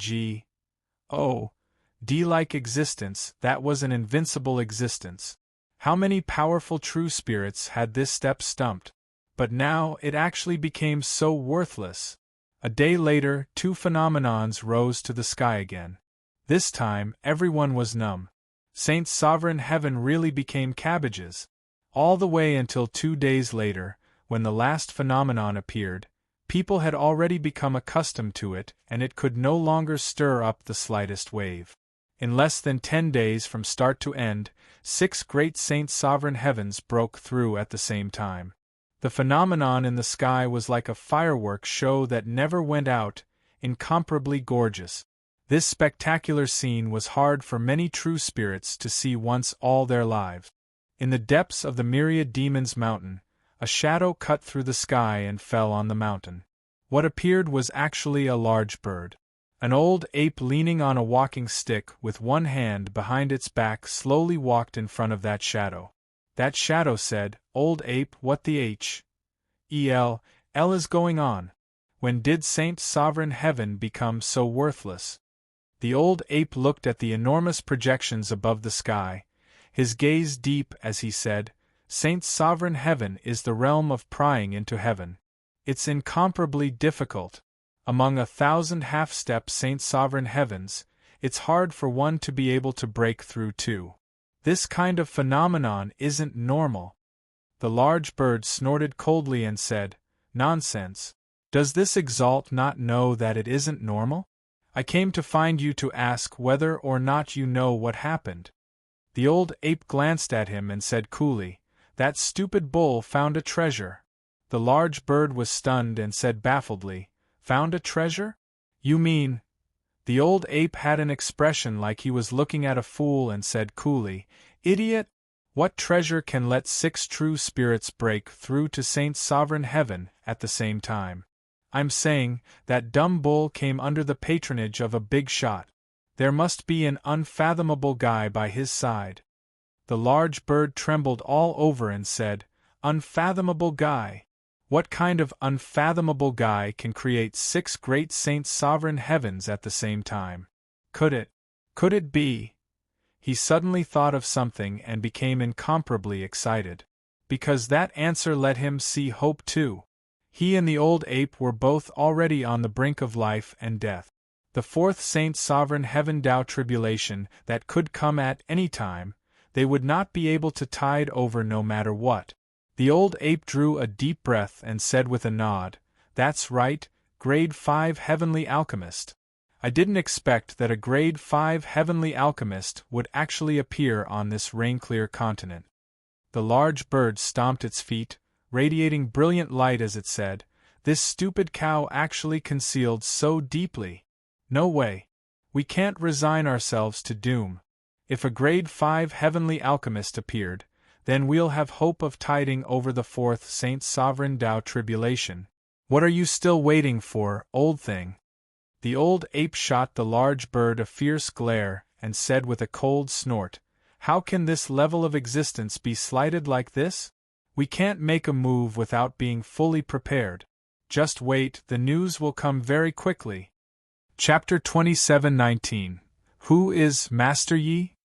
D-like existence, that was an invincible existence. How many powerful true spirits had this step stumped? But now it actually became so worthless. A day later, two phenomenons rose to the sky again. This time, everyone was numb. Saint Sovereign Heaven really became cabbages. All the way until 2 days later, when the last phenomenon appeared, people had already become accustomed to it and it could no longer stir up the slightest wave. In less than 10 days from start to end, 6 great Saint Sovereign Heavens broke through at the same time. The phenomenon in the sky was like a fireworks show that never went out, incomparably gorgeous. This spectacular scene was hard for many true spirits to see once all their lives. In the depths of the Myriad Demons Mountain, a shadow cut through the sky and fell on the mountain. What appeared was actually a large bird. An old ape leaning on a walking stick with one hand behind its back slowly walked in front of that shadow. That shadow said, "Old ape, what the L is going on. When did Saint Sovereign Heaven become so worthless? The old ape looked at the enormous projections above the sky, his gaze deep as he said, Saint Sovereign Heaven is the realm of prying into heaven. It's incomparably difficult. Among 1,000 half-step Saint Sovereign Heavens, it's hard for one to be able to break through too. This kind of phenomenon isn't normal. The large bird snorted coldly and said, Nonsense. Does this exalt not know that it isn't normal? I came to find you to ask whether or not you know what happened. The old ape glanced at him and said coolly, That stupid bull found a treasure. The large bird was stunned and said baffledly, Found a treasure? You mean? The old ape had an expression like he was looking at a fool and said coolly, Idiot! What treasure can let 6 true spirits break through to Saint Sovereign Heaven at the same time? I'm saying, that dumb bull came under the patronage of a big shot. There must be an unfathomable guy by his side. The large bird trembled all over and said, Unfathomable guy? What kind of unfathomable guy can create 6 great Saint Sovereign Heavens at the same time? Could it be? He suddenly thought of something and became incomparably excited. Because that answer let him see hope too. He and the old ape were both already on the brink of life and death. The 4th Saint Sovereign Heaven Tao tribulation that could come at any time, they would not be able to tide over no matter what. The old ape drew a deep breath and said with a nod, That's right, Grade 5 Heavenly Alchemist. I didn't expect that a Grade 5 Heavenly Alchemist would actually appear on this rain-clear continent. The large bird stomped its feet, radiating brilliant light as it said, This stupid cow actually concealed so deeply. No way. We can't resign ourselves to doom. If a Grade 5 Heavenly Alchemist appeared, then we'll have hope of tiding over the 4th Saint Sovereign Tao tribulation. What are you still waiting for, old thing? The old ape shot the large bird a fierce glare and said with a cold snort, How can this level of existence be slighted like this? We can't make a move without being fully prepared. Just wait, the news will come very quickly. Chapter 27:19. Who is Master Yi?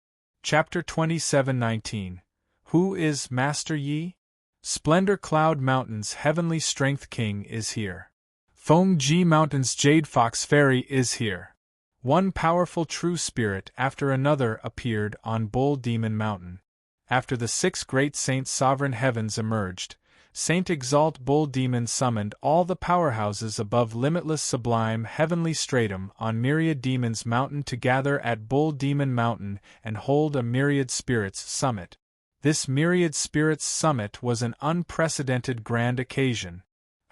Chapter 27:19. Who is Master Yi? Splendor Cloud Mountain's Heavenly Strength King is here. Feng Ji Mountain's Jade Fox Fairy is here. One powerful true spirit after another appeared on Bull Demon Mountain. After the 6 great Saint Sovereign Heavens emerged, Saint Exalt Bull Demon summoned all the powerhouses above limitless sublime heavenly stratum on Myriad Demons Mountain to gather at Bull Demon Mountain and hold a Myriad Spirits Summit. This Myriad Spirits Summit was an unprecedented grand occasion.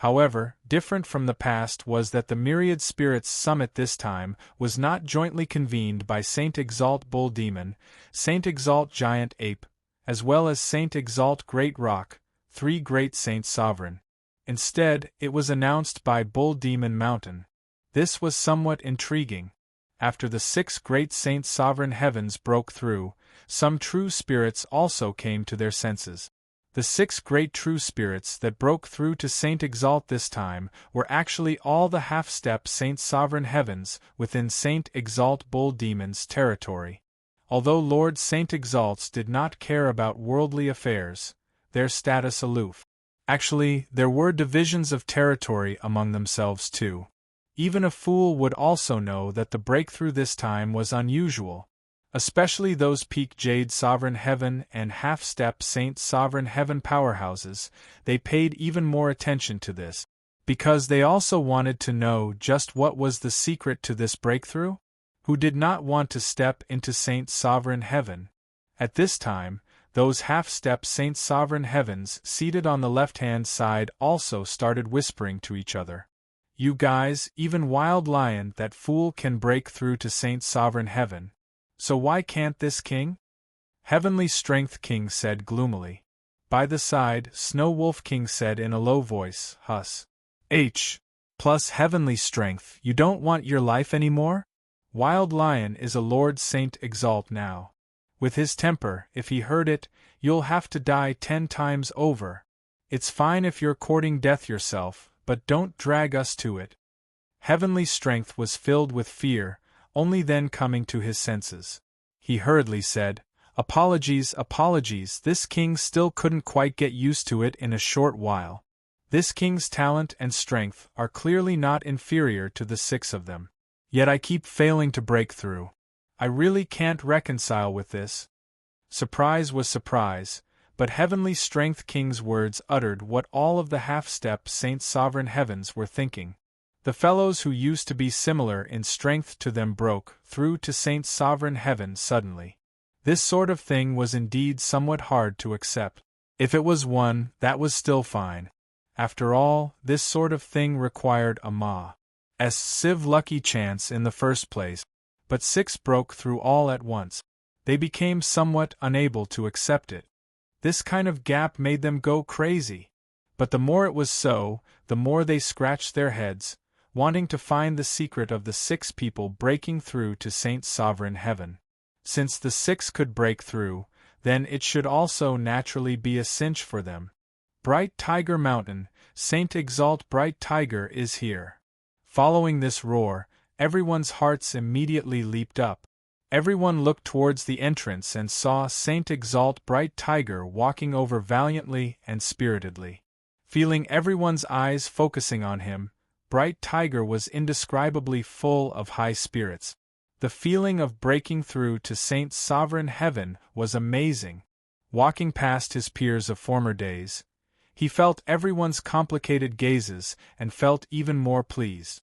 However, different from the past was that the Myriad Spirits Summit this time was not jointly convened by Saint Exalt Bull Demon, Saint Exalt Giant Ape, as well as Saint Exalt Great Rock, 3 great Saints Sovereign. Instead, it was announced by Bull Demon Mountain. This was somewhat intriguing. After the 6 great Saint Sovereign Heavens broke through, some true spirits also came to their senses. The 6 great true spirits that broke through to Saint Exalt this time were actually all the half-step Saint Sovereign Heavens within Saint Exalt Bull Demon's territory. Although Lord Saint Exalts did not care about worldly affairs, their status aloof. Actually, there were divisions of territory among themselves too. Even a fool would also know that the breakthrough this time was unusual. Especially those peak Jade Sovereign Heaven and half-step Saint Sovereign Heaven powerhouses, they paid even more attention to this. Because they also wanted to know just what was the secret to this breakthrough? Who did not want to step into Saint Sovereign Heaven? At this time, those half-step Saint Sovereign Heavens seated on the left-hand side also started whispering to each other. You guys, even Wild Lion, that fool, can break through to Saint Sovereign Heaven. So why can't this king? Heavenly Strength King said gloomily. By the side, Snow Wolf King said in a low voice, Hus. Plus Heavenly Strength, you don't want your life anymore? Wild Lion is a Lord Saint Exalt now. With his temper, if he heard it, you'll have to die 10 times over. It's fine if you're courting death yourself, but don't drag us to it. Heavenly Strength was filled with fear, only then coming to his senses. He hurriedly said, "Apologies, apologies, this king still couldn't quite get used to it in a short while. This king's talent and strength are clearly not inferior to the 6 of them. Yet I keep failing to break through. I really can't reconcile with this." Surprise was surprise, but Heavenly Strength King's words uttered what all of the half-step Saint Sovereign Heavens were thinking. The fellows who used to be similar in strength to them broke through to Saint Sovereign Heaven suddenly. This sort of thing was indeed somewhat hard to accept. If it was one, that was still fine. After all, this sort of thing required a civ lucky chance in the first place. But 6 broke through all at once. They became somewhat unable to accept it. This kind of gap made them go crazy. But the more it was so, the more they scratched their heads, wanting to find the secret of the 6 people breaking through to Saint Sovereign Heaven. Since the 6 could break through, then it should also naturally be a cinch for them. Bright Tiger Mountain, Saint Exalt Bright Tiger is here. Following this roar, everyone's hearts immediately leaped up. Everyone looked towards the entrance and saw Saint Exalt Bright Tiger walking over valiantly and spiritedly. Feeling everyone's eyes focusing on him, Bright Tiger was indescribably full of high spirits. The feeling of breaking through to Saint Sovereign Heaven was amazing. Walking past his peers of former days, he felt everyone's complicated gazes and felt even more pleased.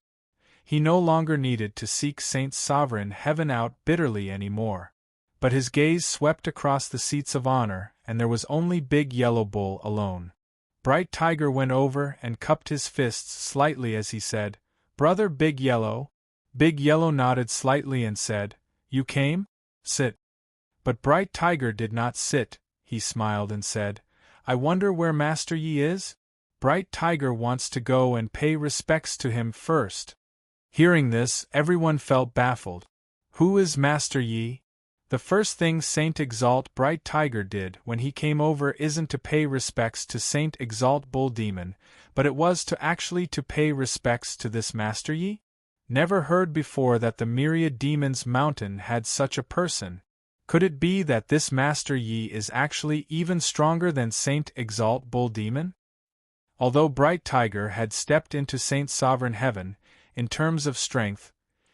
He no longer needed to seek Saint Sovereign Heaven out bitterly anymore. But his gaze swept across the seats of honor, and there was only Big Yellow Bull alone. Bright Tiger went over and cupped his fists slightly as he said, "Brother Big Yellow." Big Yellow nodded slightly and said, "You came? Sit." But Bright Tiger did not sit. He smiled and said, "I wonder where Master Yi is? Bright Tiger wants to go and pay respects to him first." Hearing this, everyone felt baffled. Who is Master Yi? The first thing Saint Exalt Bright Tiger did when he came over isn't to pay respects to Saint Exalt Bull Demon, but it was to pay respects to this Master Yi? Never heard before that the Myriad Demons Mountain had such a person. Could it be that this Master Yi is actually even stronger than Saint Exalt Bull Demon? Although Bright Tiger had stepped into Saint Sovereign Heaven, in terms of strength,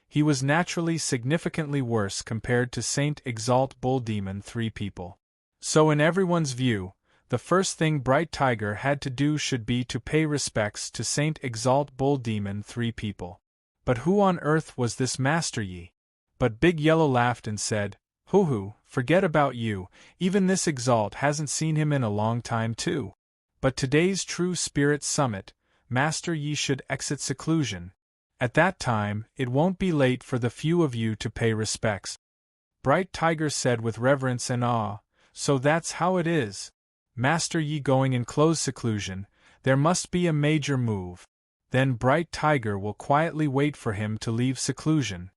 he was naturally significantly worse compared to Saint Exalt Bull Demon 3 people. So in everyone's view, the first thing Bright Tiger had to do should be to pay respects to Saint Exalt Bull Demon 3 people. But who on earth was this Master Yi? But Big Yellow laughed and said, "Hoo-hoo, forget about you, even this Exalt hasn't seen him in a long time too. But today's True Spirit Summit, Master Yi should exit seclusion. At that time, it won't be late for the few of you to pay respects." Bright Tiger said with reverence and awe, "So that's how it is. Master Yi going in close seclusion, there must be a major move. Then Bright Tiger will quietly wait for him to leave seclusion."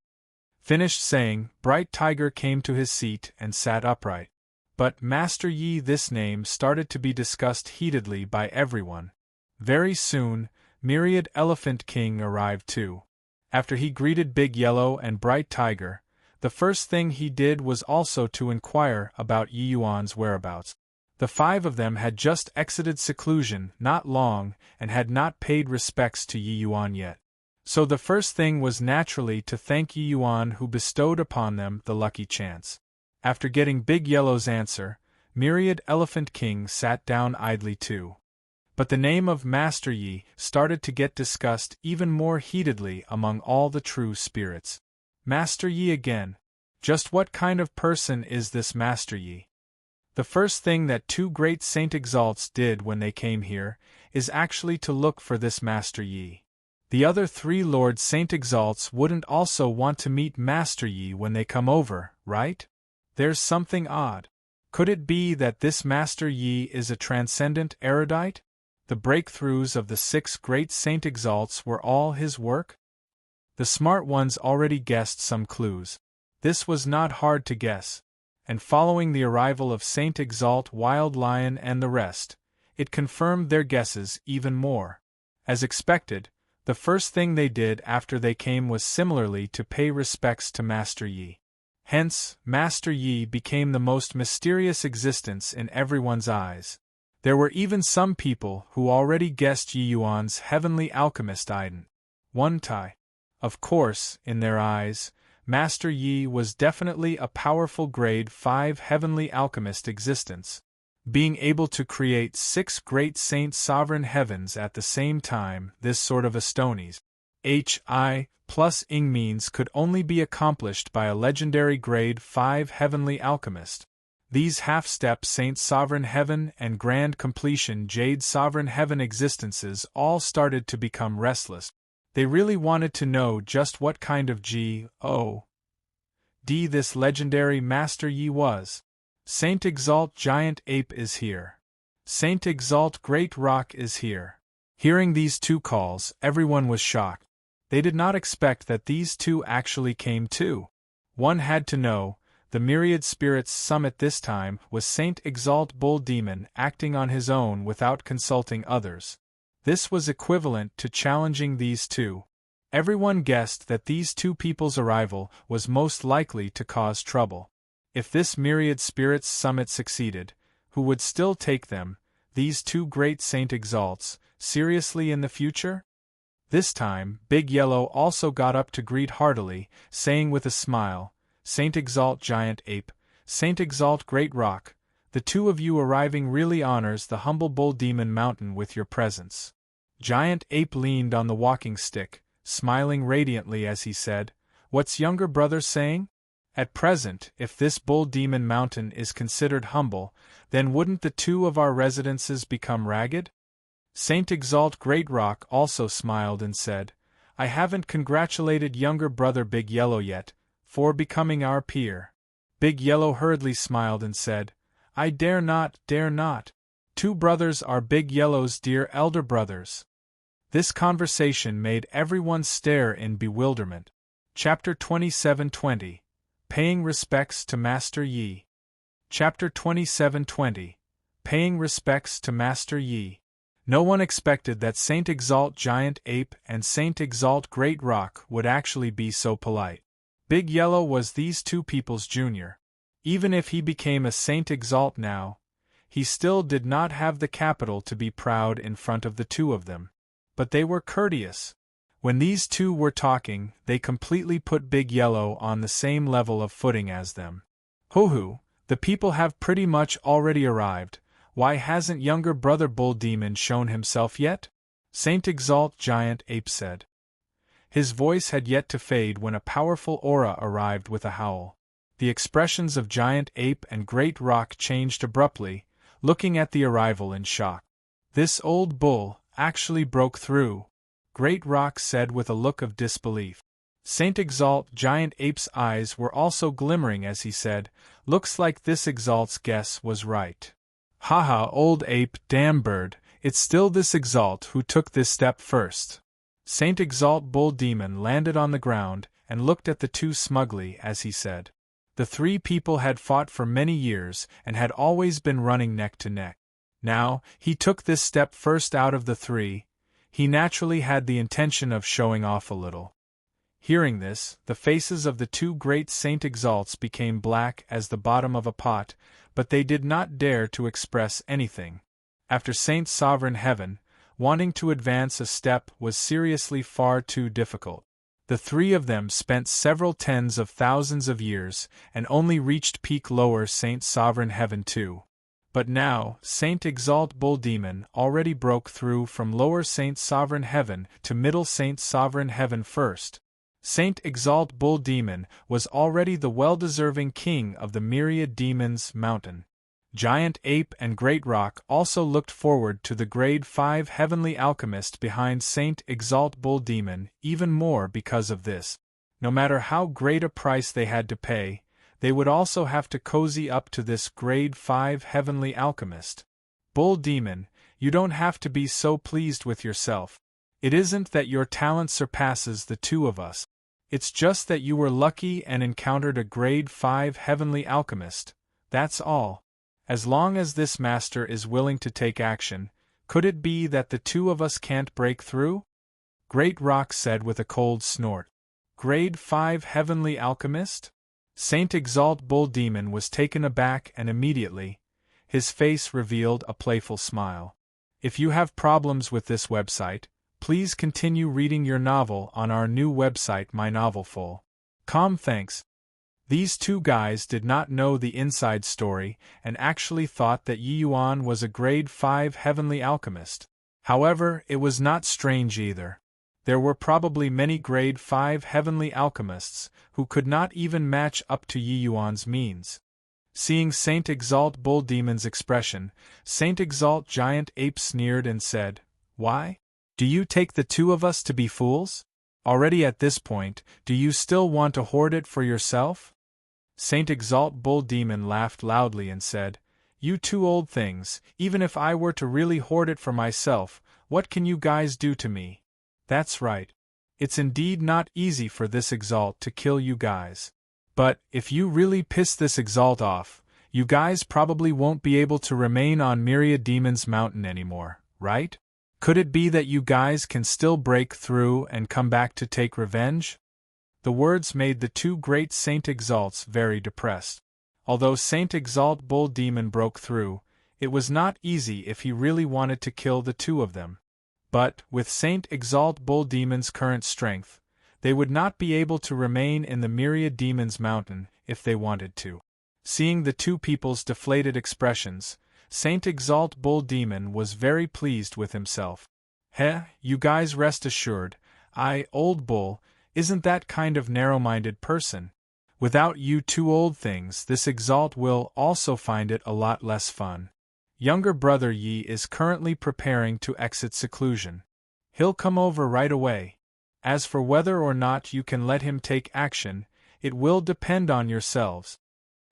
Finished saying, Bright Tiger came to his seat and sat upright. But Master Yi, this name started to be discussed heatedly by everyone. Very soon, Myriad Elephant King arrived too. After he greeted Big Yellow and Bright Tiger, the first thing he did was also to inquire about Yi Yuan's whereabouts. The 5 of them had just exited seclusion not long and had not paid respects to Yi Yuan yet. So the first thing was naturally to thank Yi Yuan, who bestowed upon them the lucky chance. After getting Big Yellow's answer, Myriad Elephant King sat down idly too. But the name of Master Yi started to get discussed even more heatedly among all the true spirits. Master Yi again. Just what kind of person is this Master Yi? The first thing that 2 great Saint Exalts did when they came here is actually to look for this Master Yi. The other 3 Lord Saint Exalts wouldn't also want to meet Master Yi when they come over, right? There's something odd. Could it be that this Master Yi is a transcendent erudite? The breakthroughs of the 6 great Saint Exalts were all his work? The smart ones already guessed some clues. This was not hard to guess. And following the arrival of Saint Exalt Wild Lion and the rest, it confirmed their guesses even more. As expected, the first thing they did after they came was similarly to pay respects to Master Yi. Hence, Master Yi became the most mysterious existence in everyone's eyes. There were even some people who already guessed Yi Yuan's heavenly alchemist Aiden. One Tai. Of course, in their eyes, Master Yi was definitely a powerful grade 5 heavenly alchemist existence. Being able to create 6 great saint sovereign heavens at the same time, this sort of astonies. HI plus ing means could only be accomplished by a legendary grade 5 heavenly alchemist. These half-step Saint Sovereign Heaven and Grand Completion Jade Sovereign Heaven existences all started to become restless. They really wanted to know just what kind of G.O.D. this legendary Master Yi was. Saint Exalt Giant Ape is here. Saint Exalt Great Rock is here. Hearing these two calls, everyone was shocked. They did not expect that these two actually came too. One had to know, the Myriad Spirits Summit this time was Saint Exalt Bull Demon acting on his own without consulting others. This was equivalent to challenging these two. Everyone guessed that these two people's arrival was most likely to cause trouble. If this Myriad Spirits Summit succeeded, who would still take them, these two great Saint Exalts, seriously in the future? This time, Big Yellow also got up to greet heartily, saying with a smile, Saint Exalt Giant Ape, Saint Exalt Great Rock, the two of you arriving really honors the humble Bull Demon Mountain with your presence. Giant Ape leaned on the walking stick, smiling radiantly as he said, What's younger brother saying? At present, if this Bull Demon Mountain is considered humble, then wouldn't the two of our residences become ragged? Saint Exalt Great Rock also smiled and said, I haven't congratulated younger brother Big Yellow yet, for becoming our peer. Big Yellow hurriedly smiled and said, I dare not, dare not. Two brothers are Big Yellow's dear elder brothers. This conversation made everyone stare in bewilderment. Chapter 2720. Paying Respects to Master Yi. Chapter 2720. Paying Respects to Master Yi. No one expected that Saint Exalt Giant Ape and Saint Exalt Great Rock would actually be so polite. Big Yellow was these two people's junior. Even if he became a Saint Exalt now, he still did not have the capital to be proud in front of the two of them. But they were courteous. When these two were talking, they completely put Big Yellow on the same level of footing as them. Hoo-hoo, the people have pretty much already arrived. Why hasn't younger brother Bull Demon shown himself yet? Saint Exalt Giant Ape said. His voice had yet to fade when a powerful aura arrived with a howl. The expressions of Giant Ape and Great Rock changed abruptly, looking at the arrival in shock. This old bull actually broke through, Great Rock said with a look of disbelief. Saint Exalt Giant Ape's eyes were also glimmering as he said, Looks like this Exalt's guess was right. Haha, old ape, damn bird, it's still this Exalt who took this step first. Saint Exalt Bull Demon landed on the ground and looked at the two smugly as he said. The three people had fought for many years and had always been running neck to neck. Now, he took this step first out of the three. He naturally had the intention of showing off a little. Hearing this, the faces of the two great Saint Exalts became black as the bottom of a pot, but they did not dare to express anything. After Saint Sovereign Heaven, wanting to advance a step was seriously far too difficult. The three of them spent several tens of thousands of years and only reached peak lower Saint Sovereign Heaven too. But now, Saint Exalt Bull Demon already broke through from lower Saint Sovereign Heaven to middle Saint Sovereign Heaven first. Saint Exalt Bull Demon was already the well-deserving king of the Myriad Demons Mountain. Giant Ape and Great Rock also looked forward to the Grade 5 Heavenly Alchemist behind Saint Exalt Bull Demon even more because of this. No matter how great a price they had to pay, they would also have to cozy up to this Grade 5 Heavenly Alchemist. Bull Demon, you don't have to be so pleased with yourself. It isn't that your talent surpasses the two of us. It's just that you were lucky and encountered a Grade 5 Heavenly Alchemist, that's all. As long as this master is willing to take action, Could it be that the two of us can't break through? Great Rock said with a cold snort. Grade 5 Heavenly Alchemist? Saint Exalt Bull Demon was taken aback and immediately, his face revealed a playful smile. If you have problems with this website, please continue reading your novel on our new website mynovelful.com. Thanks. These two guys did not know the inside story and actually thought that Yi Yuan was a grade 5 heavenly alchemist. However, it was not strange either. There were probably many grade 5 heavenly alchemists who could not even match up to Yi Yuan's means. Seeing Saint Exalt Bull Demon's expression, Saint Exalt Giant Ape sneered and said, "Why? Do you take the two of us to be fools? Already at this point, do you still want to hoard it for yourself?" Saint Exalt Bull Demon laughed loudly and said, "You two old things, even if I were to really hoard it for myself, what can you guys do to me? That's right. It's indeed not easy for this Exalt to kill you guys. But, if you really piss this Exalt off, you guys probably won't be able to remain on Myriad Demon's Mountain anymore, right? Could it be that you guys can still break through and come back to take revenge?" The words made the two great Saint Exalts very depressed. Although Saint Exalt Bull Demon broke through, it was not easy if he really wanted to kill the two of them. But, with Saint Exalt Bull Demon's current strength, they would not be able to remain in the Myriad Demon's Mountain if they wanted to. Seeing the two people's deflated expressions, Saint Exalt Bull Demon was very pleased with himself. You guys rest assured, Old Bull, isn't that kind of narrow-minded person. Without you two old things, this Exalt will also find it a lot less fun. Younger brother Yi is currently preparing to exit seclusion. He'll come over right away. As for whether or not you can let him take action, it will depend on yourselves,"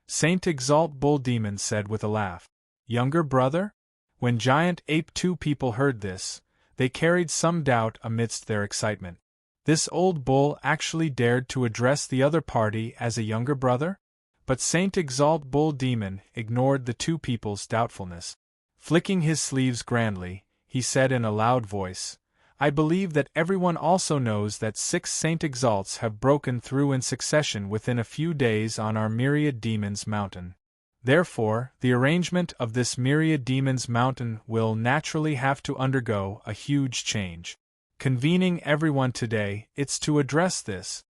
Saint Exalt Bull Demon said with a laugh. Younger brother? When Giant Ape 2 people heard this, they carried some doubt amidst their excitement. This old bull actually dared to address the other party as a younger brother? But Saint Exalt Bull Demon ignored the two people's doubtfulness. Flicking his sleeves grandly, he said in a loud voice, "I believe that everyone also knows that 6 Saint Exalts have broken through in succession within a few days on our Myriad Demon's Mountain. Therefore, the arrangement of this Myriad Demon's Mountain will naturally have to undergo a huge change. Convening everyone today, it's to address this."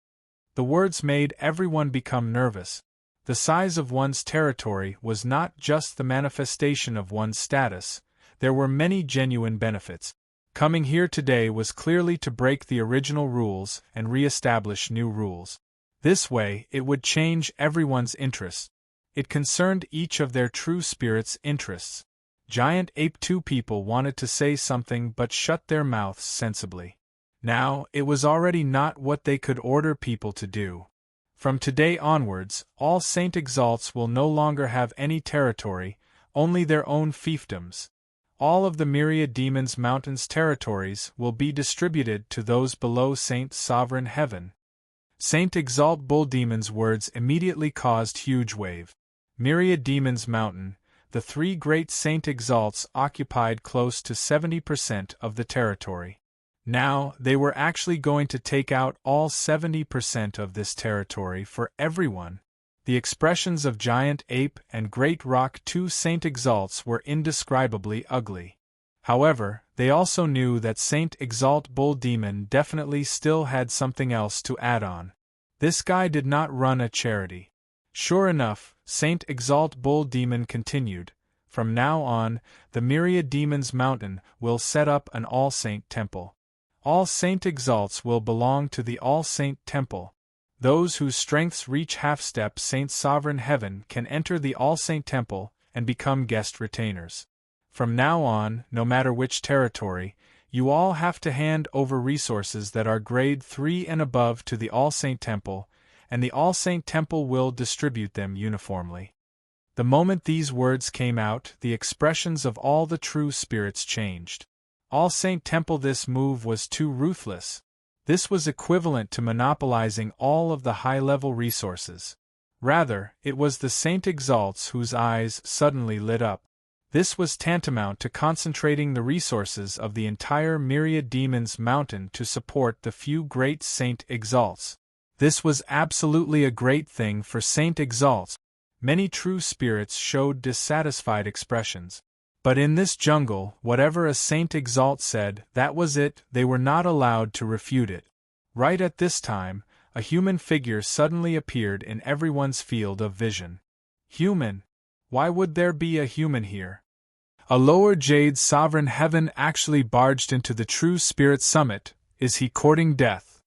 The words made everyone become nervous. The size of one's territory was not just the manifestation of one's status, there were many genuine benefits. Coming here today was clearly to break the original rules and re-establish new rules. This way, it would change everyone's interests. It concerned each of their true spirit's interests. Giant Ape 2 people wanted to say something but shut their mouths sensibly. Now, it was already not what they could order people to do. From today onwards, all Saint Exalts will no longer have any territory, only their own fiefdoms. All of the Myriad Demon's Mountain's territories will be distributed to those below Saint Sovereign Heaven. Saint Exalt Bull Demon's words immediately caused huge wave. Myriad Demon's Mountain, the 3 great Saint Exalts occupied close to 70% of the territory. Now, they were actually going to take out all 70% of this territory for everyone. The expressions of Giant Ape and Great Rock 2 Saint Exalts were indescribably ugly. However, they also knew that Saint Exalt Bull Demon definitely still had something else to add on. This guy did not run a charity. Sure enough, Saint Exalt Bull Demon continued, "From now on, the Myriad Demon's Mountain will set up an All-Saint Temple. All Saint Exalts will belong to the All-Saint Temple. Those whose strengths reach half-step Saint Sovereign Heaven can enter the All-Saint Temple and become guest retainers. From now on, no matter which territory, you all have to hand over resources that are grade 3 and above to the All-Saint Temple, and the All-Saint Temple will distribute them uniformly." The moment these words came out, the expressions of all the true spirits changed. All-Saint Temple, this move was too ruthless. This was equivalent to monopolizing all of the high-level resources. Rather, it was the Saint Exalts whose eyes suddenly lit up. This was tantamount to concentrating the resources of the entire myriad demons mountain to support the few great Saint Exalts. This was absolutely a great thing for Saint Exalts. Many true spirits showed dissatisfied expressions. But in this jungle, whatever a Saint Exalt said, that was it, they were not allowed to refute it. Right at this time, a human figure suddenly appeared in everyone's field of vision. Human? Why would there be a human here? A lower jade sovereign heaven actually barged into the true spirit summit. Is he courting death?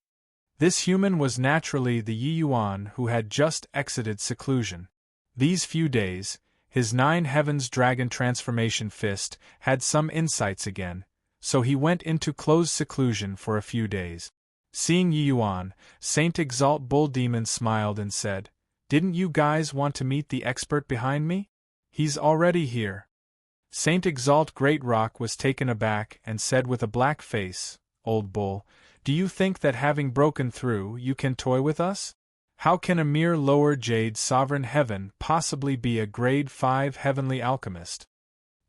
This human was naturally the Yi Yuan who had just exited seclusion. These few days, his 9 heavens dragon transformation fist had some insights again, so he went into closed seclusion for a few days. Seeing Yi Yuan, Saint Exalt Bull Demon smiled and said, "Didn't you guys want to meet the expert behind me? He's already here." Saint Exalt Great Rock was taken aback and said with a black face, "Old Bull, do you think that having broken through you can toy with us? How can a mere lower jade sovereign heaven possibly be a grade 5 heavenly alchemist?"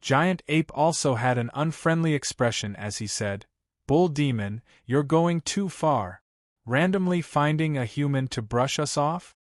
Giant Ape also had an unfriendly expression as he said, "Bull Demon, you're going too far. Randomly finding a human to brush us off?"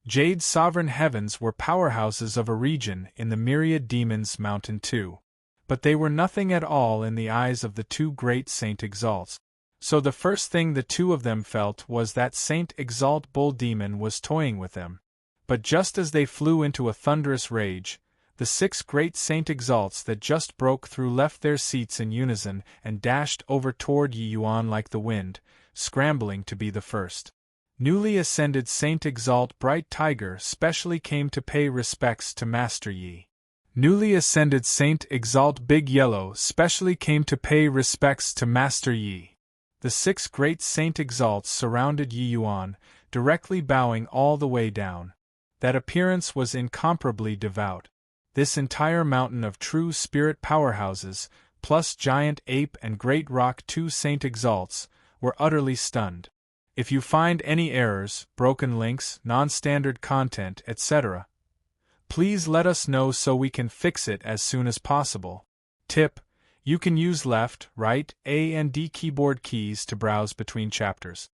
Jade sovereign heavens were powerhouses of a region in the myriad demons mountain too. But they were nothing at all in the eyes of the 2 great Saint Exalts. So the first thing the 2 of them felt was that Saint Exalt Bull Demon was toying with them. But just as they flew into a thunderous rage, the 6 great Saint Exalts that just broke through left their seats in unison and dashed over toward Yi Yuan like the wind, scrambling to be the first. Newly ascended Saint Exalt Bright Tiger specially came to pay respects to Master Yi. Newly ascended Saint Exalt Big Yellow specially came to pay respects to Master Yi. The 6 great Saint Exalts surrounded Yi Yuan, directly bowing all the way down. That appearance was incomparably devout. This entire mountain of true spirit powerhouses, plus Giant Ape and Great Rock 2 Saint Exalts, were utterly stunned. If you find any errors, broken links, non-standard content, etc., please let us know so we can fix it as soon as possible. Tip: you can use left, right, A and D keyboard keys to browse between chapters.